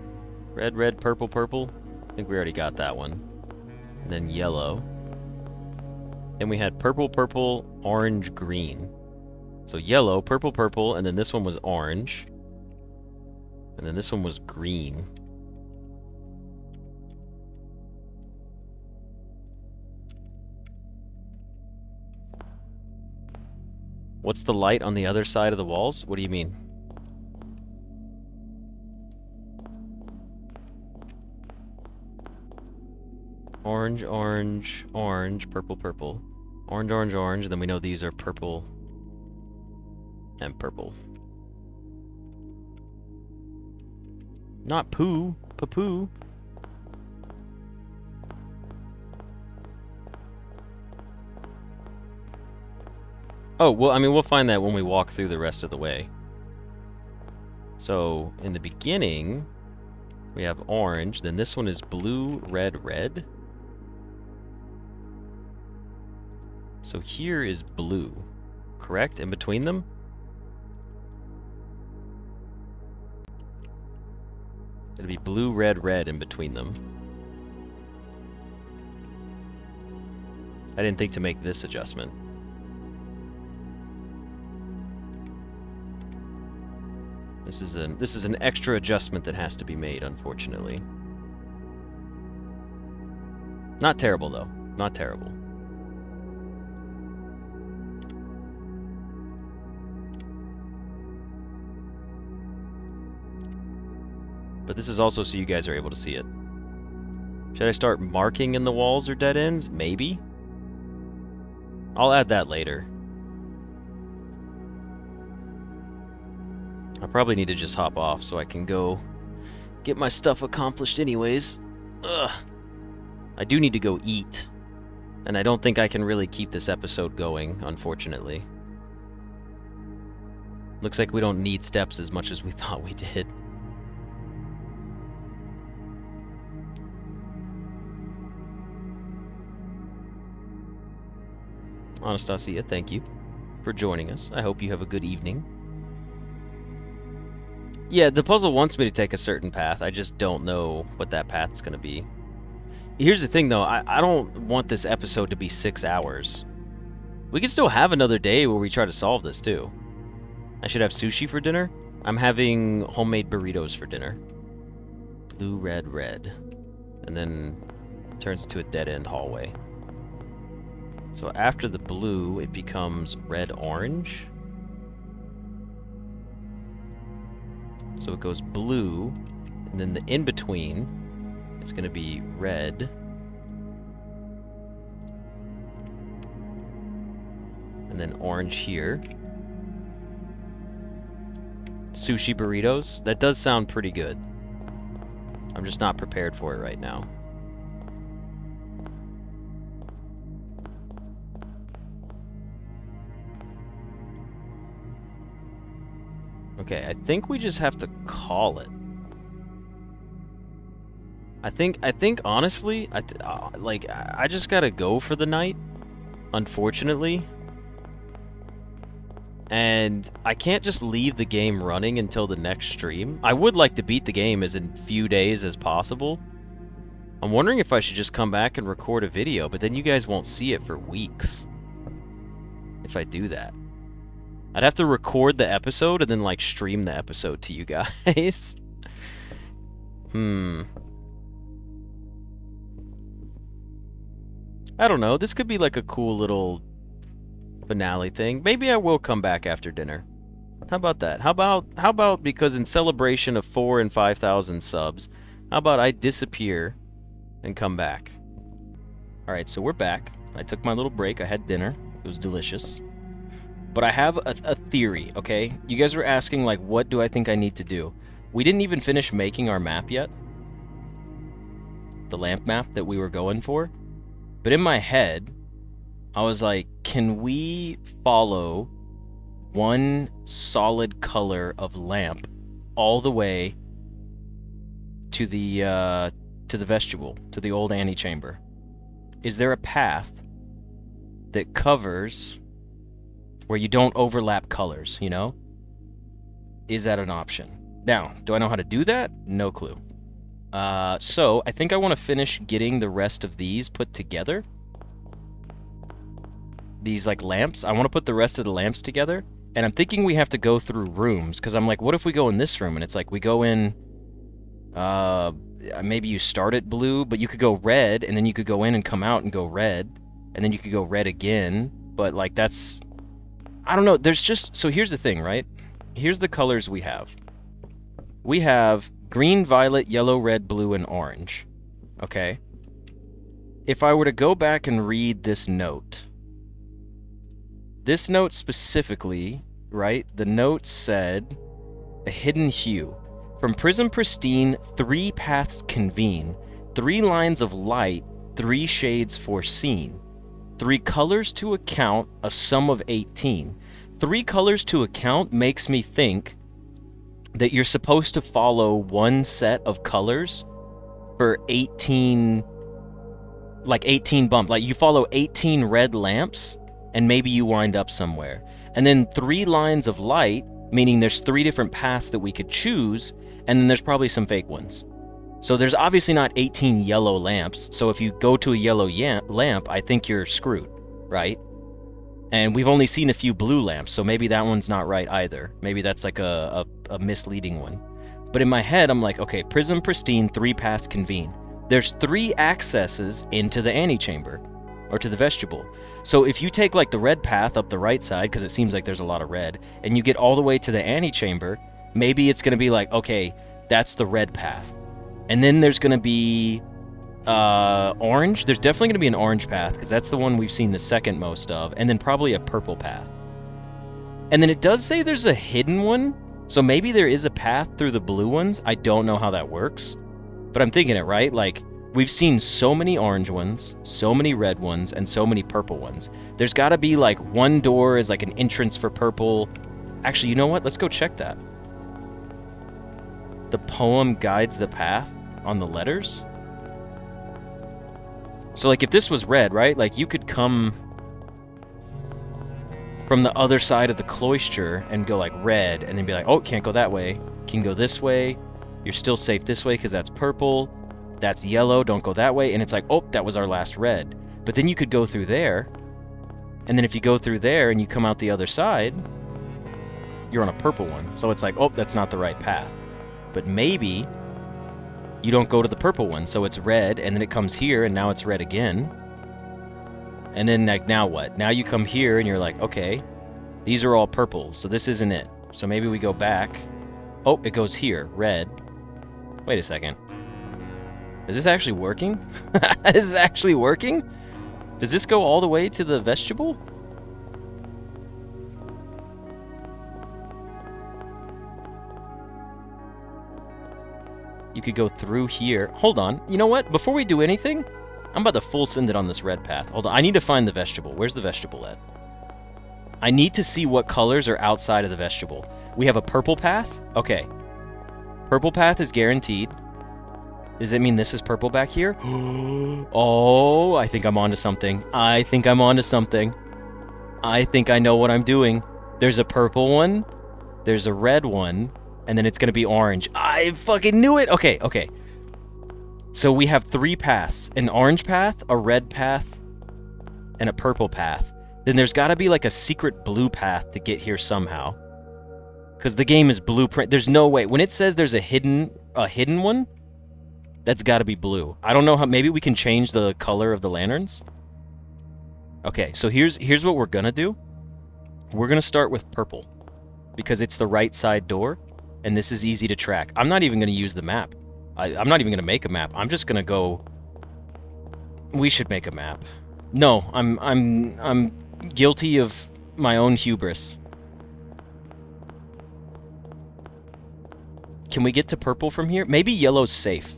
Red, red, purple, purple. I think we already got that one. And then yellow. Then we had purple, purple, orange, green. So yellow, purple, purple, and then this one was orange. And then this one was green. What's the light on the other side of the walls? What do you mean? Orange, orange, orange, purple, purple. Orange, orange, orange, and then we know these are purple and purple. Not poo, papoo. Oh, well, I mean, we'll find that when we walk through the rest of the way. So, in the beginning, we have orange, then this one is blue, red, red. So here is blue, correct? In between them? It'll be blue, red, red in between them. I didn't think to make this adjustment. This is an extra adjustment that has to be made, unfortunately. Not terrible though. Not terrible. But this is also so you guys are able to see it. Should I start marking in the walls or dead ends? Maybe. I'll add that later. I probably need to just hop off so I can go get my stuff accomplished anyways. Ugh. I do need to go eat. And I don't think I can really keep this episode going, unfortunately. Looks like we don't need steps as much as we thought we did. Anastasia, thank you for joining us. I hope you have a good evening. Yeah, the puzzle wants me to take a certain path. I just don't know what that path's going to be. Here's the thing, though. I don't want this episode to be 6 hours. We can still have another day where we try to solve this, too. I should have sushi for dinner. I'm having homemade burritos for dinner. Blue, red, red. And then it turns into a dead-end hallway. So after the blue, it becomes red-orange. So it goes blue, and then the in-between is going to be red. And then orange here. Sushi burritos. That does sound pretty good. I'm just not prepared for it right now. Okay, I think we just have to call it. I think honestly, I just gotta go for the night, unfortunately. And I can't just leave the game running until the next stream. I would like to beat the game as in few days as possible. I'm wondering if I should just come back and record a video, but then you guys won't see it for weeks if I do that. I'd have to record the episode and then, like, stream the episode to you guys. I don't know. This could be, like, a cool little finale thing. Maybe I will come back after dinner. How about that? How about because in celebration of 4,000 and 5,000 subs, how about I disappear and come back? Alright, so we're back. I took my little break. I had dinner. It was delicious. But I have a theory, okay? You guys were asking, like, what do I think I need to do? We didn't even finish making our map yet. The lamp map that we were going for. But in my head, I was like, can we follow one solid color of lamp all the way to the vestibule, to the old antechamber? Is there a path that covers where you don't overlap colors, you know? Is that an option? Now, do I know how to do that? No clue. So I think I want to finish getting the rest of these put together. These, like, lamps. I want to put the rest of the lamps together. And I'm thinking we have to go through rooms, because I'm like, what if we go in this room? And it's like, we go in, maybe you start at blue, but you could go red, and then you could go in and come out and go red, and then you could go red again. But, like, that's... I don't know, there's just... So here's the thing, right? Here's the colors we have. We have green, violet, yellow, red, blue, and orange. Okay? If I were to go back and read this note specifically, right? The note said, a hidden hue. From prism pristine, 3 paths convene. 3 lines of light, 3 shades foreseen. 3 colors to account, a sum of 18. 3 colors to account makes me think that you're supposed to follow one set of colors for 18, like 18 bumps. Like you follow 18 red lamps and maybe you wind up somewhere. And then 3 lines of light meaning there's 3 different paths that we could choose, and then there's probably some fake ones. So there's obviously not 18 yellow lamps, so if you go to a yellow lamp, I think you're screwed, right? And we've only seen a few blue lamps, so maybe that one's not right either. Maybe that's like a misleading one. But in my head, I'm like, okay, prism pristine, 3 paths convene. There's 3 accesses into the antechamber, or to the vestibule. So if you take like the red path up the right side, because it seems like there's a lot of red, and you get all the way to the antechamber, maybe it's going to be like, okay, that's the red path. And then there's going to be orange. There's definitely going to be an orange path, because that's the one we've seen the second most of, and then probably a purple path. And then it does say there's a hidden one, so maybe there is a path through the blue ones. I don't know how that works, but I'm thinking it, right? Like, we've seen so many orange ones, so many red ones, and so many purple ones. There's got to be like one door is like an entrance for purple. Actually, you know what? Let's go check that. The poem guides the path on the letters. So like if this was red, right? Like you could come from the other side of the cloister and go like red, and then be like, oh, can't go that way. Can go this way. You're still safe this way because that's purple. That's yellow, don't go that way. And it's like, oh, that was our last red. But then you could go through there. And then if you go through there and you come out the other side, you're on a purple one. So it's like, oh, that's not the right path. But maybe you don't go to the purple one. So it's red, and then it comes here, and now it's red again. And then like, now what? Now you come here, and you're like, okay, these are all purple. So this isn't it. So maybe we go back. Oh, it goes here, red. Wait a second. Is this actually working? Is this actually working? Does this go all the way to the vestibule? You could go through here. Hold on. You know what? Before we do anything, I'm about to full send it on this red path. Hold on. I need to find the vestibule. Where's the vestibule at? I need to see what colors are outside of the vestibule. We have a purple path. Okay. Purple path is guaranteed. Does it mean this is purple back here? Oh, I think I'm onto something. I think I'm onto something. I think I know what I'm doing. There's a purple one. There's a red one. And then it's going to be orange. I fucking knew it. Okay, okay. So we have 3 paths. An orange path, a red path, and a purple path. Then there's got to be like a secret blue path to get here somehow. Because the game is blueprint. There's no way. When it says there's a hidden one, that's got to be blue. I don't know how. Maybe we can change the color of the lanterns. Okay, so here's what we're going to do. We're going to start with purple. Because it's the right side door. And this is easy to track. I'm not even going to use the map. I'm not even going to make a map. I'm just going to go... We should make a map. No, I'm guilty of my own hubris. Can we get to purple from here? Maybe yellow's safe.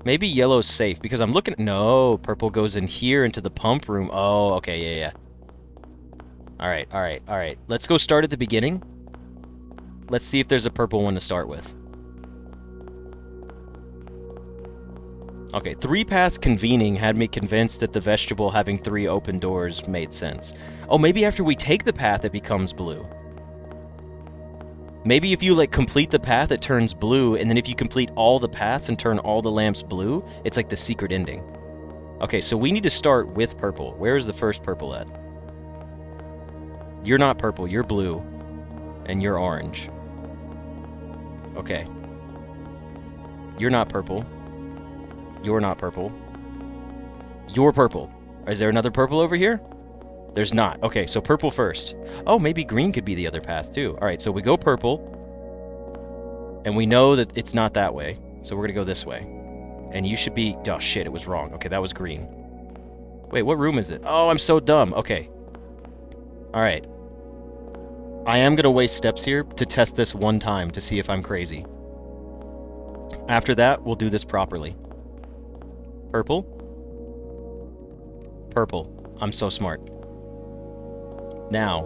Maybe yellow's safe, because I'm looking... No, purple goes in here into the pump room. Oh, okay, yeah. Alright. Let's go start at the beginning. Let's see if there's a purple one to start with. Okay, 3 paths convening had me convinced that the vestibule having 3 open doors made sense. Oh, maybe after we take the path, it becomes blue. Maybe if you, like, complete the path, it turns blue, and then if you complete all the paths and turn all the lamps blue, it's like the secret ending. Okay, so we need to start with purple. Where is the first purple at? You're not purple, you're blue. And you're orange. Okay. You're not purple. You're not purple. You're purple. Is there another purple over here? There's not. Okay, so purple first. Oh, maybe green could be the other path too. Alright, so we go purple. And we know that it's not that way. So we're gonna go this way. And you should be... Oh, shit, it was wrong. Okay, that was green. Wait, what room is it? Oh, I'm so dumb. Okay. Alright. I am going to waste steps here to test this one time to see if I'm crazy. After that, we'll do this properly. Purple. Purple. I'm so smart. Now,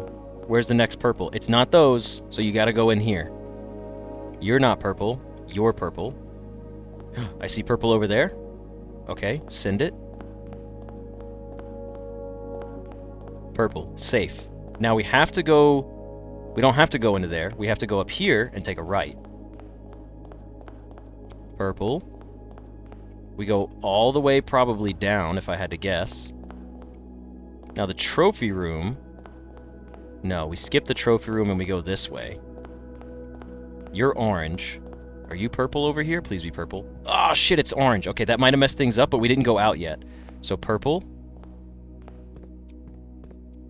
where's the next purple? It's not those, so you got to go in here. You're not purple. You're purple. I see purple over there. Okay, send it. Purple. Safe. Now we have to go... We don't have to go into there. We have to go up here and take a right. Purple. We go all the way probably down, if I had to guess. Now the trophy room... No, we skip the trophy room and we go this way. You're orange. Are you purple over here? Please be purple. Oh, shit, it's orange. Okay, that might have messed things up, but we didn't go out yet. So purple.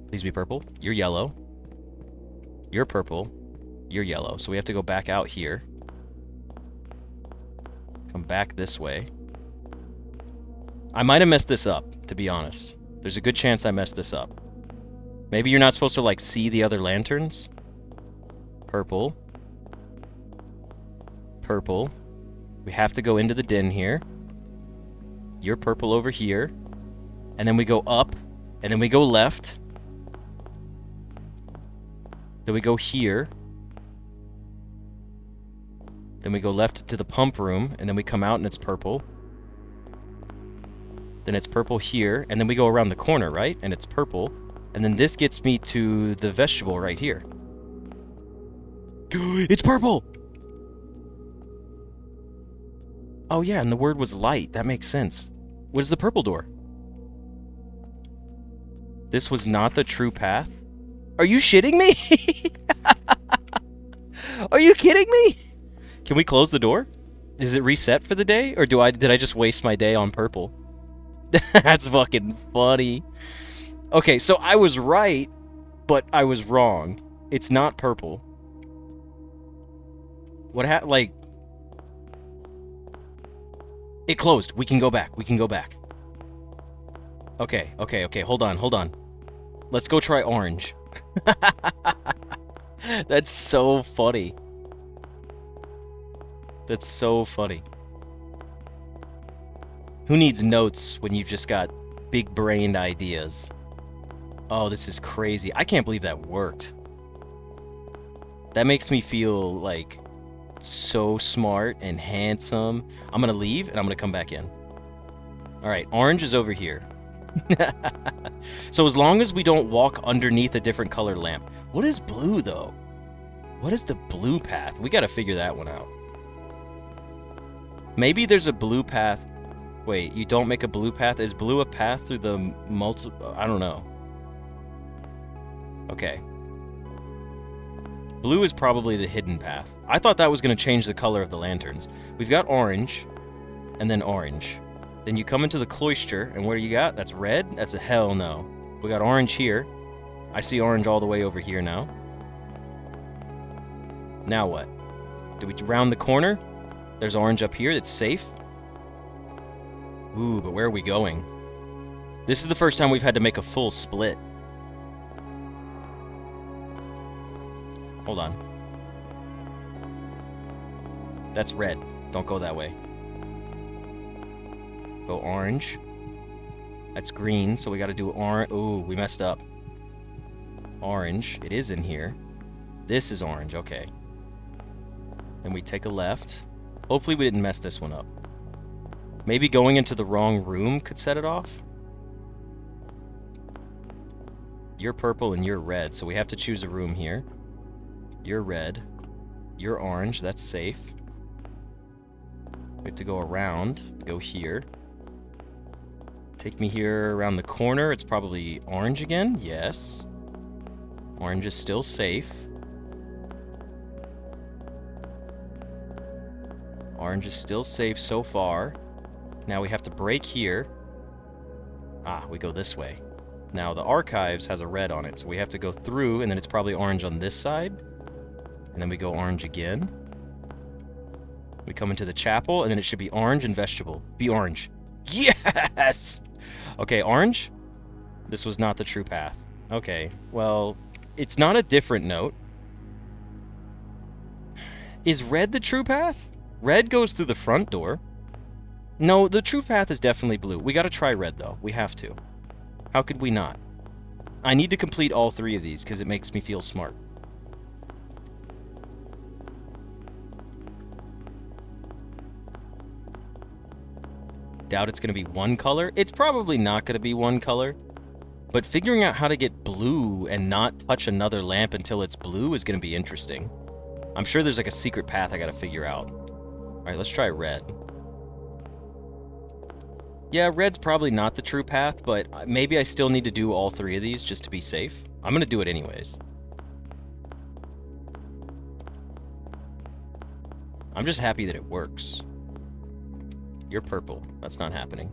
Please be purple. You're yellow. You're purple. You're yellow. So we have to go back out here. Come back this way. I might have messed this up, to be honest. There's a good chance I messed this up. Maybe you're not supposed to, like, see the other lanterns? Purple. Purple. We have to go into the den here. You're purple over here. And then we go up. And then we go left. Then we go here. Then we go left to the pump room. And then we come out and it's purple. Then it's purple here. And then we go around the corner, right? And it's purple. And then this gets me to the vegetable right here. It's purple! Oh yeah, and the word was light. That makes sense. What is the purple door? This was not the true path? Are you shitting me? Are you kidding me? Can we close the door? Is it reset for the day? Or did I just waste my day on purple? That's fucking funny. Okay, so I was right, but I was wrong. It's not purple. What happened? Like... It closed. We can go back. We can go back. Okay. Hold on. Let's go try orange. That's so funny. That's so funny. Who needs notes when you've just got big-brained ideas? Oh, this is crazy. I can't believe that worked. That makes me feel, like, so smart and handsome. I'm gonna leave, and I'm gonna come back in. Alright, orange is over here. So as long as we don't walk underneath a different color lamp. What is blue, though? What is the blue path? We gotta figure that one out. Maybe there's a blue path. Wait, you don't make a blue path? Is blue a path through the I don't know. Okay. Blue is probably the hidden path. I thought that was going to change the color of the lanterns. We've got orange, and then orange. Then you come into the cloister, and what do you got? That's red? That's a hell no. We got orange here. I see orange all the way over here now. Now what? Do we round the corner? There's orange up here that's safe. Ooh, but where are we going? This is the first time we've had to make a full split. Hold on. That's red. Don't go that way. Go orange. That's green, so we gotta do orange. Ooh, we messed up. Orange. It is in here. This is orange, okay. Then we take a left. Hopefully we didn't mess this one up. Maybe going into the wrong room could set it off? You're purple and you're red, so we have to choose a room here. You're red. You're orange. That's safe. We have to go around. Go here. Take me here around the corner. It's probably orange again. Yes. Orange is still safe. Orange is still safe so far. Now we have to break here. Ah, we go this way. Now the archives has a red on it, so we have to go through, and then it's probably orange on this side. And then we go orange again. We come into the chapel, and then it should be orange and vegetable. Be orange. Yes! Okay, orange. This was not the true path. Okay, well, it's not a different note. Is red the true path? Red goes through the front door. No, the true path is definitely blue. We gotta try red, though. We have to. How could we not? I need to complete all three of these, because it makes me feel smart. Doubt it's going to be one color. It's probably not going to be one color. But figuring out how to get blue and not touch another lamp until it's blue is going to be interesting. I'm sure there's like a secret path I got to figure out. All right, let's try red. Yeah, red's probably not the true path, but maybe I still need to do all 3 of these just to be safe. I'm going to do it anyways. I'm just happy that it works. You're purple. That's not happening.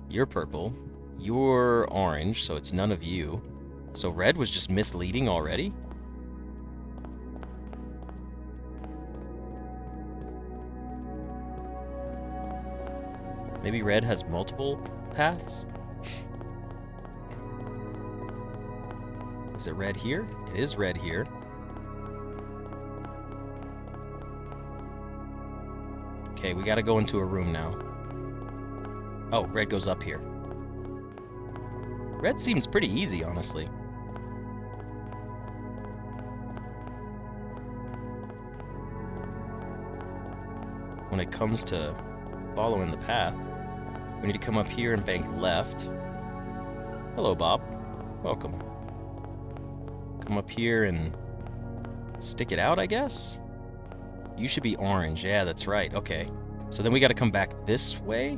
You're purple. You're orange, so it's none of you. So red was just misleading already? Maybe red has multiple paths? Is it red here? It is red here. Okay, we gotta go into a room now. Oh, red goes up here. Red seems pretty easy, honestly. When it comes to following the path, we need to come up here and bank left. Hello, Bob. Welcome. Come up here and stick it out, I guess? You should be orange. Yeah, that's right. Okay. So then we gotta come back this way?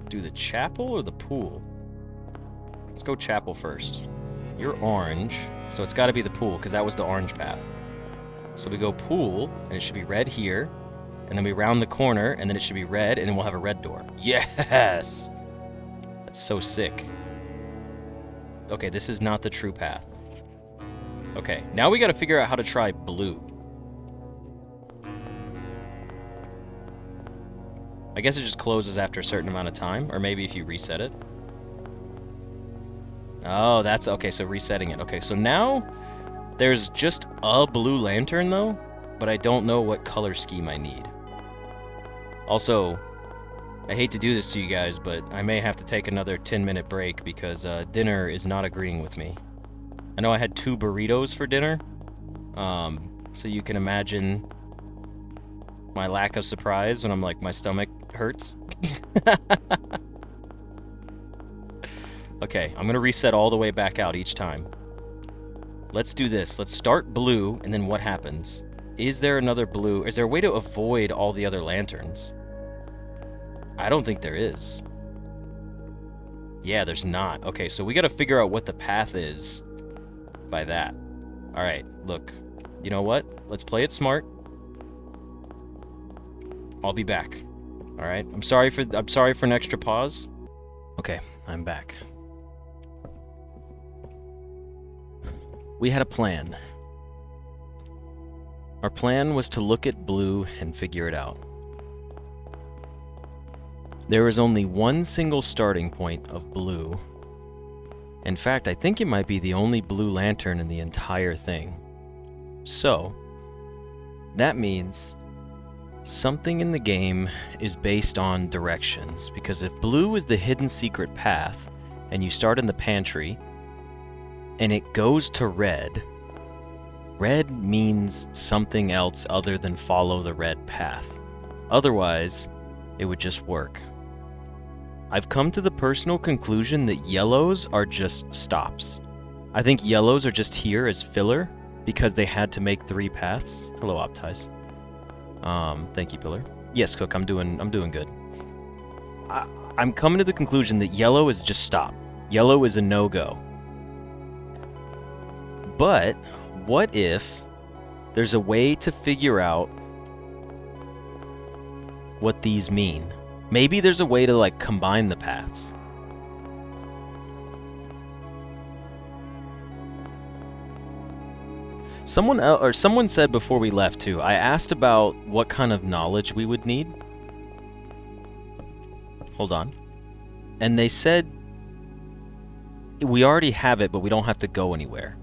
Do the chapel or the pool? Let's go chapel first. You're orange, so it's gotta be the pool, because that was the orange path. So we go pool, and it should be red here, and then we round the corner, and then it should be red, and then we'll have a red door. Yes! That's so sick. Okay, this is not the true path. Okay, now we gotta figure out how to try blue. I guess it just closes after a certain amount of time, or maybe if you reset it. Oh, that's okay, so resetting it. Okay, so now there's just a blue lantern though, but I don't know what color scheme I need. Also, I hate to do this to you guys, but I may have to take another 10-minute break because dinner is not agreeing with me. I know I had 2 burritos for dinner, so you can imagine my lack of surprise when I'm like, my stomach hurts. Okay, I'm gonna reset all the way back out each time. Let's do this. Let's start blue, and then what happens? Is there another blue? Is there a way to avoid all the other lanterns? I don't think there is. Yeah, there's not. Okay, so we gotta figure out what the path is by that. Alright, look. You know what? Let's play it smart. I'll be back. Alright? I'm sorry for an extra pause. Okay, I'm back. We had a plan. Our plan was to look at blue and figure it out. There is only one single starting point of blue. In fact, I think it might be the only blue lantern in the entire thing. So, that means something in the game is based on directions, because if blue is the hidden secret path, and you start in the pantry, and it goes to red, red means something else other than follow the red path. Otherwise, it would just work. I've come to the personal conclusion that yellows are just stops. I think yellows are just here as filler because they had to make 3 paths. Hello, Optize. Thank you, Pillar. Yes, Cook, I'm doing good. I'm coming to the conclusion that yellow is just stop. Yellow is a no-go. But what if there's a way to figure out what these mean? Maybe there's a way to like combine the paths. Someone said before we left too, I asked about what kind of knowledge we would need. Hold on. And they said we already have it, but we don't have to go anywhere.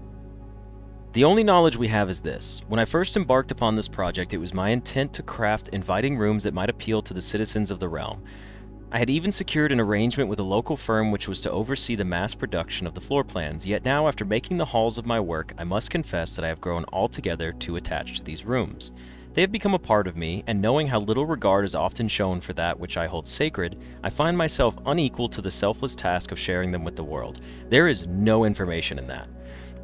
The only knowledge we have is this. When I first embarked upon this project, it was my intent to craft inviting rooms that might appeal to the citizens of the realm. I had even secured an arrangement with a local firm which was to oversee the mass production of the floor plans, yet now after making the halls of my work, I must confess that I have grown altogether too attached to these rooms. They have become a part of me, and knowing how little regard is often shown for that which I hold sacred, I find myself unequal to the selfless task of sharing them with the world. There is no information in that.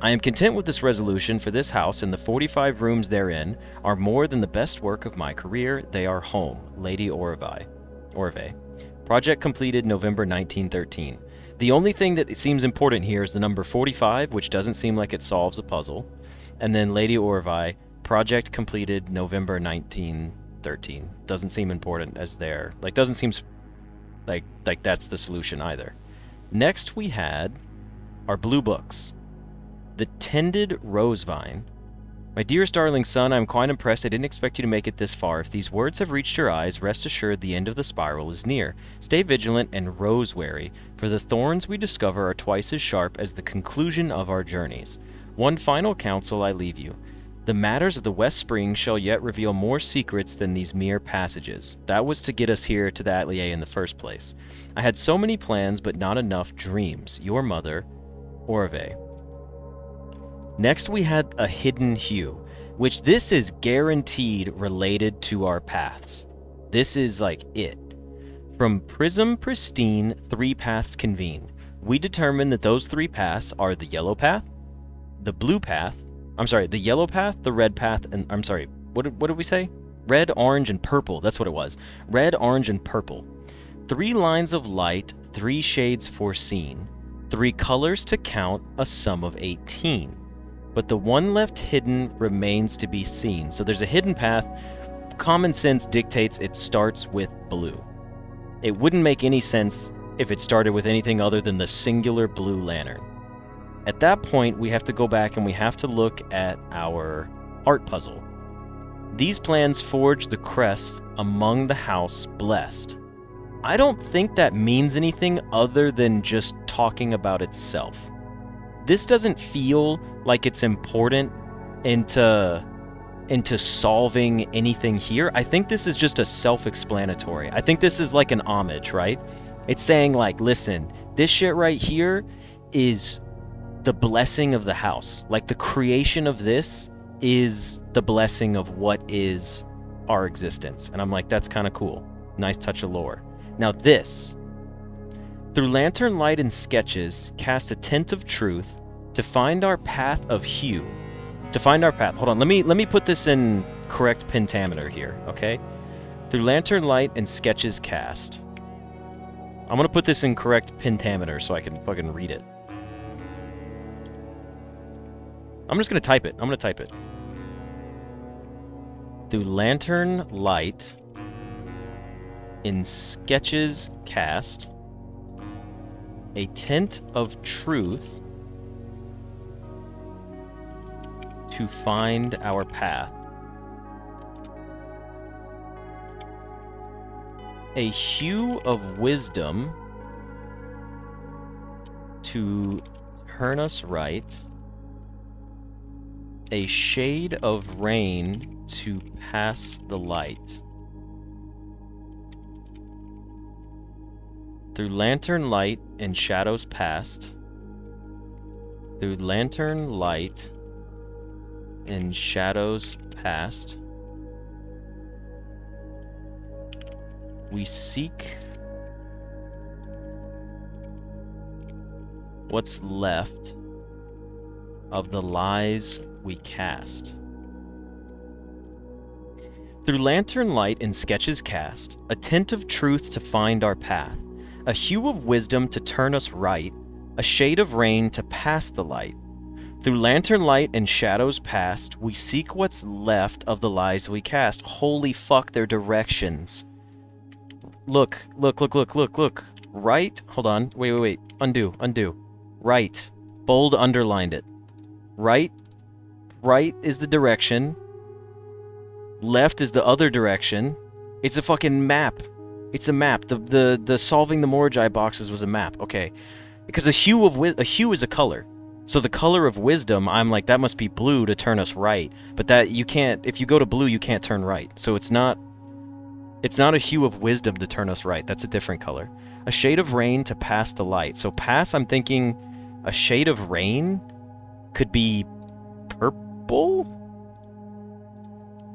I am content with this resolution, for this house and the 45 rooms therein are more than the best work of my career. They are home. Lady Orve. Project completed November 1913. The only thing that seems important here is the number 45, which doesn't seem like it solves a puzzle. And then Lady Orve, project completed November 1913. Doesn't seem important as there. Like, doesn't seem like that's the solution either. Next we had our blue books. The Tended Rose Vine. My dearest darling son, I am quite impressed. I didn't expect you to make it this far. If these words have reached your eyes, rest assured the end of the spiral is near. Stay vigilant and rose-wary, for the thorns we discover are twice as sharp as the conclusion of our journeys. One final counsel I leave you. The matters of the West Spring shall yet reveal more secrets than these mere passages. That was to get us here to the atelier in the first place. I had so many plans, but not enough dreams. Your mother, Orve. Next we had a hidden hue, which this is guaranteed related to our paths. This is like it. From prism pristine, 3 paths convene. We determine that those 3 paths are the yellow path, the blue path, the yellow path, the red path, and what did we say? Red, orange, and purple. That's what it was. Red, orange, and purple. 3 lines of light, 3 shades foreseen. 3 colors to count, a sum of 18. But the one left hidden remains to be seen. So there's a hidden path. Common sense dictates it starts with blue. It wouldn't make any sense if it started with anything other than the singular blue lantern. At that point, we have to go back and we have to look at our art puzzle. These plans forge the crest among the house blessed. I don't think that means anything other than just talking about itself. This doesn't feel like it's important into solving anything here. I think this is just a self-explanatory. I think this is like an homage, right? It's saying like, listen, this shit right here is the blessing of the house. Like, the creation of this is the blessing of what is our existence. And I'm like, that's kind of cool. Nice touch of lore. Now this, through lantern light and sketches, cast a tint of truth to find our path of hue. To find our path. Hold on, let me put this in correct pentameter here, okay? Through lantern light and sketches cast. I'm gonna put this in correct pentameter so I can fucking read it. I'm just gonna type it. I'm gonna type it. Through lantern light in sketches cast, a tint of truth to find our path. A hue of wisdom to turn us right. A shade of rain to pass the light. Through lantern light and shadows past. Through lantern light and shadows past. We seek what's left of the lies we cast. Through lantern light and sketches cast, a tint of truth to find our path, a hue of wisdom to turn us right, a shade of rain to pass the light. Through lantern light and shadows past, we seek what's left of the lies we cast. Holy fuck, they're directions. Look. Right? Hold on. Wait. Undo. Right. Bold underlined it. Right is the direction. Left is the other direction. It's a fucking map. It's a map. The solving the Morai boxes was a map. Okay. Because a hue is a color. So the color of wisdom, I'm like, that must be blue to turn us right. But that you can't, if you go to blue, you can't turn right. So it's not a hue of wisdom to turn us right. That's a different color. A shade of rain to pass the light. So pass, I'm thinking a shade of rain could be purple?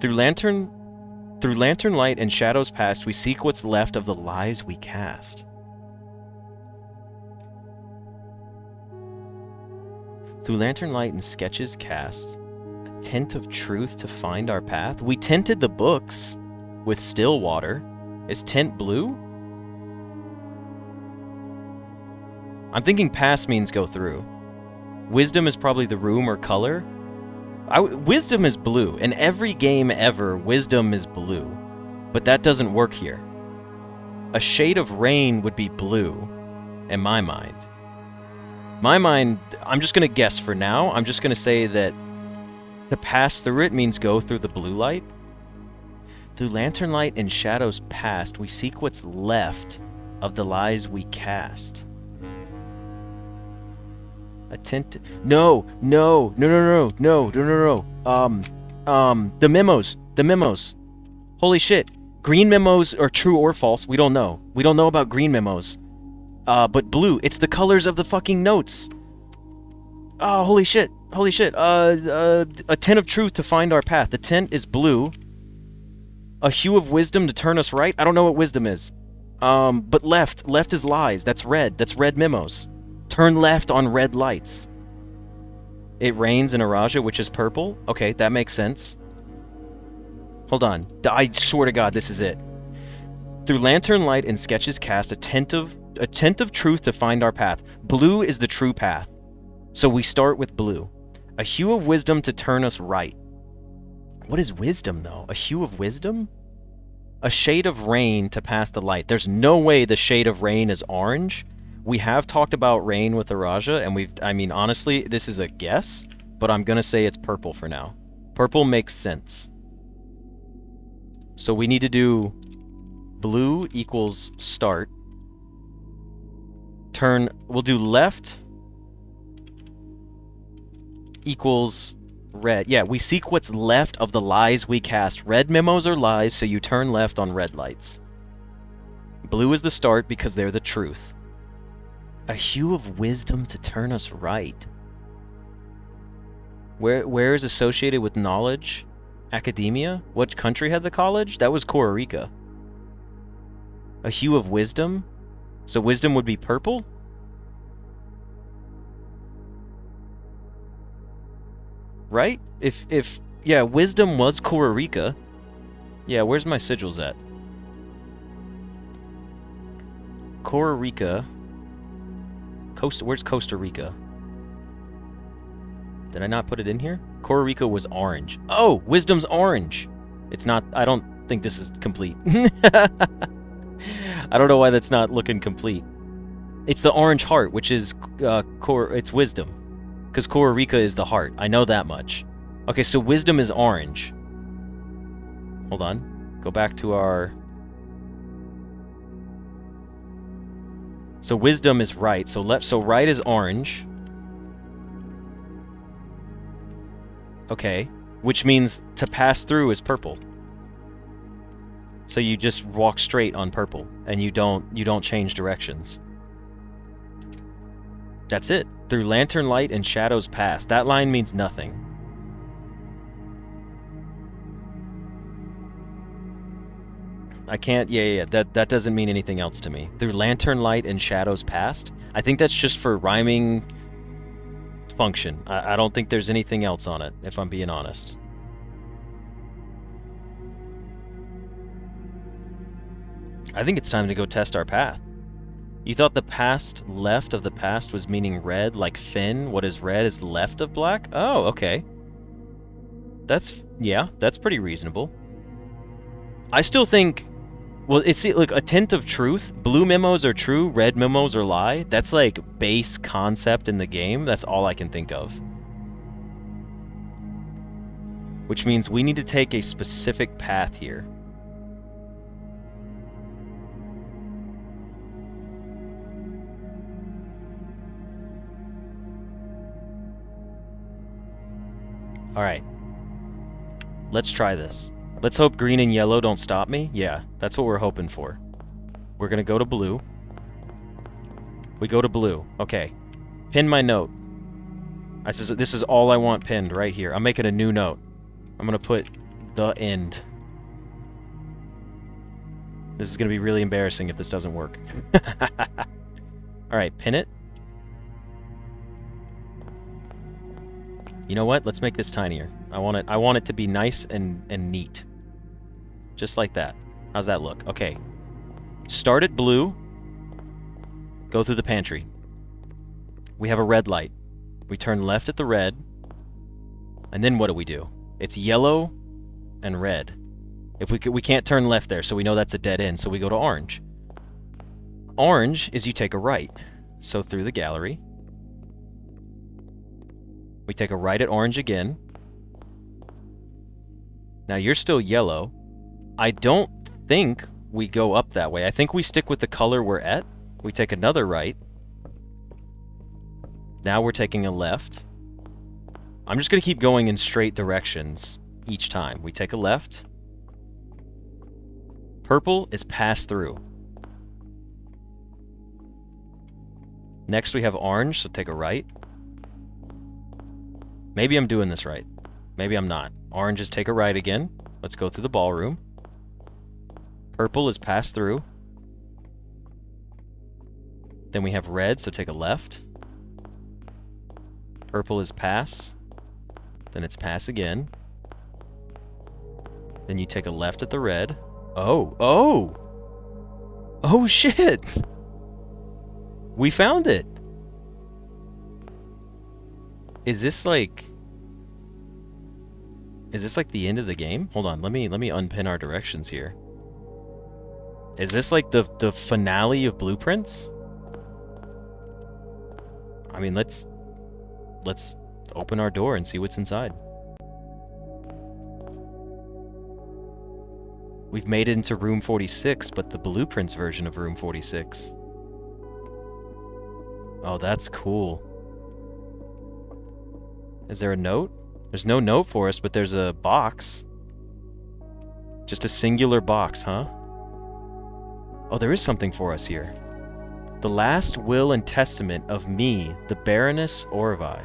Through lantern light and shadows past, we seek what's left of the lies we cast. Through lantern light and sketches cast, a tint of truth to find our path. We tinted the books with still water. Is tint blue? I'm thinking pass means go through. Wisdom is probably the room or color. Wisdom is blue. In every game ever, wisdom is blue. But that doesn't work here. A shade of rain would be blue, in my mind. I'm just going to guess for now. I'm just going to say that to pass through it means go through the blue light. Through lantern light and shadows past, we seek what's left of the lies we cast. A tint. No. The memos. Holy shit. Green memos are true or false. We don't know. We don't know about green memos. But blue. It's the colors of the fucking notes. Oh, holy shit. A tint of truth to find our path. The tint is blue. A hue of wisdom to turn us right. I don't know what wisdom is. But left. Left is lies. That's red. That's red memos. Turn left on red lights. It rains in Araja, which is purple. Okay, that makes sense. Hold on. I swear to God, this is it. Through lantern light and sketches cast, a tint of truth to find our path. Blue is the true path. So we start with blue. A hue of wisdom to turn us right. What is wisdom, though? A hue of wisdom? A shade of rain to pass the light. There's no way the shade of rain is orange. We have talked about rain with Araja, and honestly, this is a guess, but I'm gonna say it's purple for now. Purple makes sense. So we need to do blue equals start. We'll do left equals red. Yeah, we seek what's left of the lies we cast. Red memos are lies, so you turn left on red lights. Blue is the start because they're the truth. A hue of wisdom to turn us right. Where is associated with knowledge? Academia? What country had the college? That was Costa Rica. A hue of wisdom? So wisdom would be purple? Right? Yeah, wisdom was Costa Rica. Yeah, where's my sigils at? Costa Rica. Where's Costa Rica? Did I not put it in here? Costa Rica was orange. Oh, wisdom's orange. It's not. I don't think this is complete. I don't know why that's not looking complete. It's the orange heart, which is it's wisdom, because Costa Rica is the heart. I know that much. Okay, so wisdom is orange. Hold on. Go back to our. So wisdom is right. So right is orange. Okay, which means to pass through is purple. So you just walk straight on purple, and you don't change directions. That's it. Through lantern light and shadows past. That line means nothing. I can't. Yeah. That doesn't mean anything else to me. Through lantern light and shadows past. I think that's just for rhyming function. I don't think there's anything else on it, if I'm being honest. I think it's time to go test our path. You thought the past left of the past was meaning red, like Finn? What is red is left of black? Oh, okay. That's pretty reasonable. I still think, well, look, a tint of truth. Blue memos are true, red memos are lie. That's like base concept in the game. That's all I can think of. Which means we need to take a specific path here. Alright. Let's try this. Let's hope green and yellow don't stop me. Yeah, that's what we're hoping for. We're gonna go to blue. We go to blue. Okay. Pin my note. This is all I want pinned right here. I'm making a new note. I'm gonna put The end. This is going to be really embarrassing if this doesn't work. Alright, pin it. You know what? Let's make this tinier. I want it to be nice and neat. Just like that. How's that look? Okay. Start at blue. Go through the pantry. We have a red light. We turn left at the red. And then what do? It's yellow and red. If we can't turn left there, so we know that's a dead end, so we go to orange. Orange is you take a right. So through the gallery. We take a right at orange again. Now you're still yellow. I don't think we go up that way. I think we stick with the color we're at. We take another right. Now we're taking a left. I'm just going to keep going in straight directions each time. We take a left. Purple is pass through. Next we have orange, so take a right. Maybe I'm doing this right. Maybe I'm not. Orange is take a right again. Let's go through the ballroom. Purple is pass through. Then we have red, so take a left. Purple is pass. Then it's pass again. Then you take a left at the red. Oh shit! We found it! Is this like the end of the game? Hold on, let me unpin our directions here. Is this like the finale of Blueprints? I mean, let's open our door and see what's inside. We've made it into room 46, but the Blueprints version of room 46. Oh, that's cool. Is there a note? There's no note for us, but there's a box. Just a singular box, huh? Oh, there is something for us here. The last will and testament of me, the Baroness Orvi.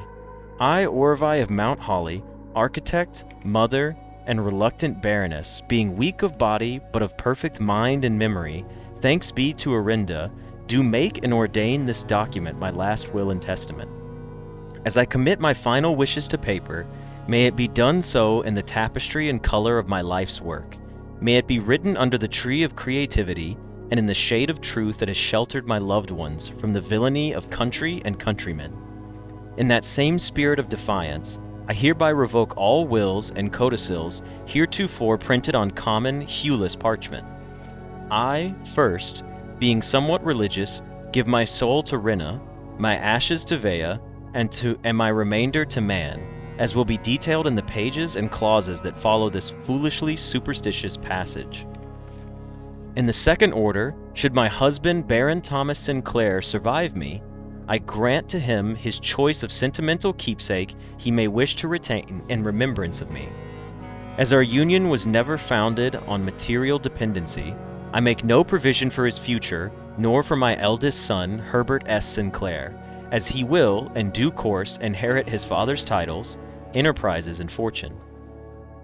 I, Orvi of Mount Holly, architect, mother, and reluctant baroness, being weak of body, but of perfect mind and memory, thanks be to Orinda, do make and ordain this document my last will and testament. As I commit my final wishes to paper, may it be done so in the tapestry and color of my life's work. May it be written under the tree of creativity and in the shade of truth that has sheltered my loved ones from the villainy of country and countrymen. In that same spirit of defiance, I hereby revoke all wills and codicils heretofore printed on common, hueless parchment. I, first, being somewhat religious, give my soul to Rinna, my ashes to Vea, and my remainder to man, as will be detailed in the pages and clauses that follow this foolishly superstitious passage. In the second order, should my husband Baron Thomas Sinclair survive me, I grant to him his choice of sentimental keepsake he may wish to retain in remembrance of me. As our union was never founded on material dependency, I make no provision for his future, nor for my eldest son, Herbert S. Sinclair, as he will, in due course, inherit his father's titles, enterprises, and fortune.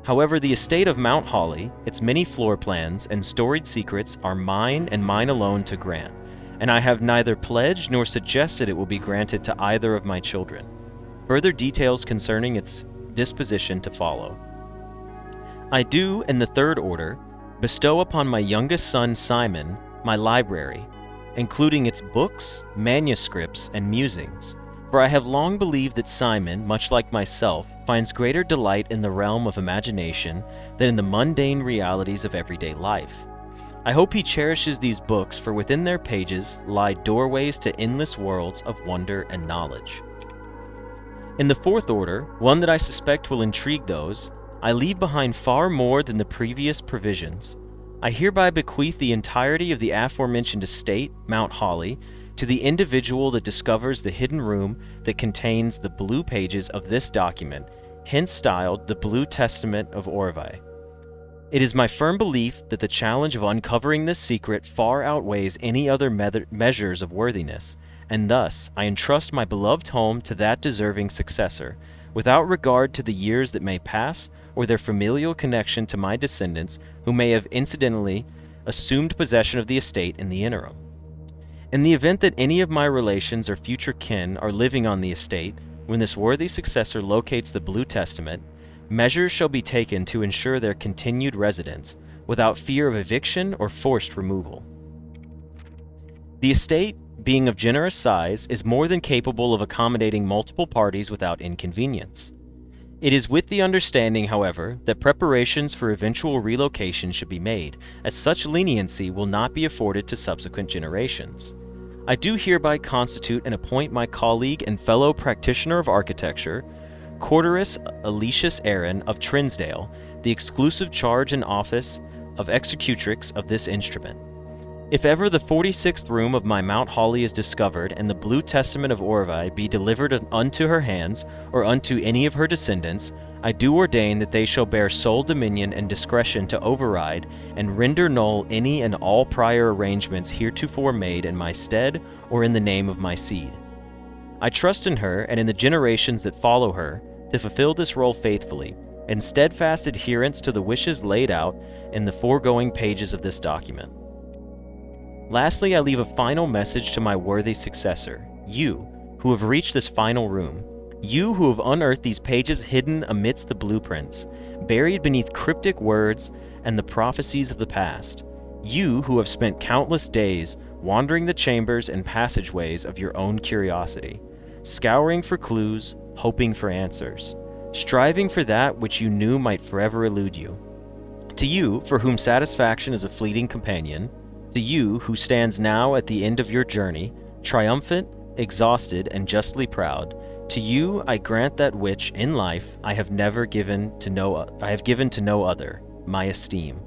However, the estate of Mount Holly, its many floor plans, and storied secrets are mine and mine alone to grant, and I have neither pledged nor suggested it will be granted to either of my children. Further details concerning its disposition to follow. I do, in the third order, bestow upon my youngest son Simon my library, including its books, manuscripts, and musings, for I have long believed that Simon, much like myself, finds greater delight in the realm of imagination than in the mundane realities of everyday life. I hope he cherishes these books, for within their pages lie doorways to endless worlds of wonder and knowledge. In the fourth order, one that I suspect will intrigue those, I leave behind far more than the previous provisions. I hereby bequeath the entirety of the aforementioned estate, Mount Holly, to the individual that discovers the hidden room that contains the blue pages of this document, hence styled the Blue Testament of Orvi. It is my firm belief that the challenge of uncovering this secret far outweighs any other measures of worthiness, and thus I entrust my beloved home to that deserving successor, without regard to the years that may pass or their familial connection to my descendants who may have incidentally assumed possession of the estate in the interim. In the event that any of my relations or future kin are living on the estate when this worthy successor locates the Blue Testament, measures shall be taken to ensure their continued residence without fear of eviction or forced removal. The estate, being of generous size, is more than capable of accommodating multiple parties without inconvenience. It is with the understanding, however, that preparations for eventual relocation should be made, as such leniency will not be afforded to subsequent generations. I do hereby constitute and appoint my colleague and fellow practitioner of architecture, Quarterus Aletius Aaron of Trinsdale, the exclusive charge and office of executrix of this instrument. If ever the 46th room of my Mount Holly is discovered, and the Blue Testament of Orvai be delivered unto her hands, or unto any of her descendants, I do ordain that they shall bear sole dominion and discretion to override and render null any and all prior arrangements heretofore made in my stead or in the name of my seed. I trust in her and in the generations that follow her to fulfill this role faithfully, in steadfast adherence to the wishes laid out in the foregoing pages of this document. Lastly, I leave a final message to my worthy successor, you, who have reached this final room, you who have unearthed these pages hidden amidst the blueprints, buried beneath cryptic words and the prophecies of the past, you who have spent countless days wandering the chambers and passageways of your own curiosity, scouring for clues, hoping for answers, striving for that which you knew might forever elude you. To you, for whom satisfaction is a fleeting companion, to you who stands now at the end of your journey, triumphant, exhausted, and justly proud, to you I grant that which, in life, I have given to no other, my esteem.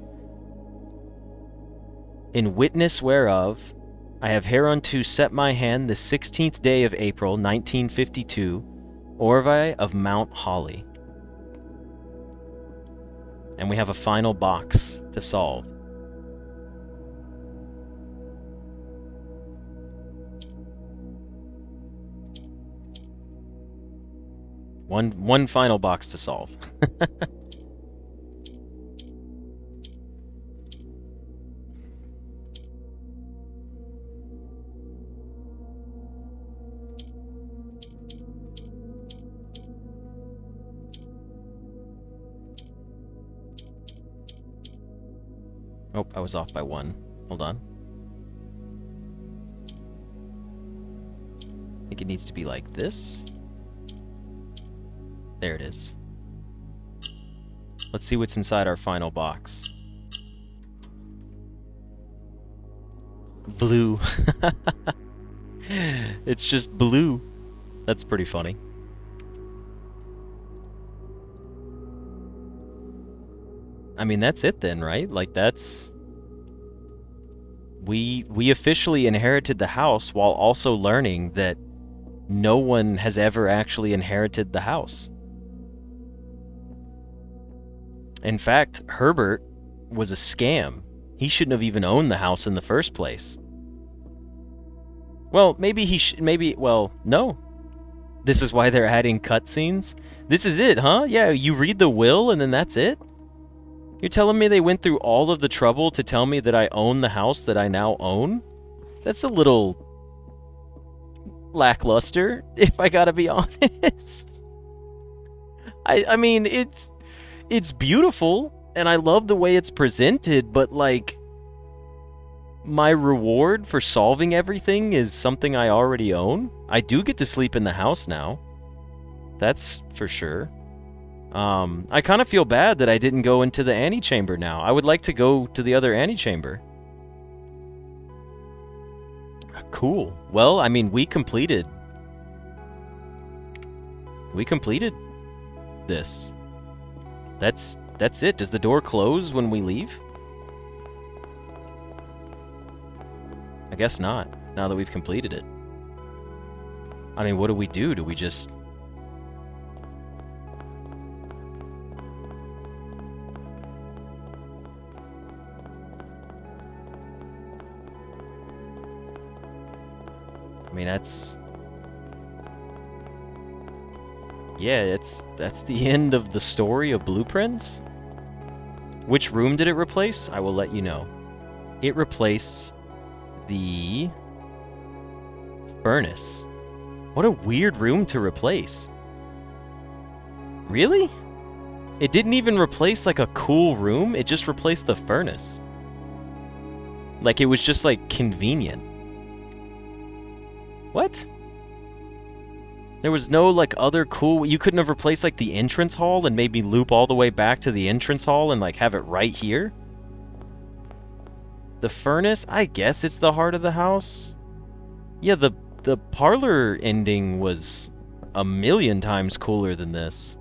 In witness whereof, I have hereunto set my hand the 16th day of April, 1952, Orvai of Mount Holly. And we have a final box to solve. One final box to solve. Oh, I was off by one. Hold on. I think it needs to be like this. There it is. Let's see what's inside our final box. Blue. It's just blue. That's pretty funny. I mean, that's it then, right? Like, that's... We officially inherited the house while also learning that no one has ever actually inherited the house. In fact, Herbert was a scam. He shouldn't have even owned the house in the first place. Well, well, no. This is why they're adding cutscenes? This is it, huh? Yeah, you read the will and then that's it? You're telling me they went through all of the trouble to tell me that I own the house that I now own? That's a little lackluster, if I gotta be honest. I mean, it's beautiful, and I love the way it's presented, but, like, my reward for solving everything is something I already own. I do get to sleep in the house now. That's for sure. I kind of feel bad that I didn't go into the antechamber now. I would like to go to the other antechamber. Cool. Well, I mean, we completed this. That's it. Does the door close when we leave? I guess not, now that we've completed it. I mean, what do we do? Do we just... I mean, that's... Yeah, that's the end of the story of Blueprints. Which room did it replace? I will let you know. It replaced the furnace. What a weird room to replace. Really? It didn't even replace like a cool room, it just replaced the furnace. Like it was just like convenient. What? There was no like other cool, you couldn't have replaced like the entrance hall and maybe loop all the way back to the entrance hall and like have it right here? The furnace, I guess it's the heart of the house. Yeah, the parlor ending was a million times cooler than this.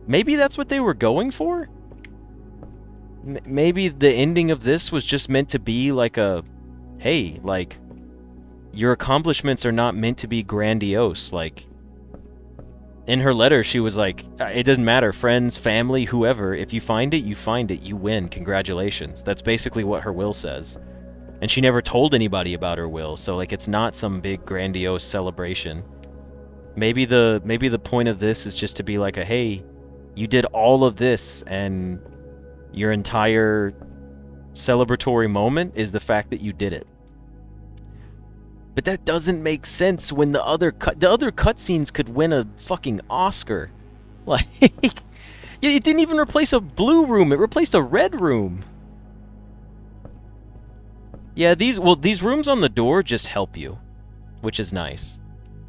Maybe that's what they were going for? Maybe the ending of this was just meant to be like a, hey, like, your accomplishments are not meant to be grandiose. Like, in her letter, she was like, it doesn't matter, friends, family, whoever, if you find it, you win, congratulations. That's basically what her will says. And she never told anybody about her will, so like it's not some big grandiose celebration. Maybe the point of this is just to be like a, hey, you did all of this and your entire celebratory moment is the fact that you did it. But that doesn't make sense when the other cutscenes could win a fucking Oscar. Like, yeah, it didn't even replace a blue room, it replaced a red room. Yeah, these rooms on the door just help you, which is nice.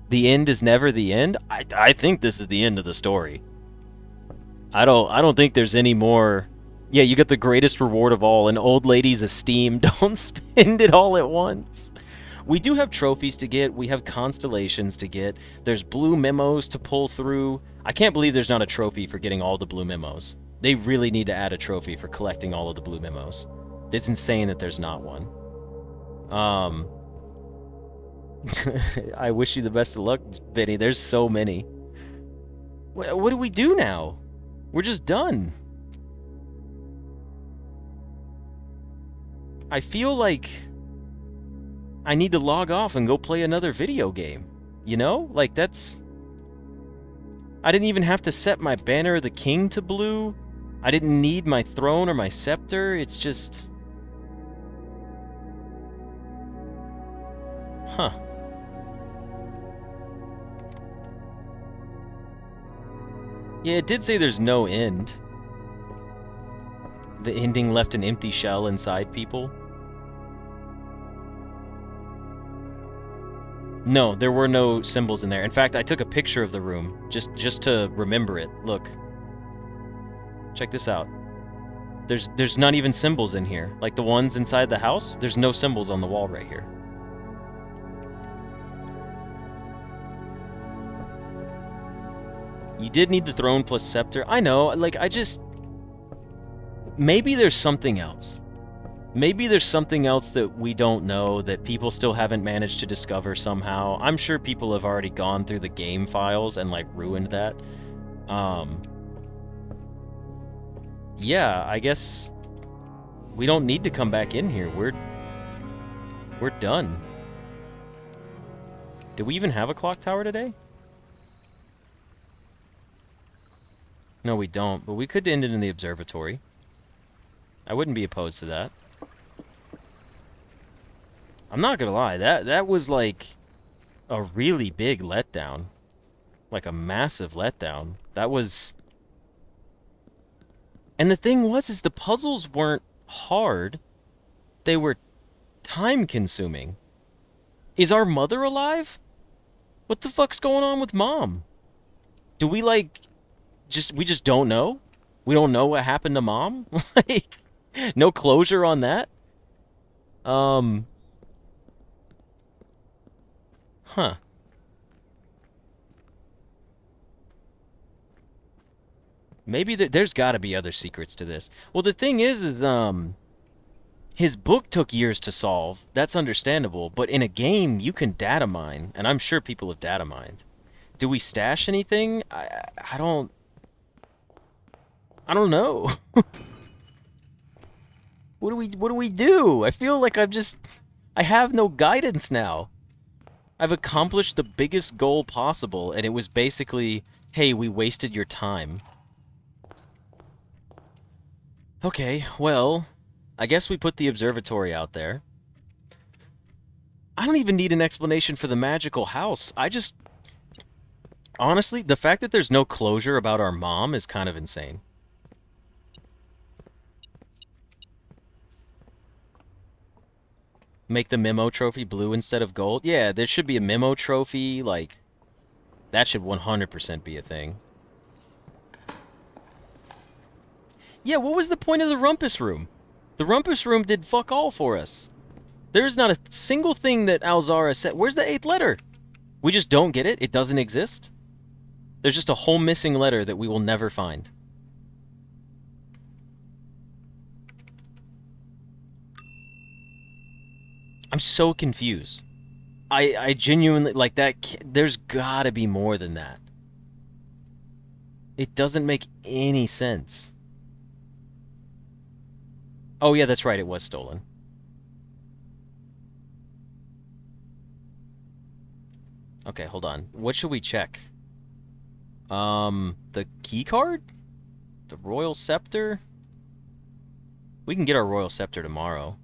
The end is never the end. I think this is the end of the story. I don't think there's any more. Yeah, you get the greatest reward of all, an old lady's esteem. Don't spend it all at once. We do have trophies to get. We have constellations to get. There's blue memos to pull through. I can't believe there's not a trophy for getting all the blue memos. They really need to add a trophy for collecting all of the blue memos. It's insane that there's not one. I wish you the best of luck, Vinny. There's so many. What do we do now? We're just done. I feel like I need to log off and go play another video game. You know? Like, that's... I didn't even have to set my Banner of the King to blue. I didn't need my throne or my scepter. It's just... Huh. Yeah, it did say there's no end. The ending left an empty shell inside people. No, there were no symbols in there. In fact, I took a picture of the room just to remember it. Look. Check this out. There's not even symbols in here. Like the ones inside the house, there's no symbols on the wall right here. You did need the throne plus scepter. I know, like, I just... Maybe there's something else. Maybe there's something else that we don't know, that people still haven't managed to discover somehow. I'm sure people have already gone through the game files and, like, ruined that. Yeah, I guess... we don't need to come back in here. We're done. Did we even have a clock tower today? No, we don't, but we could end it in the observatory. I wouldn't be opposed to that. I'm not gonna lie, that was like a really big letdown. Like a massive letdown. That was... And the thing was, is the puzzles weren't hard. They were time-consuming. Is our mother alive? What the fuck's going on with Mom? Do we, like... we just don't know? We don't know what happened to Mom? Like, no closure on that? Huh. Maybe there's gotta be other secrets to this. Well, the thing is his book took years to solve. That's understandable. But in a game, you can data mine. And I'm sure people have data mined. Do we stash anything? I don't know. What do we do? I feel like I have no guidance now. I've accomplished the biggest goal possible, and it was basically Hey, we wasted your time. Okay, well, I guess we put the observatory out there. I don't even need an explanation for the magical house. Honestly, the fact that there's no closure about our mom is kind of insane. Make the memo trophy blue instead of gold? Yeah, there should be a memo trophy, like, that should 100% be a thing. Yeah, what was the point of the rumpus room? The rumpus room did fuck all for us. There's not a single thing that Alzara said. Where's the 8th letter? We just don't get it? It doesn't exist? There's just a whole missing letter that we will never find. I'm so confused. I genuinely, like, that, there's gotta be more than that. It doesn't make any sense. Oh yeah, that's right, it was stolen. Okay, hold on. What should we check? The key card? The Royal Scepter? We can get our Royal Scepter tomorrow.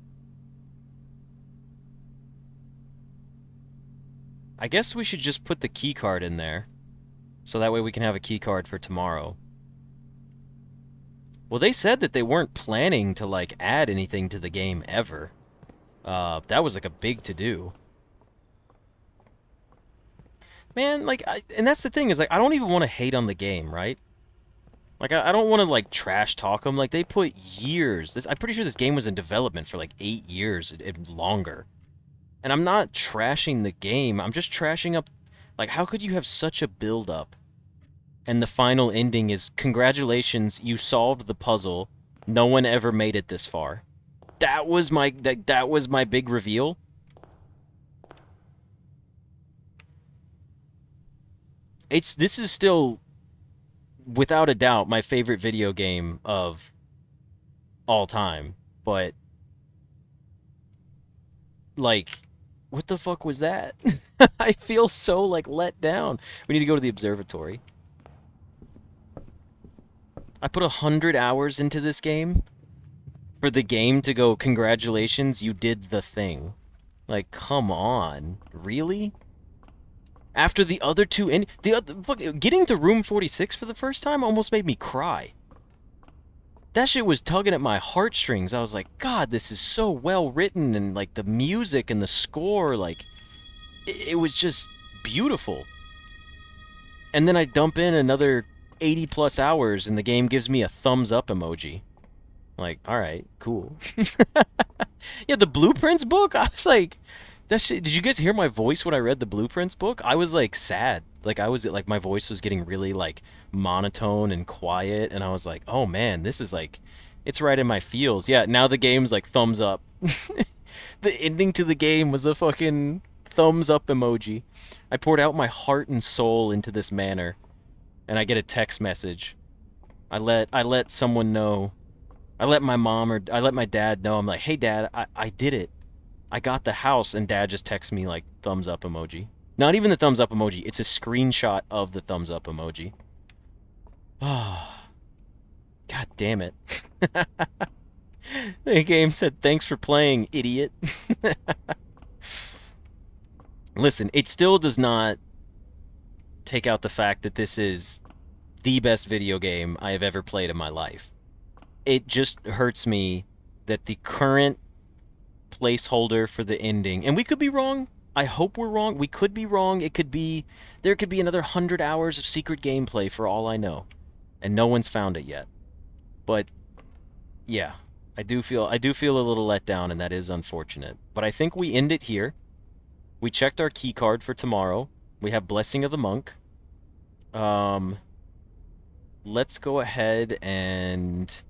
I guess we should just put the key card in there. So that way we can have a key card for tomorrow. Well, they said that they weren't planning to, like, add anything to the game ever. That was, like, a big to-do. Man, like, and that's the thing, is, like, I don't even want to hate on the game, right? Like, I don't want to, like, trash talk them. Like, they put years. I'm pretty sure this game was in development for, like, 8 years and longer. And I'm not trashing the game. I'm just trashing up... Like, how could you have such a build-up? And the final ending is, congratulations, you solved the puzzle. No one ever made it this far. That was my big reveal. This is still, without a doubt, my favorite video game of all time. But, like, what the fuck was that? I feel so, like, let down. We need to go to the observatory. I put 100 hours into this game for the game to go, congratulations, you did the thing. Like, come on. Really? After the other two... getting to room 46 for the first time almost made me cry. That shit was tugging at my heartstrings. I was like, God, this is so well written, and, like, the music and the score, like, it was just beautiful. And then I dump in another 80 plus hours and the game gives me a thumbs up emoji. Like, alright, cool. Yeah, the Blueprints book, I was like, that shit, did you guys hear my voice when I read the Blueprints book? I was, like, sad. Like, my voice was getting really, like, monotone and quiet, and I was like, oh man, this is, like, it's right in my feels. Yeah, now the game's, like, thumbs up. The ending to the game was a fucking thumbs up emoji. I poured out my heart and soul into this manor, and I get a text message. I let someone know. I let my mom or I let my dad know. I'm like, hey dad, I did it. I got the house, and dad just texts me like thumbs up emoji. Not even the thumbs up emoji. It's a screenshot of the thumbs up emoji. Oh, God damn it. The game said, thanks for playing, idiot. Listen, it still does not take out the fact that this is the best video game I have ever played in my life. It just hurts me that the current placeholder for the ending, and we could be wrong. I hope we're wrong. We could be wrong. There could be another 100 hours of secret gameplay for all I know, and no one's found it yet. But yeah, I do feel a little let down, and that is unfortunate. But I think we end it here. We checked our key card for tomorrow. We have Blessing of the Monk. Let's go ahead and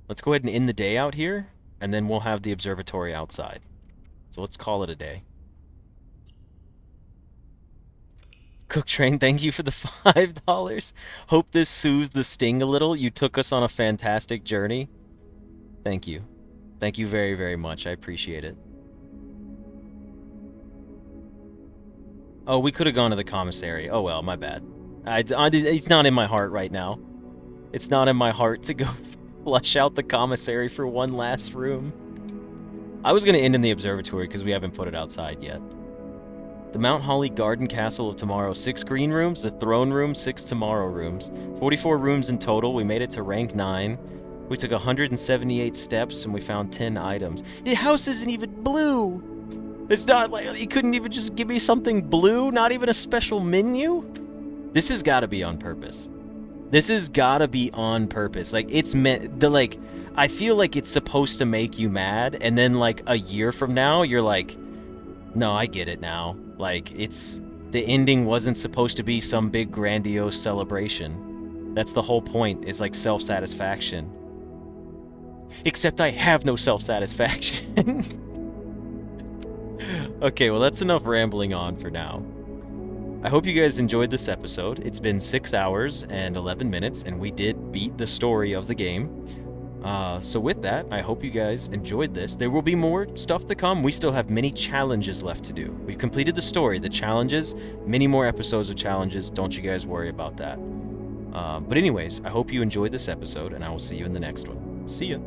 end the day out here, and then we'll have the observatory outside. So let's call it a day. Cook Train, thank you for the $5. Hope this soothes the sting a little. You took us on a fantastic journey. Thank you. Thank you very, very much. I appreciate it. Oh, we could have gone to the commissary. Oh well, my bad. It's not in my heart right now. It's not in my heart to go flush out the commissary for one last room. I was going to end in the observatory because we haven't put it outside yet. The Mount Holly Garden Castle of Tomorrow, 6 green rooms. The Throne Room, 6 Tomorrow rooms. 44 rooms in total. We made it to rank 9. We took 178 steps and we found 10 items. The house isn't even blue. It's not like, he couldn't even just give me something blue, not even a special menu? This has got to be on purpose. This has got to be on purpose. Like, it's meant, I feel like it's supposed to make you mad, and then, like, a year from now, you're like, no, I get it now. Like, the ending wasn't supposed to be some big grandiose celebration. That's the whole point, is, like, self-satisfaction. Except I have no self-satisfaction. Okay, well, that's enough rambling on for now. I hope you guys enjoyed this episode. It's been 6 hours and 11 minutes, and we did beat the story of the game. So with that, I hope you guys enjoyed this. There will be more stuff to come. We still have many challenges left to do. We've completed the story, the challenges, many more episodes of challenges. Don't you guys worry about that. But anyways, I hope you enjoyed this episode, and I will see you in the next one. See ya.